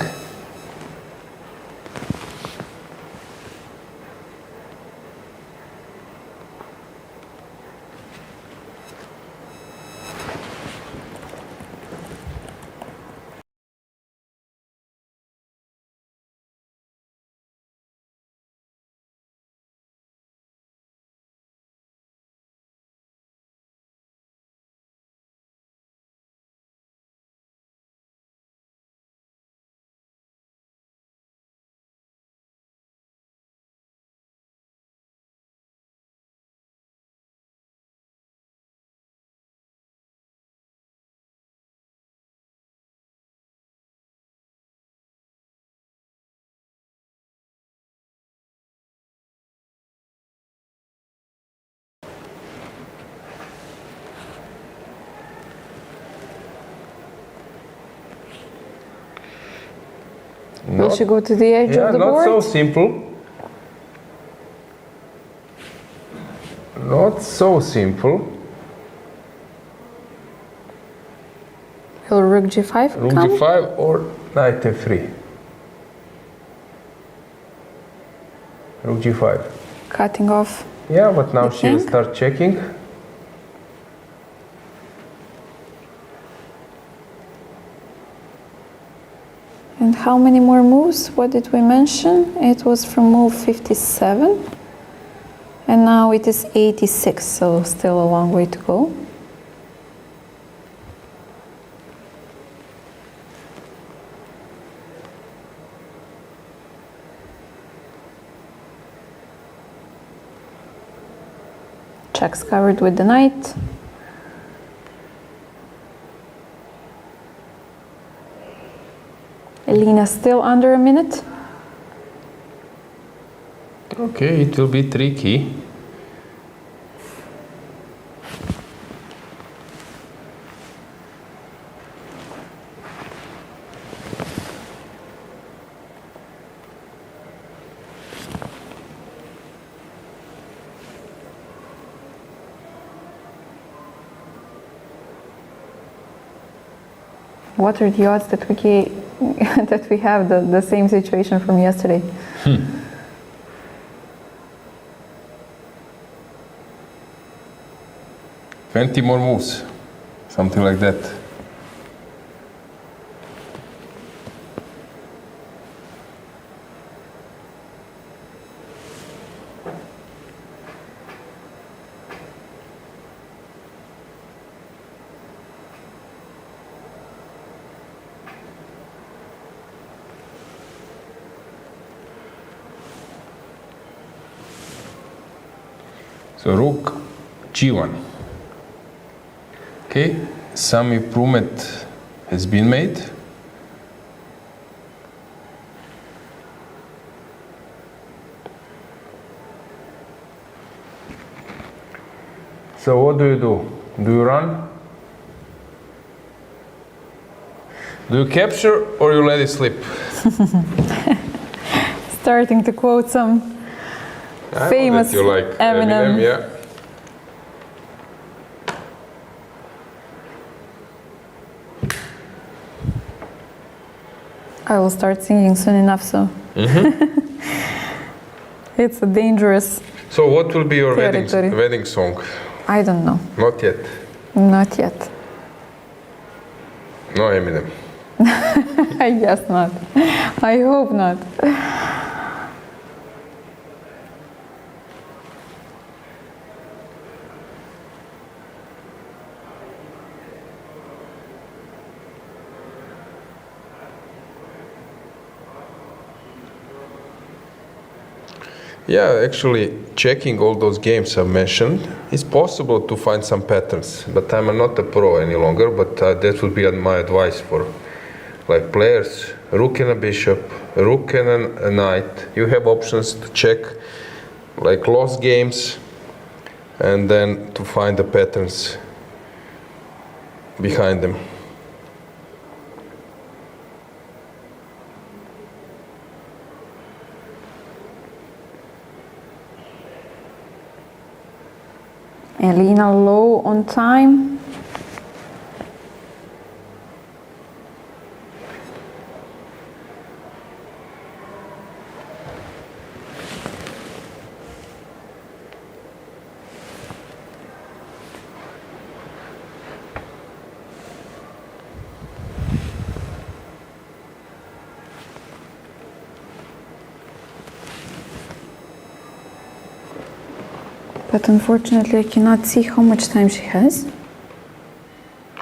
Will she go to the edge of the board? Not so simple. Not so simple. Will rook g5 Rook come? g5 or knight f3. Rook g5. Cutting off. Yeah, but now The she will king? start checking. And how many more moves? What did we mention? It was from move 57. And now it is 86, so still a long way to go. Checks covered with the knight. Elina still under a minute. Okay, it will be tricky. What are the odds that that we have the same situation from yesterday? 20 more moves, something like that. So rook g1. Okay, some improvement has been made. So what do you do? Do you run? Do you capture or you let it slip? starting to quote some I famous know that you like Eminem. yeah. I will start singing soon enough, so it's a dangerous. So what will be your Territory. wedding song? I don't know. Not yet. Not yet. No Eminem. I guess not. I hope not. Yeah, actually, checking all those games I've mentioned, it's possible to find some patterns. But I'm not a pro any longer. But that would be my advice for, like, players: rook and a bishop, rook and a knight. You have options to check, like, lost games, and then to find the patterns behind them. Elena low on time. But unfortunately, I cannot see how much time she has.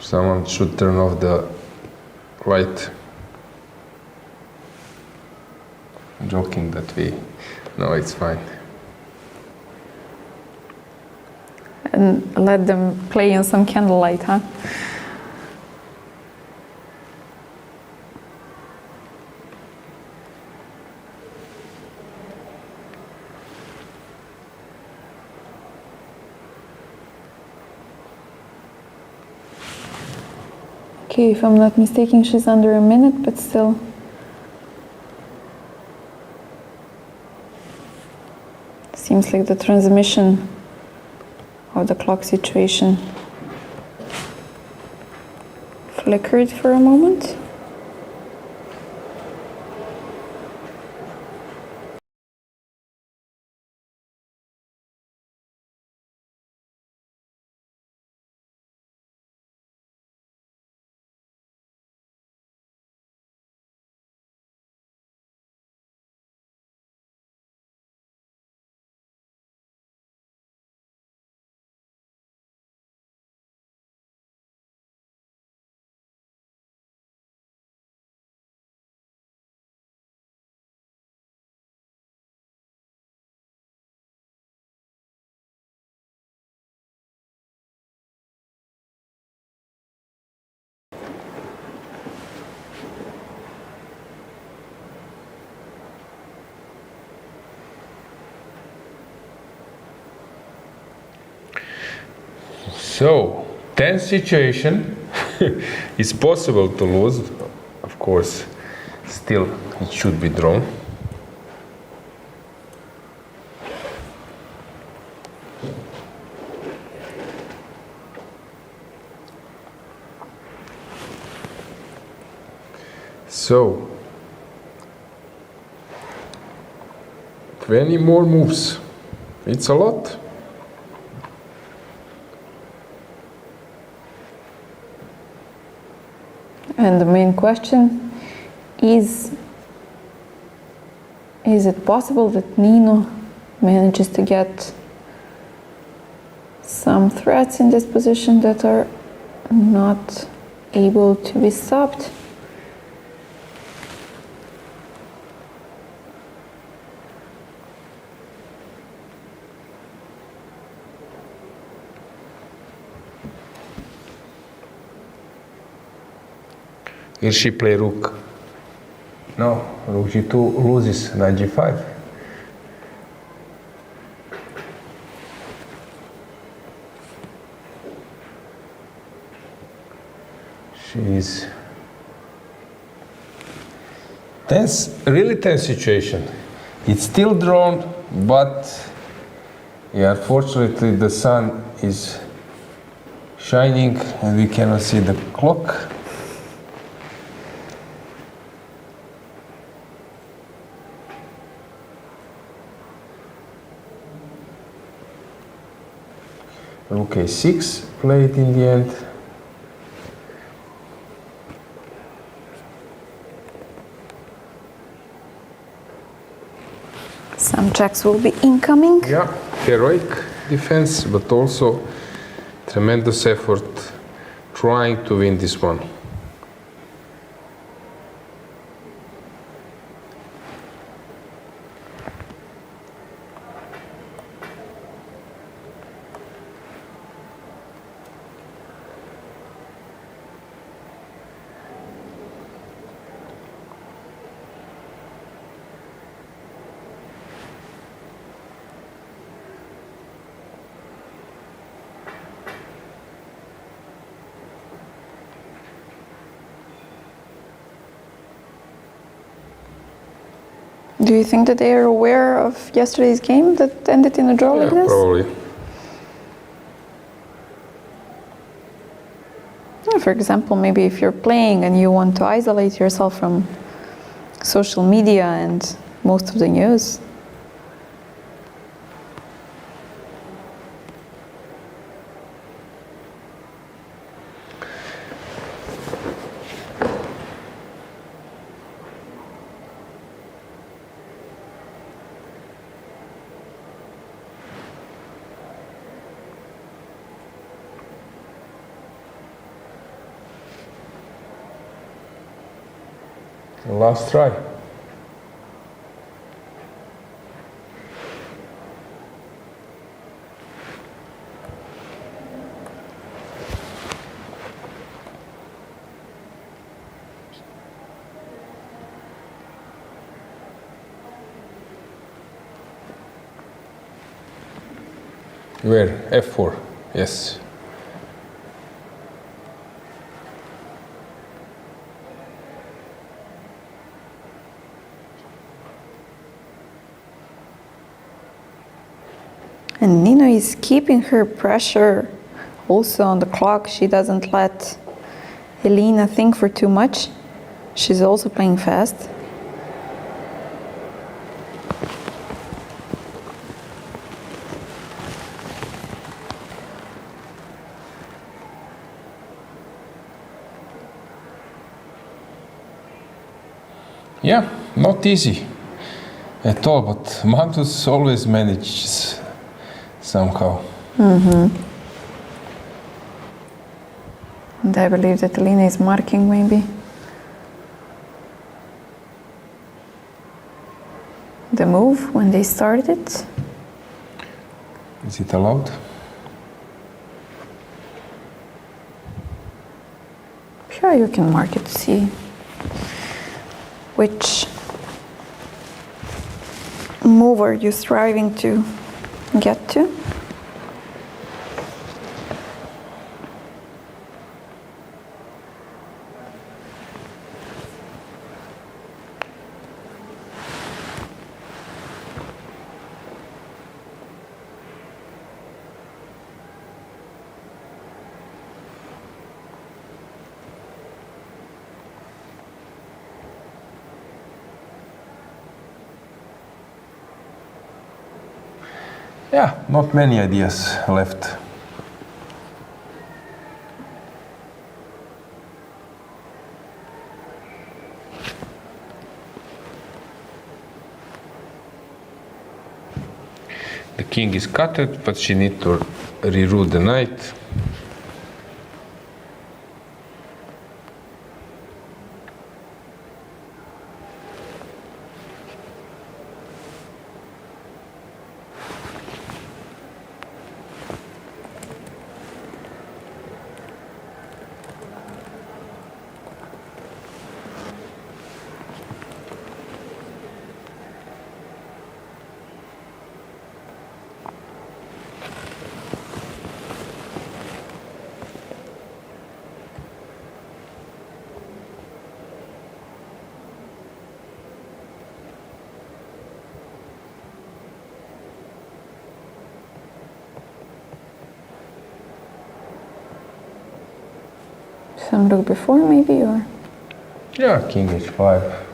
Someone should turn off the light. I'm joking that we... No, it's fine. And let them play in some candlelight, huh? Okay, if I'm not mistaken, she's under a minute, but still. Seems like the transmission of the clock situation flickered for a moment. So, tense situation. It's possible to lose. Of course, still it should be drawn. So, 20 more moves. It's a lot. And the main question is it possible that Nino manages to get some threats in this position that are not able to be stopped? Will she play rook? No, rook g2 loses, knight g5. She's tense, really tense situation. It's still drawn, but yeah, unfortunately the sun is shining and we cannot see the clock. Okay, 6 played in the end. Some checks will be incoming. Yeah, heroic defense, but also tremendous effort trying to win this one. Do you think that they are aware of yesterday's game that ended in a draw like this? Probably. Yeah, for example, maybe if you're playing and you want to isolate yourself from social media and most of the news. Last try. Where? F4. Yes. And Nino is keeping her pressure also on the clock. She doesn't let Elina think for too much. She's also playing fast. Yeah, not easy at all, but Magnus always manages somehow. And I believe that Elina is marking maybe the move when they started it. Is it allowed? Sure, you can mark it to see which move are you striving to get to. Yeah, not many ideas left. The king is cutted, but she needs to reroute the knight. some rook before maybe, or? Yeah, king h5.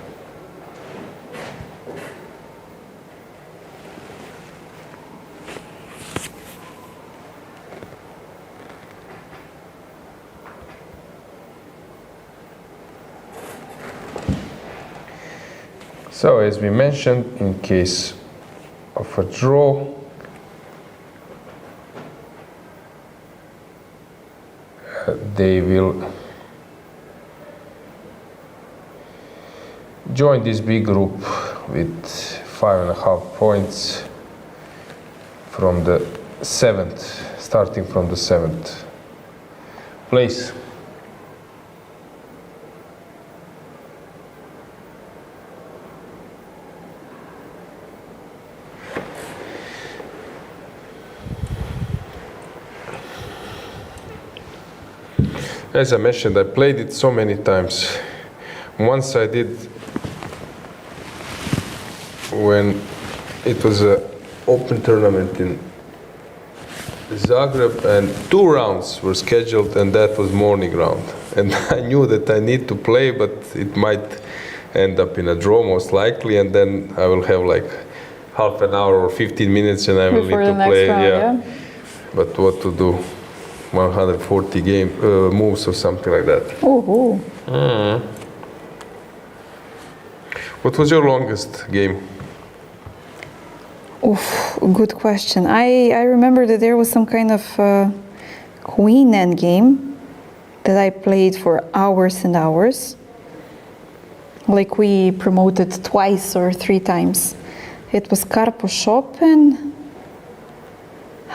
So, as we mentioned, in case of a draw, they will join this big group with 5.5 points from the 7th, starting from the 7th place. As I mentioned, I played it so many times. Once I did when it was an open tournament in Zagreb, and 2 rounds were scheduled, and that was morning round. And I knew that I need to play, but it might end up in a draw most likely, and then I will have like half an hour or 15 minutes and I will Before need to the next play. round, yeah. But what to do? 140 moves or something like that. Ooh. What was your longest game? Oof, good question. I remember that there was some kind of queen end game that I played for hours and hours. Like we promoted twice or 3 times. It was Karposh Open.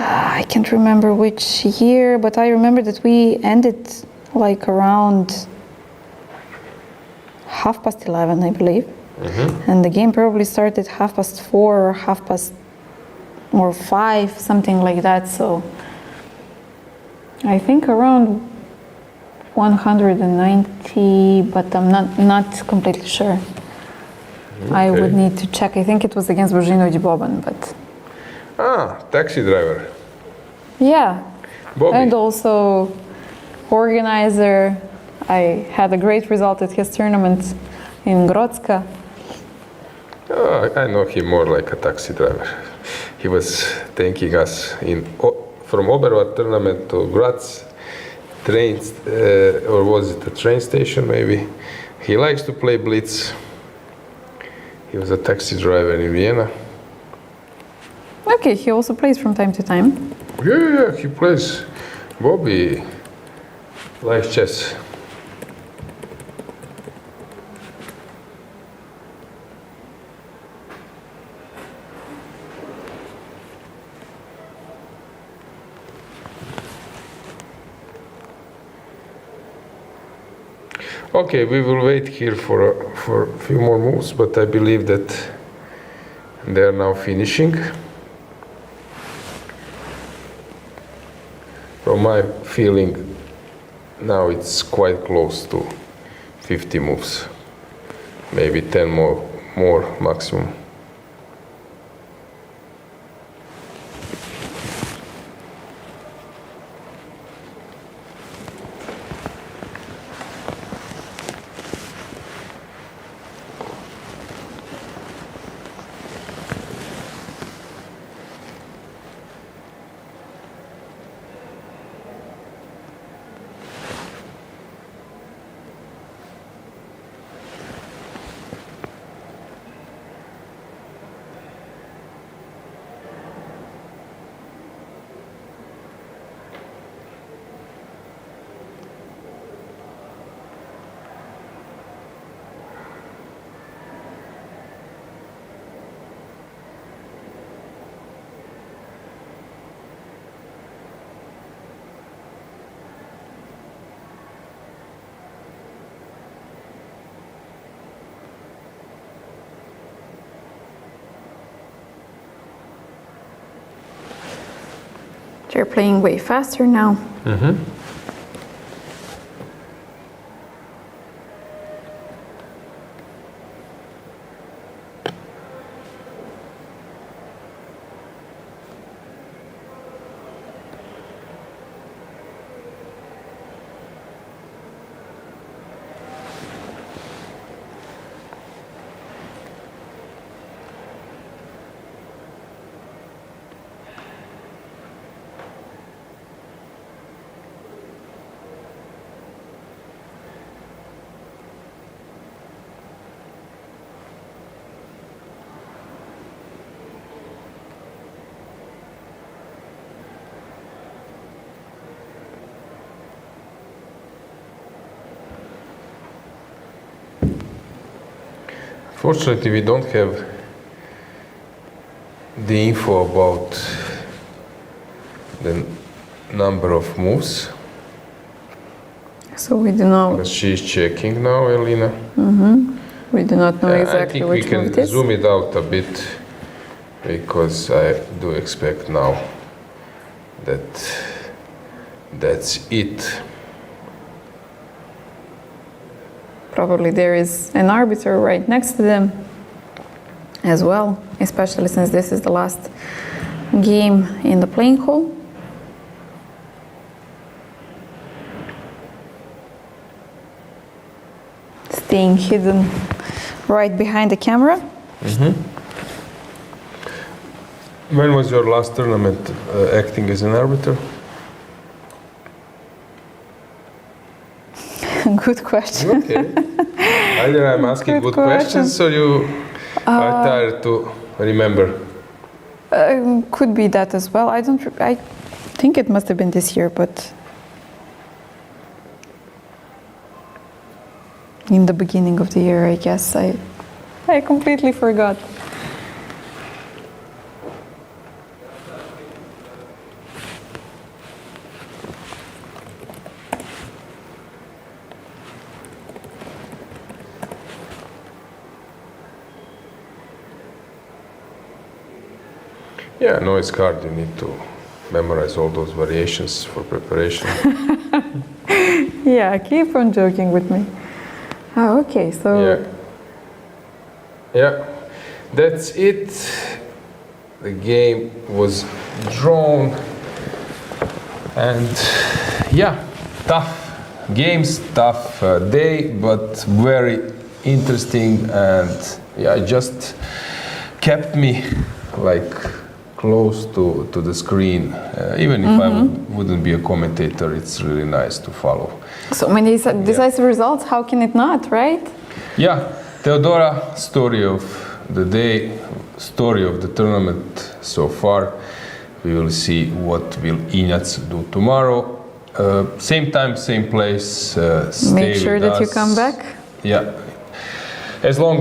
I can't remember which year, but I remember that we ended like around 11:30, I believe. And the game probably started 4:30 or 5, something like that. So I think around 190, but I'm not completely sure. Okay. I would need to check. I think it was against Božinović Boban, but. Taxi driver. Yeah. Bobby. And also organizer. I had a great result at his tournament in Grodska. I know him more like a taxi driver. He was taking us from Obervat tournament to Graz, trains, or was it a train station maybe? He likes to play blitz. He was a taxi driver in Vienna. Okay, he also plays from time to time. Yeah, he plays. Bobby likes chess. Okay, we will wait here for a few more moves, but I believe that they are now finishing. From my feeling, now it's quite close to 50 moves, maybe 10 more maximum. They're playing way faster now. Fortunately, we don't have the info about the number of moves. So we do know. But she's checking now, Elina. We do not know exactly which I think we move it can is. zoom it out a bit, because I do expect now that that's it. Probably there is an arbiter right next to them as well, especially since this is the last game in the playing hall. Staying hidden right behind the camera. When was your last tournament acting as an arbiter? Good question. Okay. Either I'm asking good questions or you are tired to remember. Could be that as well. I think it must have been this year, but in the beginning of the year, I guess. I completely forgot. Yeah, no, it's hard. You need to memorize all those variations for preparation. Yeah, keep on joking with me. Oh, okay, so... Yeah, that's it. The game was drawn. And yeah, tough games, tough day, but very interesting. And yeah, it just kept me like close to the screen. Even if I wouldn't be a commentator, it's really nice to follow. So many decisive results, how can it not, right? Yeah, Teodora, story of the day, story of the tournament so far. We will see what will Injac do tomorrow. Same time, same place. Make sure that you come back. Yeah, as long as